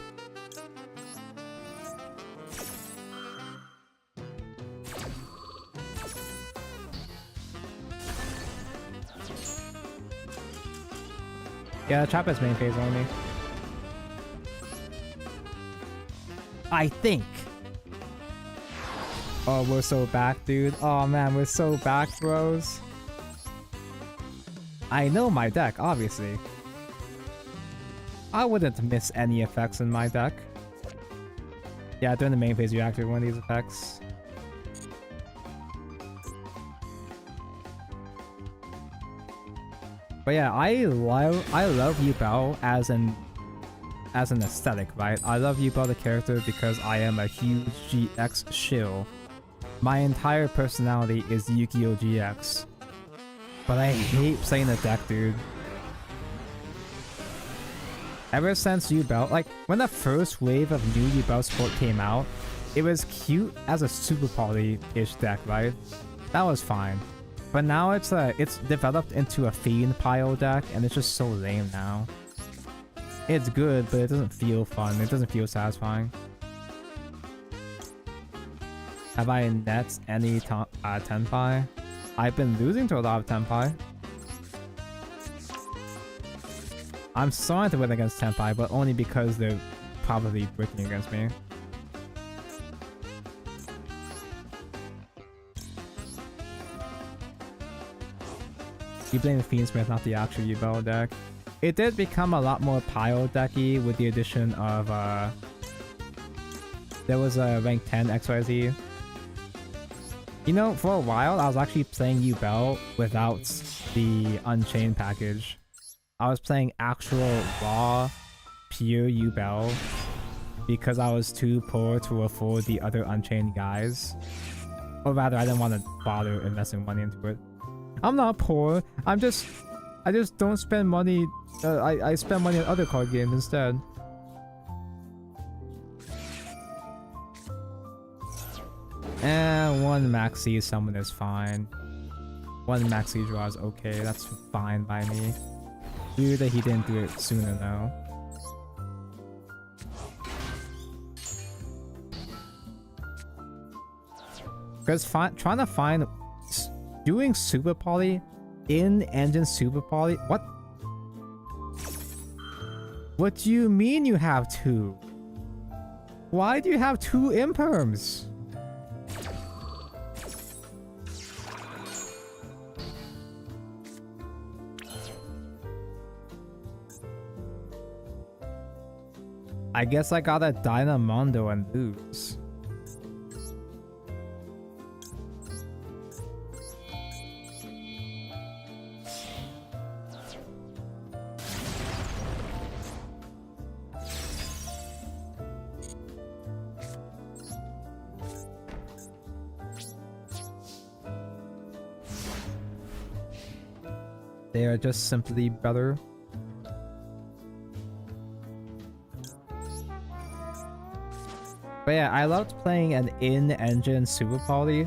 Yeah, trap is main phase only. I think. Oh, we're so back, dude. Oh man, we're so back, bros. I know my deck, obviously. I wouldn't miss any effects in my deck. Yeah, during the main phase, you activate one of these effects. But yeah, I love Yubel as an aesthetic, right? I love Yubel the character because I am a huge GX shill. My entire personality is Yu-Gi-Oh! GX. But I hate playing the deck, dude. Ever since U-Belt, like when the first wave of new U-Belt support came out, it was cute as a Super Poly-ish deck, right? That was fine. But now it's developed into a Fiend Pile deck, and it's just so lame now. It's good, but it doesn't feel fun. It doesn't feel satisfying. Have I net any tenpai? I've been losing to a lot of tenpai. I'm starting to win against tenpai, but only because they're probably bricking against me. You blame the Fiendsmith, not the actual Yubel deck. It did become a lot more pile decky with the addition of there was a rank 10 XYZ. You know, for a while I was actually playing Yubel without the Unchained package. I was playing actual raw pure Yubel because I was too poor to afford the other Unchained guys. Or rather, I didn't want to bother investing money into it. I'm not poor. I just don't spend money. I spend money on other card games instead. And one maxi summon is fine. One maxi draw is okay. That's fine by me. Weird that he didn't do it sooner though. Because trying to find doing Super Poly in engine Super Poly. What? What do you mean you have two? Why do you have two imperms? I guess I gotta Dynamondo and lose. They are just simply better. But yeah, I loved playing an in-engine Super Poly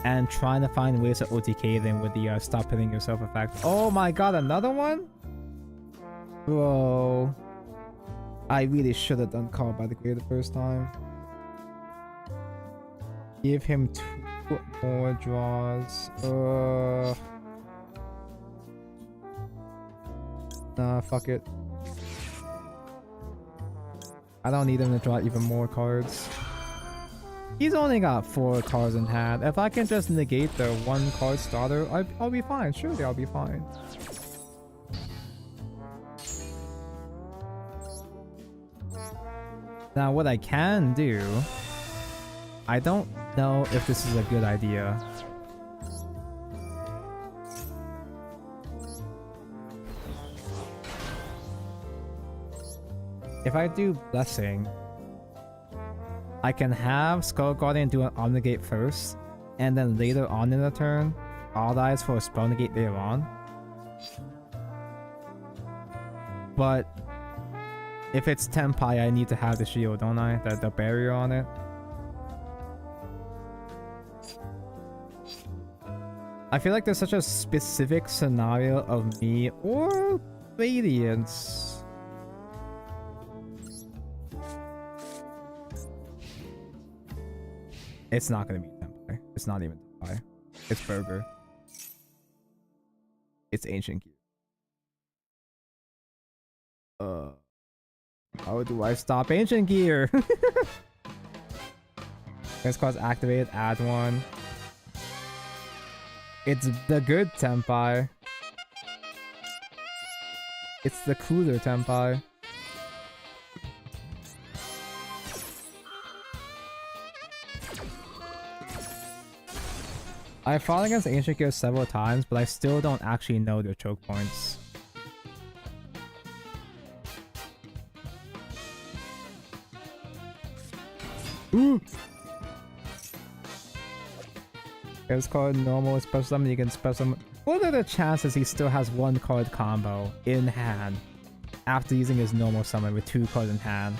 and trying to find ways to OTK them with the stop hitting yourself effect. Oh my god, another one? Bro. I really should have done Call by the Grave the first time. Give him 2 more draws. Nah, fuck it. I don't need him to draw even more cards. He's only got 4 cards in hand. If I can just negate the 1 card starter, I'll be fine. Surely I'll be fine. Now what I can do... I don't know if this is a good idea. If I do Blessing, I can have Skull Guardian do an Omnigate first, and then later on in the turn, all eyes for a Spell Negate later on. But if it's Tenpai, I need to have the shield, don't I? The barrier on it. I feel like there's such a specific scenario of me or Radiance. It's not gonna be Tenpai. It's not even Tenpai. It's Burger. It's Ancient Gear. How do I stop Ancient Gear? This card's activated, add 1. It's the good Tenpai. It's the cooler Tenpai. I fought against Ancient Gear several times, but I still don't actually know their choke points. Ooh! It's called normal special summon, you can special summon. What are the chances he still has 1 card combo in hand? after using his normal summon with 2 cards in hand.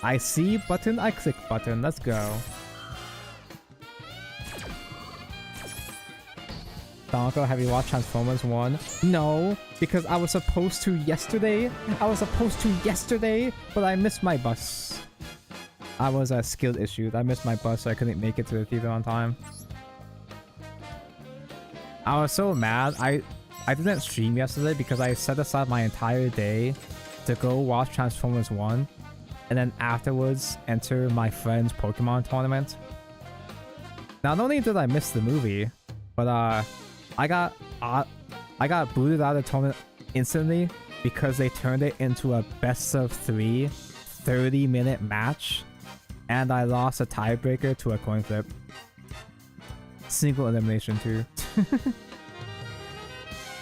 I see button, I click button, let's go. Donko, have you watched Transformers 1? No, because I was supposed to yesterday. But I missed my bus. I was a skilled issue. I missed my bus, so I couldn't make it to the theater on time. I was so mad. I didn't stream yesterday because I set aside my entire day to go watch Transformers 1 and then afterwards enter my friend's Pokemon tournament. Not only did I miss the movie, but I got booted out of the tournament instantly because they turned it into a best of 3 30-minute match, and I lost a tiebreaker to a coin flip. Single elimination too.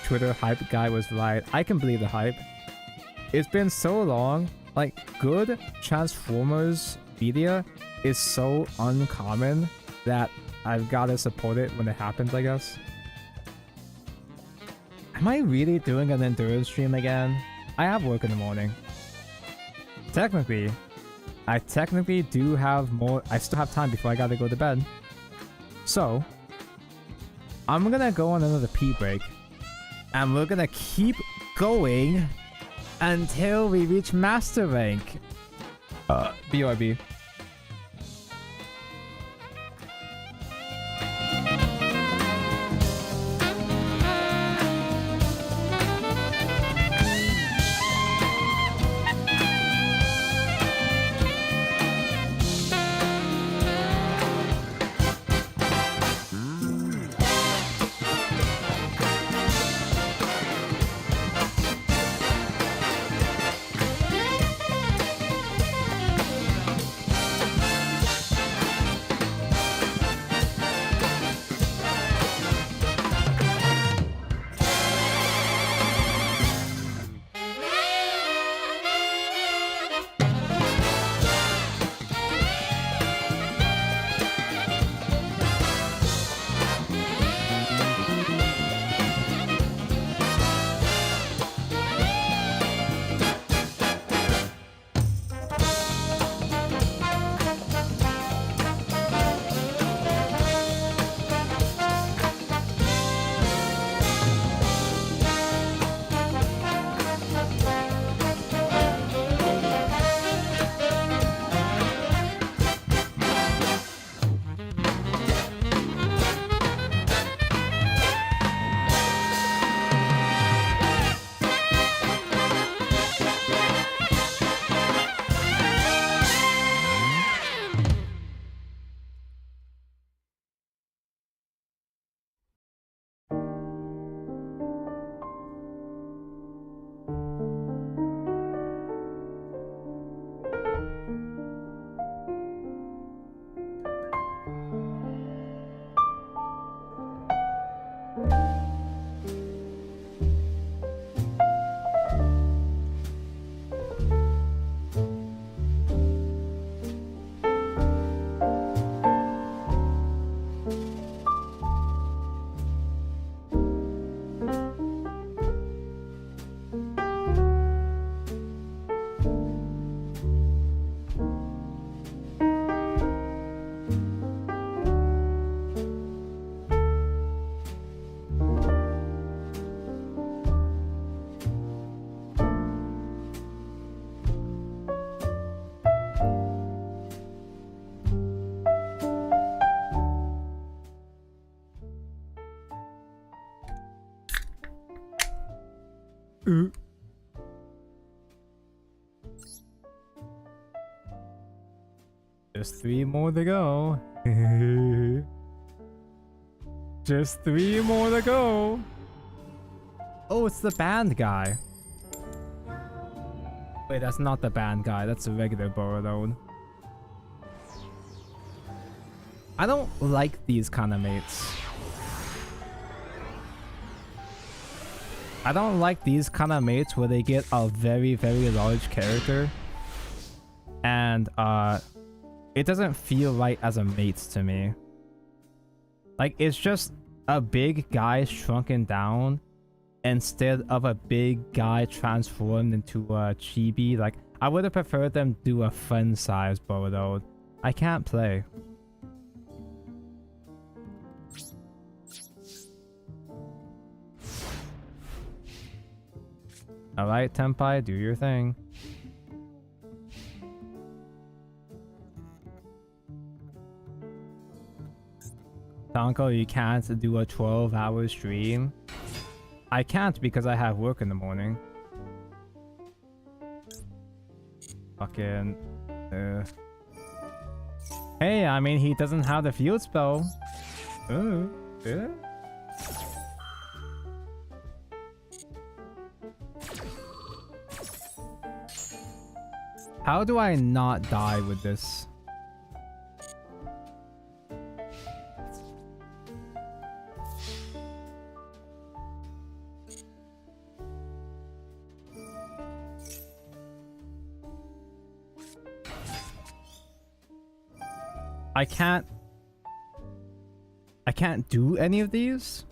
Twitter hype guy was right. I can believe the hype. It's been so long. Like, good Transformers media is so uncommon that I've gotta support it when it happens, I guess. Am I really doing an endurance stream again? I have work in the morning. Technically, I technically do have more. I still have time before I gotta go to bed. So, I'm gonna go on another pee break. And we're gonna keep going until we reach Master Rank. BRB. Just 3 more to go. Just 3 more to go. Oh, it's the band guy. Wait, that's not the band guy. That's a regular Borodone. I don't like these kind of mates. I don't like these kind of mates where they get a very, very large character. And, it doesn't feel right as a mate to me. Like, it's just a big guy shrunken down instead of a big guy transformed into a chibi. Like, I would have preferred them do a fun size bow though. I can't play. Alright, Tenpai, do your thing. Tanko, you can't do a 12-hour stream? I can't because I have work in the morning. Fucking... Hey, I mean, he doesn't have the field spell. Yeah. How do I not die with this? I can't do any of these?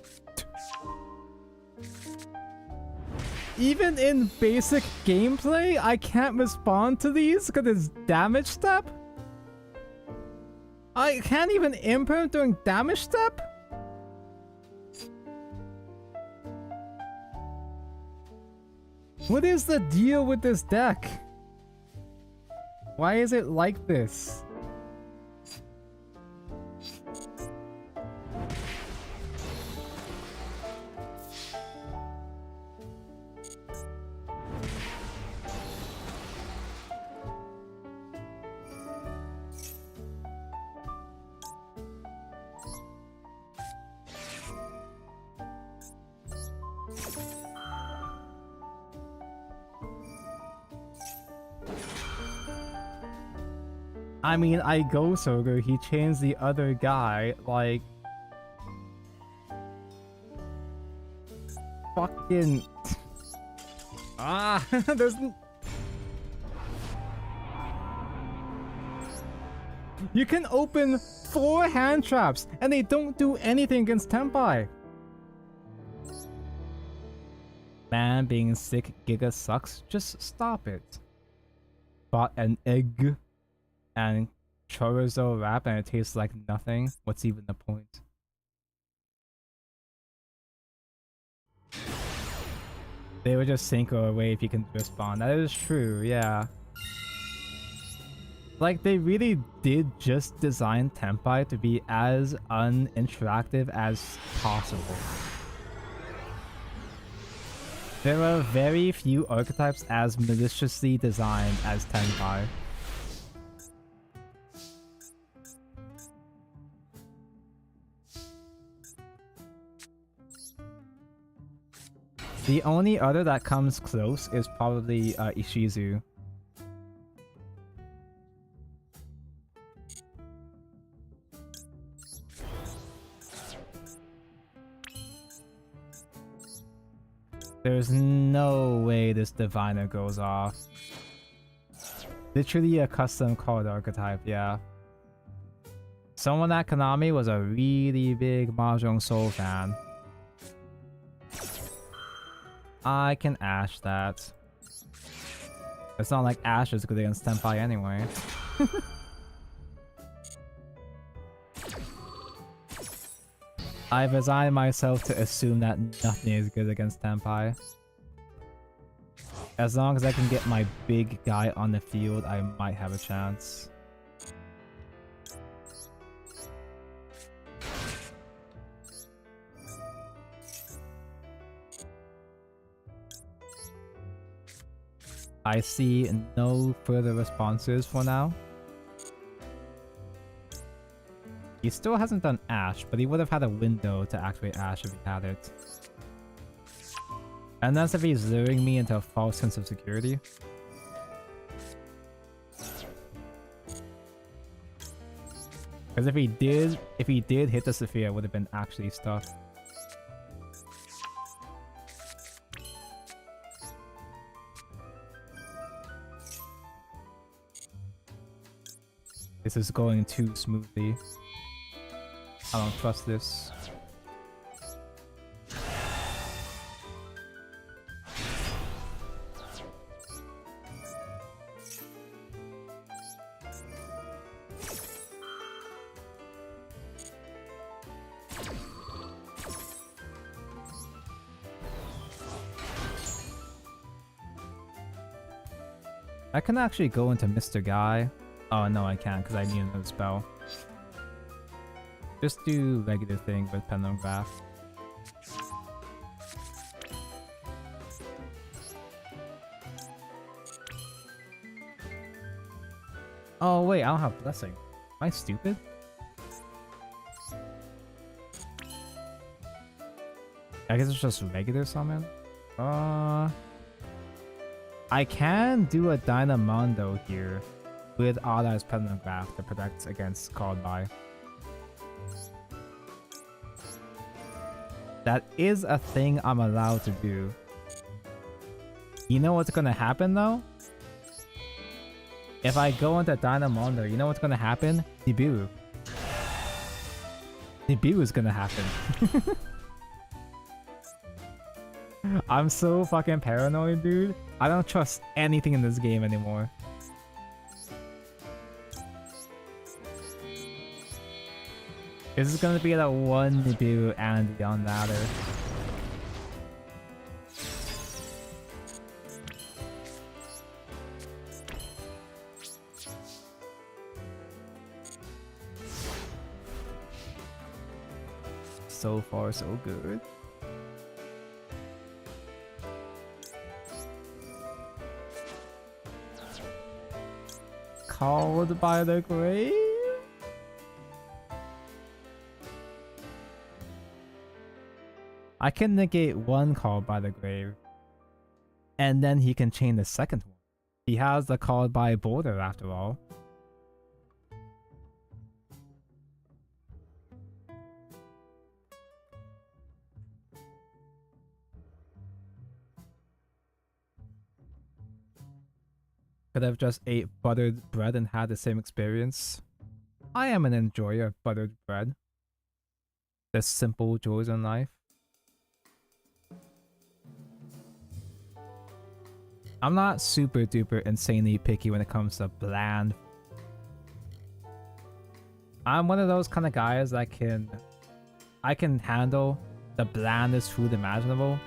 Even in basic gameplay, I can't respond to these because it's damage step? I can't even imprint during damage step? What is the deal with this deck? Why is it like this? I mean, I go Soger, he changed the other guy, like... Fucking... there's... You can open 4 hand traps, and they don't do anything against Tenpai! Man, being sick Giga sucks, just stop it. Bought an egg. And chorizo wrap and it tastes like nothing. What's even the point? They would just synchro away if you can respond. That is true, yeah. Like, they really did just design Tenpai to be as uninteractive as possible. There are very few archetypes as maliciously designed as Tenpai. The only other that comes close is probably Ishizu. There's no way this diviner goes off. Literally a custom card archetype, yeah. Someone at Konami was a really big Mahjong Soul fan. I can Ash that. It's not like Ash is good against Tenpai anyway. I've resigned myself to assume that nothing is good against Tenpai. As long as I can get my big guy on the field, I might have a chance. I see no further responses for now. He still hasn't done Ash, but he would have had a window to activate Ash if he had it. And that's if he's luring me into a false sense of security. Because if he did hit the Sophia, it would have been actually stuck. This is going too smoothly. I don't trust this. I can actually go into Mr. Guy. Oh no, I can't because I need another spell. Just do regular thing with Pendulum Graph. Oh wait, I don't have Blessing. Am I stupid? I guess it's just regular summon. I can do a Dynamondo here with Ada's Pendulum Graph that protects against Called By. That is a thing I'm allowed to do. You know what's gonna happen though? If I go into Dynamondo, you know what's gonna happen? Debut. Debut is gonna happen. I'm so fucking paranoid, dude. I don't trust anything in this game anymore. This is gonna be the one debut and beyond ladder. So far, so good. Called by the grave? I can negate one Called by the grave. And then he can chain the second one. He has the Called by border after all. Could have just ate buttered bread and had the same experience. I am an enjoyer of buttered bread. The simple joys in life. I'm not super duper insanely picky when it comes to bland. I'm one of those kind of guys that I can handle the blandest food imaginable.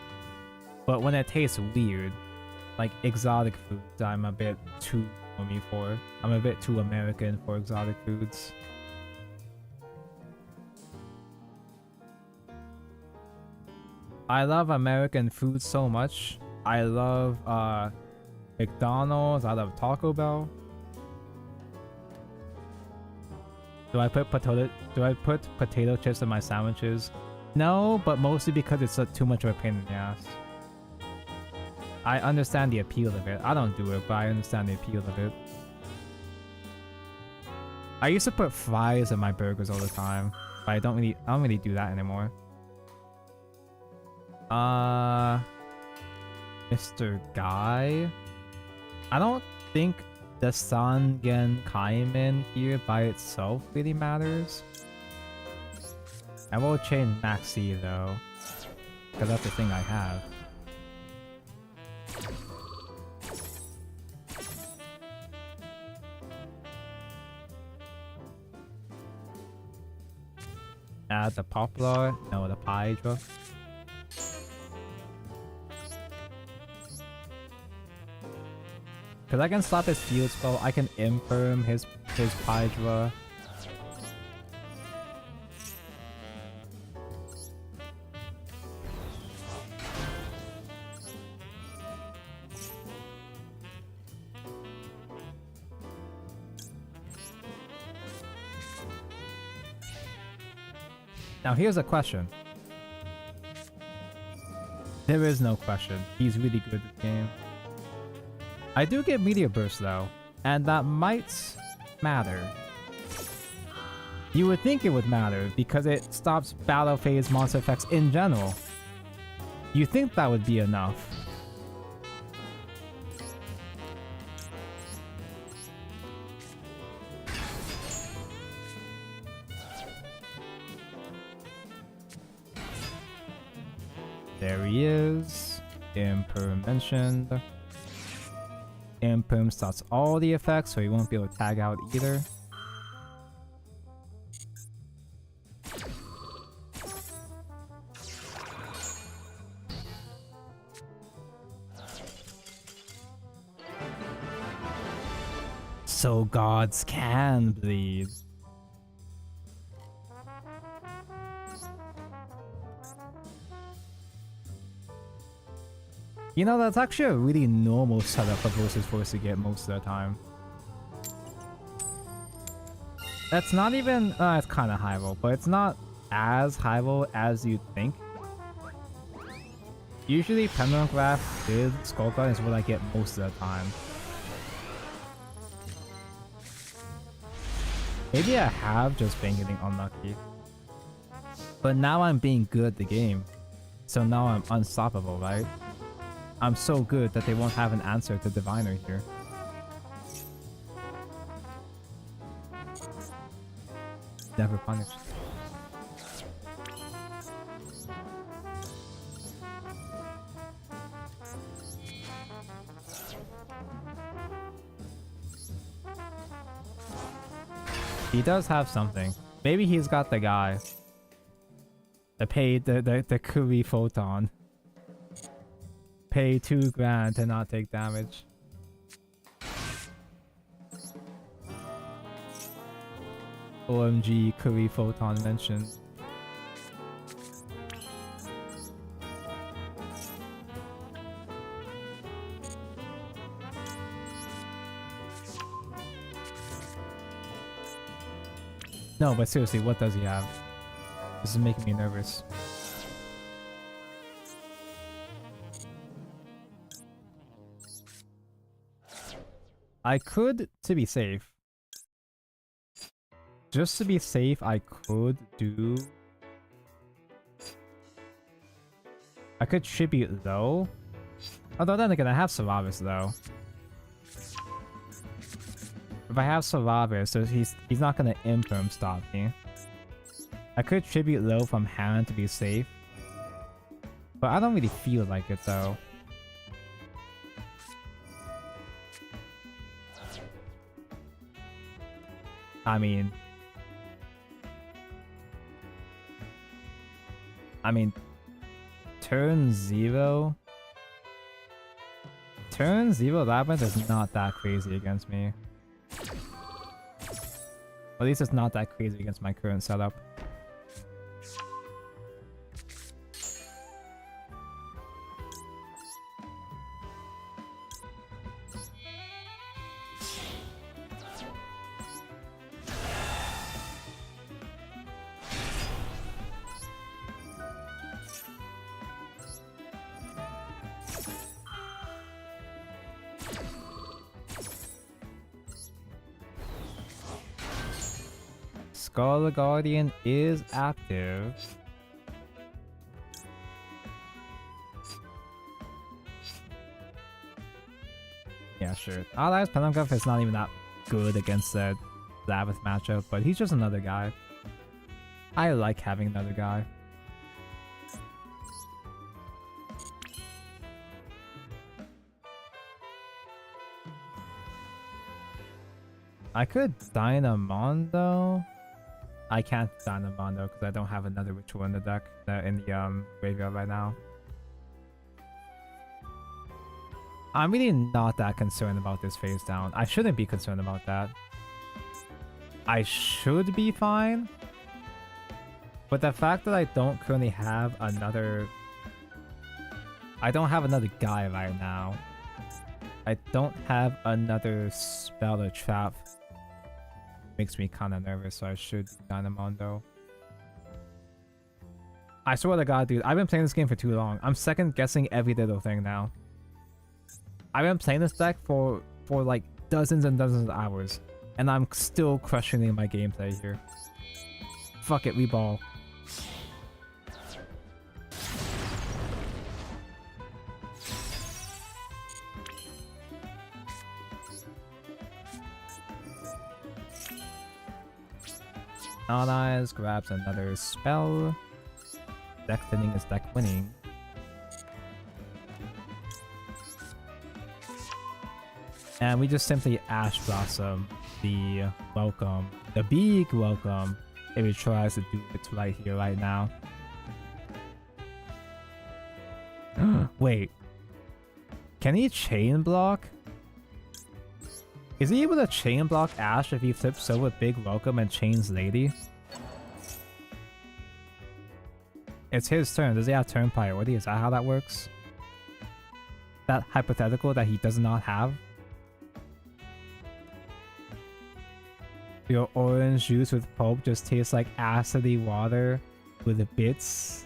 But when it tastes weird, like exotic foods, I'm a bit too ummy for. I'm a bit too American for exotic foods. I love American food so much. I love McDonald's, I love Taco Bell. Do I put potato chips in my sandwiches? No, but mostly because it's too much of a pain in the ass. I understand the appeal of it. I don't do it, but I understand the appeal of it. I used to put fries in my burgers all the time, but I don't really do that anymore. Mr. Guy? I don't think the Sangen Kaiman here by itself really matters. I will change Maxi though, because that's the thing I have. Add the Poplar, no, the Hydra. Cause I can slap his field spell, I can imperm his Hydra. Now here's a question. There is no question. He's really good at the game. I do get Meteor Burst though, and that might matter. You would think it would matter because it stops battle phase monster effects in general. You think that would be enough. There he is. Imperm mentioned. Imperm stops all the effects, so he won't be able to tag out either. So gods can bleed. You know, that's actually a really normal setup for versus force to get most of the time. That's not even... it's kind of high roll, but it's not as high roll as you'd think. Usually Pendulum Graph with Skull Guard is what I get most of the time. Maybe I have just been getting unlucky. But now I'm being good at the game. So now I'm unstoppable, right? I'm so good that they won't have an answer to Diviner here. Never punished. He does have something. Maybe he's got the guy. The Kuri Photon. Pay $2 grand to not take damage. OMG Kuri Photon mentioned. No, but seriously, what does he have? This is making me nervous. I could, to be safe. Just to be safe, I could do... I could tribute though. Although then again, I have Solaris though. If I have Solaris, so he's not gonna Imperm stop me. I could tribute low from hand to be safe. But I don't really feel like it though. I mean, turn 0 Labyrinth is not that crazy against me. At least it's not that crazy against my current setup. Skull Guardian is active. Yeah, sure. Allies Penamcuff is not even that good against the Labyrinth matchup, but he's just another guy. I like having another guy. I could Dynamondo. I can't Dynamondo because I don't have another ritual in the deck in the graveyard right now. I'm really not that concerned about this phase down. I shouldn't be concerned about that. I should be fine. But the fact that I don't currently have another... I don't have another guy right now. I don't have another spell or trap. Makes me kind of nervous, so I should Dynamondo. I swear to God, dude, I've been playing this game for too long. I'm second guessing every little thing now. I've been playing this deck for like dozens and dozens of hours, and I'm still questioning my gameplay here. Fuck it, we ball. Allies grabs another spell. Deck thinning is deck winning. And we just simply Ash Blossom the welcome. The big welcome if it tries to do it right here, right now. Wait. Can he chain block? Is he able to chain block Ash if he flips over Big Welcome and chains Lady? It's his turn. Does he have turn priority? Is that how that works? That hypothetical that he does not have? Your orange juice with pulp just tastes like acidy water with bits.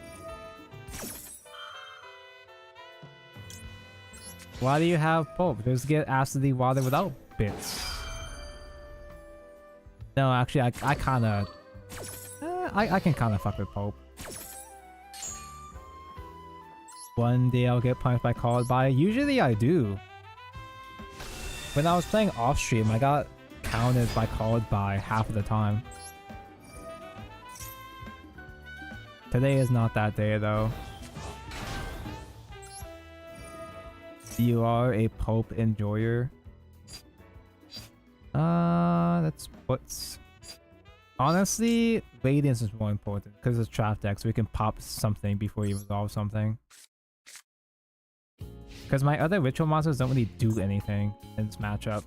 Why do you have pulp? Just get acidy water without bits. No, actually, I kinda... I can kinda fuck with pulp. One day I'll get punished by called by. Usually I do. When I was playing off stream, I got counted by called by half of the time. Today is not that day though. You are a pulp enjoyer. That's what's... Honestly, Radiance is more important because it's trap deck, so we can pop something before you resolve something. Because my other ritual monsters don't really do anything in this matchup.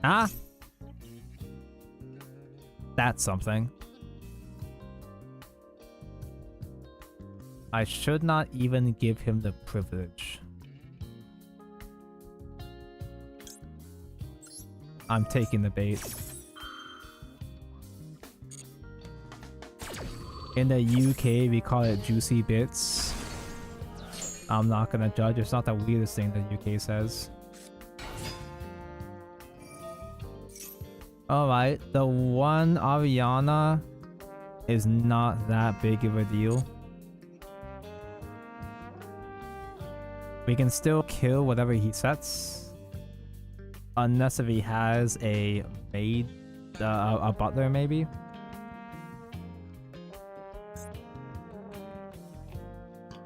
Ah! That's something. I should not even give him the privilege. I'm taking the bait. In the UK, we call it juicy bits. I'm not gonna judge. It's not the weirdest thing the UK says. Alright, the one Ariana is not that big of a deal. We can still kill whatever he sets. Unless if he has a maid, a butler maybe.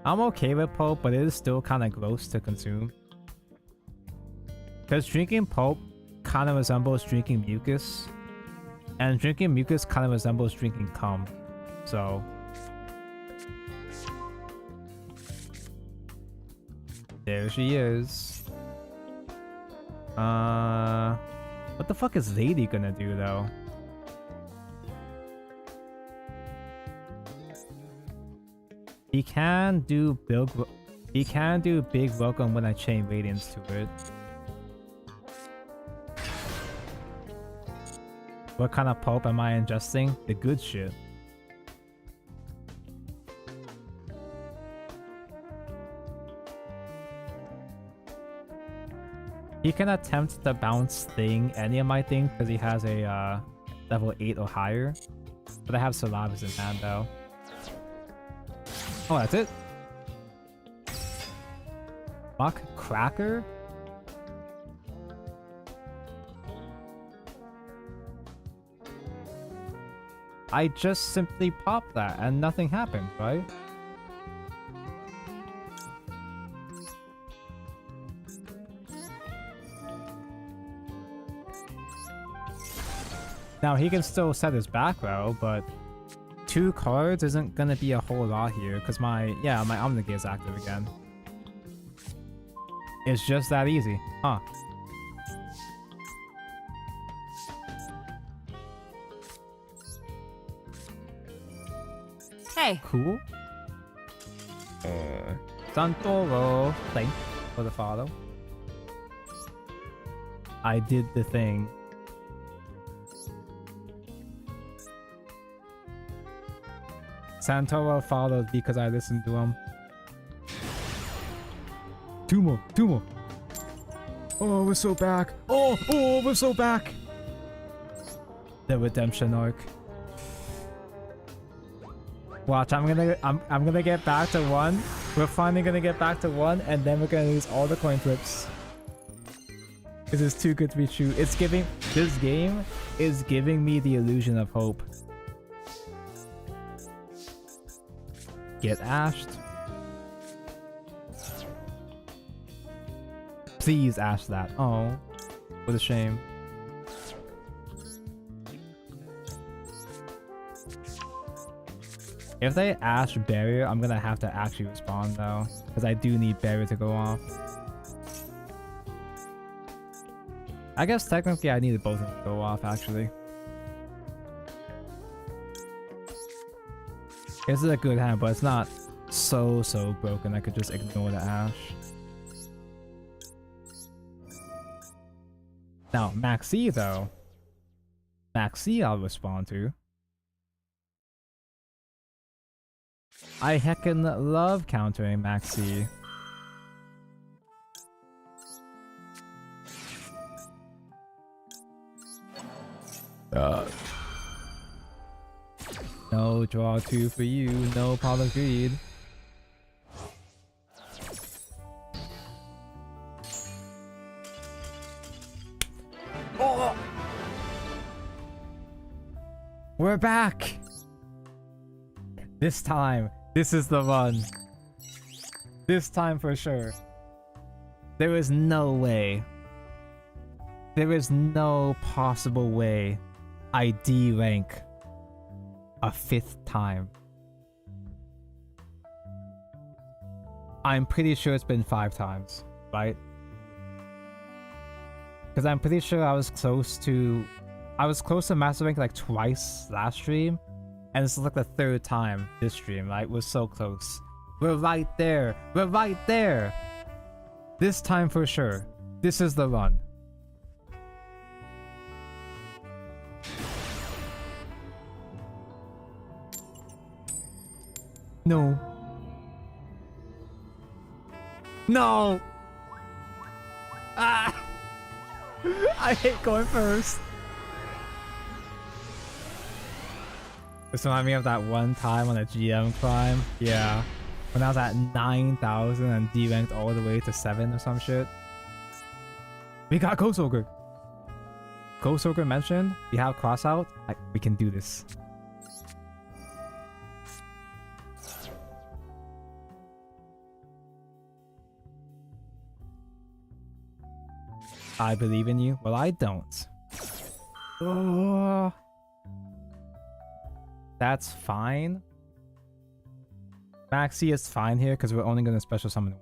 I'm okay with pulp, but it is still kind of gross to consume. Because drinking pulp kind of resembles drinking mucus. And drinking mucus kind of resembles drinking cum. So... there she is. What the fuck is Lady gonna do though? He can do big welcome when I chain Radiance to it. What kind of pulp am I ingesting? The good shit. He can attempt to bounce Thing, any of my things, because he has a level 8 or higher. But I have Solaris in hand though. Oh, that's it? Fuck Cracker? I just simply popped that and nothing happened, right? Now he can still set his back row, but 2 cards isn't gonna be a whole lot here because my Omnigear is active again. It's just that easy, huh? Hey. Cool. Santoro, thank for the follow. I did the thing. Santoro followed because I listened to him. 2 more, 2 more. Oh, we're so back. Oh, we're so back. The redemption arc. Watch, I'm gonna get back to 1. We're finally gonna get back to 1, and then we're gonna lose all the coin flips. This is too good to be true. This game is giving me the illusion of hope. Get ashed. Please ash that. Oh, what a shame. If they ash barrier, I'm gonna have to actually respond though, because I do need barrier to go off. I guess technically I needed both of them to go off, actually. This is a good hand, but it's not so broken I could just ignore the Ash. Now, Maxi though. Maxi I'll respond to. I heckin' love countering Maxi. No draw 2 for you, no pot of greed. Oh! We're back! This time, this is the run. This time for sure. There is no way. There is no possible way I D-rank a 5th time. I'm pretty sure it's been 5 times, right? Because I'm pretty sure I was close to Master Rank like twice last stream, and this is like the 3rd time this stream, right? We're so close. We're right there. We're right there. This time for sure. This is the run. No. No! Ah! I hate going first. This reminds me of that one time on a GM climb. Yeah. When I was at 9,000 and D-ranked all the way to 7 or some shit. We got Ghost Ogre. Ghost Ogre mentioned. We have crossout. We can do this. I believe in you. Well, I don't. Oh, that's fine. Maxi is fine here because we're only going to special summon.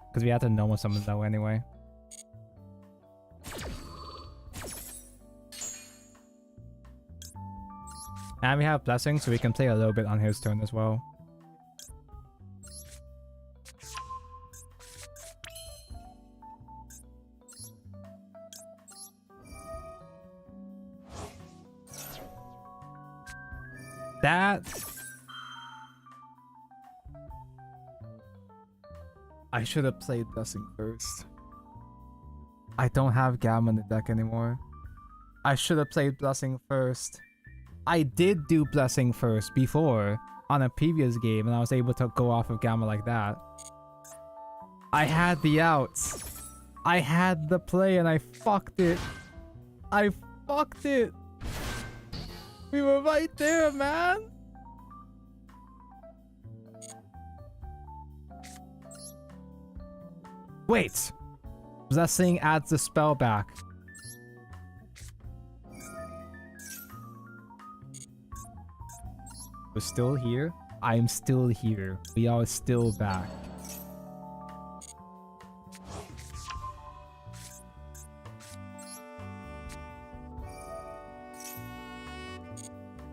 Because we have to normal summon though anyway. And we have Blessing, so we can play a little bit on his turn as well. That... I should have played Blessing first. I don't have Gamma in the deck anymore. I should have played Blessing first. I did do Blessing first before on a previous game and I was able to go off of Gamma like that. I had the outs. I had the play and I fucked it. I fucked it. We were right there, man. Wait. Blessing adds the spell back. We're still here. I'm still here. We are still back.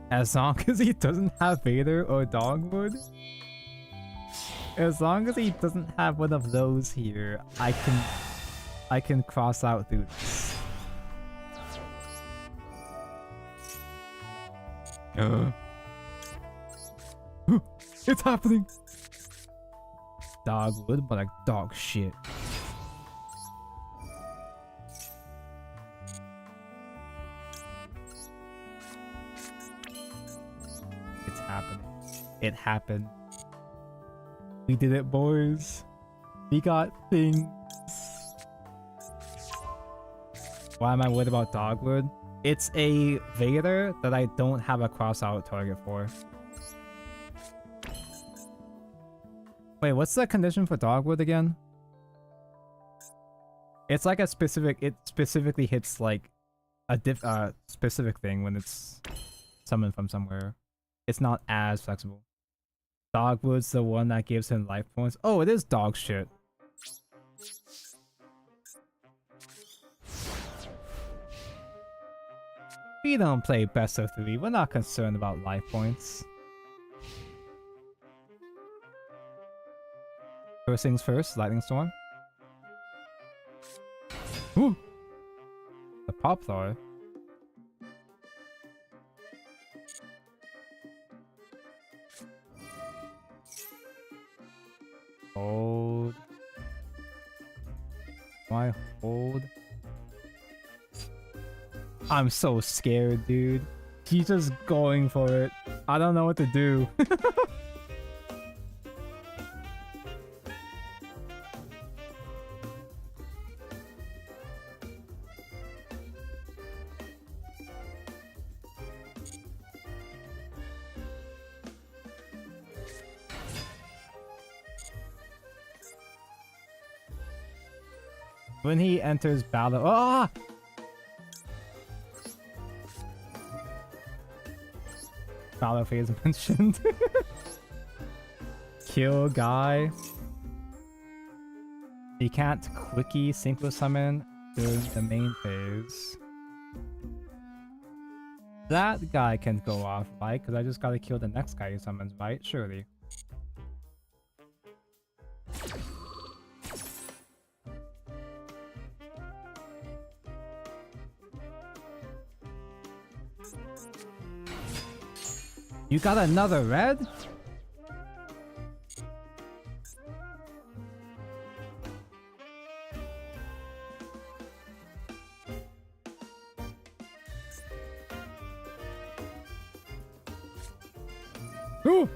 As long as he doesn't have Vader or Dogwood. As long as he doesn't have one of those here, I can cross out through this. It's happening! Dogwood, but like dog shit. It's happening. It happened. We did it, boys. We got things. Why am I worried about Dogwood? It's a Vader that I don't have a cross-out target for. Wait, what's the condition for Dogwood again? It's like a specific... It specifically hits like a specific thing when it's summoned from somewhere. It's not as flexible. Dogwood's the one that gives him life points. Oh, it is dog shit. We don't play best of 3. We're not concerned about life points. First things first, lightning storm. Ooh! The pop flower. Hold. Why hold? I'm so scared, dude. He's just going for it. I don't know what to do. When he enters battle, ah! Battle phase mentioned. Kill guy. He can't quickie synchro summon during the main phase. That guy can go off, right? Because I just gotta kill the next guy he summons, right? Surely. You got another red? Ooh!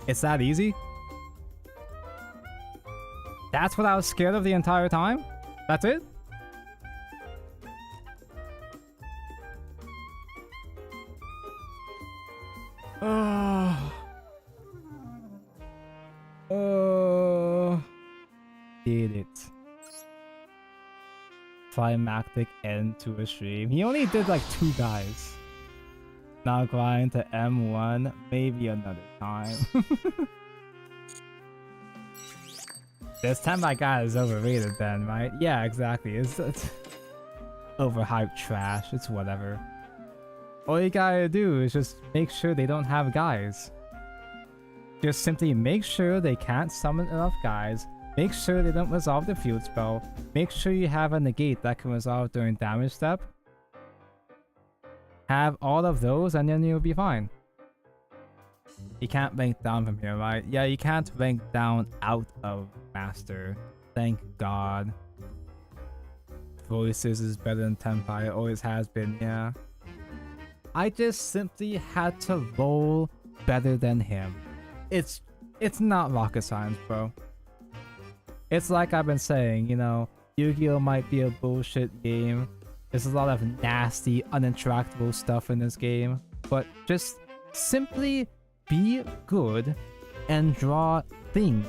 It's that easy? That's what I was scared of the entire time? That's it? Did it. Climactic end to a stream. He only did like 2 guys. Now grind to M1, maybe another time. This tenpai guy is overrated then, right? Yeah, exactly. It's overhyped trash. It's whatever. All you gotta do is just make sure they don't have guys. Just simply make sure they can't summon enough guys. Make sure they don't resolve the field spell. Make sure you have a negate that can resolve during damage step. Have all of those and then you'll be fine. You can't rank down from here, right? Yeah, you can't rank down out of Master. Thank God. Voices is better than Tenpai. It always has been, yeah. I just simply had to roll better than him. It's not rocket science, bro. It's like I've been saying, you know, Yu-Gi-Oh! Might be a bullshit game. There's a lot of nasty, uninteractable stuff in this game. But just simply be good and draw things.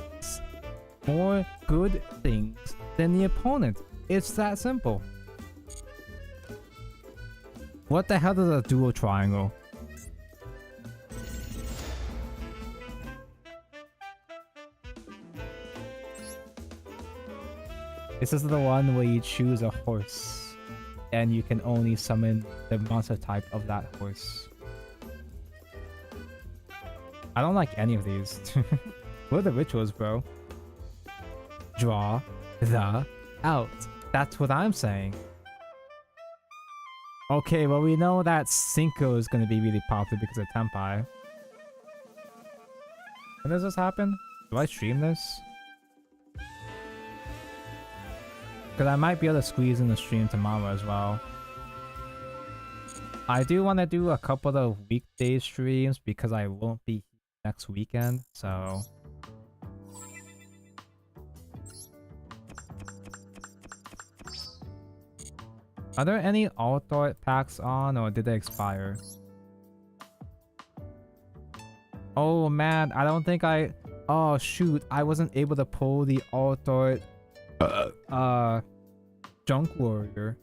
More good things than the opponent. It's that simple. What the hell is a dual triangle? This is the one where you choose a horse and you can only summon the monster type of that horse. I don't like any of these. What are the rituals, bro? Draw the out. That's what I'm saying. Okay, well we know that Cinco is going to be really popular because of Tenpai. When does this happen? Do I stream this? Because I might be able to squeeze in the stream tomorrow as well. I do want to do a couple of weekday streams because I won't be next weekend, so... Are there any Altart packs on, or did they expire? Oh man, I don't think I... Oh shoot, I wasn't able to pull the Altart... Junk Warrior.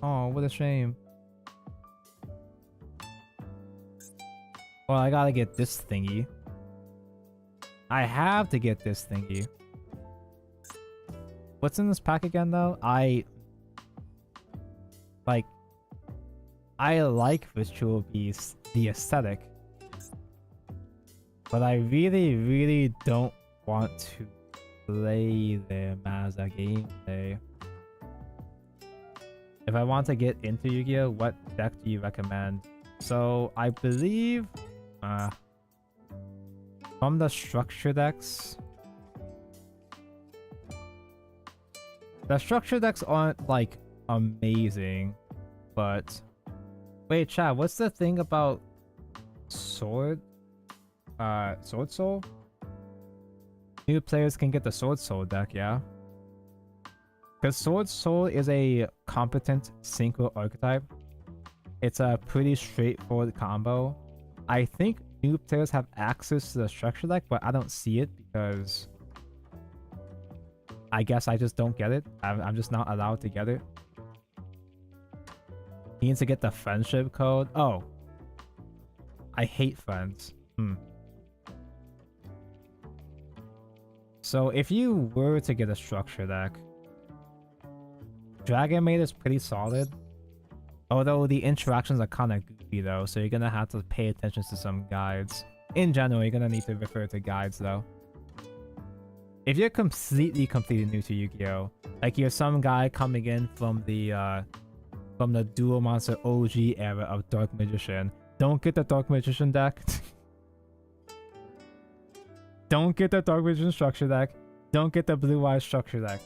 Oh, what a shame. Well, I gotta get this thingy. I have to get this thingy. What's in this pack again, though? I like Ritual Beast, the aesthetic. But I really don't want to play them as a gameplay. If I want to get into Yu-Gi-Oh, what deck do you recommend? So, I believe... from the structure decks... The structure decks aren't, like, amazing, but... Wait, chat, what's the thing about... Sword Soul? New players can get the Sword Soul deck, yeah? Because Sword Soul is a competent synchro archetype. It's a pretty straightforward combo. I think new players have access to the structure deck, but I don't see it because... I guess I just don't get it. I'm just not allowed to get it. He needs to get the friendship code. Oh. I hate friends. So if you were to get a structure deck, Dragon Maid is pretty solid. Although the interactions are kind of goofy though, so you're gonna have to pay attention to some guides. In general, you're gonna need to refer to guides though. If you're completely new to Yu-Gi-Oh! Like you're some guy coming in from the Duel Monster OG era of Dark Magician, don't get the Dark Magician deck. Don't get the Dark Magician structure deck. Don't get the Blue Eyes structure deck.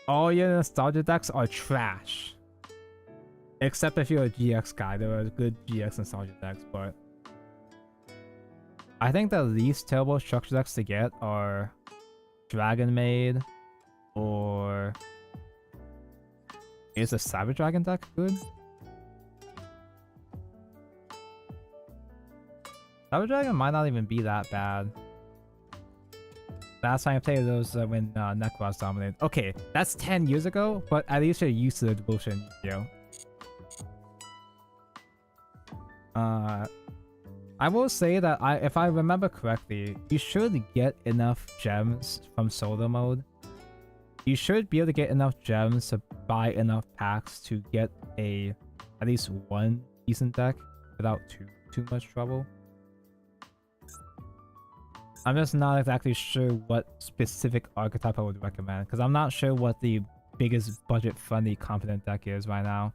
All your nostalgia decks are trash. Except if you're a GX guy, there are good GX nostalgia decks, but... I think the least terrible structure decks to get are... Dragon Maid, or... Is the Savage Dragon deck good? Savage Dragon might not even be that bad. Last time I played those when Necros dominated. Okay, that's 10 years ago, but at least you're used to the bullshit in Yu-Gi-Oh! I will say that if I remember correctly, you should get enough gems from solo mode. You should be able to get enough gems to buy enough packs to get at least one decent deck without too much trouble. I'm just not exactly sure what specific archetype I would recommend, because I'm not sure what the biggest budget-friendly competent deck is right now.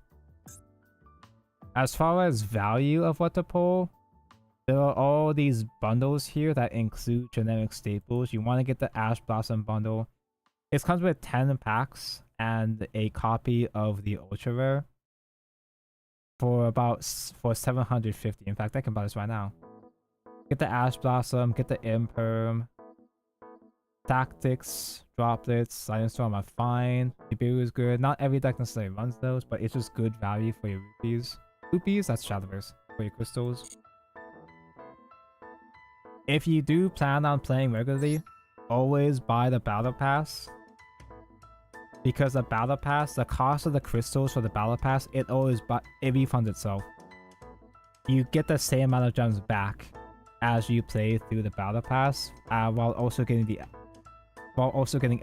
As far as value of what to pull, there are all these bundles here that include generic staples. You want to get the Ash Blossom bundle. It comes with 10 packs and a copy of the Ultra Rare for 750. In fact, I can buy this right now. Get the Ash Blossom, get the Imperm. Tactics, Droplets, Silent Storm are fine. Nibiru is good. Not every deck necessarily runs those, but it's just good value for your rupees. Rupees, that's Shadowverse. For your crystals. If you do plan on playing regularly, always buy the Battle Pass. Because the Battle Pass, the cost of the crystals for the Battle Pass, it refunds itself. You get the same amount of gems back as you play through the Battle Pass, while also getting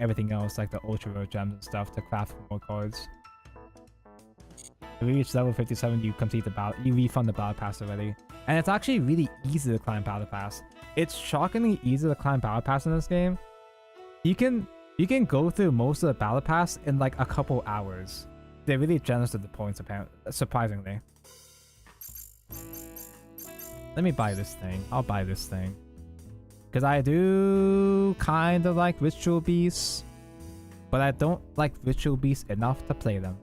everything else like the Ultra Rare gems and stuff to craft more cards. If you reach level 57, you complete the battle. You refund the Battle Pass already, and it's actually really easy to climb Battle Pass. It's shockingly easy to climb Battle Pass in this game. You can go through most of the Battle Pass in like a couple hours. They're really generous with the points, apparently, surprisingly. Let me buy this thing. I'll buy this thing. Because I do kind of like Ritual Beasts, but I don't like Ritual Beasts enough to play them.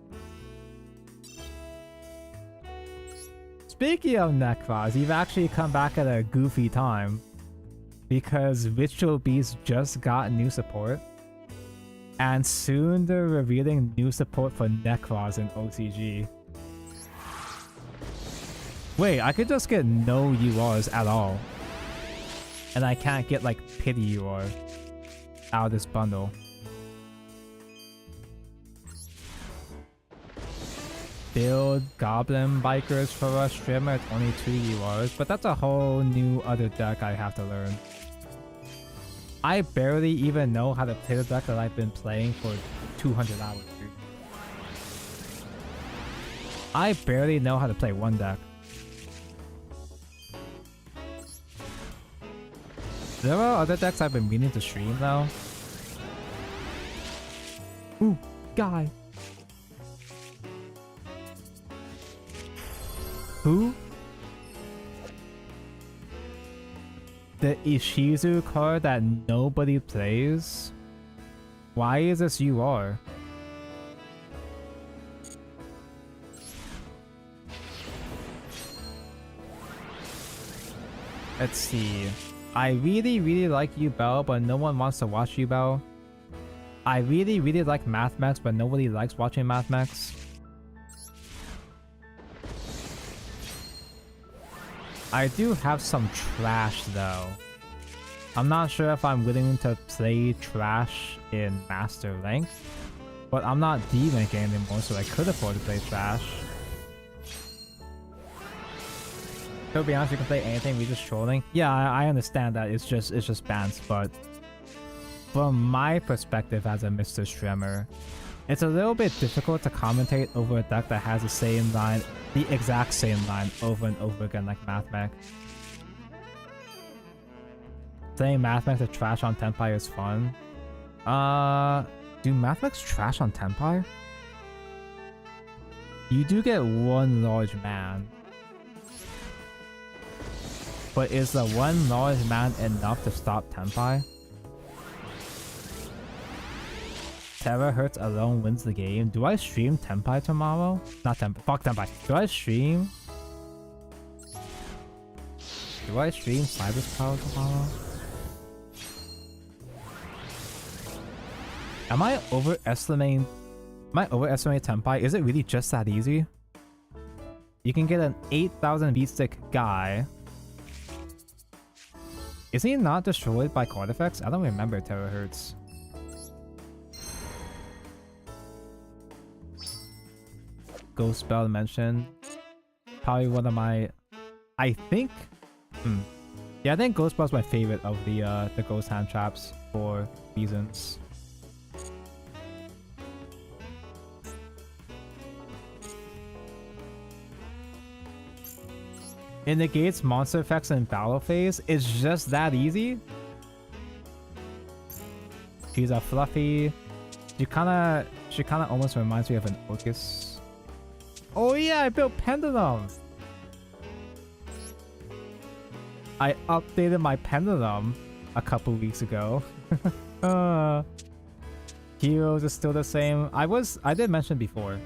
Speaking of Necros, you've actually come back at a goofy time. Because Ritual Beast just got new support. And soon they're revealing new support for Necros in OCG. Wait, I could just get no URs at all. And I can't get like pity UR out of this bundle. Build Goblin Bikers for a streamer at only 2 URs, but that's a whole new other deck I have to learn. I barely even know how to play the deck that I've been playing for 200 hours, dude. I barely know how to play one deck. There are other decks I've been meaning to stream though. Ooh, guy. Who? The Ishizu card that nobody plays? Why is this UR? Let's see. I really like Yubel, but no one wants to watch Yubel. I really like Mathmex, but nobody likes watching Mathmex. I do have some trash though. I'm not sure if I'm willing to play trash in Master Rank, but I'm not D-ranking anymore, so I could afford to play trash. To be honest, you can play anything, we're just trolling. Yeah, I understand that it's just bans, but from my perspective as a Mr. Streamer, it's a little bit difficult to commentate over a deck that has the same line, the exact same line over and over again like Mathmech. Playing Mathmech to trash on Tenpai is fun. Do Mathmechs trash on Tenpai? You do get one large man. But is the one large man enough to stop Tenpai? Terahertz alone wins the game. Do I stream Tenpai tomorrow? Not Tenpai. Fuck Tenpai. Do I stream Cyber's Power tomorrow? Am I overestimating Tenpai? Is it really just that easy? You can get an 8,000 beatstick guy. Is he not destroyed by card effects? I don't remember Terahertz. Ghost Spell mentioned. Probably one of my... I think... Yeah, I think Ghost Spell's my favorite of the Ghost Hand Traps for reasons. It negates monster effects in battle phase. It's just that easy. She's a fluffy. She kinda almost reminds me of an Orcus. Oh yeah, I built Pendulum. I updated my Pendulum a couple weeks ago. Heroes is still the same. I did mention before.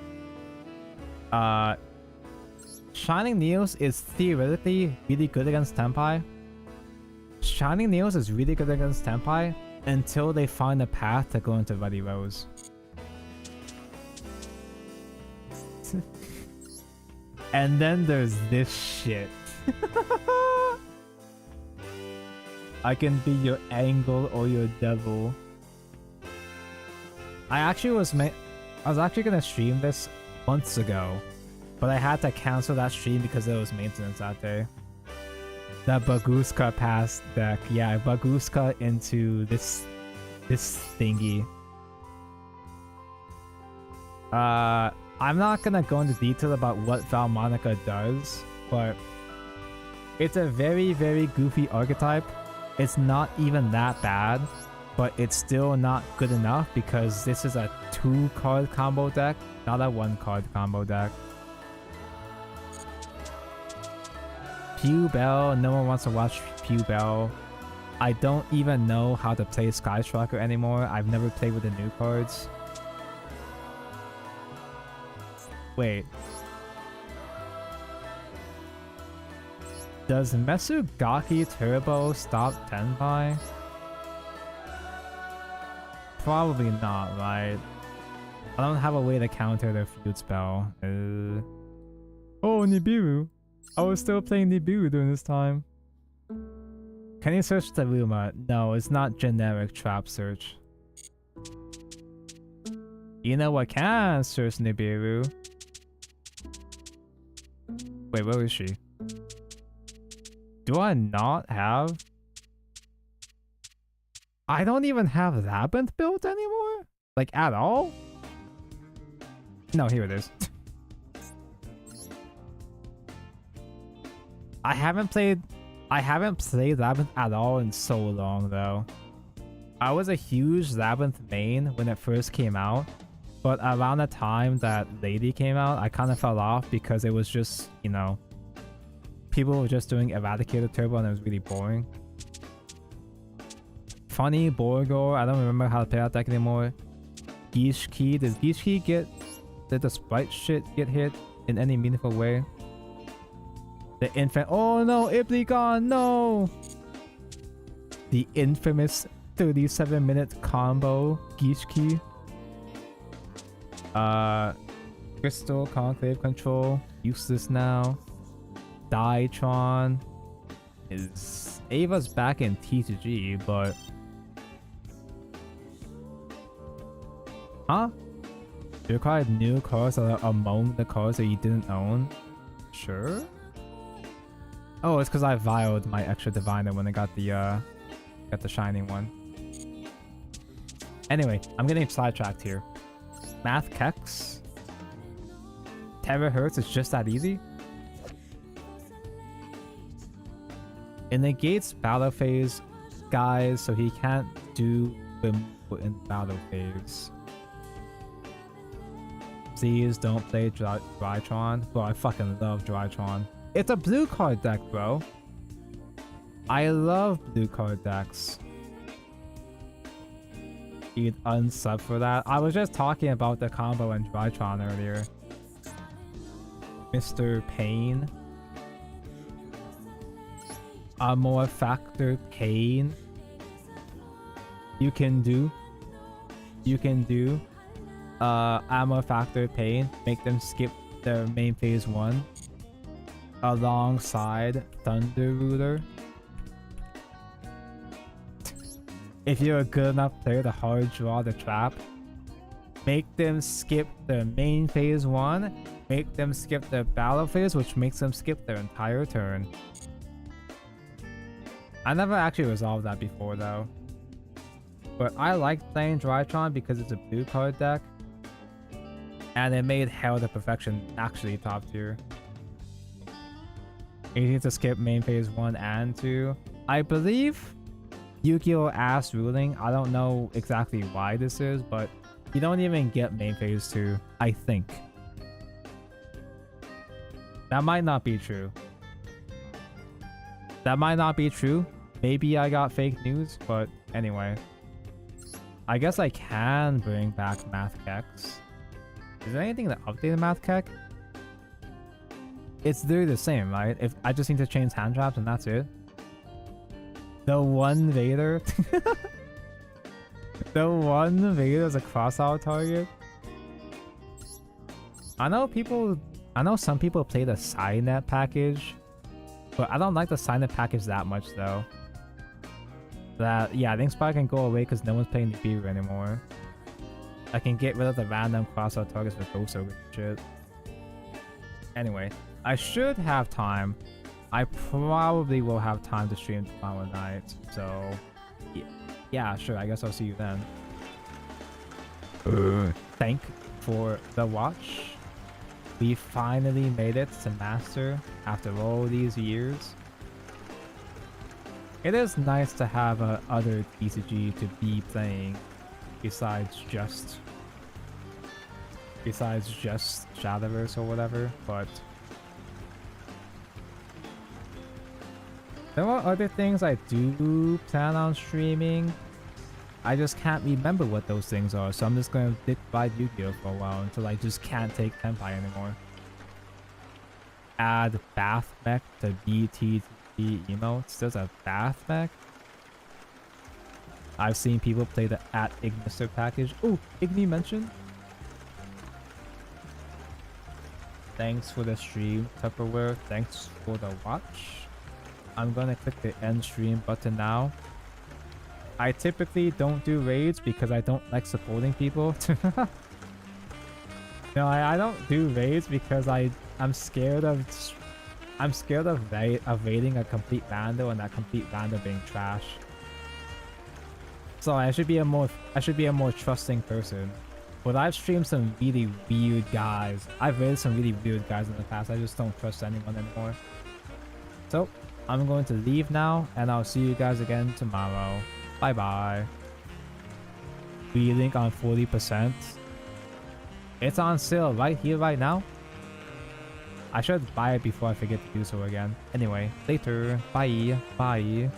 Shining Neos is theoretically really good against Tenpai. Shining Neos is really good against Tenpai until they find a path to go into Ruddy Rose. And then there's this shit. I can be your angle or your devil. I was actually gonna stream this months ago, but I had to cancel that stream because there was maintenance out there. The Baguska pass deck. Yeah, Baguska into this thingy. I'm not gonna go into detail about what Valmonica does, but it's a very goofy archetype. It's not even that bad, but it's still not good enough because this is a 2-card combo deck, not a 1-card combo deck. Pew Bell, no one wants to watch Pew Bell. I don't even know how to play Sky Striker anymore. I've never played with the new cards. Wait. Does Mesugaki Turbo stop Tenpai? Probably not, right? I don't have a way to counter the feud spell. Oh, Nibiru. I was still playing Nibiru during this time. Can you search the Luma? No, it's not generic trap search. You know what can search Nibiru? Wait, where is she? Do I not have? I don't even have Labyrinth built anymore? Like, at all? No, here it is. I haven't played Labyrinth at all in so long, though. I was a huge Labyrinth main when it first came out, but around the time that Lady came out, I kind of fell off because it was just, you know, people were just doing Eradicator Turbo and it was really boring. Funny, Borgor, I don't remember how to play that deck anymore. Gishki, did the sprite shit get hit in any meaningful way? The infant, oh no, Iblicon, no! The infamous 37-minute combo, Gishki. Crystal, Conclave Control, useless now. Dietron. Ava's back in T2G, but... Huh? You required new cards that are among the cards that you didn't own? Sure? Oh, it's because I violed my extra diviner when I got the shining one. Anyway, I'm getting sidetracked here. Math Kex? Terahertz is just that easy? It negates battle phase, guys, so he can't do removal in battle phase. Please don't play Drytron. Bro, I fucking love Drytron. It's a blue card deck, bro. I love blue card decks. You'd unsub for that. I was just talking about the combo in Drytron earlier. Mr. Pain. Amor Factor Pain. You can do Amor Factor Pain. Make them skip their main phase 1. Alongside Thunder Ruler. If you're a good enough player to hard draw the trap, make them skip their main phase 1, make them skip their battle phase, which makes them skip their entire turn. I never actually resolved that before though. But I like playing Drytron because it's a blue card deck. And it made Hell to Perfection actually top tier. Easy to skip main phase 1 and 2. I believe Yu-Gi-Oh! Ass ruling. I don't know exactly why this is, but you don't even get main phase 2, I think. That might not be true. That might not be true. Maybe I got fake news, but anyway. I guess I can bring back Math Kex. Is there anything to update Math Kex? It's literally the same, right? If I just need to change hand traps and that's it. The one Vader. The one Vader is a crossout target. I know some people play the Signet package, but I don't like the Signet package that much though. Yeah, I think Spy can go away because no one's playing the Beaver anymore. I can get rid of the random crossout targets with Ghost Ogre shit. Anyway, I should have time. I probably will have time to stream tomorrow night. So, yeah, sure. I guess I'll see you then. Thank for the watch. We finally made it to Master after all these years. It is nice to have other TCG to be playing besides just Shadowverse or whatever, but there are other things I do plan on streaming. I just can't remember what those things are, so I'm just gonna stick by Yu-Gi-Oh for a while until I just can't take Tenpai anymore. Add Bath Mech to emotes. There's a bath mech. I've seen people play the @ignister package. Oh, Igni mentioned. Thanks for the stream, Tupperware. Thanks for the watch. I'm gonna click the end stream button now. I typically don't do raids because I don't like supporting people. No, I don't do raids because I'm scared of raiding a complete rando and that complete rando being trash. So I should be a more trusting person. But I've streamed some really weird guys. I've raided some really weird guys in the past. I just don't trust anyone anymore. So I'm going to leave now, and I'll see you guys again tomorrow. Bye bye. Link on 40%. It's on sale right here, right now. I should buy it before I forget to do so again. Anyway, later. Bye. Bye.